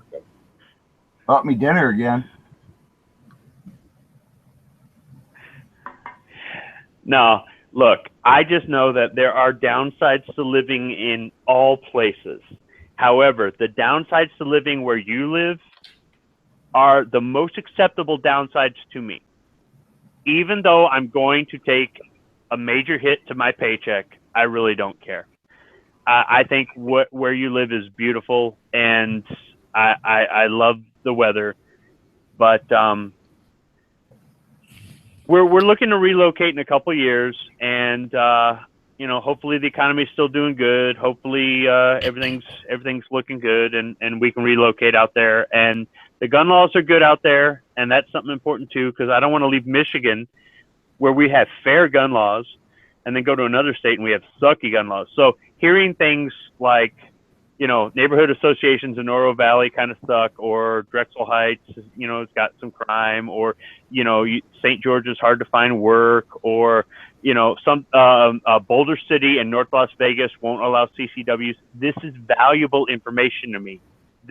Bought me dinner again. No, look, I just know that there are downsides to living in all places. However, the downsides to living where you live are the most acceptable downsides to me. Even though I'm going to take a major hit to my paycheck, I really don't care. I think where you live is beautiful, and I love the weather, but we're looking to relocate in a couple of years, and hopefully the economy is still doing good. Hopefully everything's looking good, and we can relocate out there. And the gun laws are good out there, and that's something important too, because I don't want to leave Michigan, where we have fair gun laws, and then go to another state and we have sucky gun laws. So hearing things like, neighborhood associations in Oro Valley kind of suck, or Drexel Heights, it's got some crime, or, St. George is hard to find work, or, some Boulder City and North Las Vegas won't allow CCWs. This is valuable information to me.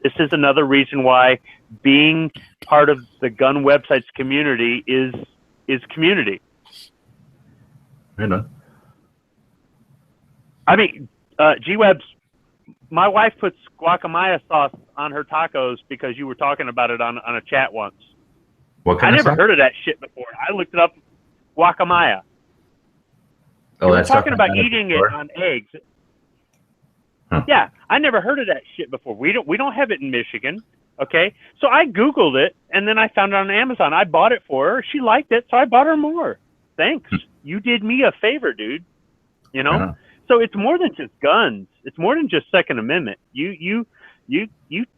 This is another reason why being part of the gun websites community is community. I mean, G-Webs, my wife puts guacamaya sauce on her tacos because you were talking about it on a chat once. What kind I of never sauce? heard of that shit before. I looked it up. Guacamaya. Oh, we were that's talking about eating it on eggs. Huh. Yeah, I never heard of that shit before. We don't have it in Michigan. Okay, so I Googled it, and then I found it on Amazon. I bought it for her. She liked it, so I bought her more. Thanks. You did me a favor, dude. So it's more than just guns. It's more than just Second Amendment. You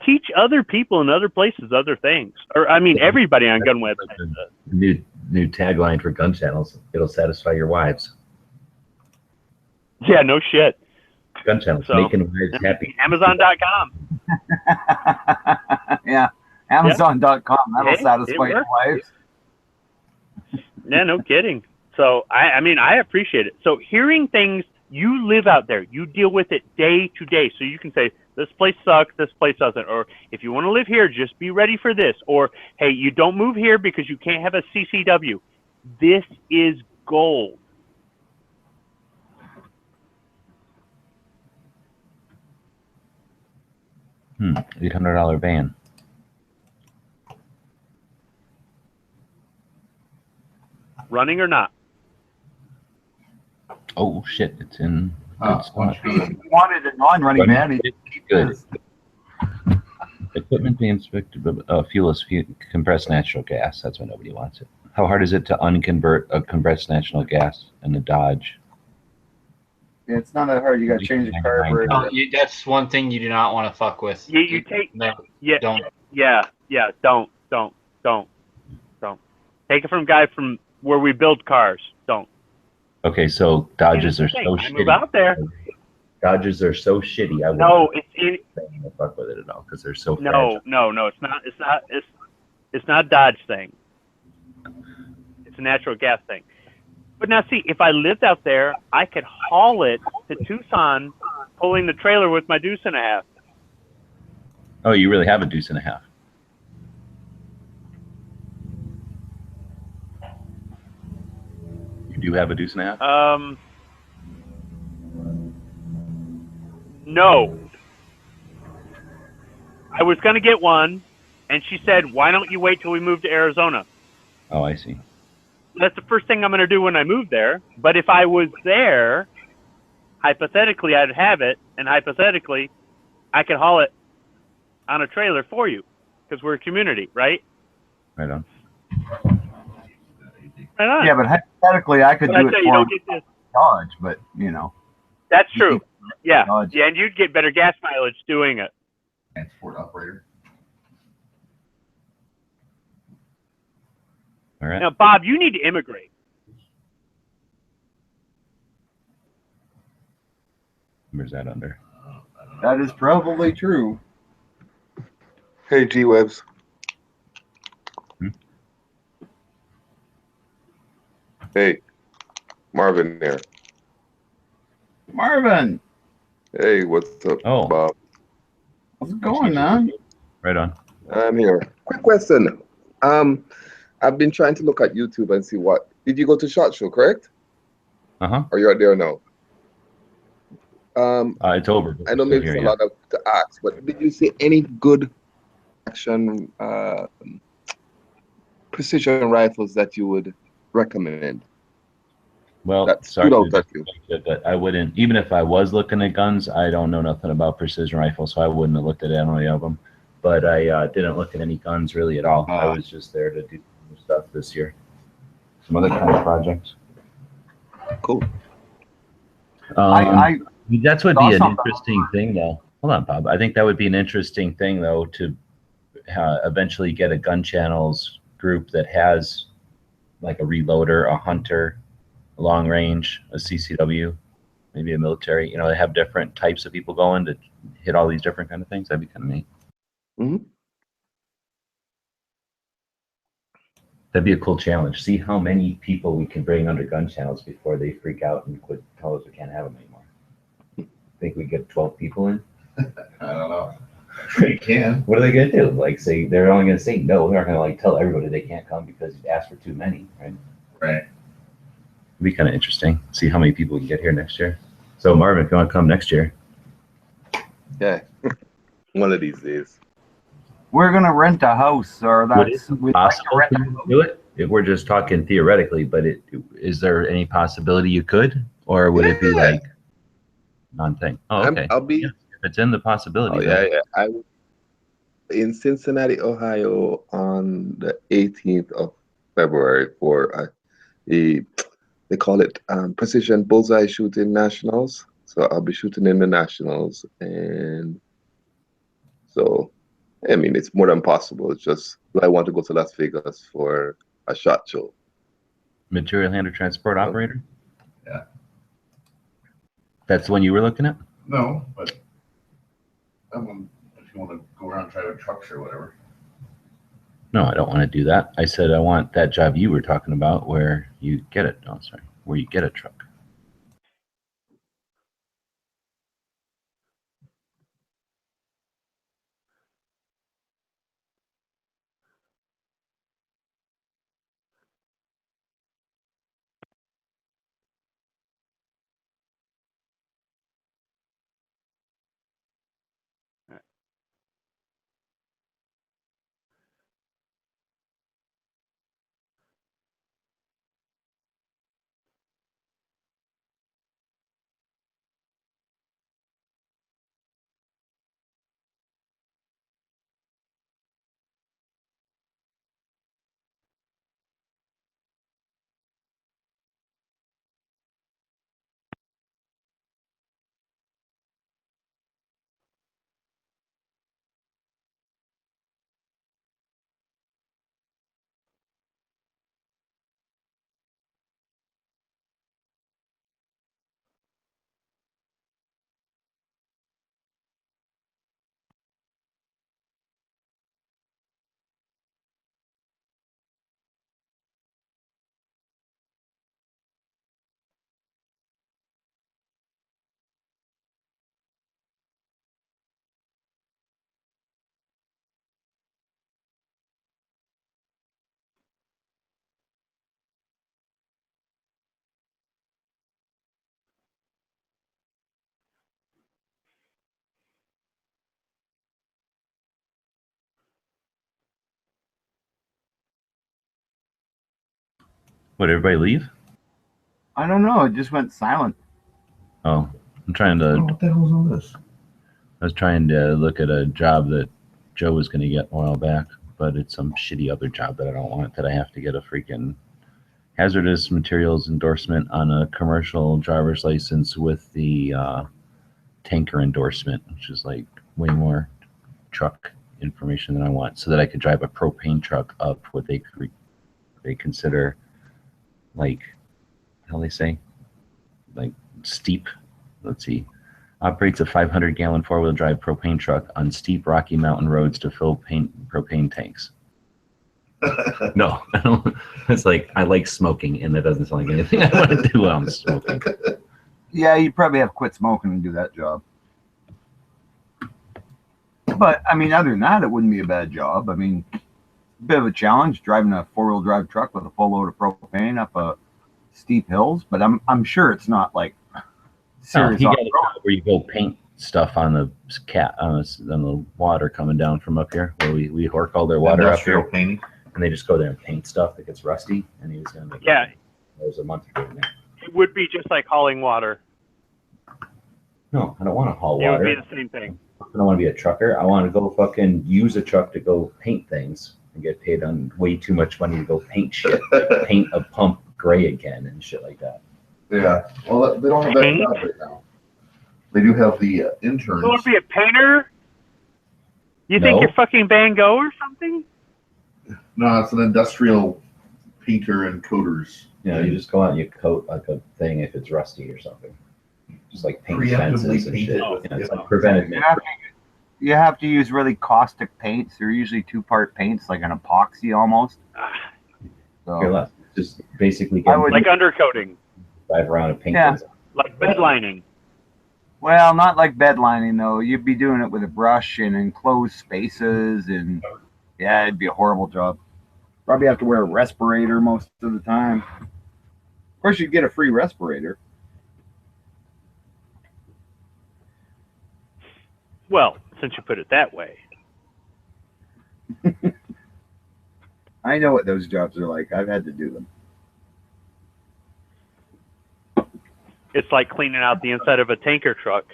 teach other people in other places other things. Or I mean, everybody on gun websites does. New tagline for gun channels. It'll satisfy your wives. Yeah, no shit. Gun channels, So, making wives happy. Amazon.com. Yeah, Amazon.com. That'll Hey, satisfy it your works. wives. Yeah, no kidding. So I mean, I appreciate it. So hearing things, you live out there, you deal with it day to day. So you can say, this place sucks, this place doesn't. Or if you want to live here, just be ready for this. Or, hey, you don't move here because you can't have a CCW. This is gold. $800 van. Running or not? Oh shit! It's in. If you wanted a non-running man, Good. Equipment being inspected, fuel is compressed natural gas. That's why nobody wants it. How hard is it to unconvert a compressed natural gas in the Dodge? it's not that hard. You got to change the carburetor. Oh, that's one thing you do not want to fuck with. You take, No, yeah, don't. yeah, don't. Take it from guy from where we build cars. Don't. Okay, so Dodges are Here's the so thing, I shitty. move out there. Dodges are so shitty. I No, wouldn't fuck with it at all because they're so fragile. No, it's not. It's not a Dodge thing. It's a natural gas thing. But now, see, if I lived out there, I could haul it to Tucson, pulling the trailer with my deuce and a half. Oh, you really have a deuce and a half. You do have a deuce and a half? No. I was going to get one, and she said, why don't you wait till we move to Arizona? Oh, I see. That's the first thing I'm going to do when I move there. But if I was there, hypothetically, I'd have it, and hypothetically, I could haul it on a trailer for you because we're a community, right? Right on. Right on. Yeah, but hypothetically, I could But I do it tell you, for don't get this. Dodge, but you know. That's true. Yeah, Dodge. yeah, and you'd get better gas mileage doing it. Transport operator. All right. Now, Bob, you need to immigrate. Where's that under? That is probably true. Hey, G-Webs. Hey, Marvin there. Marvin, Hey, what's up, Bob? how's it going, man? Right on. I'm here. Quick question. I've been trying to look at YouTube and see what. Did you go to SHOT Show, correct? Uh-huh. Or you're there now? It's over. I know maybe it's a lot of to ask, but did you see any good action precision rifles that you would recommend? Well, That sorry, stood out at you. but I wouldn't. Even if I was looking at guns, I don't know nothing about precision rifles, so I wouldn't have looked at any of them. But I didn't look at any guns really at all. I was just there to do some stuff this year, some other kind of projects. Cool. That's would saw be an something interesting thing, though. Hold on, Bob. I think that would be an interesting thing, though, to eventually get a gun channels group that has like a reloader, a hunter, a long range, a CCW, maybe a military. You know, they have different types of people going to hit all these different kind of things. That'd be kind of neat. Mm-hmm. That'd be a cool challenge. See how many people we can bring under gun channels before they freak out and quit, tell us we can't have them anymore. Think we get 12 people in? I don't know. You can. What are they gonna do? Like, say they're only gonna say no. They're not gonna like tell everybody they can't come because you asked for too many, right? Right. It'd be kind of interesting. See how many people we can get here next year. So Marvin, if you want to come next year, Yeah. One of these days. We're gonna rent a house, or would it that's be we'd like to possible rent a to do it? If we're just talking theoretically, but is there any possibility you could, or would it be like non-thing? Oh, okay. I'll be. If it's in the possibility, Oh, then- yeah. I in Cincinnati, Ohio, on the 18th of February for they call it Precision Bullseye Shooting Nationals. So I'll be shooting in the Nationals, and so I mean it's more than possible. It's just I want to go to Las Vegas for a SHOT Show. Material handler transport operator. That's the one you were looking at? No, but that one, if you want to go around driving trucks or whatever. No, I don't want to do that. I said I want that job you were talking about where you get it. Oh, sorry. Where you get a truck. What, everybody leave? I don't know. It just went silent. Oh, I'm trying to. What the hell's all this? I was trying to look at a job that Joe was going to get a while back, but it's some shitty other job that I don't want, that I have to get a freaking hazardous materials endorsement on a commercial driver's license with the tanker endorsement, which is like way more truck information than I want, so that I could drive a propane truck up what they consider like, how they say, like steep. Let's see. Operates a 500-gallon four-wheel drive propane truck on steep Rocky Mountain roads to fill propane tanks. No, I don't. It's like, I like smoking, and that doesn't sound like anything I want to do while I'm smoking. Yeah, you probably have to quit smoking and do that job. But, I mean, other than that, it wouldn't be a bad job. I mean, a bit of a challenge driving a four-wheel drive truck with a full load of propane up steep hills, but I'm sure it's not like serious. You got a job where you go paint stuff on the on the water coming down from up here, where we work all their water up here, painting, and they just go there and paint stuff that gets rusty. And he was gonna make Yeah. That was a month ago now. It would be just like hauling water. No, I don't want to haul It water. would be the same thing. I don't want to be a trucker. I want to go fucking use a truck to go paint things and get paid on way too much money to go paint shit, like paint a pump gray again and shit like that. Yeah. Well, they don't have that Paint? job right now. They do have the interns. You want to be a painter? You think No. you're fucking Van Gogh or something? No, it's an industrial painter and coaters. You know, you just go out and you coat like a thing if it's rusty or something. Just like paint Preemptively fences and paint shit. it. You know, it's like preventive maintenance. You have to use really caustic paints. They're usually two-part paints, like an epoxy almost. So, Here, let's just basically I get would- Like undercoating, drive around and paint Yeah. things. like bed lining. well, not like bed lining though. You'd be doing it with a brush in enclosed spaces, and yeah, it'd be a horrible job. Probably have to wear a respirator most of the time. Of course, you'd get a free respirator. Well, since you put it that way. I know what those jobs are like. I've had to do them. It's like cleaning out the inside of a tanker truck.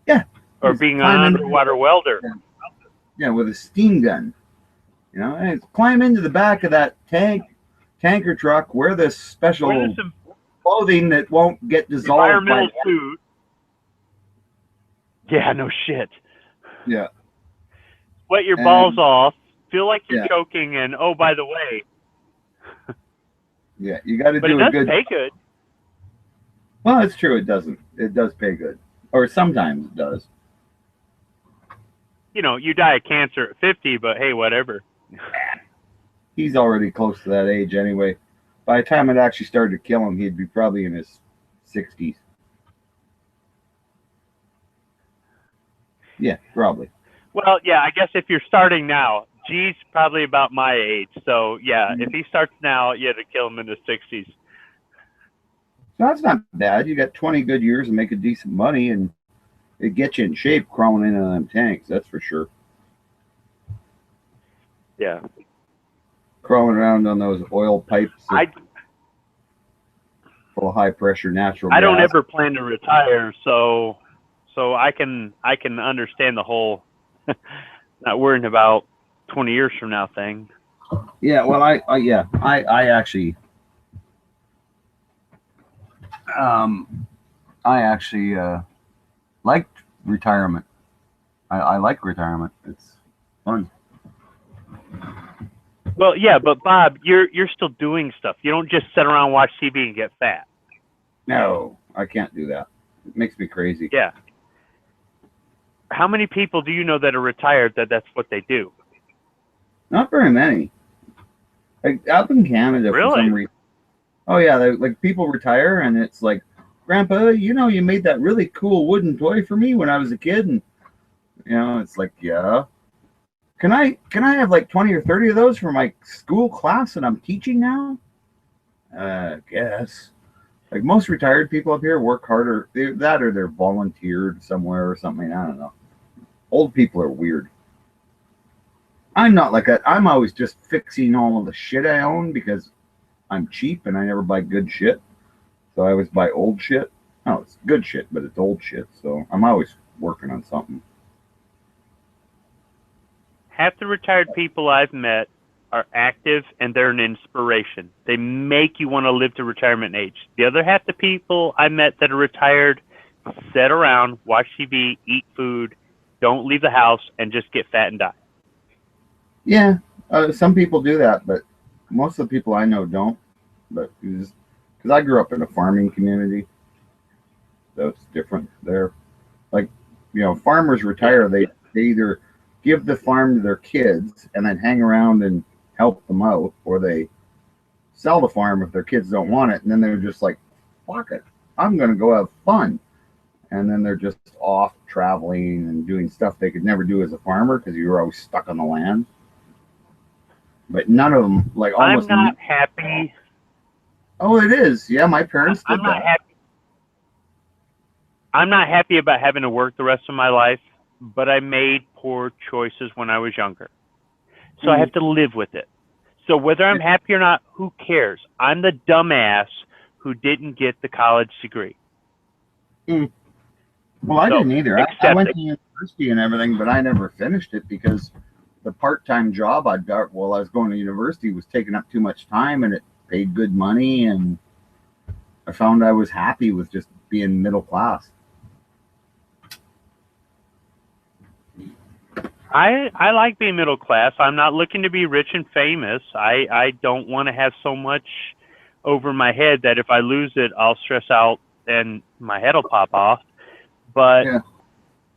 Yeah. Or Just being an climb into- underwater welder. Yeah, with a steam gun. You know, and climb into the back of that tanker truck, wear this special Wear this clothing that won't get dissolved. environmental by- suit. Yeah, no shit. Yeah. Sweat your And- balls off. Feel like you're Yeah. choking, and oh, by the way. Yeah, you got to But do it a does good. pay good. Well, it's true. It doesn't. It does pay good, or sometimes it does. You know, you die of cancer at 50, but hey, whatever. He's already close to that age anyway. By the time it actually started to kill him, he'd be probably in his 60s. Yeah, probably. Well, yeah, I guess if you're starting now, G's probably about my age. So, yeah, if he starts now, you had to kill him in the 60s. So that's not bad. You got 20 good years and making decent money, and it gets you in shape crawling into them tanks, that's for sure. Yeah. Crawling around on those oil pipes full of high pressure natural gas. I don't ever plan to retire, so I can understand the whole not worrying about 20 years from now thing. Yeah, well, I actually liked retirement. I like retirement. It's fun. Well, yeah, but Bob, you're still doing stuff. You don't just sit around and watch TV and get fat. No, I can't do that. It makes me crazy. Yeah. How many people do you know that are retired that's what they do? Not very many. Like up in Canada, Really? for some reason. Oh yeah, like people retire and it's like, Grandpa, you know, you made that really cool wooden toy for me when I was a kid, and you know, it's like, yeah. Can I have like 20 or 30 of those for my school class that I'm teaching now? Guess. Like most retired people up here work harder. They're volunteered somewhere or something. I don't know. Old people are weird. I'm not like that. I'm always just fixing all of the shit I own because I'm cheap and I never buy good shit. So I always buy old shit. Oh, it's good shit, but it's old shit. So I'm always working on something. Half the retired people I've met are active and they're an inspiration. They make you want to live to retirement age. The other half the people I met that are retired sit around, watch TV, eat food, don't leave the house, and just get fat and die. Yeah, some people do that, but most of the people I know don't. But because I grew up in a farming community, so it's different there. Like, you know, farmers retire, they either give the farm to their kids and then hang around and help them out, or they sell the farm if their kids don't want it, and then they're just like, fuck it, I'm going to go have fun. And then they're just off traveling and doing stuff they could never do as a farmer because you were always stuck on the land. But none of them, like almost. I'm not happy. Oh, it is. Yeah, my parents did that. I'm not happy about having to work the rest of my life, but I made poor choices when I was younger. So I have to live with it. So whether I'm happy or not, who cares? I'm the dumbass who didn't get the college degree. Well, I didn't either. I went to university and everything, but I never finished it because the part-time job I got while I was going to university was taking up too much time, and it paid good money, and I found I was happy with just being middle class. I like being middle class. I'm not looking to be rich and famous. I don't want to have so much over my head that if I lose it, I'll stress out and my head will pop off. But yeah.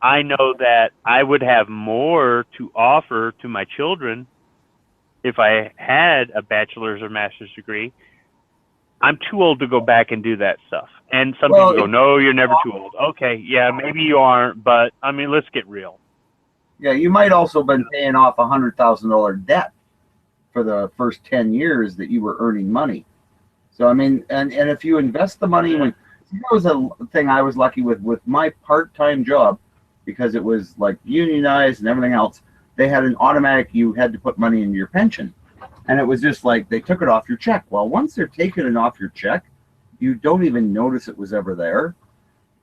I know that I would have more to offer to my children if I had a bachelor's or master's degree. I'm too old to go back and do that stuff. And some people go, no, you're never too old. Okay, yeah, maybe you aren't, but I mean, let's get real. Yeah, you might also have been paying off $100,000 debt for the first 10 years that you were earning money. So, I mean, and if you invest the money, that was a thing I was lucky with my part-time job, because it was like unionized and everything else. They had an automatic, you had to put money into your pension. And it was just like they took it off your check. Well, once they're taking it off your check, you don't even notice it was ever there.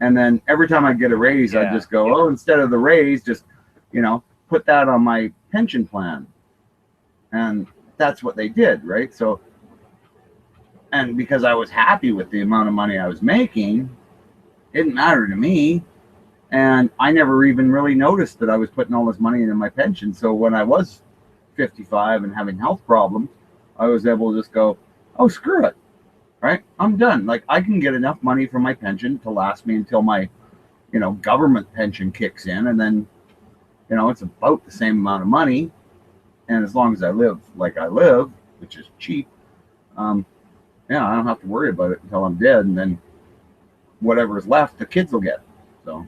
And then every time I get a raise, I just go, oh, instead of the raise, just, you know, put that on my pension plan. And that's what they did, right? So, and because I was happy with the amount of money I was making, it didn't matter to me. And I never even really noticed that I was putting all this money into my pension. So when I was 55 and having health problems, I was able to just go, oh, screw it. right? I'm done. Like I can get enough money from my pension to last me until my, government pension kicks in, and then, it's about the same amount of money, and as long as I live like I live, which is cheap, I don't have to worry about it until I'm dead, and then whatever is left, the kids will get. So.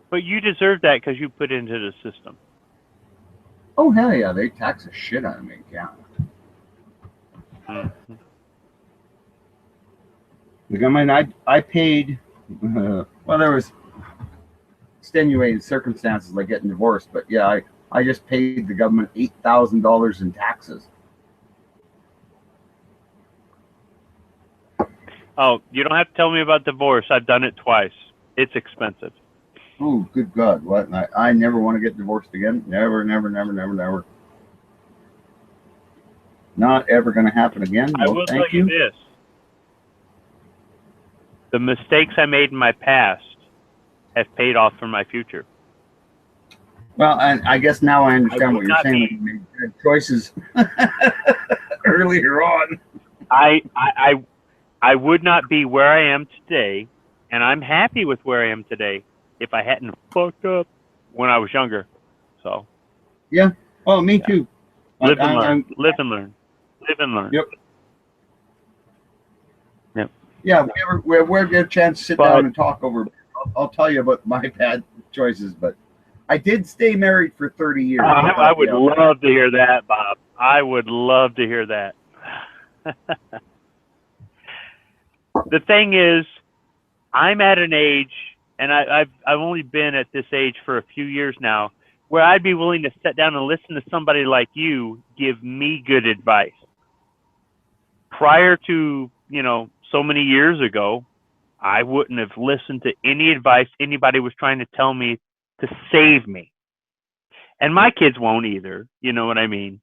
But you deserve that because you put into the system. Oh hell yeah, they tax the shit out of me, yeah. Mm-hmm. Like, I mean, I paid. Well, there was extenuating circumstances like getting divorced, but yeah, I just paid the government $8,000 in taxes. Oh, you don't have to tell me about divorce. I've done it twice. It's expensive. Oh, good God! What? I never want to get divorced again. Never, never, never, never, never. Not ever going to happen again. I will tell you this. The mistakes I made in my past have paid off for my future. Well, and I guess now I understand what you're saying. When you made good choices earlier on. I would not be where I am today, and I'm happy with where I am today if I hadn't fucked up when I was younger. So. Yeah. Oh, me too. Live and learn. Live and learn. Live and learn. Yep. Yep. Yeah, we ever get a chance to sit down and talk over, I'll tell you about my bad choices, but I did stay married for 30 years. I would love to hear that, Bob. I would love to hear that. The thing is, I'm at an age, and I've only been at this age for a few years now, where I'd be willing to sit down and listen to somebody like you give me good advice. Prior to, so many years ago, I wouldn't have listened to any advice anybody was trying to tell me to save me. And my kids won't either. You know what I mean?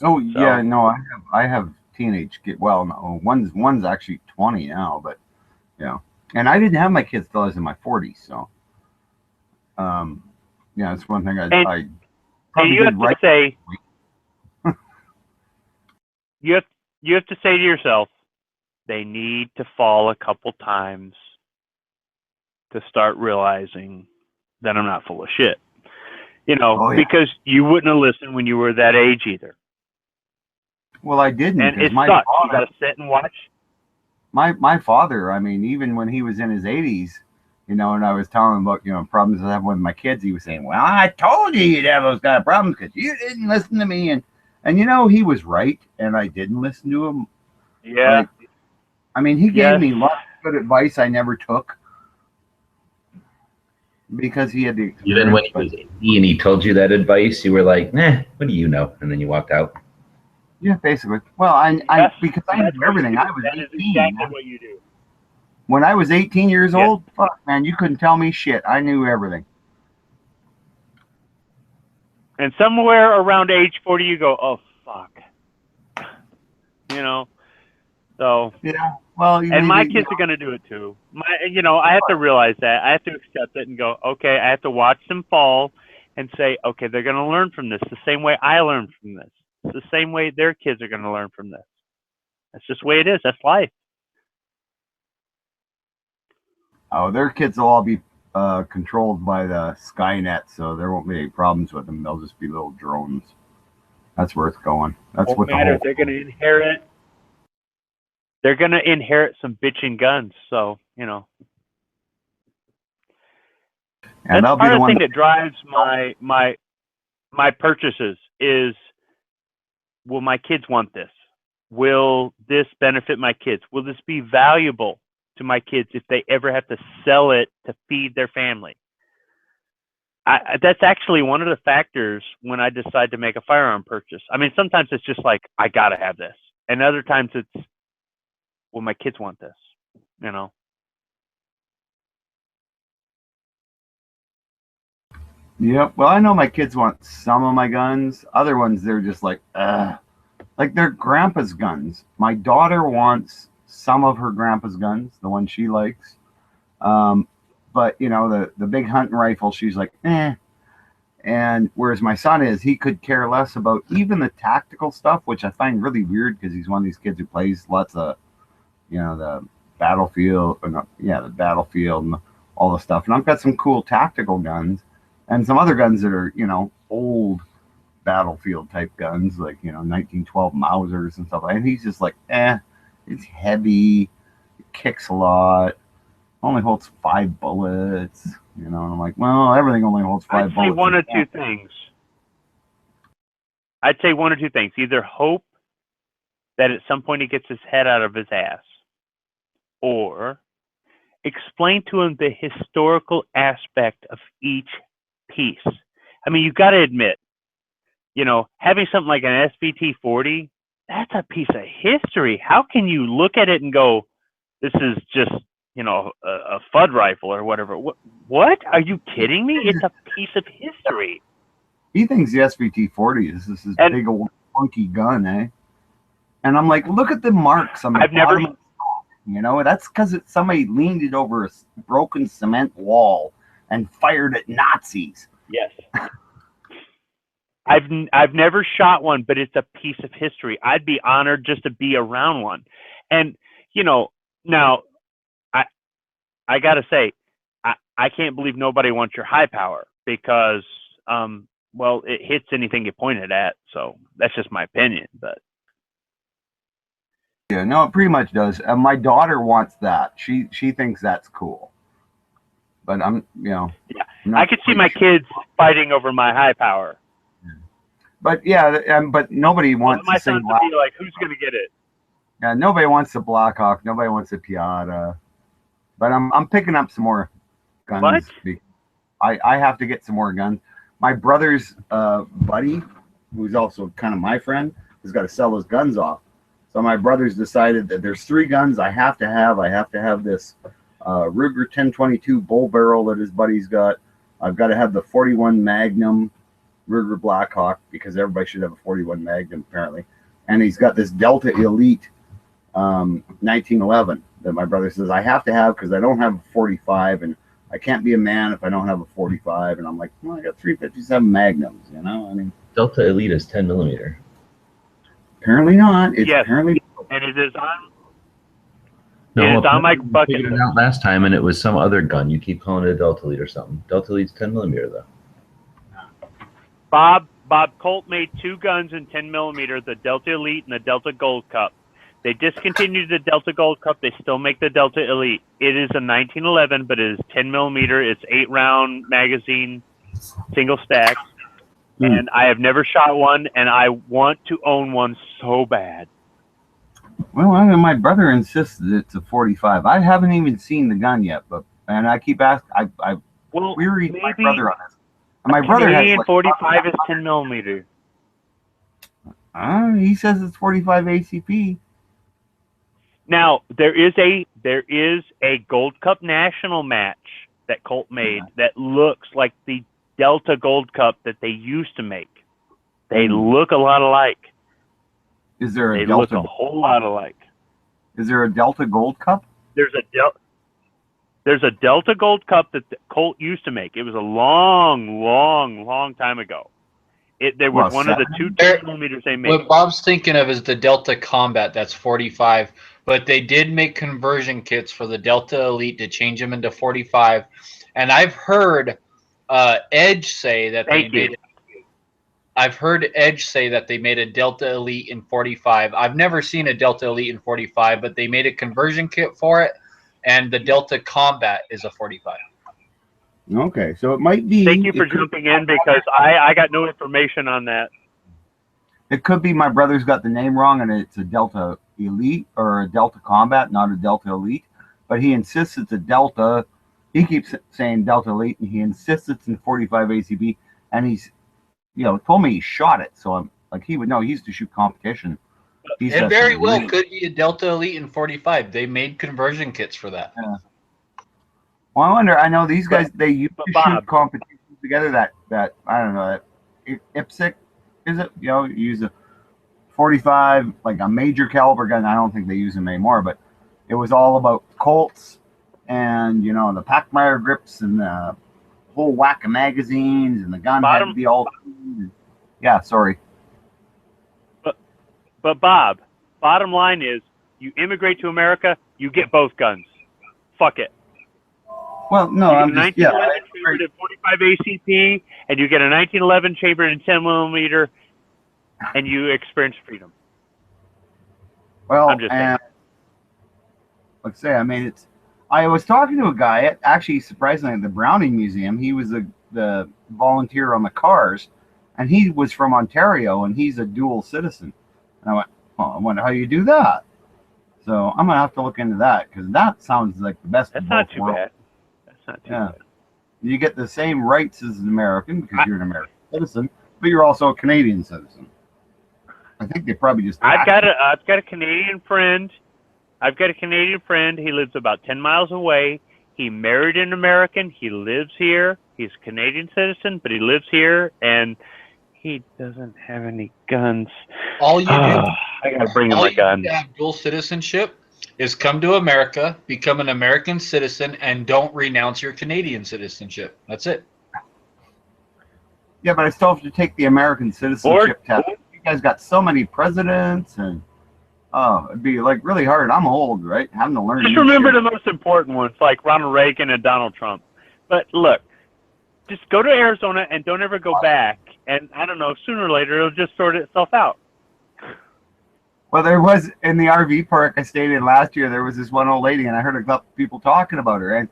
Oh, so. Yeah, no, I have teenage kids. Well, no, one's actually 20 now, but and I didn't have my kids till I was in my 40s, so it's one thing I probably you have to say you have to say to yourself, they need to fall a couple times to start realizing that I'm not full of shit. Because you wouldn't have listened when you were that age either. Well, I didn't. And it sucks. You got to sit and watch. My father, I mean, even when he was in his 80s, and I was telling him about, problems I have with my kids, he was saying, well, I told you you'd have those kind of problems because you didn't listen to me. And he was right, and I didn't listen to him. Yeah. I mean, he gave me lots of good advice I never took because he had the experience. Even when he was 80 and he told you that advice, you were like, nah, what do you know? And then you walked out. Yeah, basically. Well, because I knew everything. I was 18. That is exactly what you do. When I was 18 years old, fuck, man, you couldn't tell me shit. I knew everything. And somewhere around age 40, you go, oh, fuck. So. Yeah. Well, and my kids are going to do it too. I have to realize that. I have to accept it and go, okay, I have to watch them fall and say, okay, they're going to learn from this the same way I learned from this. It's the same way their kids are going to learn from this. That's just the way it is. That's life. Oh, their kids will all be controlled by the Skynet, so there won't be any problems with them. They'll just be little drones. That's where it's going. That's what they're going to inherit. They're going to inherit some bitching guns, so, And that's part of the thing that drives my purchases is, will my kids want this? Will this benefit my kids? Will this be valuable to my kids if they ever have to sell it to feed their family? That's actually one of the factors when I decide to make a firearm purchase. I mean, sometimes it's just like, I got to have this. And other times it's, will my kids want this? Yep. Well, I know my kids want some of my guns. Other ones, they're just like they're grandpa's guns. My daughter wants some of her grandpa's guns, the one she likes. But the big hunting rifle, she's like, eh. And whereas my son he could care less about even the tactical stuff, which I find really weird because he's one of these kids who plays lots of, the battlefield, the battlefield and all the stuff. And I've got some cool tactical guns and some other guns that are, old battlefield type guns, like, 1912 Mausers and stuff. And he's just like, it's heavy, it kicks a lot, only holds 5 bullets. And I'm like, well, everything only holds 5 bullets. I'd say one or two things. I'd say one or two things. Either hope that at some point he gets his head out of his ass, or explain to him the historical aspect of each piece. I mean, you've got to admit, having something like an SVT-40, that's a piece of history. How can you look at it and go, this is just, a FUD rifle or whatever? What? Are you kidding me? It's a piece of history. He thinks the SVT-40 is this big old funky gun, eh? And I'm like, look at the marks on the bottom of the stock, that's because somebody leaned it over a broken cement wall and fired at Nazis. Yes. I've never shot one, but it's a piece of history. I'd be honored just to be around one. And, now I got to say, I can't believe nobody wants your high power because, well, it hits anything you point it at. So that's just my opinion. But yeah, no, it pretty much does. My daughter wants that. She thinks that's cool. But I'm I could see my kids fighting over my high power. But yeah, but nobody wants my to sons would be like, who's going to get it? Yeah, nobody wants the Blackhawk. Nobody wants the Piata. But I'm picking up some more guns. What? I have to get some more guns. My brother's buddy, who's also kind of my friend, has got to sell his guns off. So my brother's decided that there's 3 guns I have to have. I have to have this Ruger 1022 bull barrel that his buddy's got. I've got to have the 41 Magnum Ruger Blackhawk because everybody should have a 41 Magnum apparently. And he's got this Delta Elite 1911 that my brother says I have to have because I don't have a 45 and I can't be a man if I don't have a 45. And I'm like, well, I got 357 Magnums, I mean. Delta Elite is 10 millimeter. Apparently not. It's yes. apparently. And it is on. No, it's on my bucket. Figured it out last time, and it was some other gun. You keep calling it a Delta Elite or something. Delta Elite's 10 millimeter though. Bob Colt made 2 guns in 10 millimeter, the Delta Elite and the Delta Gold Cup. They discontinued the Delta Gold Cup. They still make the Delta Elite. It is a 1911, but it is 10 millimeter. It's 8-round magazine, single stack. And I have never shot one, and I want to own one so bad. Well, my brother insists that it's a 45. I haven't even seen the gun yet, and I keep asking. I queried my brother on this. And my brother Canadian has 45 is 10 millimeter. He says it's 45 ACP. Now there is a Gold Cup national match that Colt made that looks like the Delta Gold Cup that they used to make. They look a lot alike. Is there a They Delta? look a whole lot alike. Is there a Delta Gold Cup? There's a Delta Gold Cup that Colt used to make. It was a long time ago. There was one of the 2 10 millimeters they made. What Bob's thinking of is the Delta Combat. That's 45. But they did make conversion kits for the Delta Elite to change them into 45. And I've heard Edge say that I've heard Edge say that they made a Delta Elite in 45. I've never seen a Delta Elite in 45, but they made a conversion kit for it, and the Delta Combat is a 45. Okay, so it might be. Thank you for jumping in because I got no information on that. It could be my brother's got the name wrong and it's a Delta Elite or a Delta Combat, not a Delta Elite. But he insists it's a Delta. He keeps saying Delta Elite and he insists it's in 45 ACB. And he's, told me he shot it. So I'm like, he would know. He used to shoot competition. It very well could be a Delta Elite in 45. They made conversion kits for that. Yeah. Well, I wonder. I know these guys. They used to shoot competitions together. That I don't know. That IPSC is it? You use a 45, like a major caliber gun. I don't think they use them anymore. But it was all about Colts and the Packmeyer grips and the whole whack of magazines, and the gun had to be all. Yeah, sorry. But Bob, bottom line is, you immigrate to America, you get both guns. Fuck it. Well, no, I'm just 1911 chambered at 45 ACP, and you get a 1911 chambered in 10 millimeter, and you experience freedom. Well, I'm just saying. Like I say, I mean, I was talking to a guy at, actually, surprisingly, at the Browning Museum. He was the volunteer on the cars, and he was from Ontario, and he's a dual citizen. And I went, well, I wonder how you do that. So I'm gonna have to look into that, because that sounds like the best. That's of not both too worlds. bad. That's not too bad. You get the same rights as an American because you're an American citizen, but you're also a Canadian citizen. I think they probably just. I've got a Canadian friend. He lives about 10 miles away. He married an American. He lives here. He's a Canadian citizen, but he lives here, and he doesn't have any guns. All you do, I gotta bring him all a you gun. need to have dual citizenship is come to America, become an American citizen, and don't renounce your Canadian citizenship. That's it. Yeah, but I still have to take the American citizenship test. You guys got so many presidents, and it'd be like really hard. I'm old, right? Having to learn. Just remember the most important ones, like Ronald Reagan and Donald Trump. But look, just go to Arizona and don't ever go back. And I don't know, sooner or later it'll just sort itself out. Well, there was in the RV park I stayed in last year. There was this one old lady, and I heard a couple people talking about her. And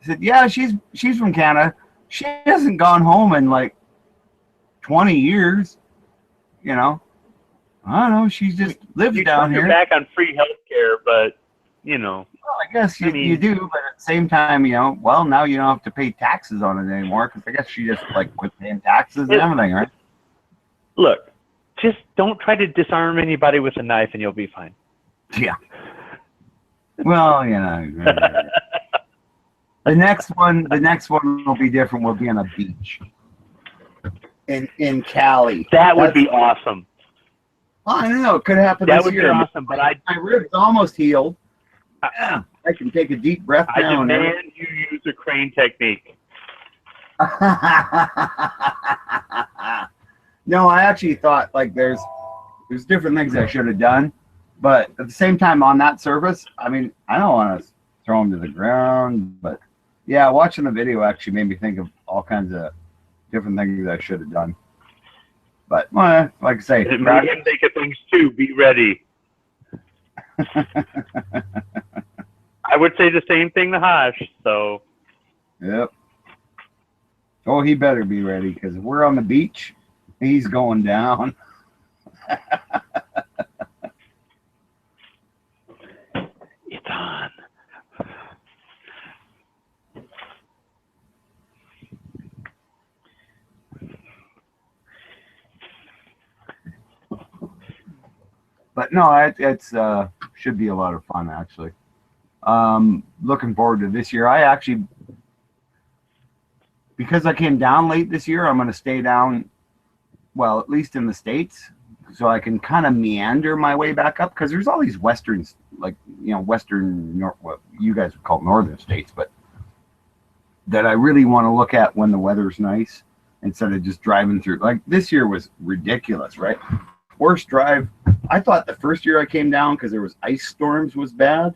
I said, "Yeah, she's from Canada. She hasn't gone home in like 20 years. You know, I don't know. She just lives down here." You're back on free healthcare, but you know. Well, I guess you do, but at the same time, you know, well, now you don't have to pay taxes on it anymore because I guess she just like quit paying taxes and everything, right? Look, just don't try to disarm anybody with a knife, and you'll be fine. Yeah. Well, you know. The next one will be different. We'll be on a beach in Cali. That would be awesome. Well, I don't know. It could happen That this would year. be awesome, but my ribs almost healed. Yeah, I can take a deep breath I now. demand you use a crane technique. No, I actually thought like there's different things I should have done, but at the same time on that surface, I mean, I don't want to throw them to the ground, but yeah, watching the video actually made me think of all kinds of different things I should have done. But well, like I say, It made him think of things too. Be ready. I would say the same thing to Hash. So. Yep. Oh, he better be ready because if we're on the beach, he's going down. It's on. But no, it's should be a lot of fun actually. Looking forward to this year. I actually, because I came down late this year, I'm going to stay down, well, at least in the States, so I can kind of meander my way back up because there's all these westerns, like, you know, western, what you guys would call northern states, but that I really want to look at when the weather's nice instead of just driving through. Like this year was ridiculous, right? Worst drive. I thought the first year I came down because there was ice storms was bad,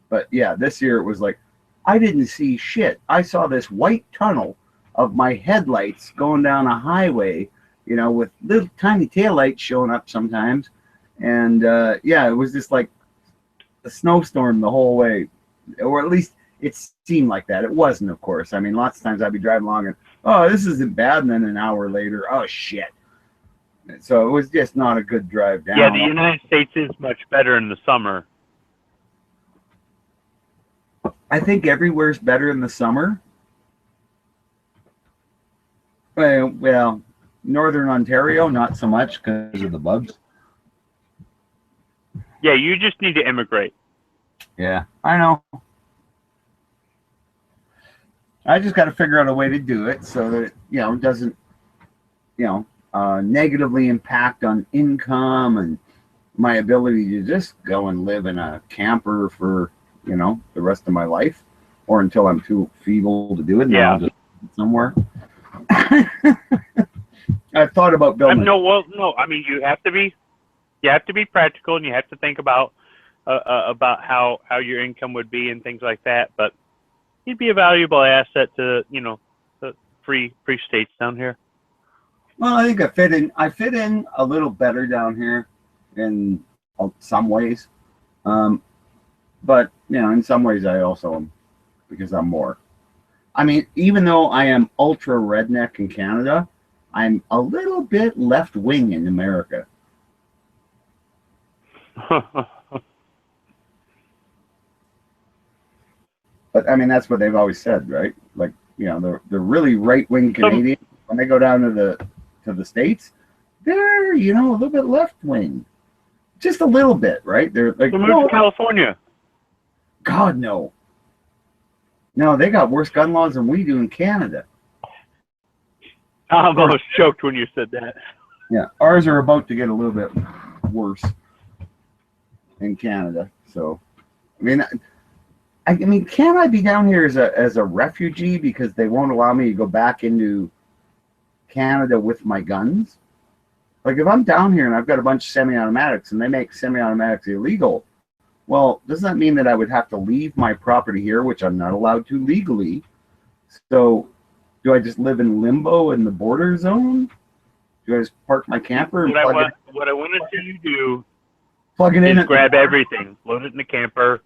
but yeah, this year it was like I didn't see shit. I saw this white tunnel of my headlights going down a highway, you know, with little tiny taillights showing up sometimes, and yeah, it was just like a snowstorm the whole way, or at least it seemed like that. It wasn't, of course. I mean, lots of times I'd be driving along and, oh, this isn't bad, and then an hour later, oh shit. So it was just not a good drive down. Yeah, the United States is much better in the summer. I think everywhere's better in the summer. Well, Northern Ontario, not so much because of the bugs. Yeah, you just need to immigrate. Yeah, I know. I just got to figure out a way to do it so that it, you know, doesn't, you know, negatively impact on income and my ability to just go and live in a camper for, you know, the rest of my life, or until I'm too feeble to do it. And Yeah. I'll just somewhere. I've thought about building. No. I mean, you have to be practical, and you have to think about how your income would be and things like that. But he'd be a valuable asset to the free states down here. Well, I think I fit in a little better down here in some ways, but in some ways I also am, because I'm more. I mean, even though I am ultra redneck in Canada, I'm a little bit left wing in America. But I mean, that's what they've always said, right? Like, the really right wing Canadians, when they go down to the States, they're a little bit left wing, just a little bit, right? They're like, move to California. God, no. No, they got worse gun laws than we do in Canada. I almost choked when you said that. Yeah, ours are about to get a little bit worse in Canada. So, I mean, can I be down here as a refugee because they won't allow me to go back into Canada with my guns? Like, if I'm down here and I've got a bunch of semi-automatics and they make semi-automatics illegal, well, doesn't that mean that I would have to leave my property here, which I'm not allowed to legally? So, do I just live in limbo in the border zone? Do I just park my camper and what I want to see you do plug it in is grab everything, load it in the camper,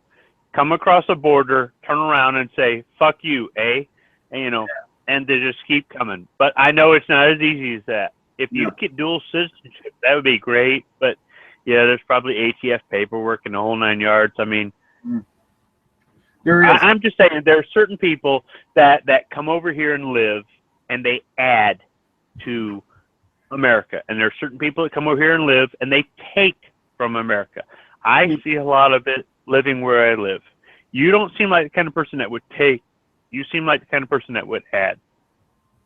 come across a border, turn around and say, fuck you, eh? And, and they just keep coming. But I know it's not as easy as that. If you get dual citizenship, that would be great. But, yeah, there's probably ATF paperwork and the whole 9 yards. I mean, I'm just saying there are certain people that come over here and live, and they add to America. And there are certain people that come over here and live, and they take from America. I see a lot of it living where I live. You don't seem like the kind of person that would take. You seem like the kind of person that would add.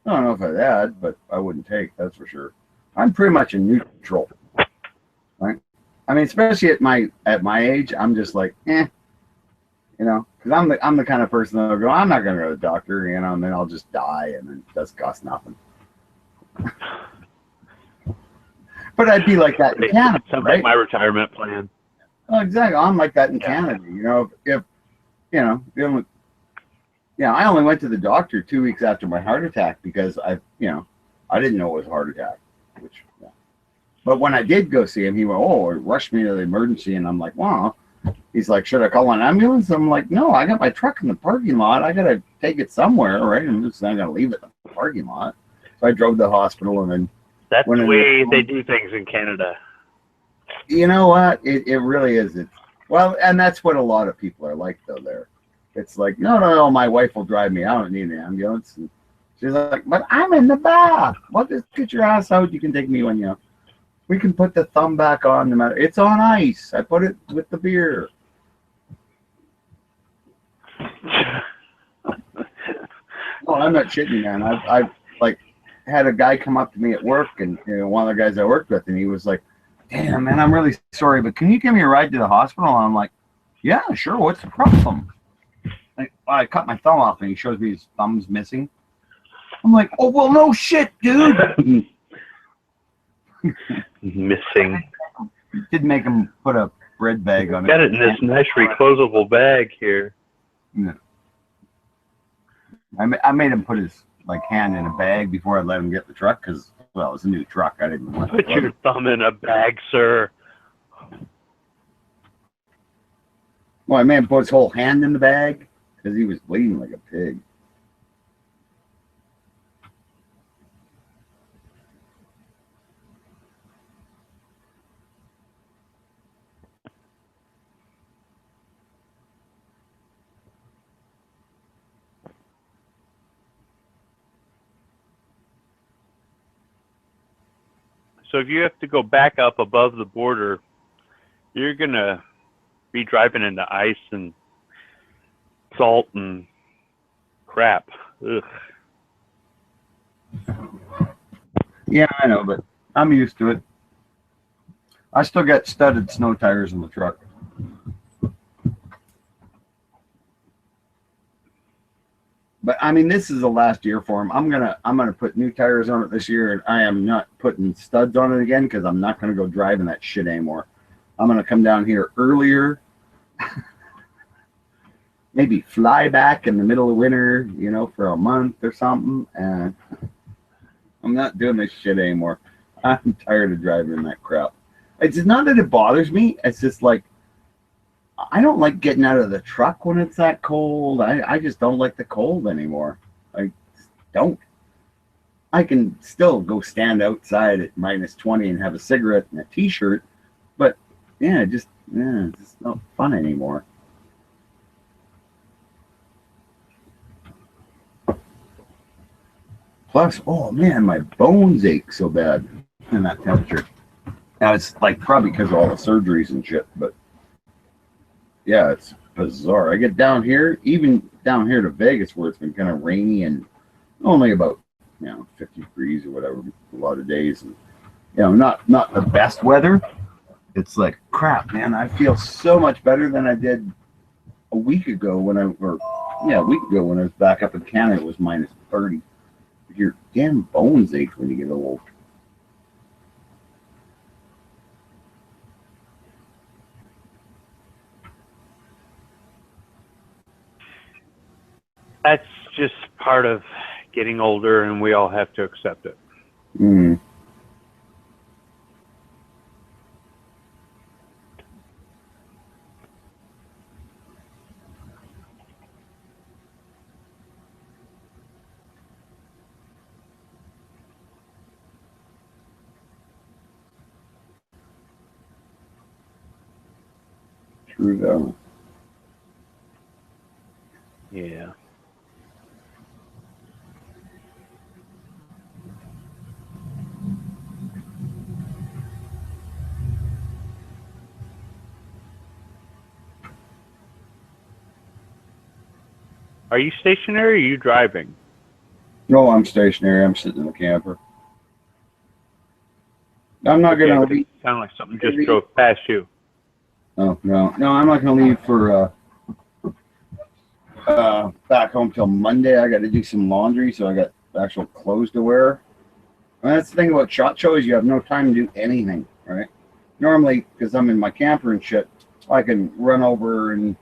I don't know if I'd add, but I wouldn't take, that's for sure. I'm pretty much a neutral. Right? I mean, especially at my age, I'm just like, because I'm the kind of person that'll go, I'm not going to go to the doctor, and then I'll just die, and then it does cost nothing. But I'd be like that in Canada, Sounds right? like my retirement plan. Oh, exactly. I'm like that in Canada. I only went to the doctor 2 weeks after my heart attack because I didn't know it was a heart attack. But when I did go see him, he went, it rushed me to the emergency, and I'm like, wow. He's like, should I call an ambulance? I'm like, no, I got my truck in the parking lot. I got to take it somewhere, right? I'm just not going to leave it in the parking lot. So I drove to the hospital, and then that's the way they do things in Canada. You know what? It really is. And that's what a lot of people are like, though, there. It's like, no, my wife will drive me. I don't need an ambulance. And she's like, but I'm in the bath. Well, just get your ass out. You can take me when we can put the thumb back on. No matter. It's on ice. I put it with the beer. No, I'm not shitting, man. I've had a guy come up to me at work, and one of the guys I worked with, and he was like, damn, man, I'm really sorry, but can you give me a ride to the hospital? And I'm like, yeah, sure. What's the problem? I cut my thumb off, and he shows me his thumb's missing. I'm like, oh, well, no shit, dude. Missing. Did make him put a bread bag on it. Got it in this nice reclosable bag here. Yeah. I made him put his hand in a bag before I let him get the truck because, well, it's a new truck. I didn't want Put your thumb in a bag, sir. Well, I made him put his whole hand in the bag because he was bleeding like a pig. So if you have to go back up above the border, you're going to be driving into ice and salt and crap. Ugh. Yeah, I know, but I'm used to it. I still got studded snow tires in the truck. But I mean, this is the last year for him. I'm gonna put new tires on it this year, and I am not putting studs on it again because I'm not gonna go driving that shit anymore. I'm gonna come down here earlier, maybe fly back in the middle of winter, you know, for a month or something, and I'm not doing this shit anymore. I'm tired of driving that crap. It's not that it bothers me. It's just like I don't like getting out of the truck when it's that cold. I just don't like the cold anymore. I don't. I can still go stand outside at -20 and have a cigarette and a t-shirt, but yeah, it's not fun anymore. Plus, oh man, my bones ache so bad in that temperature. Now it's like probably because of all the surgeries and shit, but yeah, it's bizarre. I get down here, even down here to Vegas, where it's been kind of rainy and only about 50 degrees or whatever a lot of days, and not the best weather. It's like crap, man. I feel so much better than I did a week ago when I was back up in Canada. It was -30. Your damn bones ache when you get old. That's just part of getting older, and we all have to accept it. Mm. True though. Yeah. Are you stationary or are you driving? No, I'm stationary. I'm sitting in the camper. I'm not gonna leave. Sound like something just drove past you. Oh no, I'm not gonna leave for back home till Monday. I got to do some laundry, so I got actual clothes to wear. And that's the thing about SHOT Show is you have no time to do anything, right? Normally, because I'm in my camper and shit, I can run over and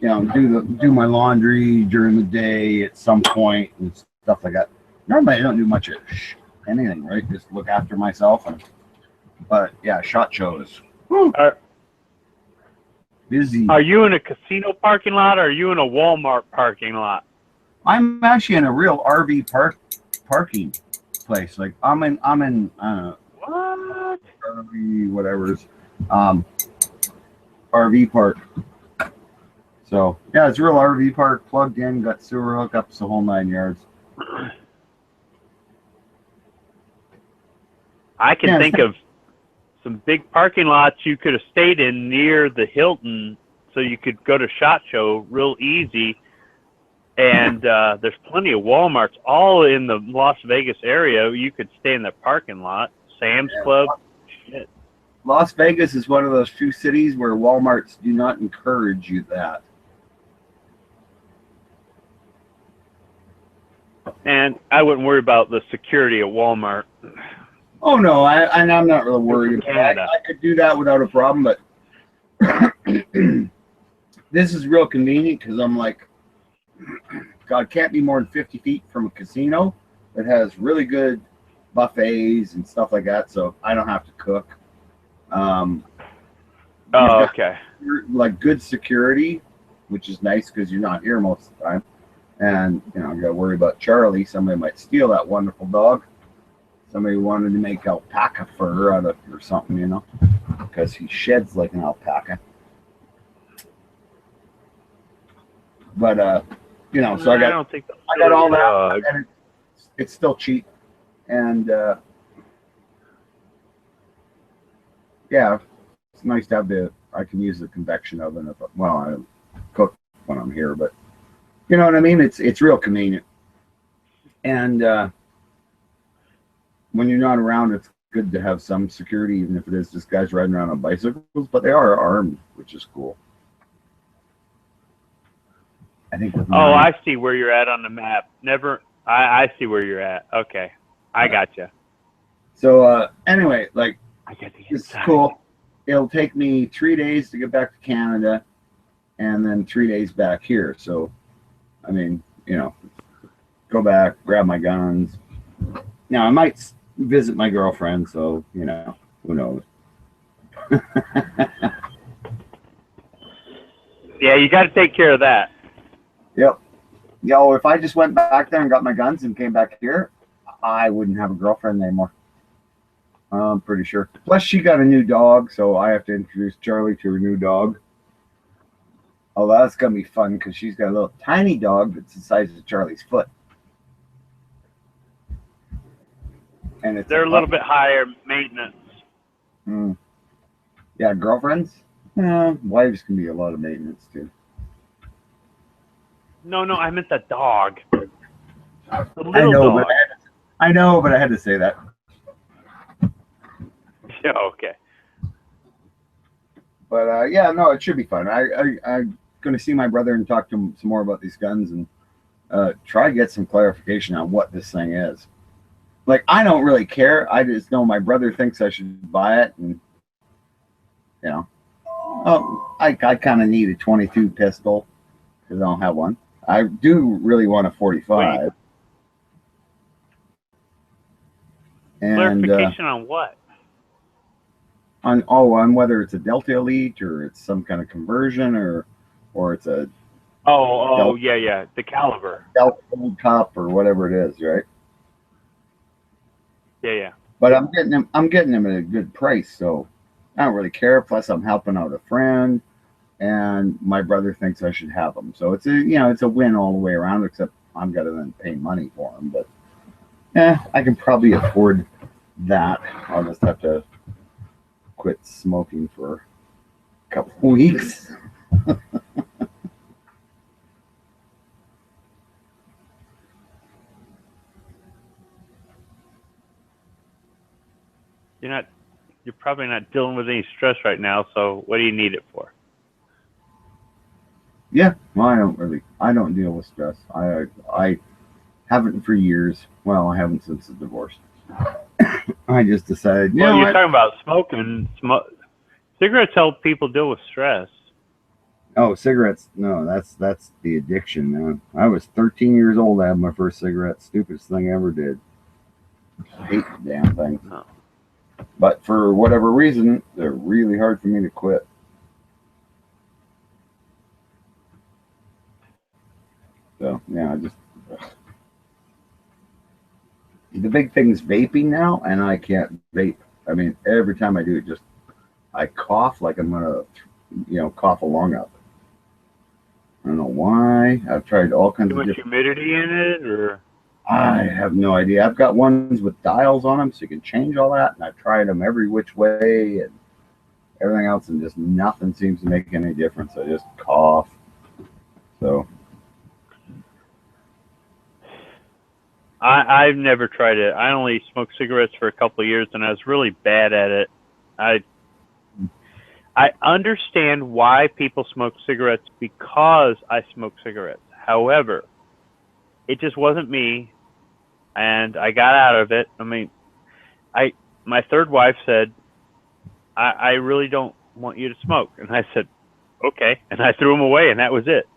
do my laundry during the day at some point and stuff like that. Normally, I don't do much of anything, right? Just look after myself. But yeah, SHOT Shows. Busy. Are you in a casino parking lot or are you in a Walmart parking lot? I'm actually in a real RV parking place. Like I'm in what? RV whatever's RV park. So yeah, it's a real RV park, plugged in, got sewer hookups, the whole 9 yards. I can think of some big parking lots you could have stayed in near the Hilton, so you could go to SHOT Show real easy. And there's plenty of Walmarts all in the Las Vegas area. You could stay in the parking lot. Sam's Club. Shit. Las Vegas is one of those few cities where Walmarts do not encourage you that. And I wouldn't worry about the security at Walmart. Oh no, I'm not really worried about it. I could do that without a problem, but this is real convenient because I'm like, God, can't be more than 50 feet from a casino that has really good buffets and stuff like that, so I don't have to cook. Okay. Like good security, which is nice because you're not here most of the time. And, I got to worry about Charlie. Somebody might steal that wonderful dog. Somebody wanted to make alpaca fur out of or something, because he sheds like an alpaca. But, so I got all that, and it's still cheap. And, yeah, it's nice to have I can use the convection oven I cook when I'm here, but you know what I mean? It's real convenient. And, when you're not around, it's good to have some security, even if it is just guys riding around on bicycles, but they are armed, which is cool. I think. With Oh, 9. I see where you're at on the map. I see where you're at. Okay, I gotcha. So anyway, like, I get the it's inside. cool. It'll take me 3 days to get back to Canada, and then 3 days back here. So, I mean, go back, grab my guns. Now I might visit my girlfriend. So who knows? Yeah, you got to take care of that. Yep. If I just went back there and got my guns and came back here, I wouldn't have a girlfriend anymore. I'm pretty sure. Plus, she got a new dog, so I have to introduce Charlie to her new dog. Oh, that's gonna be fun because she's got a little tiny dog that's the size of Charlie's foot. And They're a little bit higher maintenance. Yeah, girlfriends? Wives can be a lot of maintenance too. No, I meant the dog. The little I know, dog. but I had to say that. Yeah, okay. But yeah, no, it should be fun. I'm going to see my brother and talk to him some more about these guns and try to get some clarification on what this thing is. Like, I don't really care. I just know my brother thinks I should buy it, and I kind of need a 22 pistol because I don't have one. I do really want a 45. Wait. And Clarification on what? on whether it's a Delta Elite or it's some kind of conversion or it's a Yeah, the caliber. Delta Gold Cup or whatever it is, right? Yeah. But I'm getting them at a good price, so I don't really care. Plus, I'm helping out a friend, and my brother thinks I should have them. So it's a win all the way around. Except I'm gonna then pay money for them, but I can probably afford that. I'll just have to quit smoking for a couple of weeks. You're probably not dealing with any stress right now, so what do you need it for? Yeah, well, I don't deal with stress. I haven't for years. Well, I haven't since the divorce. I just decided. Well, you're talking about smoking. Cigarettes help people deal with stress. Oh, cigarettes? No, that's the addiction, man. I was 13 years old. I had my first cigarette. Stupidest thing I ever did. I hate the damn thing. Oh. But for whatever reason, they're really hard for me to quit. So yeah, the big thing's vaping now, and I can't vape. I mean, every time I do it, I cough like I'm gonna, cough a lung up. I don't know why. I've tried all kinds Too of much different. humidity in it, or I have no idea. I've got ones with dials on them, so you can change all that, and I've tried them every which way and everything else, and just nothing seems to make any difference. I just cough. So. I've never tried it. I only smoked cigarettes for a couple of years, and I was really bad at it. I understand why people smoke cigarettes because I smoke cigarettes. However, it just wasn't me, and I got out of it. I mean, my third wife said, I really don't want you to smoke. And I said, okay. And I threw them away, and that was it.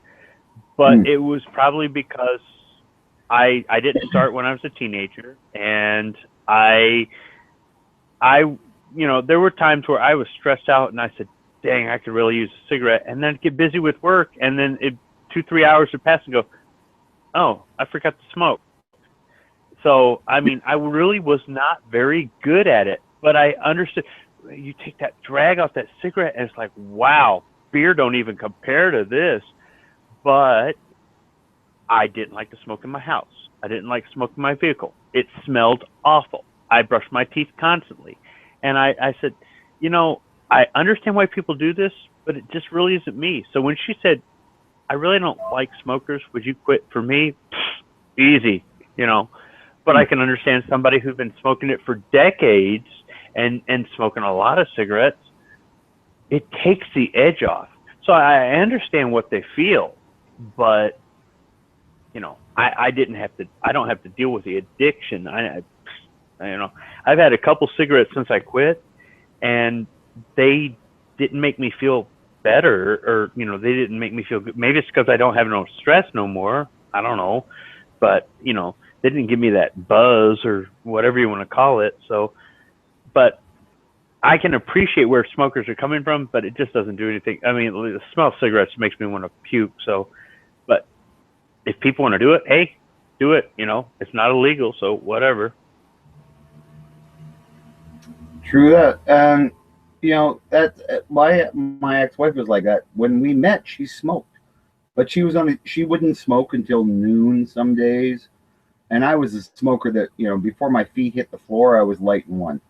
But it was probably because I didn't start when I was a teenager, and I there were times where I was stressed out, and I said, dang, I could really use a cigarette, and then get busy with work, and then 2-3 hours would pass and go, oh, I forgot to smoke. So, I mean, I really was not very good at it, but I understood. You take that drag off that cigarette, and it's like, wow, beer don't even compare to this. But I didn't like to smoke in my house. I didn't like smoking in my vehicle. It smelled awful. I brushed my teeth constantly. And I said, I understand why people do this, but it just really isn't me. So when she said, I really don't like smokers, would you quit for me? Easy, But I can understand somebody who's been smoking it for decades and smoking a lot of cigarettes. It takes the edge off. So I understand what they feel, but I don't have to deal with the addiction. I've had a couple cigarettes since I quit, and they didn't make me feel better, or they didn't make me feel good. Maybe it's because I don't have no stress no more. I don't know, but they didn't give me that buzz or whatever you want to call it. So, but I can appreciate where smokers are coming from, but it just doesn't do anything. I mean, the smell of cigarettes makes me want to puke. So, but if people want to do it, hey, do it. It's not illegal, so whatever. True that. That my ex-wife was like that. When we met, she smoked, but she wouldn't smoke until noon some days, and I was a smoker that before my feet hit the floor, I was lighting one,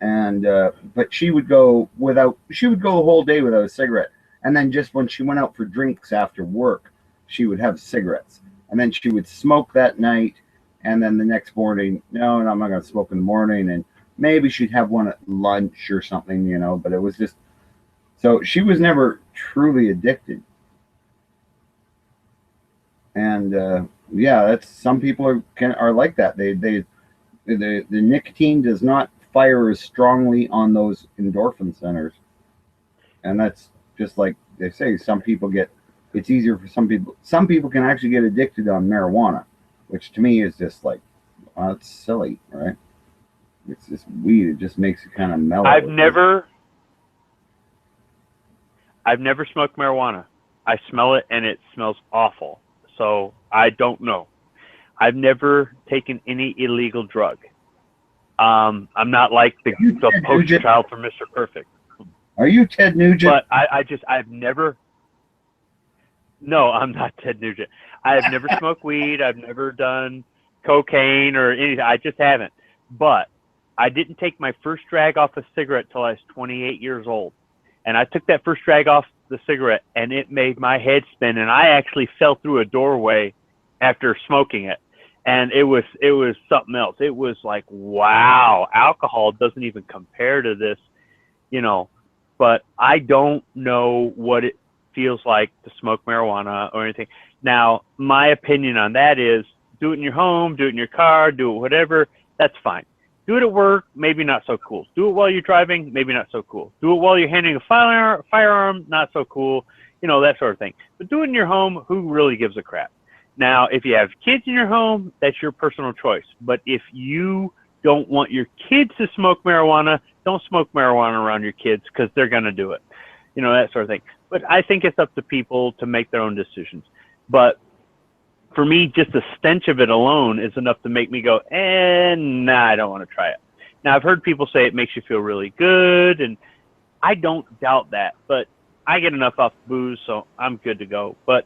and but she would go the whole day without a cigarette, and then just when she went out for drinks after work, she would have cigarettes, and then she would smoke that night, and then the next morning, no, I'm not going to smoke in the morning, and maybe she'd have one at lunch or something, but it was just, so she was never truly addicted. And that's, some people are like that. The nicotine does not fire as strongly on those endorphin centers. And that's just like they say, it's easier for some people. Some people can actually get addicted on marijuana, which to me is just like, well, it's silly, right? It's just weed. It just makes it kind of mellow. I've never smoked marijuana. I smell it and it smells awful. So I don't know. I've never taken any illegal drug. I'm not like the poster child for Mr. Perfect. Are you Ted Nugent? But I've never. No, I'm not Ted Nugent. I've never smoked weed. I've never done cocaine or anything. I just haven't. But I didn't take my first drag off a cigarette till I was 28 years old. And I took that first drag off the cigarette, and it made my head spin. And I actually fell through a doorway after smoking it. And it was something else. It was like, wow, alcohol doesn't even compare to this, But I don't know what it feels like to smoke marijuana or anything. Now, my opinion on that is, do it in your home, do it in your car, do it whatever. That's fine. Do it at work, maybe not so cool. Do it while you're driving, maybe not so cool. Do it while you're handling a firearm, not so cool, that sort of thing. But do it in your home, who really gives a crap? Now, if you have kids in your home, that's your personal choice. But if you don't want your kids to smoke marijuana, don't smoke marijuana around your kids, because they're going to do it. That sort of thing. But I think it's up to people to make their own decisions. But for me, just the stench of it alone is enough to make me go, nah, I don't want to try it. Now, I've heard people say it makes you feel really good, and I don't doubt that. But I get enough off booze, so I'm good to go. But,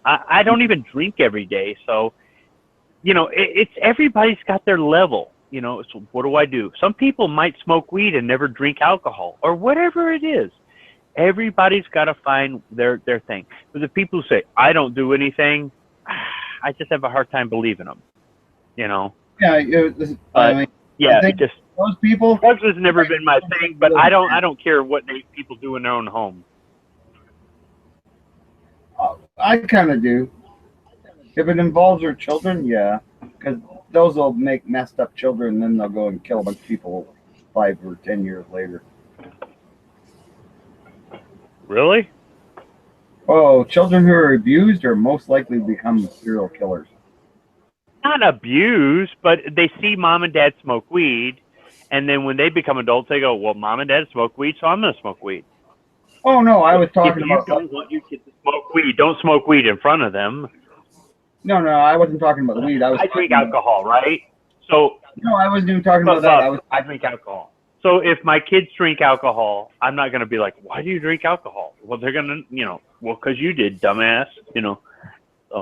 I don't even drink every day. So, it's everybody's got their level. So what do I do? Some people might smoke weed and never drink alcohol or whatever it is. Everybody's got to find their thing. But the people who say, I don't do anything, I just have a hard time believing them, Yeah, I think just those people. Drugs has never been my thing, but I don't care what people do in their own home. I kind of do. If it involves their children, yeah, because those will make messed up children, and then they'll go and kill a bunch of people 5 or 10 years later. Really? Oh, children who are abused are most likely to become serial killers. Not abused, but they see mom and dad smoke weed, and then when they become adults, they go, well, mom and dad smoke weed, so I'm going to smoke weed. Oh, no, I was talking about... If you don't want your kids to smoke weed, don't smoke weed in front of them. No, I wasn't talking about the weed. I drink alcohol, right? So no, I wasn't even talking about that. I drink alcohol. So if my kids drink alcohol, I'm not going to be like, why do you drink alcohol? Well, they're going to, well, because you did, dumbass, So.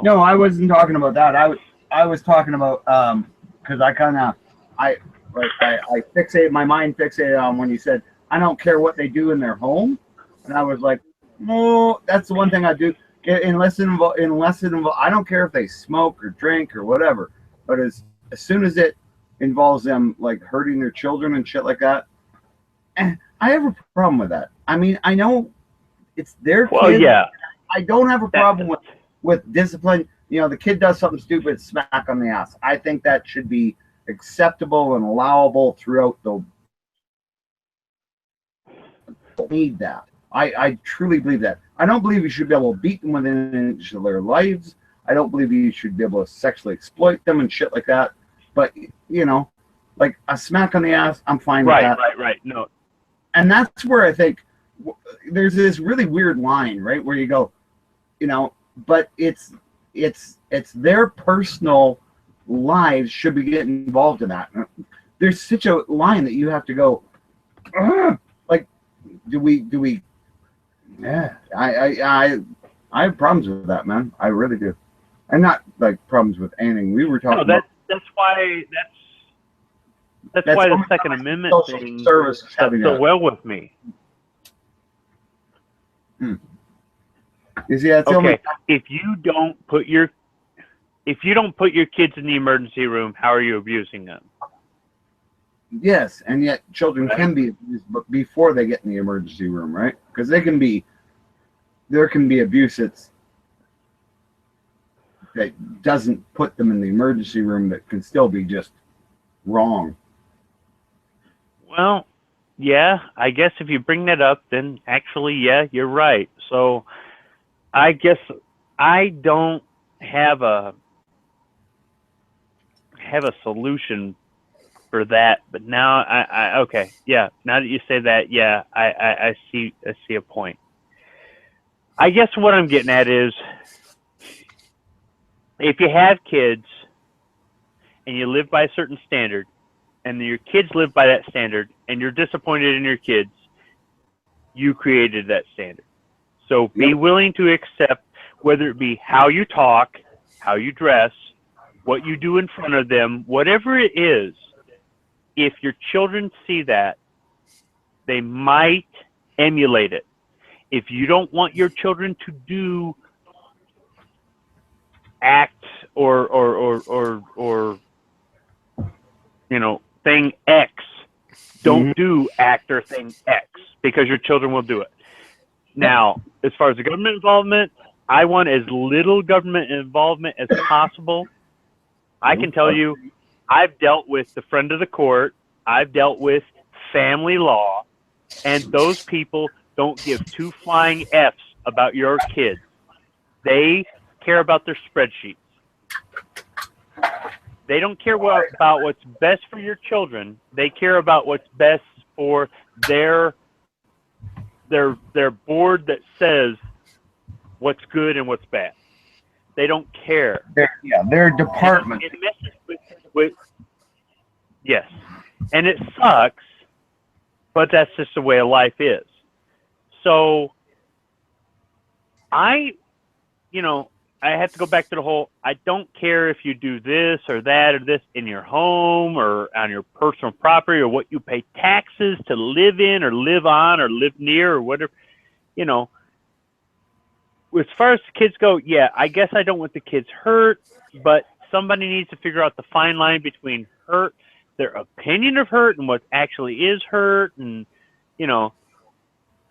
No, I wasn't talking about that. I was talking about, because I fixated, my mind fixated on when you said, I don't care what they do in their home. And I was like, no, that's the one thing I do. Unless it involves, I don't care if they smoke or drink or whatever. But as soon as it involves them like hurting their children and shit like that, I have a problem with that. I mean, I know it's their kids. Well, yeah. I don't have a problem with discipline. you know, the kid does something stupid, smack on the ass. I think that should be acceptable and allowable throughout the. Need that. I truly believe that. I don't believe you should be able to beat them within an inch of their lives. I don't believe you should be able to sexually exploit them and shit like that. But, you know, like a smack on the ass, I'm fine with that. Right. No. And that's where I think there's this really weird line, right, where you go, you know, but it's their personal lives should be getting involved in that. There's such a line that you have to go, like, do we? Yeah, I have problems with that, man. I really do, and not like problems with anything. We were talking. No, that's why the Second Amendment thing service has so well with me. You see, that's okay. If you don't put your kids in the emergency room, how are you abusing them? Yes, and yet children can be abused, but before they get in the emergency room, right? Because there can be abuse that doesn't put them in the emergency room that can still be just wrong. Well, yeah, I guess if you bring that up, then actually, yeah, you're right. So I guess I don't have a solution for that, but now I okay, yeah. Now that you say that, yeah, I see a point. I guess what I'm getting at is, if you have kids and you live by a certain standard, and your kids live by that standard, and you're disappointed in your kids, you created that standard. So be willing to accept, whether it be how you talk, how you dress, what you do in front of them, whatever it is. If your children see that, they might emulate it. If you don't want your children to do act or you know, thing X, don't do act or thing X, because your children will do it. Now, as far as the government involvement, I want as little government involvement as possible. I can tell you, I've dealt with the friend of the court. I've dealt with family law, and those people don't give two flying Fs about your kids. They care about their spreadsheets. They don't care about what's best for your children. They care about what's best for their board that says what's good and what's bad. They don't care. Their department. It messes with yes, and it sucks, but that's just the way of life is. So I have to go back to the whole, I don't care if you do this or that or this in your home or on your personal property or what you pay taxes to live in or live on or live near or whatever, you know. As far as the kids go, yeah, I guess I don't want the kids hurt, but somebody needs to figure out the fine line between hurt, their opinion of hurt, and what actually is hurt, and, you know.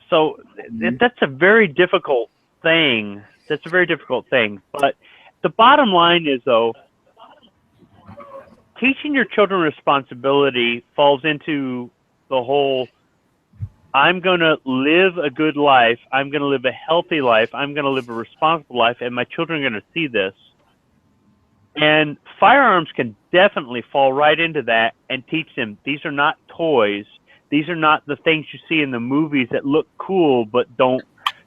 So that's a very difficult thing. That's a very difficult thing. But the bottom line is, though, teaching your children responsibility falls into the whole, I'm going to live a good life, I'm going to live a healthy life, I'm going to live a responsible life, and my children are going to see this. And firearms can definitely fall right into that and teach them, these are not toys. These are not the things you see in the movies that look cool but don't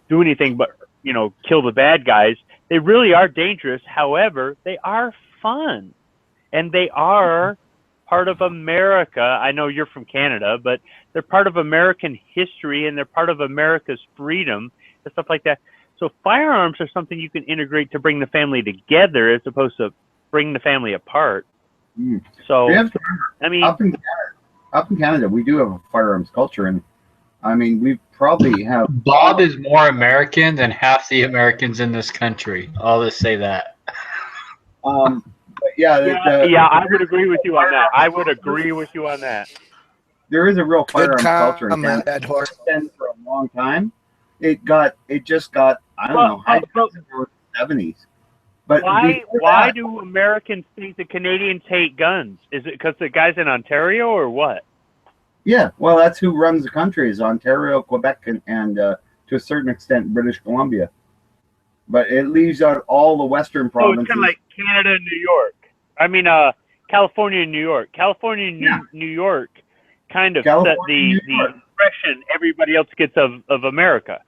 do anything but, you know, kill the bad guys. They really are dangerous. However, they are fun. And they are part of America. I know you're from Canada, but they're part of American history, and they're part of America's freedom and stuff like that. So firearms are something you can integrate to bring the family together as opposed to bring the family apart. So, I mean, up in Canada, we do have a firearms culture, and I mean, we probably have. Bob is more American than half the Americans in this country. I'll just say that. But yeah, I would agree with you on that. I would agree with you on that. There is a real firearms culture in Canada. For a long time, it just got I don't know, in the 70s, But why do Americans think the Canadians hate guns? Is it because the guy's in Ontario or what? Yeah, well, that's who runs the country is Ontario, Quebec, and to a certain extent British Columbia. But it leaves out all the western Oh, it's provinces. kind of like Canada and New York. I mean, California and New York. California and New York kind of set the impression everybody else gets of America.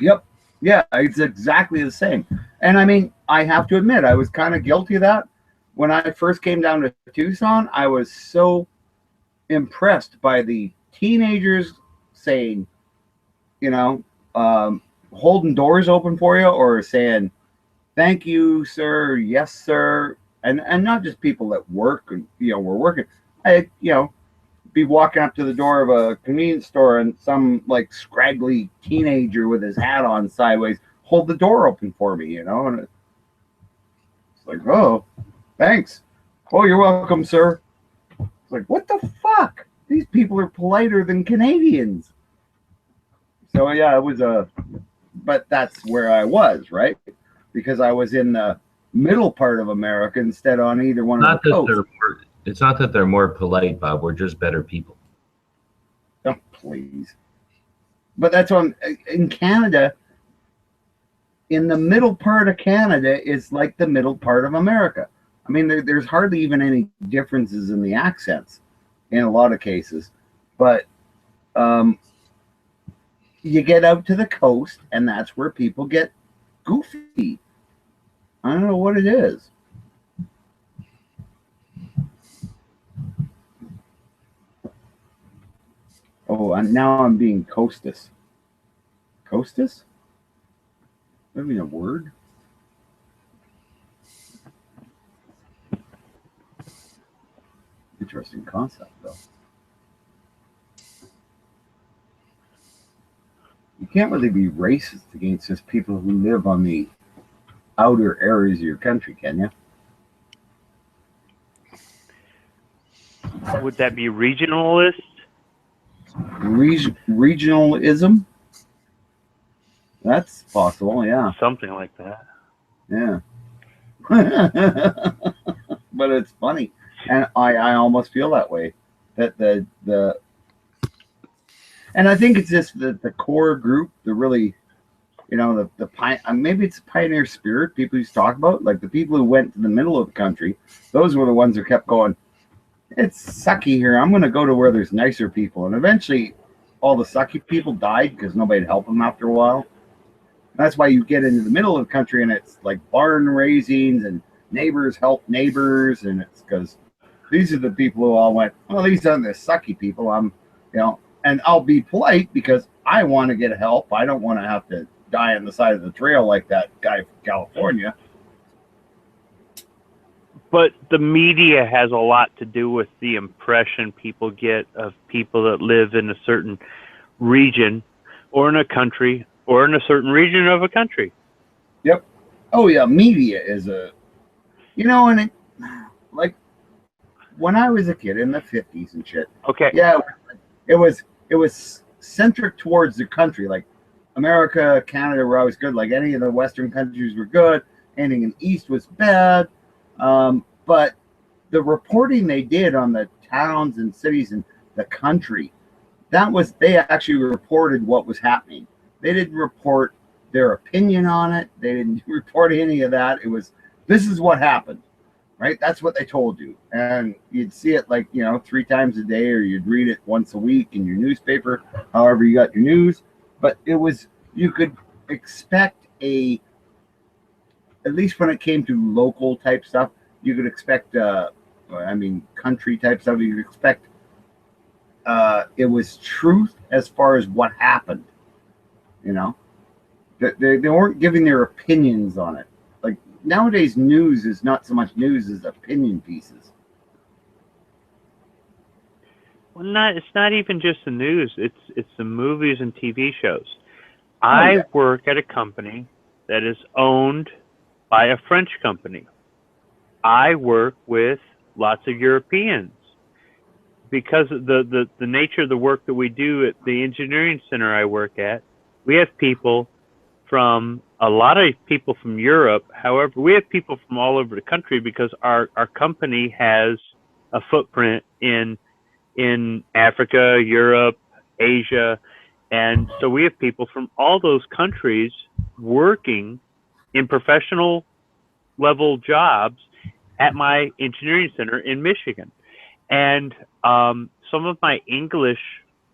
Yep. Yeah, it's exactly the same. And I mean, I have to admit, I was kind of guilty of that. When I first came down to Tucson, I was so impressed by the teenagers saying, you know, holding doors open for you or saying, thank you, sir, yes, sir. And not just people that work and, you know, were working. I, you know, be walking up to the door of a convenience store and some like scraggly teenager with his hat on sideways hold the door open for me, you know, and it's like, oh, thanks. Oh, you're welcome, sir. It's like, what the fuck? These people are politer than Canadians. So yeah, it was but that's where I was, right? Because I was in the middle part of America instead on either one of the coasts. It's not that they're more polite, Bob. We're just better people. Oh, please. But that's on in Canada. In the middle part of Canada is like the middle part of America. I mean, there's hardly even any differences in the accents in a lot of cases. But you get out to the coast, and that's where people get goofy. I don't know what it is. Oh, and now I'm being Costas. Costas? That mean a word? Interesting concept, though. You can't really be racist against just people who live on the outer areas of your country, can you? Would that be regionalist? Regionalism? That's possible, yeah. Something like that. Yeah. But it's funny. And I almost feel that way. That the and I think it's just the core group, the really, you know, maybe it's the pioneer spirit people used to talk about, like the people who went to the middle of the country. Those were the ones who kept going, it's sucky here. I'm going to go to where there's nicer people. And eventually all the sucky people died because nobody'd help them after a while. That's why you get into the middle of the country and it's like barn raisings and neighbors help neighbors. And it's because these are the people who all went, well, these aren't the sucky people. I'm, you know, and I'll be polite because I want to get help. I don't want to have to die on the side of the trail like that guy from California. But the media has a lot to do with the impression people get of people that live in a certain region or in a country or in a certain region of a country. Yep. Oh, yeah. Media is a, you know, and it, like when I was a kid in the 50s and shit. Okay. Yeah. It was centric towards the country. Like America, Canada were always good. Like any of the Western countries were good. Anything in the East was bad. But the reporting they did on the towns and cities and the country, they actually reported what was happening. They didn't report their opinion on it. They didn't report any of that. It was, this is what happened, right? That's what they told you. And you'd see it like, you know, 3 times a day, or you'd read it once a week in your newspaper, however you got your news. But it was, you could expect at least when it came to local type stuff, you could expect, country type stuff, you could expect it was truth as far as what happened, you know? They weren't giving their opinions on it. Like nowadays, news is not so much news as opinion pieces. Well, it's not even just the news. It's the movies and TV shows. I work at a company that is owned by a French company. I work with lots of Europeans because of the nature of the work that we do at the engineering center I work at. We have people from a lot of people from Europe. However, we have people from all over the country because our company has a footprint in Africa, Europe, Asia, and so we have people from all those countries working in professional level jobs at my engineering center in Michigan. And some of my English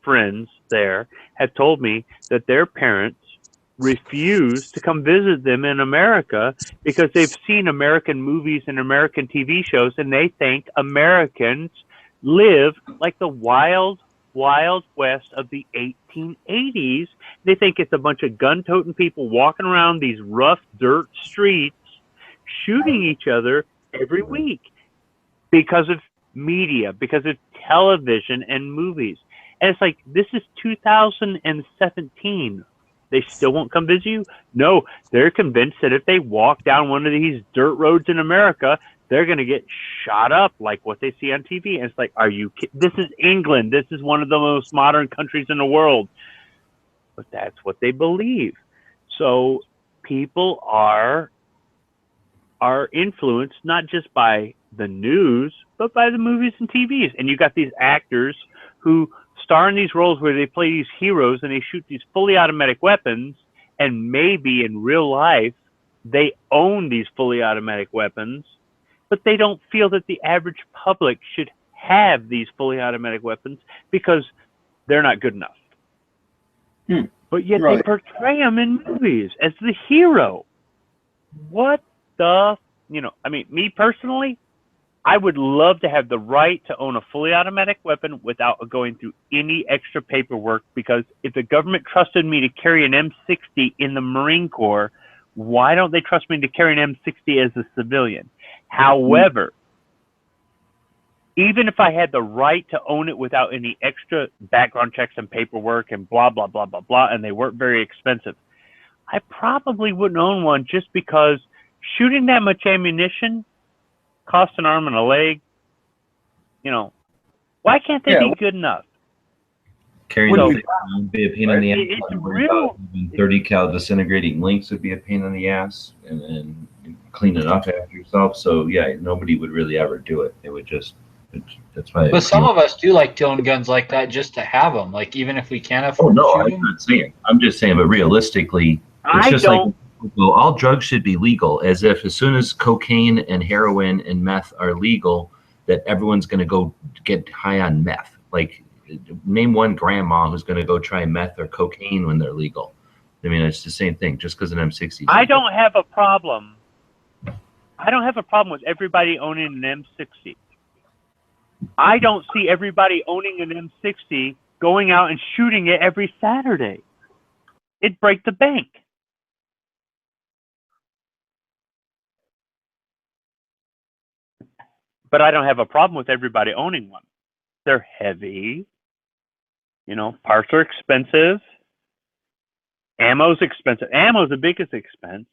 friends there have told me that their parents refuse to come visit them in America because they've seen American movies and American TV shows, and they think Americans live like the wild west of the 1880s. They think it's a bunch of gun-toting people walking around these rough dirt streets shooting each other every week because of media, because of television and movies. And it's like, this is 2017. They still won't come visit you? No, they're convinced that if they walk down one of these dirt roads in America, they're going to get shot up like what they see on TV. And it's like, are you kidding? This is England. This is one of the most modern countries in the world. But that's what they believe. So people are influenced not just by the news, but by the movies and TVs. And you got these actors who star in these roles where they play these heroes and they shoot these fully automatic weapons, and maybe in real life they own these fully automatic weapons, but they don't feel that the average public should have these fully automatic weapons because they're not good enough. But yet they portray them in movies as the hero. What the, I mean, me personally, I would love to have the right to own a fully automatic weapon without going through any extra paperwork, because if the government trusted me to carry an M60 in the Marine Corps, why don't they trust me to carry an M60 as a civilian? However, even if I had the right to own it without any extra background checks and paperwork and blah, blah, blah, blah, blah, and they weren't very expensive, I probably wouldn't own one, just because shooting that much ammunition costs an arm and a leg. Why can't they be good enough? Carrying all things around would be a pain in the ass. 30 cal disintegrating links would be a pain in the ass, and then cleaning up after yourself. So yeah, nobody would really ever do it. They would just. That's why. But some of us do like to own guns like that just to have them. Like, even if we can't afford. Oh no, I'm not saying. I'm just saying. But realistically, it's just like. Well, all drugs should be legal, as if as soon as cocaine and heroin and meth are legal, that everyone's going to go get high on meth. Like, name one grandma who's going to go try meth or cocaine when they're legal. I mean, it's the same thing. Just because an M60. I don't have a problem. I don't have a problem with everybody owning an M60. I don't see everybody owning an M60 going out and shooting it every Saturday. It'd break the bank. But I don't have a problem with everybody owning one. They're heavy. Parts are expensive. Ammo's expensive. Ammo's the biggest expense.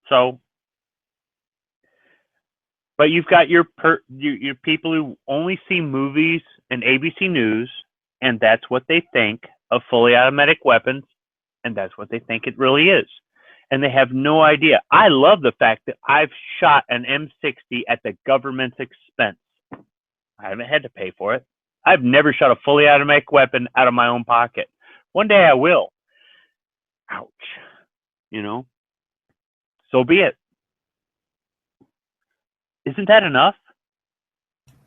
So, but you've got your people who only see movies and ABC News, and that's what they think of fully automatic weapons, and that's what they think it really is. And they have no idea. I love the fact that I've shot an M60 at the government's expense. I haven't had to pay for it. I've never shot a fully automatic weapon out of my own pocket. One day I will. Ouch. So be it. Isn't that enough?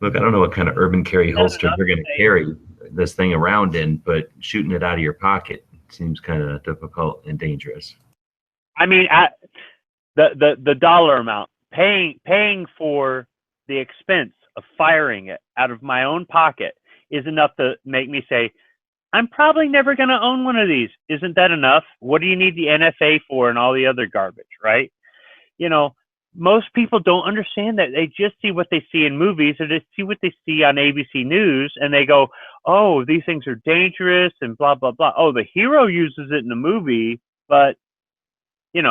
Look, I don't know what kind of urban carry holster they're going to carry this thing around in, but shooting it out of your pocket seems kind of difficult and dangerous. I mean, the dollar amount, paying for the expense of firing it out of my own pocket is enough to make me say, I'm probably never going to own one of these. Isn't that enough? What do you need the NFA for and all the other garbage, right? Most people don't understand that. They just see what they see in movies, or they see what they see on ABC News, and they go, oh, these things are dangerous and blah, blah, blah. Oh, the hero uses it in the movie, but they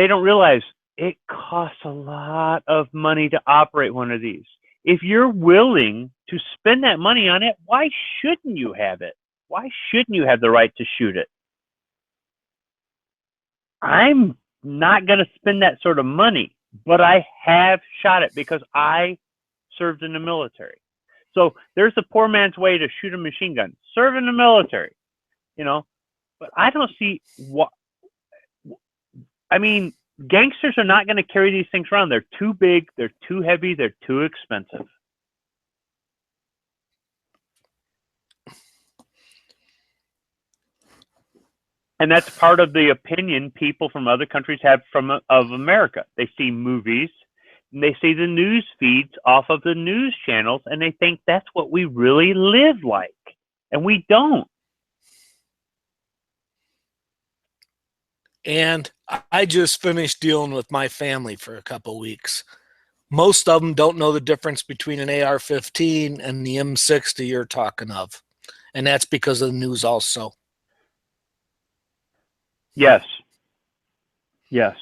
don't realize it costs a lot of money to operate one of these. If you're willing to spend that money on it, why shouldn't you have it? Why shouldn't you have the right to shoot it? I'm not going to spend that sort of money, but I have shot it because I served in the military. So there's a poor man's way to shoot a machine gun. Serve in the military, you know. But I don't see what. I mean, gangsters are not going to carry these things around. They're too big. They're too heavy. They're too expensive. And that's part of the opinion people from other countries have of America. They see movies, and they see the news feeds off of the news channels, and they think that's what we really live like, and we don't. And I just finished dealing with my family for a couple weeks. Most of them don't know the difference between an AR-15 and the M60 you're talking of, and that's because of the news also. Yes. Yes.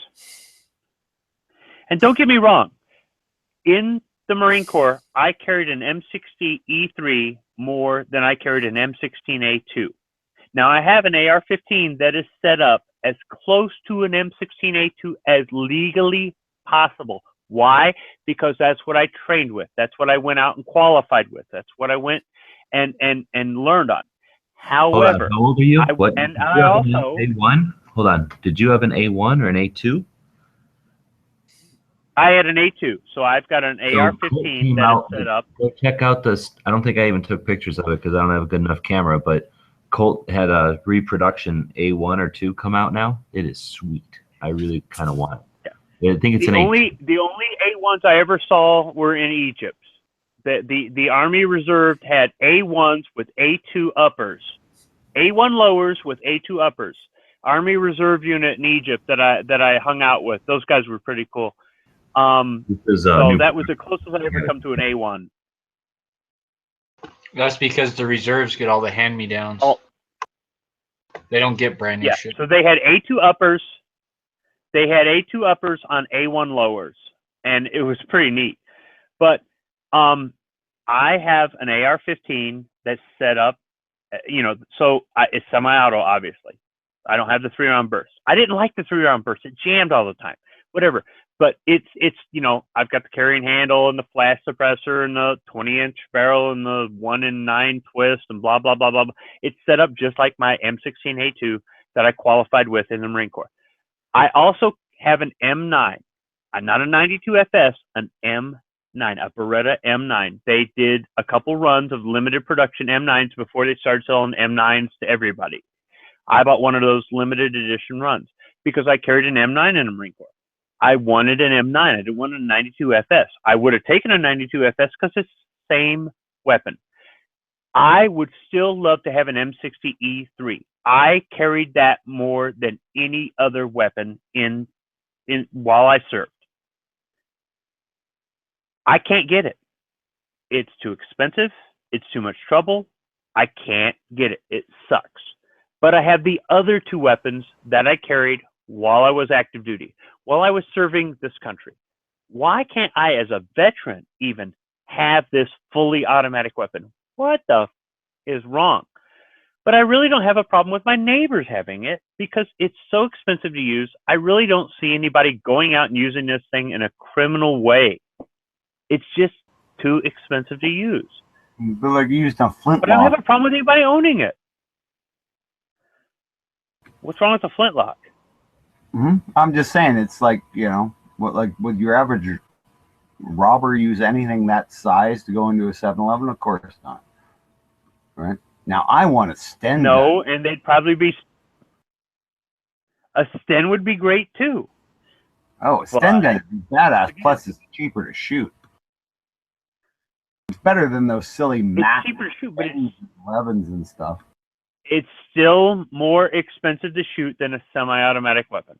And don't get me wrong. In the Marine Corps, I carried an M60E3 more than I carried an M16A2. Now, I have an AR-15 that is set up as close to an M16A2 as legally possible. Why? Because that's what I trained with. That's what I went out and qualified with. That's what I went and learned on. However, how old are you? I also A1. Hold on. Did you have an A1 or an A2? I had an A2, so I've got an AR-15 that is set up. Go check out this. I don't think I even took pictures of it because I don't have a good enough camera. But Colt had a reproduction A1 or 2 come out now. It is sweet. I really kind of want it. Yeah. I think it's the only A1s I ever saw were in Egypt. The Army Reserve had A1s with A2 uppers, A1 lowers with A2 uppers. Army Reserve unit in Egypt that I hung out with. Those guys were pretty cool. So that was the closest I ever come to an A1. That's because the reserves get all the hand-me-downs. Oh. They don't get brand new shit. So they had A2 uppers. They had A2 uppers on A1 lowers, and it was pretty neat. But I have an AR-15 that's set up, so it's semi-auto, obviously. I don't have the 3-round burst. I didn't like the 3-round burst. It jammed all the time. Whatever. But it's I've got the carrying handle and the flash suppressor and the 20-inch barrel and the 1-in-9 twist and blah, blah, blah, blah, blah. It's set up just like my M16A2 that I qualified with in the Marine Corps. I also have an M9. I'm not a 92 FS, an M9, a Beretta M9. They did a couple runs of limited production M9s before they started selling M9s to everybody. I bought one of those limited edition runs because I carried an M9 in the Marine Corps. I wanted an M9. I didn't want a 92 FS. I would have taken a 92 FS because it's the same weapon. I would still love to have an M60E3. I carried that more than any other weapon in while I served. I can't get it. It's too expensive. It's too much trouble. I can't get it. It sucks. But I have the other 2 weapons that I carried while I was active duty, while I was serving this country. Why can't I, as a veteran, even have this fully automatic weapon? What the is wrong? But I really don't have a problem with my neighbors having it because it's so expensive to use. I really don't see anybody going out and using this thing in a criminal way. It's just too expensive to use. But like you used a flintlock. But I don't have a problem with anybody owning it. What's wrong with the flintlock? I'm just saying, it's like, would your average robber use anything that size to go into a 7-Eleven? Of course not. Right? Now, I want a Sten. No, and they'd probably be... A Sten would be great, too. Oh, a Sten gun would be badass, plus it's cheaper to shoot. It's better than those silly Mac 11s and stuff. It's still more expensive to shoot than a semi-automatic weapon.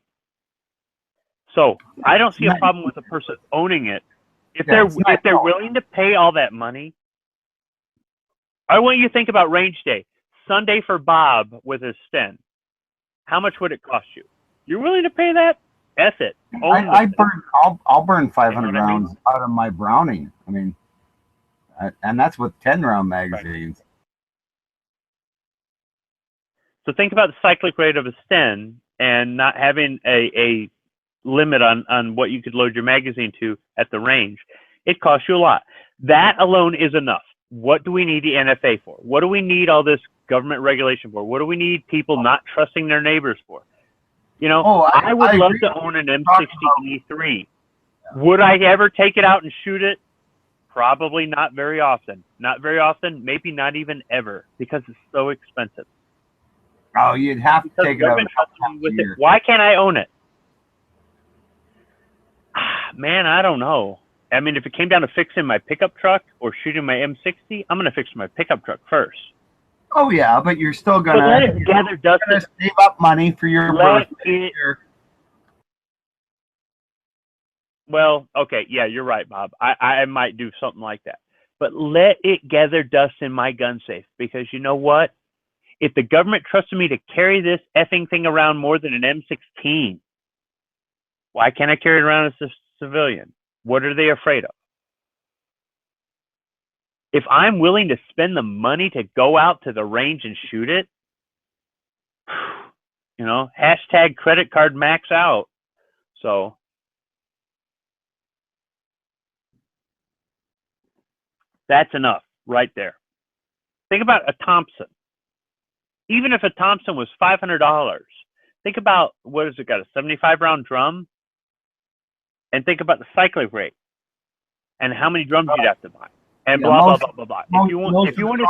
So I don't see a problem with a person owning it. If they're willing to pay all that money, I want you to think about range day. Sunday for Bob with his Sten. How much would it cost you? You're willing to pay that? F it. I'll burn 500 rounds out of my Browning. I mean, and that's with 10-round magazines. So think about the cyclic rate of a Sten and not having a limit on what you could load your magazine to at the range. It costs you a lot. That alone is enough. What do we need the NFA for? What do we need all this government regulation for? What do we need people not trusting their neighbors for? You know, I would love to own an M60E3. Would I ever take it out and shoot it? Probably not very often. Not very often, maybe not even ever, because it's so expensive. Oh, you'd have to take it out. With it. Why can't I own it? Man, I don't know. I mean, if it came down to fixing my pickup truck or shooting my M60, I'm going to fix my pickup truck first. Oh yeah, but you're still But let it gather dust. Save up money for your birthday. Well, okay, yeah, you're right, Bob. I might do something like that. But let it gather dust in my gun safe, because you know what? If the government trusted me to carry this effing thing around more than an M16, why can't I carry it around as a civilian? What are they afraid of? If I'm willing to spend the money to go out to the range and shoot it, you know, hashtag credit card max out. So that's enough right there. Think about a Thompson. Even if a Thompson was $500, think about, what has it got, a 75 round drum? And think about the cyclic rate and how many drums you'd have to buy. And Yeah, blah, most- blah, blah, blah, blah. most- If you want, most if you of want the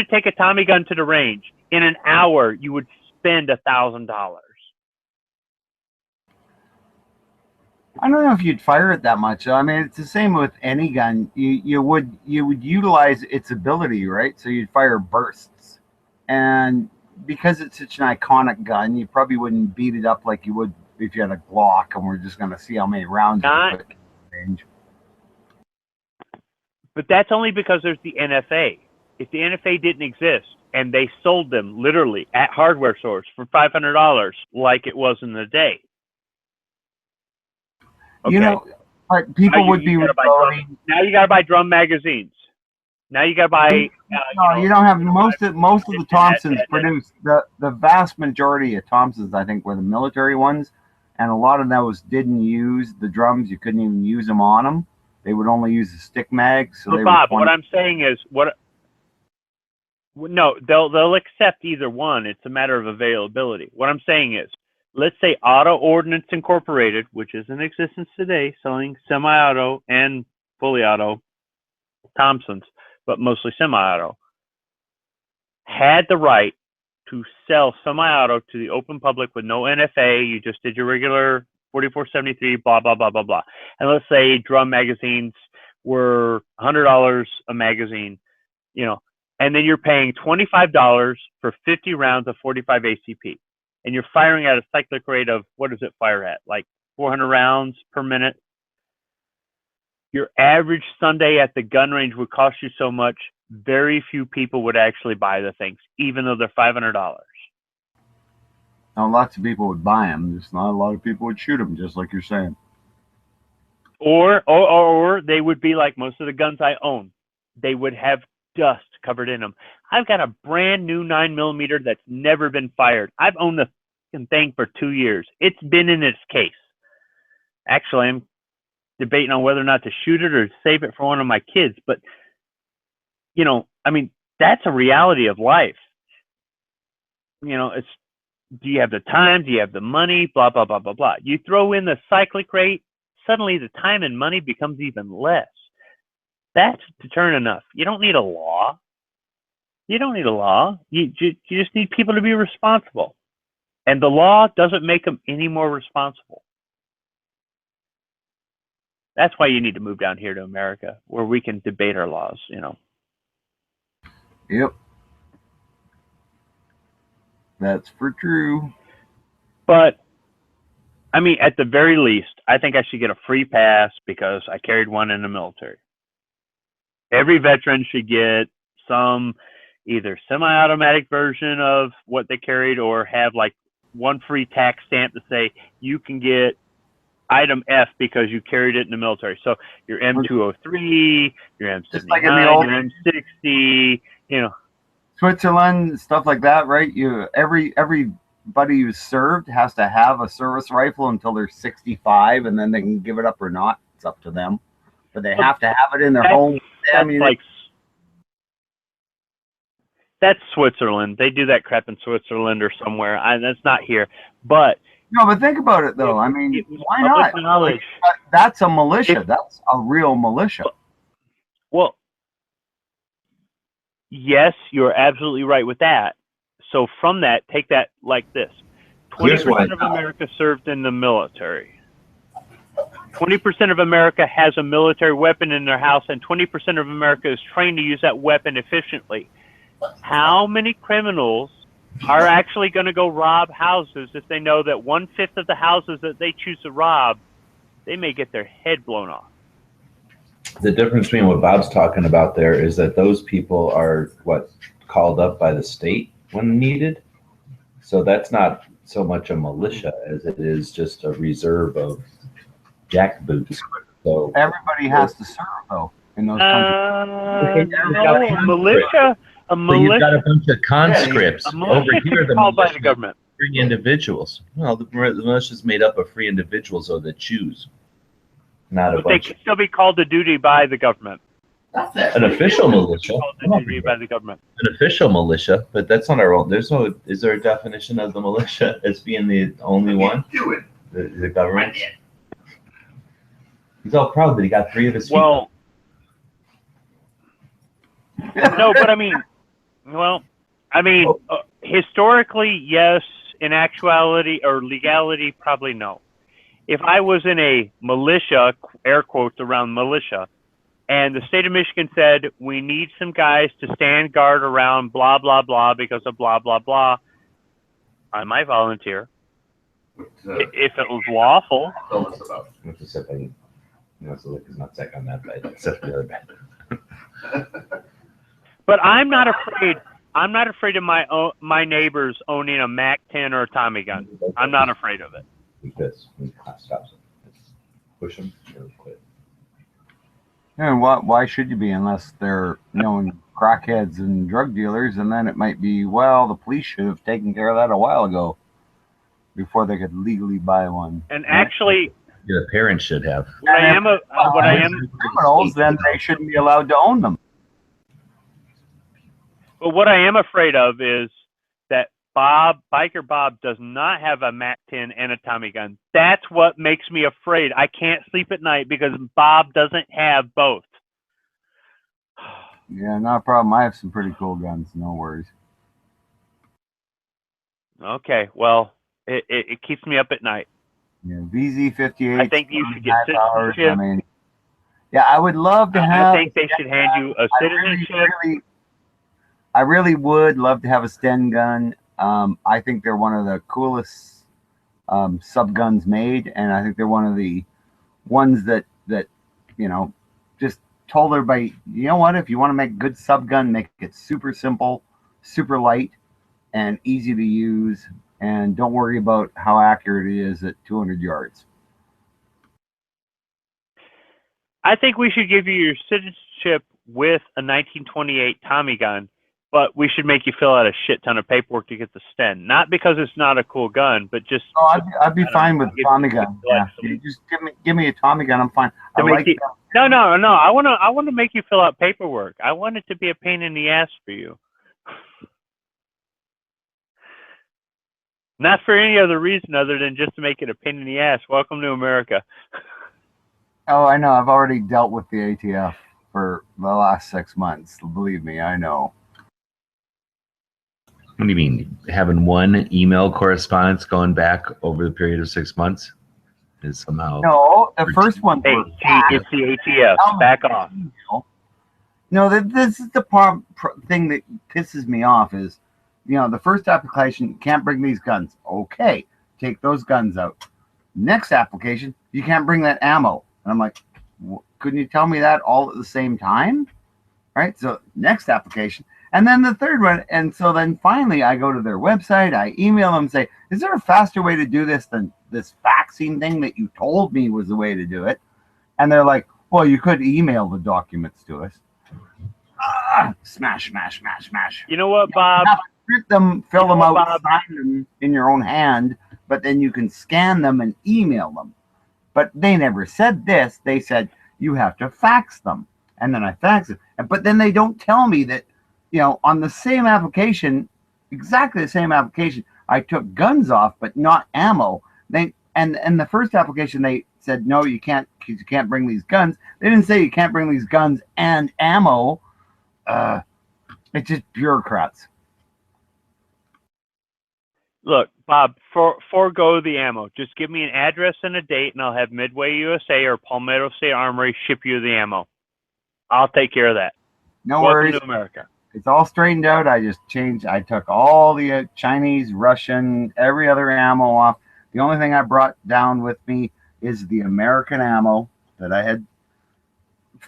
to take a Tommy gun to the range, in an hour, you would spend $1,000. I don't know if you'd fire it that much. I mean, it's the same with any gun. You would utilize its ability, right? So you'd fire bursts, and because it's such an iconic gun, you probably wouldn't beat it up like you would if you had a Glock, and we're just going to see how many rounds you Not- put in the range. But that's only because there's the NFA. If the NFA didn't exist and they sold them literally at hardware stores for $500 like it was in the day. Okay. You know, but people Now would be gotta buy reloading. drum- Now you got to buy drum magazines. Now you got to buy. No, you don't have most of the Thompsons produced. The vast majority of Thompsons, I think, were the military ones, and a lot of those didn't use the drums. You couldn't even use them on them. They would only use the stick mag. So But they Bob, were what I'm saying is, no, they'll accept either one. It's a matter of availability. What I'm saying is, let's say Auto Ordnance Incorporated, which is in existence today, selling semi-auto and fully auto Thompsons, but mostly semi-auto, had the right to sell semi-auto to the open public with no NFA. You just did your regular 4473, blah, blah, blah, blah, blah. And let's say drum magazines were $100 a magazine, you know, and then you're paying $25 for 50 rounds of 45 ACP. And you're firing at a cyclic rate of, what does it fire at? Like 400 rounds per minute. Your average Sunday at the gun range would cost you so much, very few people would actually buy the things, even though they're $500. Now, lots of people would buy them. Just not a lot of people would shoot them, just like you're saying. Or they would be like most of the guns I own. They would have dust covered in them. I've got a brand new 9mm that's never been fired. I've owned the fucking thing for 2 years. It's been in its case. Actually, I'm debating on whether or not to shoot it or save it for one of my kids. But, you know, I mean, that's a reality of life. You know, it's, do you have the time? Do you have the money? Blah, blah, blah, blah, blah. You throw in the cyclic rate, suddenly the time and money becomes even less. That's deterrent enough. You don't need a law. You don't need a law. You just need people to be responsible. And the law doesn't make them any more responsible. That's why you need to move down here to America, where we can debate our laws, you know. Yep. That's for true. But, I mean, at the very least, I think I should get a free pass because I carried one in the military. Every veteran should get some either semi-automatic version of what they carried or have like one free tax stamp to say you can get item F because you carried it in the military. So your M203, your M79, Just like in the old- your M60, you know. Switzerland, stuff like that, right? Everybody who's served has to have a service rifle until they're 65, and then they can give it up or not. It's up to them, but they have to have it in their home. That's Switzerland. They do that crap in Switzerland or somewhere. That's not here. But no, but think about it though. I mean, why not? Like, that's a militia. That's a real militia. Well, yes, you're absolutely right with that. So from that, take that like this: 20% of America served in the military. 20% of America has a military weapon in their house, and 20% of America is trained to use that weapon efficiently. How many criminals are actually going to go rob houses if they know that 1/5 of the houses that they choose to rob, they may get their head blown off? The difference between what Bob's talking about there is that those people are called up by the state when needed. So that's not so much a militia as it is just a reserve of jackboots. So everybody has to serve though in those countries. No, a militia. So you've got a bunch of conscripts over here. The called by the government. Free individuals. Well, the militia is made up of free individuals, so that choose, not a But they bunch. can still be called to duty by the government. An official militia. Called to duty by the government. An official militia, but that's not our own. There's no. Is there a definition of the militia as being the only one? Do it. The government. He's all proud that he got 3 of his feet. Well, no, but I mean, historically, yes. In actuality or legality, probably no. If I was in a militia, air quotes around militia, and the state of Michigan said, we need some guys to stand guard around blah, blah, blah because of blah, blah, blah, I might volunteer. If it was lawful. Mississippi. No, so is not sick on that bed, except the other bed. But I'm not afraid. I'm not afraid of my neighbors owning a MAC-10 or a Tommy gun. I'm not afraid of it. Because we stop them. Push them, they'll quit. And why should you be unless they're knowing crackheads and drug dealers? And then it might be, well, the police should have taken care of that a while ago before they could legally buy one. And actually, the parents should have. What I am criminals, then they shouldn't be allowed to own them. But what I am afraid of is that Biker Bob does not have a MAC-10 and a Tommy gun. That's what makes me afraid. I can't sleep at night because Bob doesn't have both. Yeah, not a problem. I have some pretty cool guns. No worries. Okay, well, it keeps me up at night. Yeah, VZ-58. I think you should get hours. citizenship. I mean, yeah, I would love to have. I think they should hand you a citizenship. I really would love to have a Sten gun. I think they're one of the coolest sub guns made, and I think they're one of the ones that just told everybody, you know what? If you want to make a good sub gun, make it super simple, super light, and easy to use, and don't worry about how accurate it is at 200 yards. I think we should give you your citizenship with a 1928 Tommy gun. But we should make you fill out a shit ton of paperwork to get the Sten. Not because it's not a cool gun, but just. Oh, I'd be fine with a Tommy gun. Yeah. Just give me a Tommy gun. I'm fine. I like it. No. I want to make you fill out paperwork. I want it to be a pain in the ass for you. Not for any other reason other than just to make it a pain in the ass. Welcome to America. Oh, I know. I've already dealt with the ATF for the last 6 months. Believe me, I know. What do you mean? Having one email correspondence going back over the period of 6 months is somehow. No, the first one. Hey, it's the ATF. Back off. No, this is the thing that pisses me off is, the first application, can't bring these guns. Okay, take those guns out. Next application, you can't bring that ammo. And I'm like, couldn't you tell me that all at the same time? Right? So next application. And then the third one. And so then finally I go to their website. I email them and say, is there a faster way to do this than this faxing thing that you told me was the way to do it? And they're like, well, you could email the documents to us. smash, smash, smash, smash. You know what, Bob? Print them, fill You know them what, out, Bob? sign them in your own hand, but then you can scan them and email them. But they never said this. They said you have to fax them, and then I fax it. But then they don't tell me that, on the same application, exactly the same application, I took guns off, but not ammo. And the first application they said no, you can't, because you can't bring these guns. They didn't say you can't bring these guns and ammo. It's just bureaucrats. Look, Bob, forego the ammo. Just give me an address and a date, and I'll have Midway USA or Palmetto State Armory ship you the ammo. I'll take care of that. No Welcome worries. to America. It's all straightened out. I took all the Chinese, Russian, every other ammo off. The only thing I brought down with me is the American ammo that I had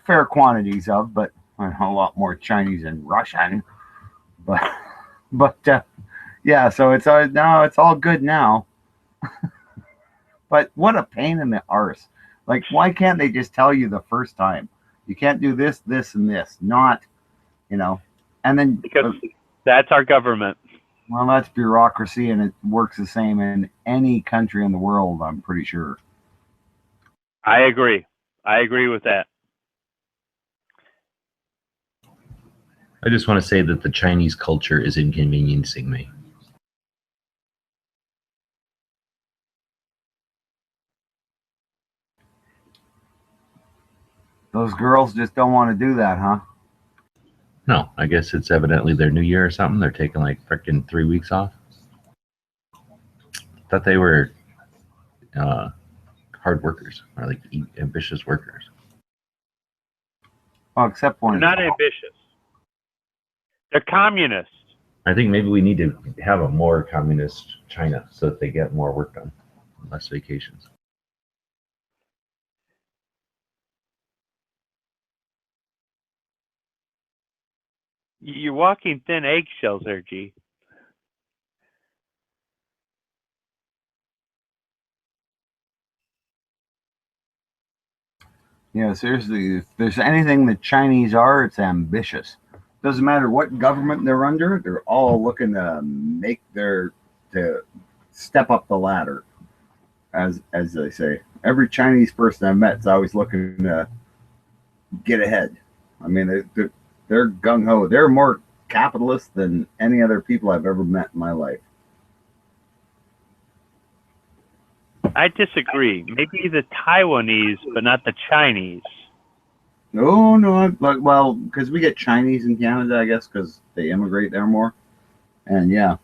fair quantities of, but a lot more Chinese and Russian. But yeah, so it's all good now. But what a pain in the arse. Like, why can't they just tell you the first time? You can't do this, this, and this. Not, and then because that's our government. Well, that's bureaucracy, and it works the same in any country in the world, I'm pretty sure. I agree. I agree with that. I just want to say that the Chinese culture is inconveniencing me. Those girls just don't want to do that, huh? No, I guess it's evidently their new year or something. They're taking like freaking 3 weeks off. Thought they were hard workers or like ambitious workers. Well, except They're when not ambitious. They're communists. I think maybe we need to have a more communist China so that they get more work done, less vacations. You're walking thin eggshells there, G. Yeah, seriously, if there's anything the Chinese are, it's ambitious. Doesn't matter what government they're under, they're all looking to to step up the ladder, as they say. Every Chinese person I've met is always looking to get ahead. I mean, they're gung-ho. They're more capitalist than any other people I've ever met in my life. I disagree. Maybe the Taiwanese, but not the Chinese. No, well, because we get Chinese in Canada, I guess, because they immigrate there more. And yeah,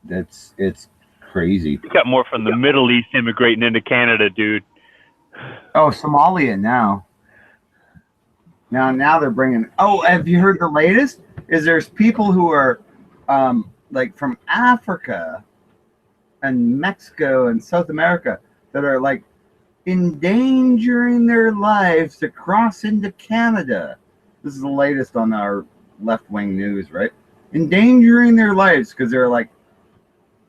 it's crazy. We got more from the Middle East immigrating into Canada, dude. Oh, Somalia now. Now they're bringing. Oh, have you heard the latest? There's people who are like from Africa and Mexico and South America that are like endangering their lives to cross into Canada. This is the latest on our left-wing news, right? Endangering their lives because they're like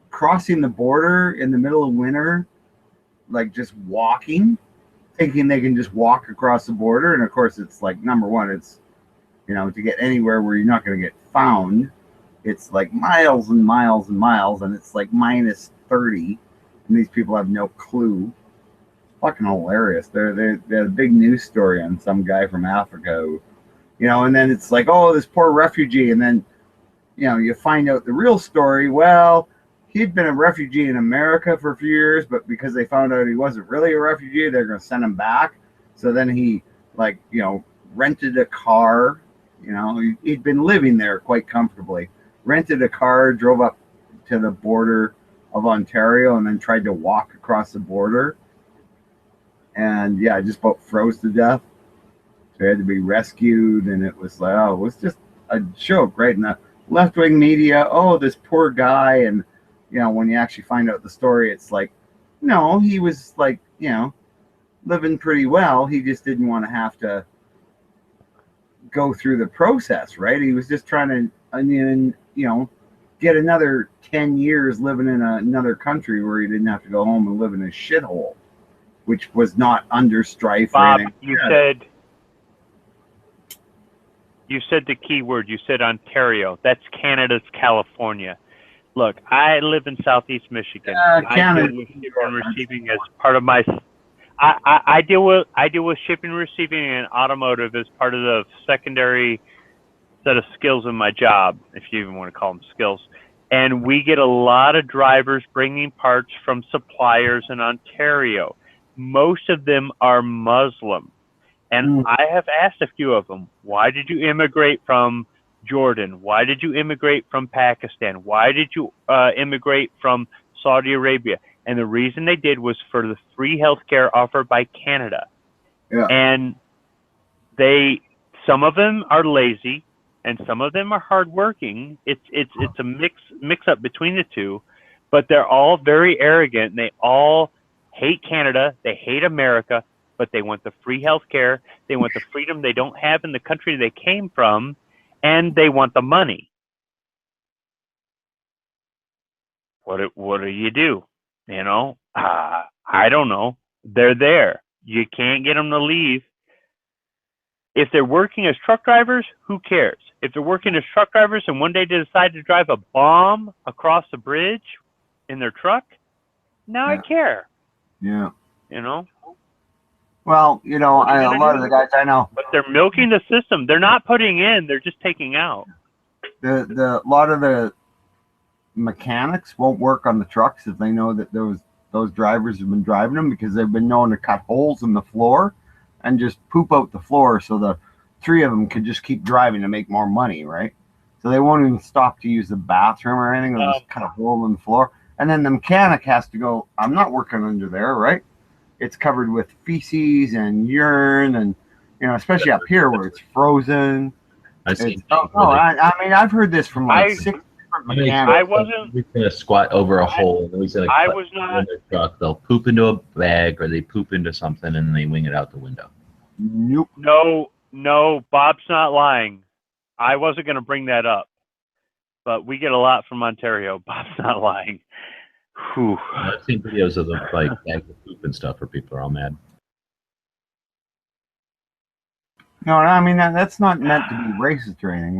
crossing the border in the middle of winter, like just walking, thinking they can just walk across the border. And of course, it's like, number one, it's, to get anywhere where you're not going to get found, it's like miles and miles and miles, and it's like minus 30, and these people have no clue. Fucking hilarious. They're a big news story on some guy from Africa who, and then it's like, oh, this poor refugee, and then you find out the real story. Well, he'd been a refugee in America for a few years, but because they found out he wasn't really a refugee, they're going to send him back. So then he rented a car. He'd been living there quite comfortably, rented a car, drove up to the border of Ontario, and then tried to walk across the border. And yeah, just about froze to death. So he had to be rescued, and it was like, it was just a joke, right? And the left-wing media, oh, this poor guy, and when you actually find out the story, it's like, no, he was like, living pretty well. He just didn't want to have to go through the process, right? He was just trying to, get another 10 years living in another country where he didn't have to go home and live in a shithole, which was not under strife. Bob, or anything. you said You said the key word. You said Ontario. That's Canada's California. Look, I live in Southeast Michigan. I Canada. deal with shipping and receiving as part of my. I deal with shipping and receiving and automotive as part of the secondary set of skills in my job, if you even want to call them skills. And we get a lot of drivers bringing parts from suppliers in Ontario. Most of them are Muslim. And I have asked a few of them, why did you immigrate from Jordan? Why did you immigrate from Pakistan? Why did you immigrate from Saudi Arabia? And the reason they did was for the free healthcare offered by Canada. Yeah. And some of them are lazy, and some of them are hardworking. It's a mix up between the two, but they're all very arrogant. And they all hate Canada. They hate America, but they want the free healthcare. They want the freedom they don't have in the country they came from, and they want the money. What do you do? You know, I don't know. They're there. You can't get them to leave. If they're working as truck drivers, who cares? If they're working as truck drivers and one day they decide to drive a bomb across the bridge in their truck, now I care. Yeah. You know? Well, you know, a lot of the guys I know. But they're milking the system. They're not putting in, they're just taking out. A lot of the mechanics won't work on the trucks if they know that those drivers have been driving them, because they've been known to cut holes in the floor and just poop out the floor so the three of them could just keep driving to make more money, right? So they won't even stop to use the bathroom or anything. They'll just cut a hole in the floor. And then the mechanic has to go, I'm not working under there, right? It's covered with feces and urine, and, you know, especially up here where it's frozen. I mean, I've heard this from like 6 different mechanics. He's gonna squat over a hole, and he's gonna in their truck. They'll poop into a bag, or they poop into something, and they wing it out the window. Nope. No, Bob's not lying. I wasn't going to bring that up, but we get a lot from Ontario. Bob's not lying. Whew. I've seen videos of them like bags of poop and stuff where people are all mad. No, I mean, that's not meant to be racist or anything.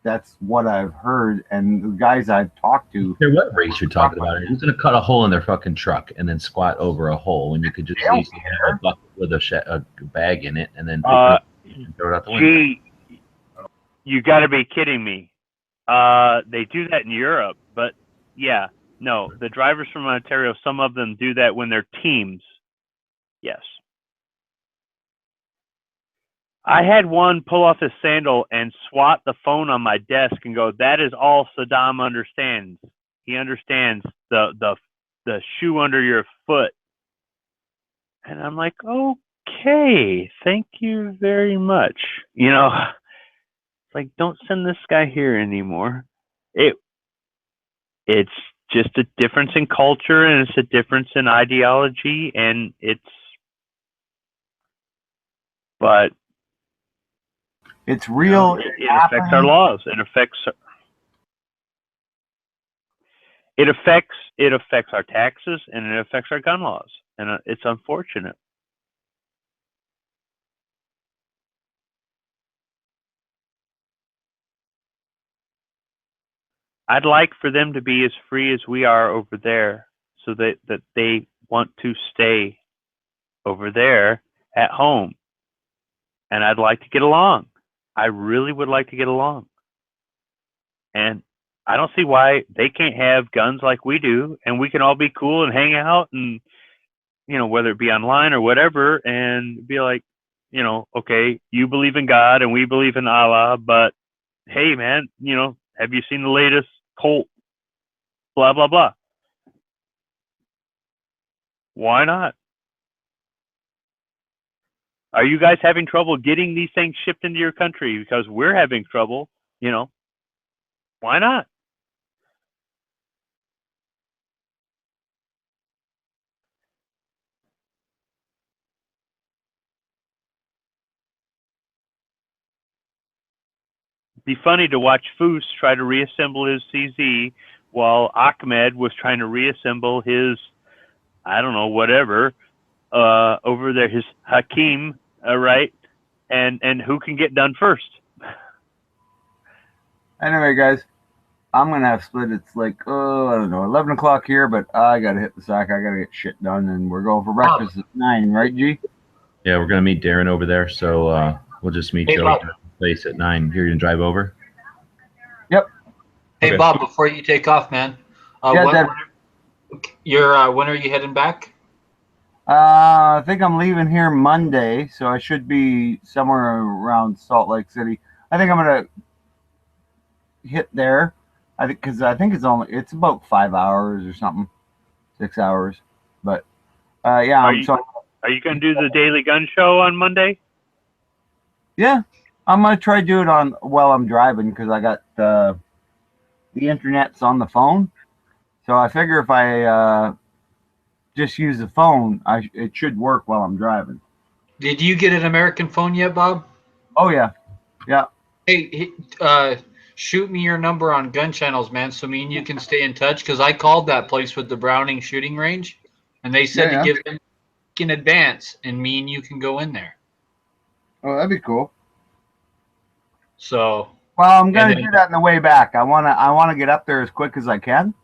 That's what I've heard, and the guys I've talked to. Care what race you're talking about? Who's going to cut a hole in their fucking truck and then squat over a hole when you could just easily have a bucket with a bag in it and then throw it out the window? Gee, you got to be kidding me. They do that in Europe, but yeah, no, the drivers from Ontario, some of them do that when they're teams. Yes. I had one pull off his sandal and swat the phone on my desk and go, that is all Saddam understands. He understands the shoe under your foot. And I'm like, okay, thank you very much. You know, like, don't send this guy here anymore. It's just a difference in culture, and it's a difference in ideology, and it's real. It affects our laws. It affects our taxes, and it affects our gun laws, and it's unfortunate. I'd like for them to be as free as we are over there, so that they want to stay over there at home. And I'd like to get along. I really would like to get along. And I don't see why they can't have guns like we do, and we can all be cool and hang out, and, you know, whether it be online or whatever, and be like, you know, okay, you believe in God and we believe in Allah, but hey, man, you know, have you seen the latest Colt? Blah, blah, blah. Why not? Are you guys having trouble getting these things shipped into your country? Because we're having trouble, you know. Why not? It'd be funny to watch Foos try to reassemble his CZ while Ahmed was trying to reassemble his, I don't know, whatever, over there, his Hakim, right? And who can get done first? Anyway, guys, I'm gonna have split. It's like I don't know, 11 o'clock here, but I gotta hit the sack. I gotta get shit done, and we're going for breakfast at 9, right, G? Yeah, we're gonna meet Darren over there, so we'll just meet Hey, you Bob. at the place at 9. You're gonna drive over. Yep. Hey, Okay. Bob, before you take off, man, Yeah, Dad. when are you heading back? I think I'm leaving here Monday, so I should be somewhere around Salt Lake City. I think I'm gonna hit there. I think because I think it's about 5 hours or something, 6 hours. But yeah, Are you going to do the Daily Gun Show on Monday? Yeah, I'm gonna try to do it on while I'm driving because I got the internet's on the phone. So I figure if I just use the phone, it should work while I'm driving. Did you get an American phone yet, Bob? Oh yeah, yeah. Hey, shoot me your number on Gun Channels, man, so me and you can stay in touch. Because I called that place with the Browning shooting range, and they said Yeah, to yeah. give them in advance, and me and you can go in there. Oh, that'd be cool. So. Well, I'm gonna And then- do that on the way back. I wanna get up there as quick as I can,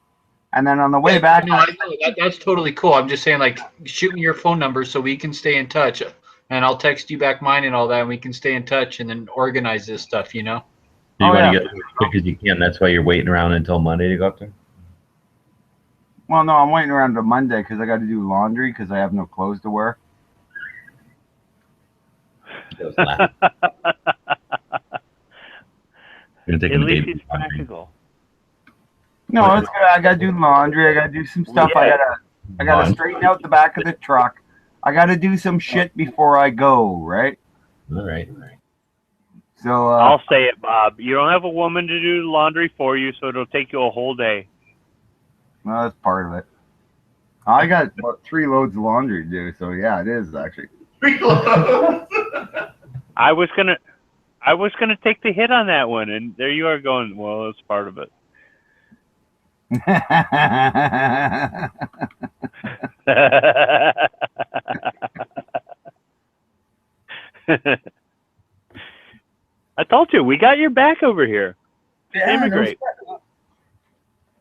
and then on the way back. No, I know that's totally cool. I'm just saying, like, shoot me your phone number so we can stay in touch, and I'll text you back mine and all that, and we can stay in touch and then organize this stuff. You know. You Oh, want yeah. to get there as quick as you can. That's why you're waiting around until Monday to go up there. Well, no, I'm waiting around till Monday because I got to do laundry because I have no clothes to wear. Just laugh. You're gonna take At him least to he's practical. No, it's good. I gotta do laundry. I gotta do some stuff. I gotta Laundry. straighten out the back of the truck. I gotta do some shit before I go. Right. All right. So I'll say it, Bob. You don't have a woman to do the laundry for you, so it'll take you a whole day. well, that's part of it. I got about 3 loads of laundry to do. So yeah, it is actually. I was gonna take the hit on that one, and there you are going. Well, it's part of it. I told you we got your back over here. Immigrate.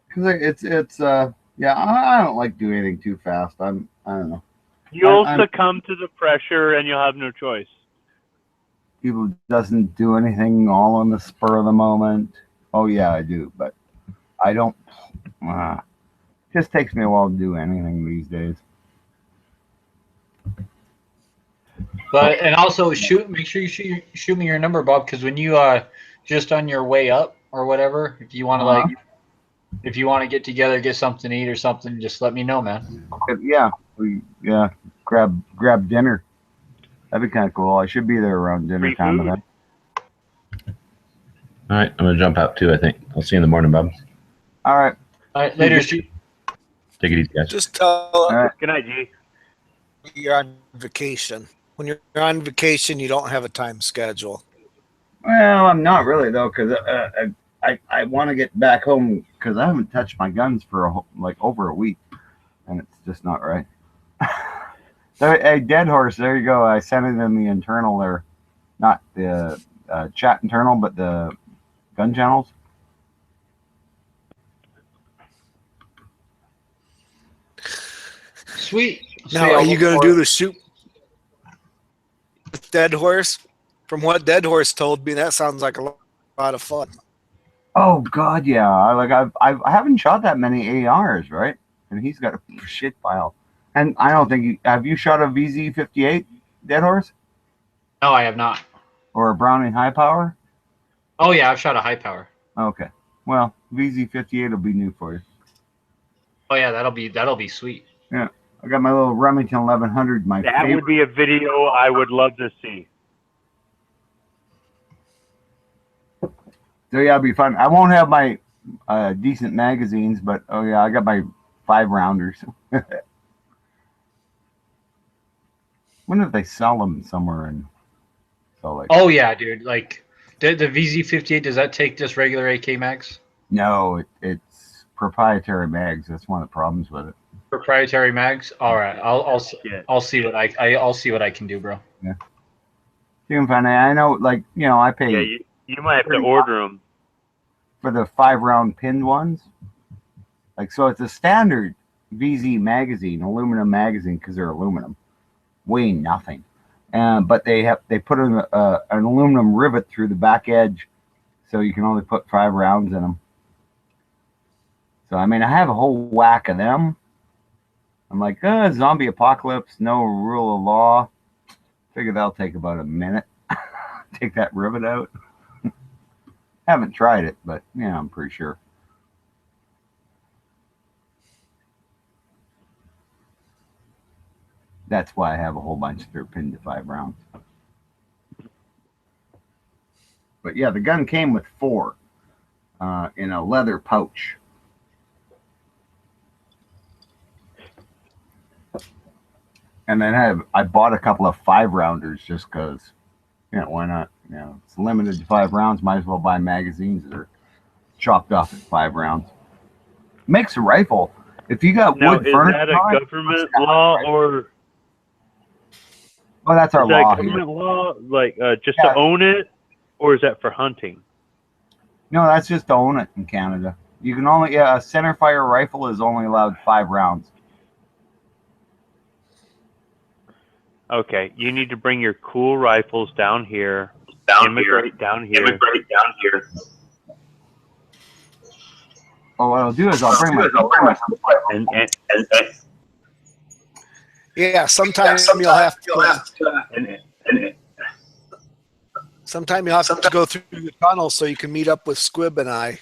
Because it's yeah, I don't like doing anything too fast. I don't know. You'll I'm- succumb to the pressure, and you'll have no choice. People doesn't do anything all on the spur of the moment. Oh yeah, I do, but I don't. Just takes me a while to do anything these days. But and also make sure you shoot me your number, Bob, because when you just on your way up or whatever, if you want to if you want to get together, get something to eat or something, just let me know, man. Yeah, grab dinner. That'd be kind of cool. I should be there around dinner time. Then. All right, I'm gonna jump out too. I think I'll see you in the morning, Bob. All right. All right, later, Stu. Take it easy, guys. Just tell right. Good night, G. you're on vacation. When you're on vacation, you don't have a time schedule. Well, I'm not really though, because I want to get back home because I haven't touched my guns for over a week, and it's just not right. So, hey, Dead Horse, there you go. I sent it in the internal there, not the chat internal, but the gun channels. Sweet. Now, are you going to do the shoot with Dead Horse? From what Dead Horse told me, that sounds like a lot of fun. Oh God, yeah. I haven't shot that many ARs, right? And he's got a shit pile. And I don't think have you shot a VZ58, Dead Horse, No, I have not. or a Browning high power? Oh yeah, I've shot a high power. Okay. Well, VZ58 will be new for you. Oh yeah, that'll be sweet. Yeah. I got my little Remington 1100. My That favorite. would be a video I would love to see. So yeah, it'll be fun. I won't have my decent magazines, but oh yeah, I got my 5-rounders. Wonder if they sell them somewhere in Salt Lake. Oh yeah, dude. Like the VZ58, does that take just regular AK mags? No, it's proprietary mags. That's one of the problems with it. Proprietary mags. All right, I'll see what I'll see what I can do, bro. Yeah. You can find it. I know, like I pay. Yeah, you might have to order them. for the 5-round pinned ones. Like, so it's a standard VZ magazine, aluminum magazine, because they're aluminum, weighing nothing. But they put an aluminum rivet through the back edge, so you can only put 5 rounds in them. So I mean, I have a whole whack of them. I'm like, zombie apocalypse, no rule of law. Figure that'll take about a minute. Take that rivet out. Haven't tried it, but yeah, I'm pretty sure. That's why I have a whole bunch that are pinned to 5 rounds. But yeah, the gun came with 4 in a leather pouch. And then I bought a couple of 5-rounders just because, why not? It's limited to 5 rounds. Might as well buy magazines that are chopped off at 5 rounds. Makes a rifle. If you got Now, wood is furniture, that a government law or? Oh, that's our Is that law government here. law, like just Yeah. to own it, or is that for hunting? No, that's just to own it in Canada. You can only, a center fire rifle is only allowed 5 rounds. Okay, you need to bring your cool rifles down here. Immigrate down here. Oh, what I'll do is I'll bring my And Yeah, sometimes you'll have to. Sometime you'll have to go through the tunnel so you can meet up with Squib and I.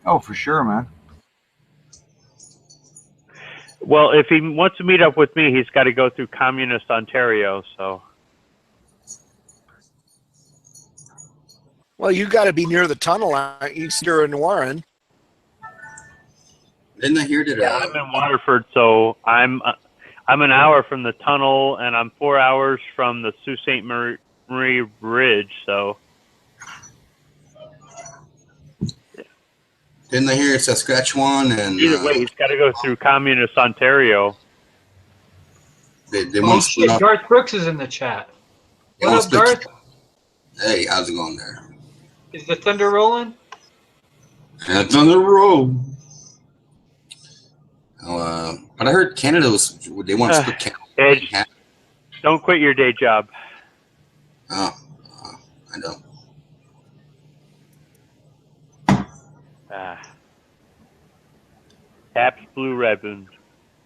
Oh, for sure, man. well, if he wants to meet up with me, he's got to go through Communist Ontario. So Well, you got to be near the tunnel, aren't you? You're in Warren. Didn't I hear that? yeah, I'm in Waterford, so I'm an hour from the tunnel, and I'm 4 hours from the Sault Ste. Marie Bridge. So Didn't I hear Saskatchewan and either way, he's got to go through Communist Ontario. they Oh want to shit, split up? Garth Brooks is in the chat. They What want up, to split. Garth? Hey, how's it going there? Is the thunder rolling? It's on the road. But I heard Canada was. They want to split Canada. Edge, don't quit your day job. Oh, I know. Happy Blue Ribbon.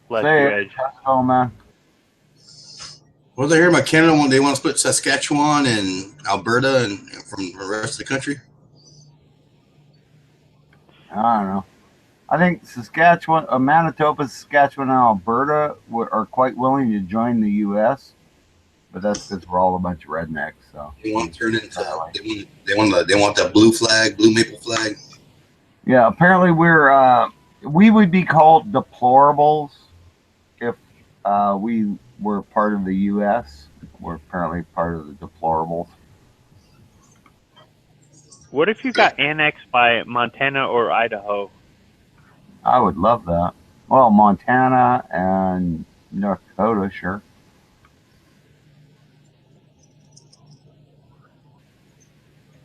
Bless Say you, it. Edge. Oh, man. What was I hearing about Canada? They want to split Saskatchewan and Alberta and from the rest of the country. I don't know. I think Saskatchewan, Manitoba, Saskatchewan, and Alberta are quite willing to join the U.S., but that's because we're all a bunch of rednecks. So They want to turn it into. They want that blue flag, blue maple flag. yeah, apparently we would be called deplorables if we were part of the U.S. We're apparently part of the deplorables. What if you got annexed by Montana or Idaho? I would love that. Well, Montana and North Dakota, sure.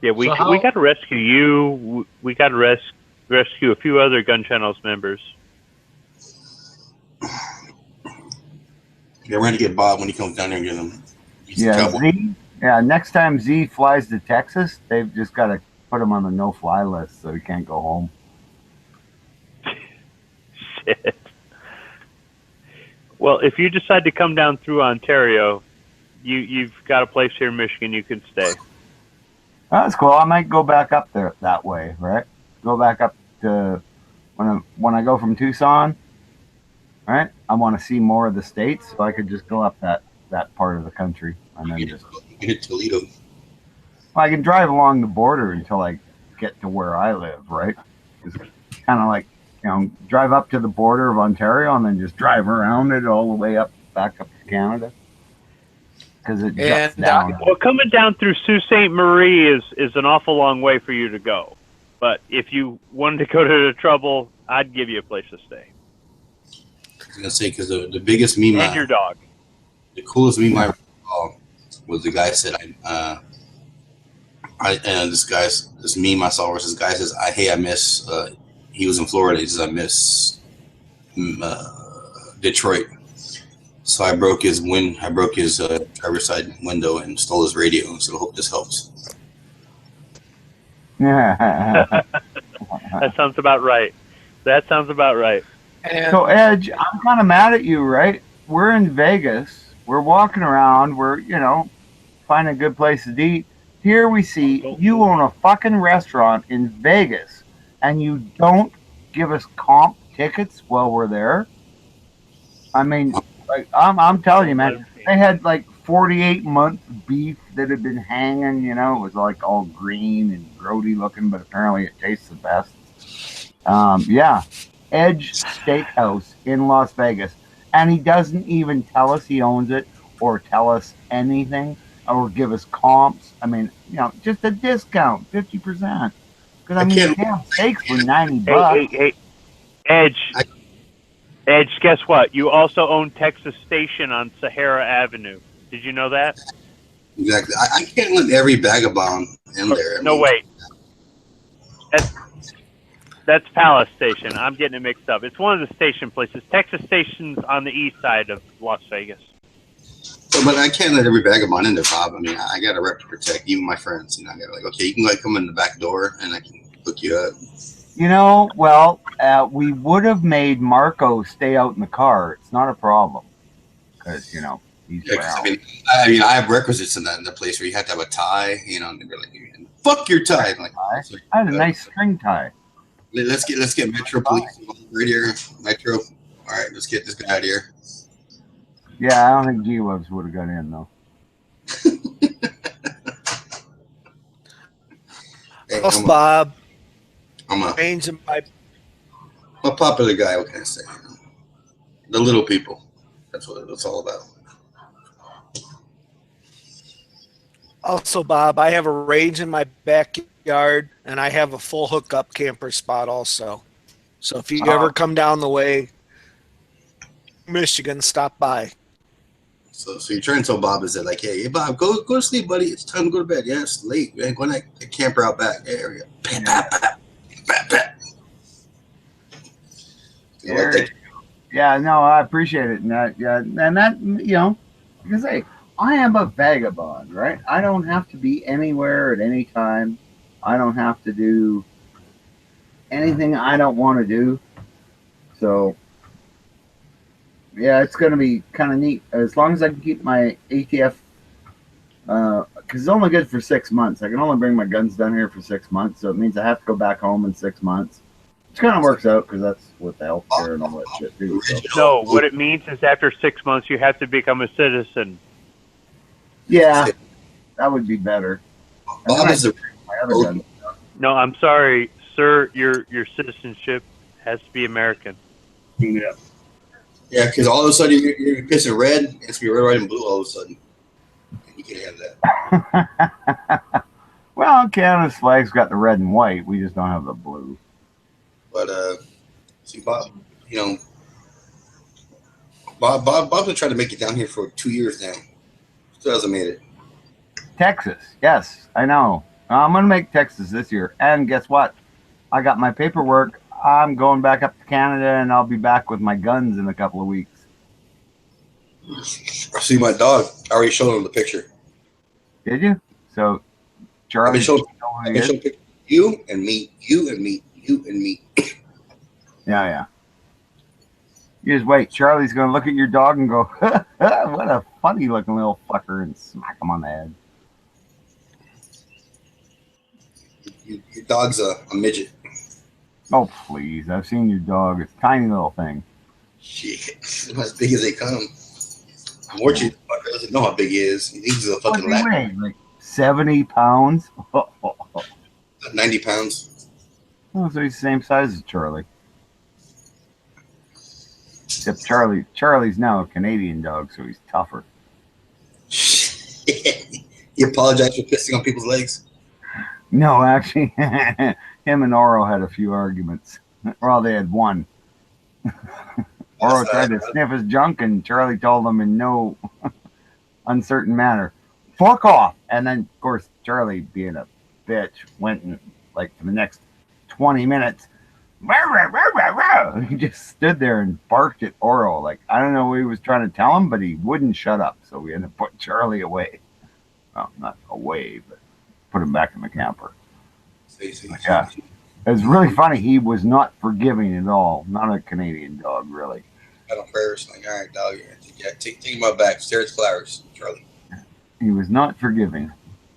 Yeah, we So how- we got to rescue you. We got to rescue a few other Gun Channels members. Yeah, we're gonna get Bob when he comes down there and get him. He's a Yeah, cowboy. Z. Yeah, next time Z flies to Texas, they've just got to put him on the no-fly list so he can't go home. Shit. Well, if you decide to come down through Ontario, you've got a place here in Michigan you can stay. That's cool. I might go back up there that way, right? Go back up to when I go from Tucson, right? I want to see more of the states, so I could just go up that part of the country and then just. You can hit Toledo. Well, I can drive along the border until I get to where I live, right? It's kind of like, drive up to the border of Ontario and then just drive around it all the way back up to Canada. Because it juts down. Well, coming down through Sault Ste. Marie is an awful long way for you to go. But if you wanted to go to the trouble, I'd give you a place to stay. I was gonna say because the biggest meme, And your dog. the coolest meme I recall was the guy said, This meme I saw where this guy says, I miss, he was in Florida, he says, I miss Detroit. So I broke his driver's side window and stole his radio. So I hope this helps. That sounds about right. So Edge, I'm kind of mad at you, right? We're in Vegas. We're walking around. We're, finding a good place to eat. Here we see you own a fucking restaurant in Vegas, and you don't give us comp tickets while we're there. I mean, like I'm telling you, man, they had like 48-month beef that had been hanging. It was like all green and grody looking, but apparently it tastes the best. Yeah, Edge Steakhouse in Las Vegas, and he doesn't even tell us he owns it or tell us anything or give us comps. I mean, just a discount, 50%. Because I mean, damn steaks were $90. Hey, Edge, guess what? You also own Texas Station on Sahara Avenue. Did you know that? Exactly. I can't let every vagabond in there. No, wait. That's Palace Station. I'm getting it mixed up. It's one of the station places. Texas Station's on the east side of Las Vegas. But I can't let every vagabond in there, Bob. I mean, I got a rep to protect, even my friends. I got okay, you can come in the back door and I can hook you up. We would have made Marco stay out in the car. It's not a problem because he's I mean, I have requisites in the place where you have to have a tie. And they're like, "Fuck your tie!" Like, I had a nice string tie. Let's get Metro Police right here. Metro. All right, let's get this guy out of here. Yeah, I don't think G-Webs would have got in though. Hey, Bob. I'm a popular guy. What can I say? The little people. That's what it's all about. Also, Bob, I have a range in my backyard, and I have a full hookup camper spot also. So if you ever come down the way, Michigan, stop by. So you're trying to tell Bob is that like, hey, Bob, go to sleep, buddy. It's time to go to bed. Yeah, it's late. Man, go to that camper out back. Yeah, there we go. Pat, pat, pat, pat, pat. Yeah, no, I appreciate it. And that, because hey, I am a vagabond, right? I don't have to be anywhere at any time. I don't have to do anything I don't want to do. So, yeah, it's going to be kind of neat. As long as I can keep my ATF, because it's only good for 6 months. I can only bring my guns down here for 6 months. So it means I have to go back home in 6 months. Which kind of works out because that's with the healthcare and all that shit too. So. No, what it means is after 6 months you have to become a citizen. Yeah, that would be better. Bob is the No, I'm sorry, sir. Your citizenship has to be American. Yeah. Yeah, because all of a sudden you're pissing red. It's gonna be red, white, and blue all of a sudden. You can't have that. Well, Canada's flag's got the red and white. We just don't have the blue. But see, Bob, Bob's been trying to make it down here for 2 years now. Still hasn't made it. Texas, yes, I know. I'm gonna make Texas this year, and guess what? I got my paperwork. I'm going back up to Canada, and I'll be back with my guns in a couple of weeks. I see my dog. I already showed him the picture. Did you? So, Charlie, I've been showing pictures. You and me. You and me. You and me. Yeah. You just wait. Charlie's going to look at your dog and go, what a funny looking little fucker, and smack him on the head. Your dog's a midget. Oh, please. I've seen your dog. It's a tiny little thing. Shit. As big as they come. Unfortunately, the fucker doesn't know how big he is. He thinks he's a fucking rat. Like 70 pounds? 90 pounds. Oh, so he's the same size as Charlie. Except Charlie's now a Canadian dog, so he's tougher. You apologize for pissing on people's legs? No, actually, him and Oro had a few arguments. Well, they had one. Oro tried to sniff his junk, and Charlie told him in no uncertain manner, "Fuck off!" And then, of course, Charlie, being a bitch went and like for the next 20 minutes, he just stood there and barked at Oro. Like, I don't know what he was trying to tell him, but he wouldn't shut up. So we ended up putting Charlie away. Well, not away, but put him back in the camper. Yeah. It was really funny. He was not forgiving at all. Not a Canadian dog, really. I don't prayers. Like, all right, dog. Yeah, take him out back. Stairs flowers, Charlie. He was not forgiving.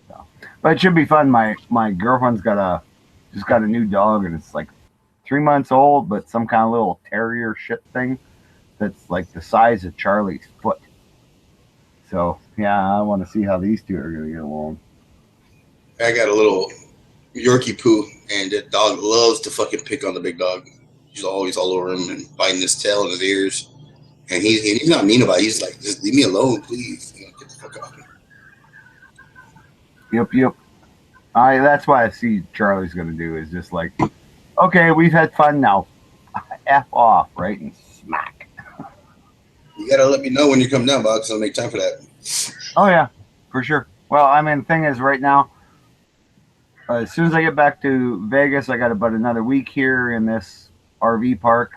So. But it should be fun. My girlfriend's just got a new dog, and it's like 3 months old, but some kind of little terrier shit thing that's like the size of Charlie's foot. So yeah, I want to see how these two are gonna get along. I got a little Yorkie poo, and that dog loves to fucking pick on the big dog. He's always all over him and biting his tail and his ears. And he's not mean about it. He's like, just leave me alone, please. You know, get the fuck off me. Yep. That's why I see Charlie's gonna do is just like, okay, we've had fun now. F off, right? And smack. You gotta let me know when you come down, Bob, because I'll make time for that. Oh yeah, for sure. Well, I mean, the thing is, right now, as soon as I get back to Vegas, I got about another week here in this RV park,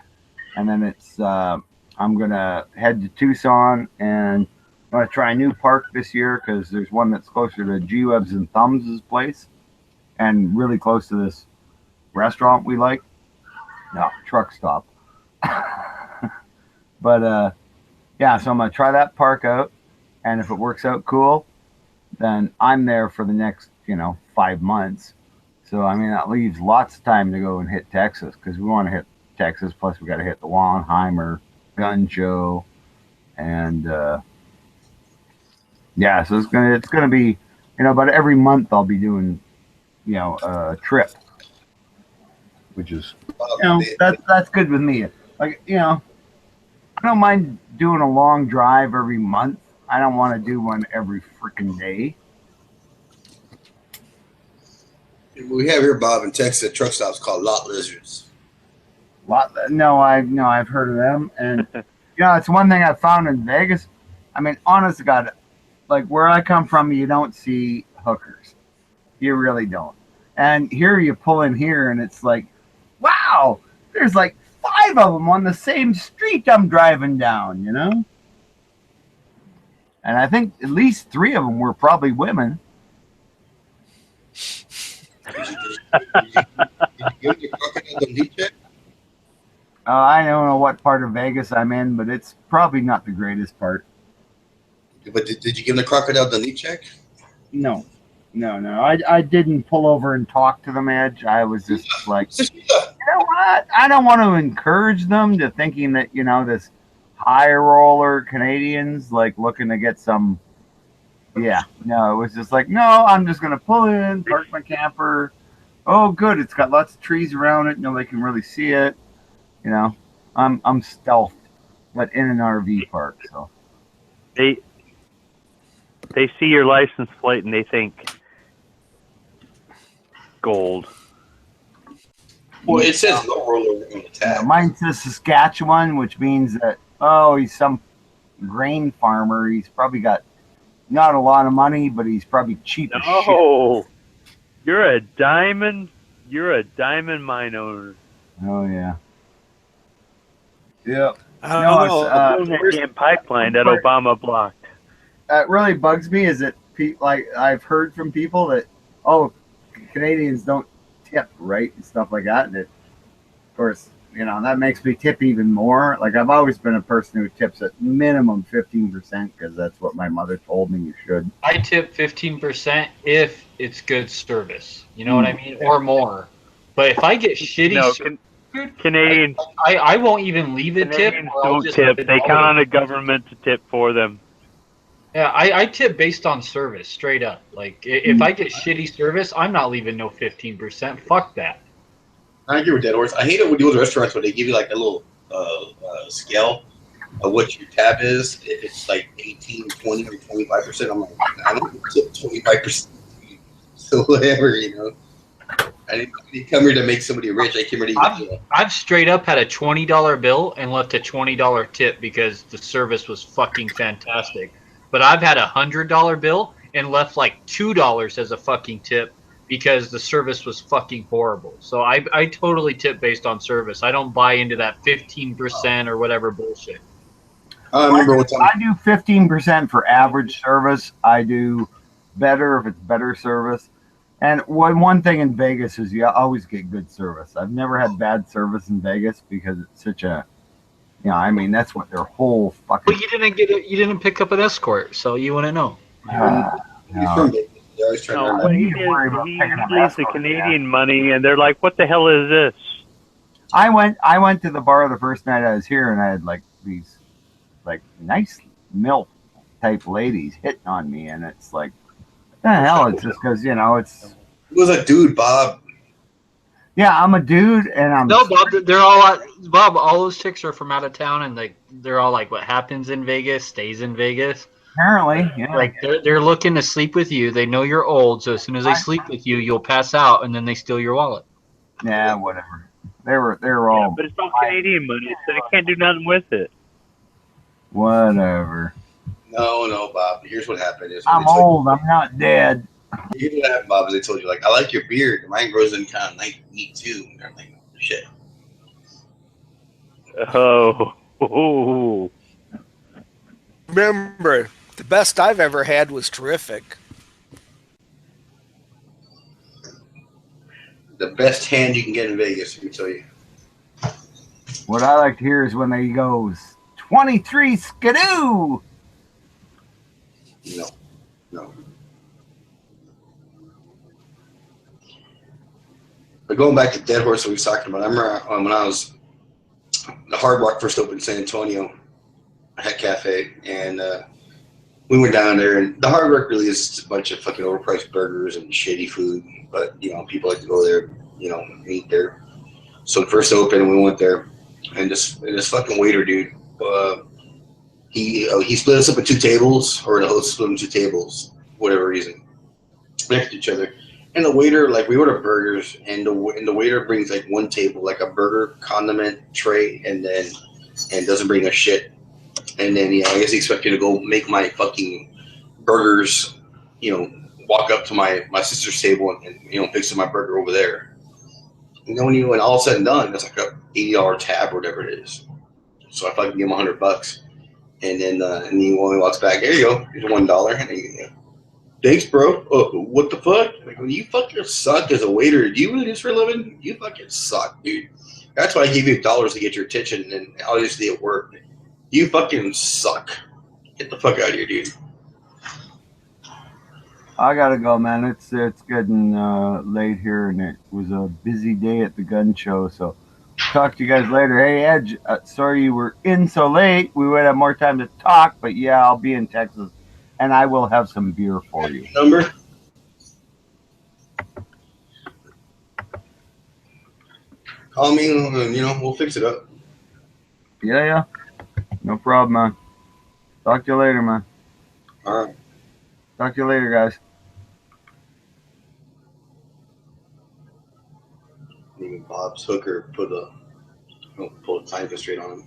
and then it's I'm gonna head to Tucson, and I'm gonna try a new park this year because there's one that's closer to G-Webs and Thumbs' place, and really close to this restaurant we like. No, truck stop. But yeah, so I'm gonna try that park out, and if it works out cool, then I'm there for the next 5 months. So I mean that leaves lots of time to go and hit Texas because we want to hit Texas. Plus we got to hit the Wanheimer gun show, and yeah, so it's gonna be but every month I'll be doing a trip, which is that's good with me. Like I don't mind doing a long drive every month. I don't want to do one every freaking day. We have here, Bob, in Texas, truck stops called lot lizards. I've heard of them, and it's one thing I found in Vegas. I mean, honest to God, like where I come from, you don't see hookers. You really don't. And here you pull in here, and it's like, wow, there's like 5 of them on the same street I'm driving down, And I think at least 3 of them were probably women. I don't know what part of Vegas I'm in, but it's probably not the greatest part. But did you give them the crocodile Dundee check? No. I didn't pull over and talk to them, Edge. I was just like, you know what? I don't want to encourage them to thinking that, this high roller Canadians like looking to get some. Yeah, no, it was just like, no, I'm just going to pull in, park my camper. Oh, good. It's got lots of trees around it. Nobody can really see it. I'm stealth, but in an RV park. So they see your license plate and they think gold. Well, it says low roller on the tab. Mine says Saskatchewan, which means that he's some grain farmer. He's probably got not a lot of money, but he's probably cheap as shit. Oh, you're a diamond mine owner. Oh yeah. Yep. I don't know. That damn pipeline that Obama blocked. That really bugs me. Is that I've heard from people that Canadians don't tip right and stuff like that, and of course that makes me tip even more. Like I've always been a person who tips at minimum 15% because that's what my mother told me you should. I tip 15% if it's good service. You know what I mean, or more. But if I get shitty. Canadians, I won't even leave a tip. Don't tip. They count on the government to tip for them. Yeah, I tip based on service, straight up. Like if I get shitty service, I'm not leaving no 15%. Fuck that. I agree with that, Horse. I hate it when those restaurants where they give you like a little scale of what your tab is. If it's like 18, 20, or 25%, I'm like, I don't tip 25%. So whatever, I didn't come here to make somebody rich. I came here to I've straight up had a $20 bill and left a $20 tip because the service was fucking fantastic. But I've had a $100 bill and left like $2 as a fucking tip because the service was fucking horrible. So I totally tip based on service. I don't buy into that 15% or whatever bullshit. I remember what time. I do 15% for average service. I do better if it's better service. And one thing in Vegas is you always get good service. I've never had bad service in Vegas because it's such a, I mean, that's what their whole fucking. But you didn't pick up an escort, so you wouldn't know. No. No, but he leaves the Canadian money, and they're like, "What the hell is this?" I went to the bar the first night I was here, and I had like these like nice MILF type ladies hitting on me, and it's like, what the hell? It's just because it's. It was a dude, Bob. Yeah, I'm a dude, and I'm. No, Bob. They're all Bob. All those chicks are from out of town, and they're all like, "What happens in Vegas stays in Vegas." Apparently, yeah. Like they're looking to sleep with you. They know you're old, so as soon as they sleep with you, you'll pass out, and then they steal your wallet. Yeah, whatever. They were all. Yeah, but it's all Canadian money, so they can't do nothing with it. Whatever. No, Bob. Here's what happened. I'm old. I'm not dead. Here's what happened, Bob. Is they told you, like, I like your beard. Mine grows in kind of like me too. And they're like, shit. Oh. Remember, the best I've ever had was terrific. The best hand you can get in Vegas, let me tell you. What I like to hear is when they goes 23 skidoo. No. But going back to Dead Horse that we was talking about, I remember when I was the Hard Rock first opened in San Antonio, Heck Cafe, and we went down there, and the Hard Rock really is just a bunch of fucking overpriced burgers and shitty food, but people like to go there, and eat there. So the first open, we went there, and this fucking waiter dude, he split us up in 2 tables, or the host split them 2 tables, for whatever reason, next to each other. And the waiter, we order burgers, and the waiter brings 1 table, a burger condiment tray, and doesn't bring us shit. And then, I guess he expects you to go make my fucking burgers, walk up to my sister's table and fix my burger over there. And then when all said and done, it's like a $80 tab or whatever it is. So I fucking give him $100. And then when he walks back, there you go, here's $1. And he, thanks, bro. What the fuck? You fucking suck as a waiter. Do you really do this for a living? You fucking suck, dude. That's why I gave you $1 to get your attention, and obviously at work. You fucking suck. Get the fuck out of here, dude. I gotta go, man. It's getting late here, and it was a busy day at the gun show. So, talk to you guys later. Hey, Edge, sorry you were in so late. We would have more time to talk, but yeah, I'll be in Texas, and I will have some beer for you. Number? Call me, and we'll fix it up. Yeah. No problem, man. Talk to you later, man. All right. Talk to you later, guys. Even Bob's hooker pull a time constraint on him.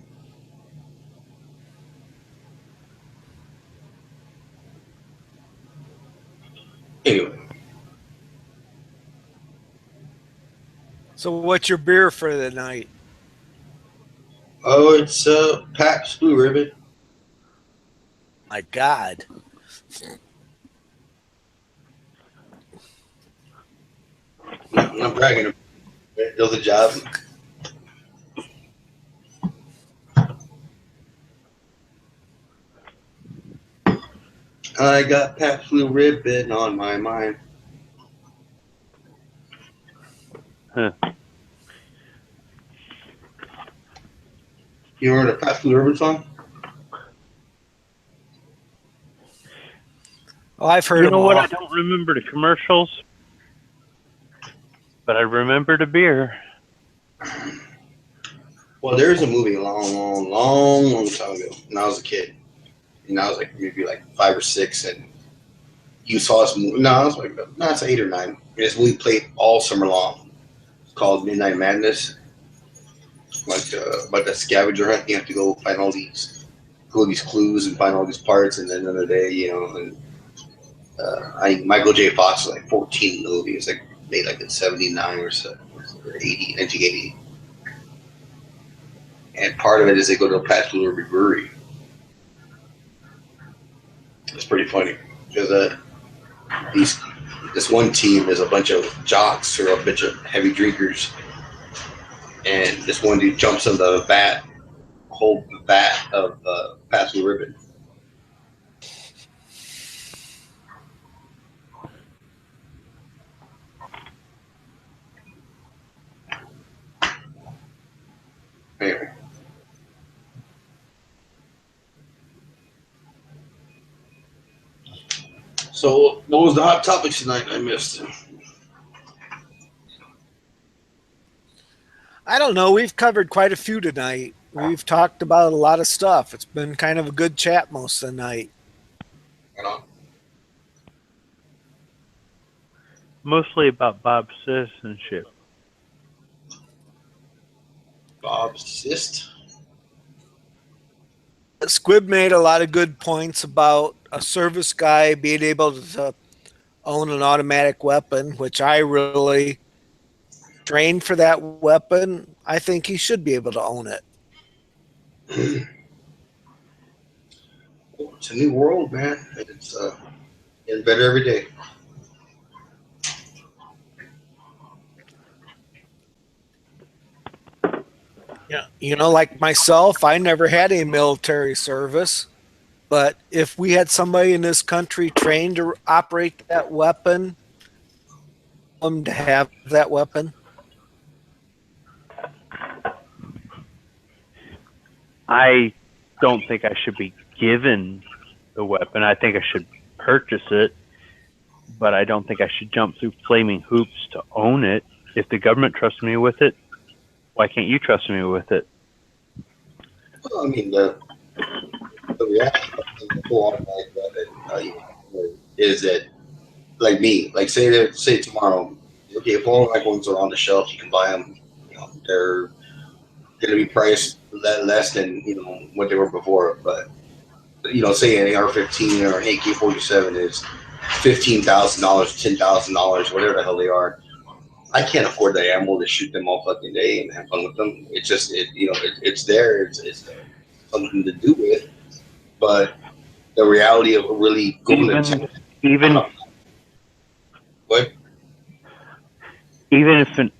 Anyway. So what's your beer for the night? Oh, it's Pabst Blue Ribbon. My God. I'm not bragging. It does the job. I got Pabst Blue Ribbon on my mind. Huh. You heard a Pabst Blue Ribbon song? Oh, I've heard You them know what? all. I don't remember the commercials, but I remember the beer. Well, there was a movie a long time ago when I was a kid. And I was maybe 5 or 6, and you saw this movie. No, I was it's 8 or 9. And this movie played all summer long. It's called Midnight Madness. Like a scavenger hunt. You have to go find all these clues and find all these parts, and then another day, and I think Michael J. Fox was 14 in the movie. It's made like in '79 or so, or '80, 1980. And part of it is they go to a Pat's Blue Ribbon brewery. It's pretty funny because this one team is a bunch of jocks or a bunch of heavy drinkers, and this one dude jumps in the whole vat of Pat's Blue Ribbon. Anyway. So, what was the hot topics tonight I missed? I don't know. We've covered quite a few tonight. We've talked about a lot of stuff. It's been kind of a good chat most of the night. Mostly about Bob's citizenship. Bob's cyst? Squib made a lot of good points about a service guy being able to own an automatic weapon, which I really trained for that weapon. I think he should be able to own it. It's a new world, man. It's getting better every day. Yeah, you know, like myself, I never had a military service, but if we had somebody in this country trained to operate that weapon, to have that weapon. I don't think I should be given the weapon. I think I should purchase it, but I don't think I should jump through flaming hoops to own it. If the government trusts me with it, why can't you trust me with it? Well, I mean, the reality of the full automatic weapon is that, like me, like say tomorrow, okay, if all automatic ones are on the shelf, you can buy them. You know, they're going to be priced less than what they were before. But say an AR-15 or an AK-47 is $15,000, $10,000, whatever the hell they are. I can't afford the ammo to shoot them all fucking day and have fun with them. It's just it's there. It's something to do with. But the reality of really going even what? Even if an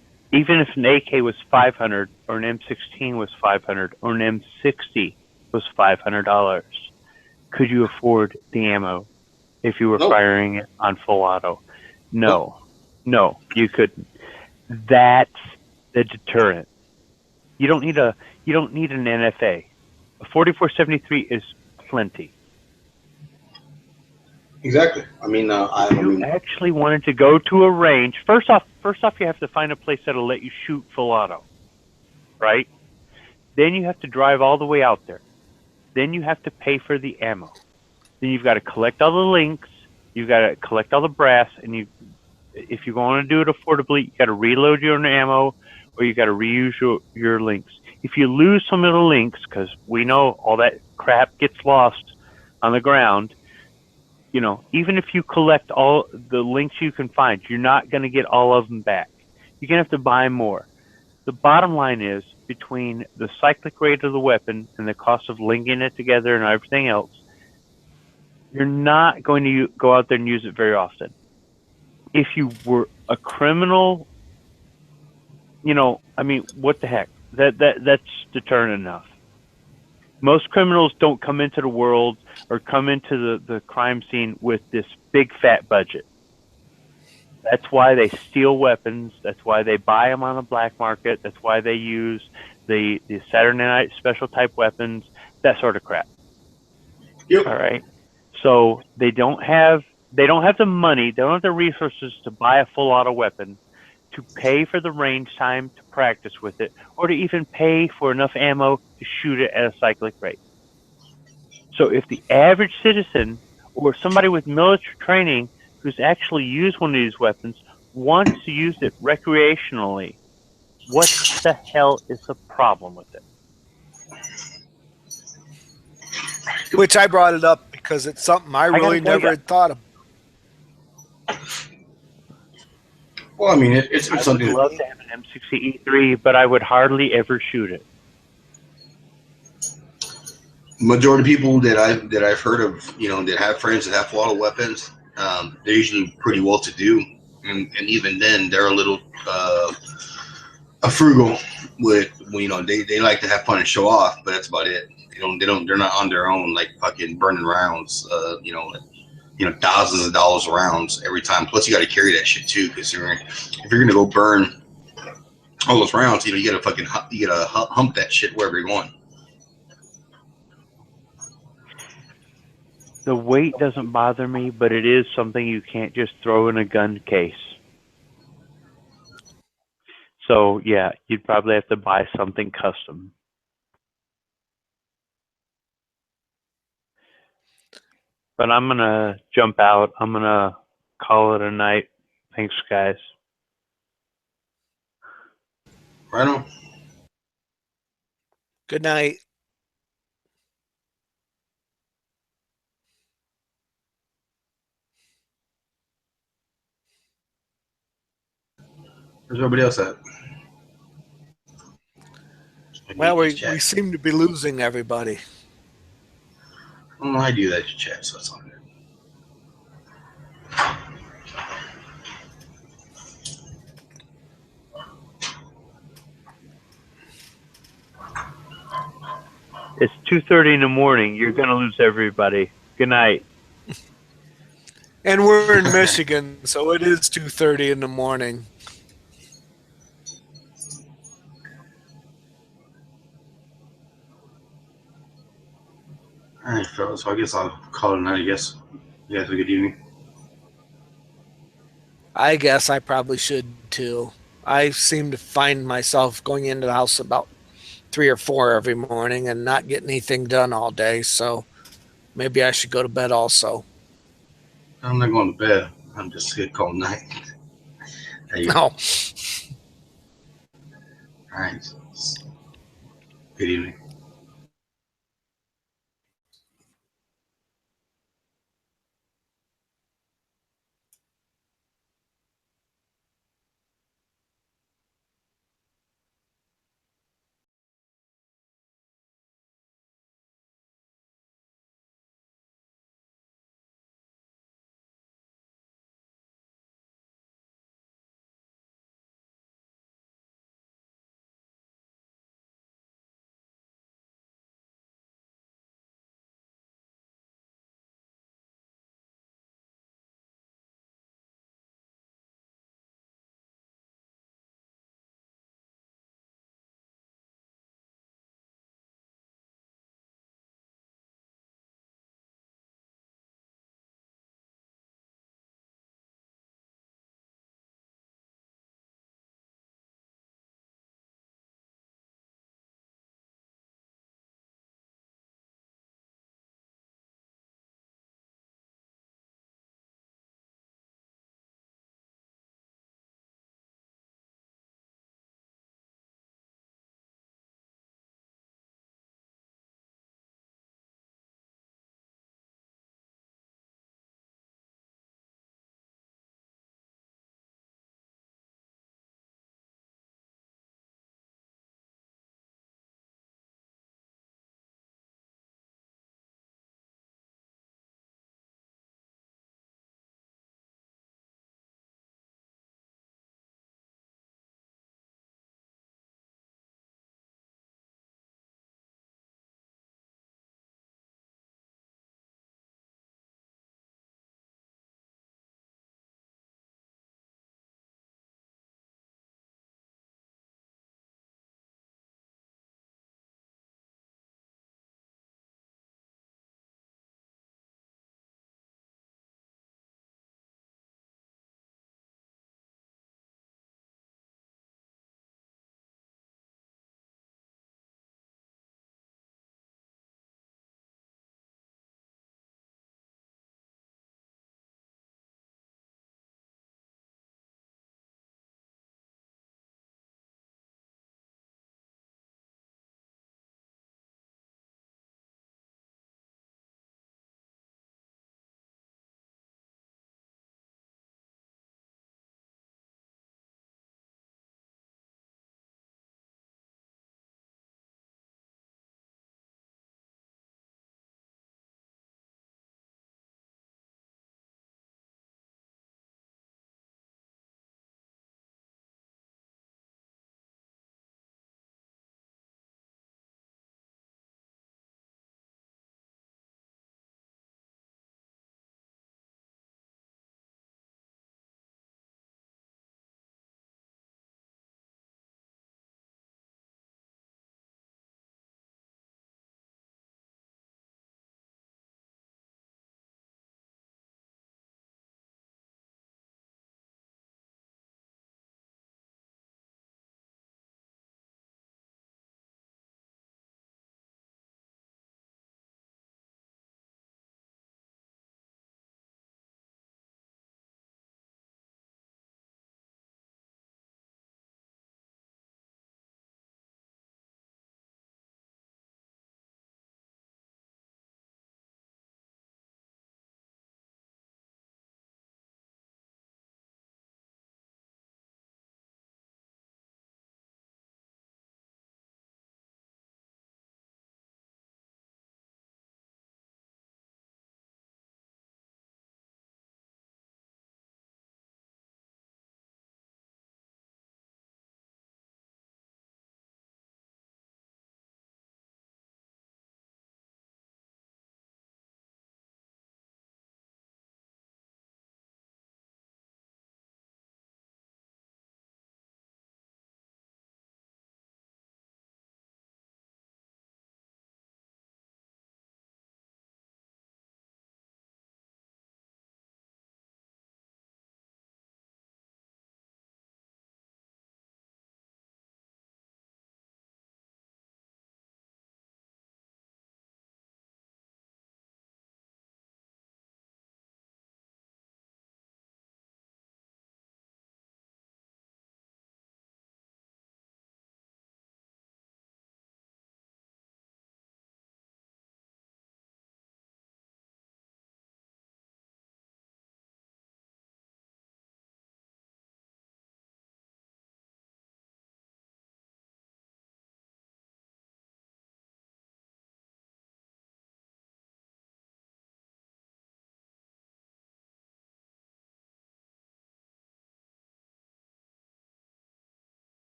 AK was $500 or an M16 was $500 or an M60 was $500, could you afford the ammo if you were firing it on full auto? No, you couldn't. That's the deterrent. You don't need an NFA. A 4473 is plenty. Exactly. I mean, you actually wanted to go to a range. First off, you have to find a place that'll let you shoot full auto, right? Then you have to drive all the way out there. Then you have to pay for the ammo. Then you've got to collect all the links. You've got to collect all the brass, and if you want to do it affordably, you got to reload your own ammo, or you got to reuse your links. If you lose some of the links, because we know all that crap gets lost on the ground, even if you collect all the links you can find, you're not going to get all of them back. You're going to have to buy more. The bottom line is, between the cyclic rate of the weapon and the cost of linking it together and everything else, you're not going to go out there and use it very often. If you were a criminal, what the heck? That's deterrent enough. Most criminals don't come into the world or come into the crime scene with this big fat budget. That's why they steal weapons. That's why they buy them on the black market. That's why they use the Saturday Night Special type weapons, that sort of crap. Yep. All right. So they don't have the money, they don't have the resources to buy a full auto weapon, to pay for the range time to practice with it, or to even pay for enough ammo to shoot it at a cyclic rate. So if the average citizen or somebody with military training who's actually used one of these weapons wants to use it recreationally, what the hell is the problem with it? Which I brought it up because it's something I really never had thought of. Well, I mean, it's I something. would love to have an M60E3, but I would hardly ever shoot it. Majority of people that I've heard of, that have friends that have a lot of weapons, they're usually pretty well to do, and even then they're a little frugal with, they like to have fun and show off, but that's about it. They're not on their own like fucking burning rounds, thousands of dollars of rounds every time. Plus you got to carry that shit too, because if you're gonna go burn all those rounds, you gotta hump that shit wherever you're going. The weight doesn't bother me, but it is something you can't just throw in a gun case. So yeah, you'd probably have to buy something custom. But I'm gonna jump out. I'm gonna call it a night. Thanks, guys. Right on. Good night. Where's everybody else at? Well, we seem to be losing everybody. I do that to chat, so that's all good. It's 2:30 in the morning. You're gonna lose everybody. Good night. And we're in Michigan, so it is 2:30 in the morning. All right, fellas. So I guess I'll call it a night. I guess you guys have a good evening. I guess I probably should too. I seem to find myself going into the house about 3 or 4 every morning and not getting anything done all day. So maybe I should go to bed also. I'm not going to bed. I'm just going to call night. No. All right. Good evening.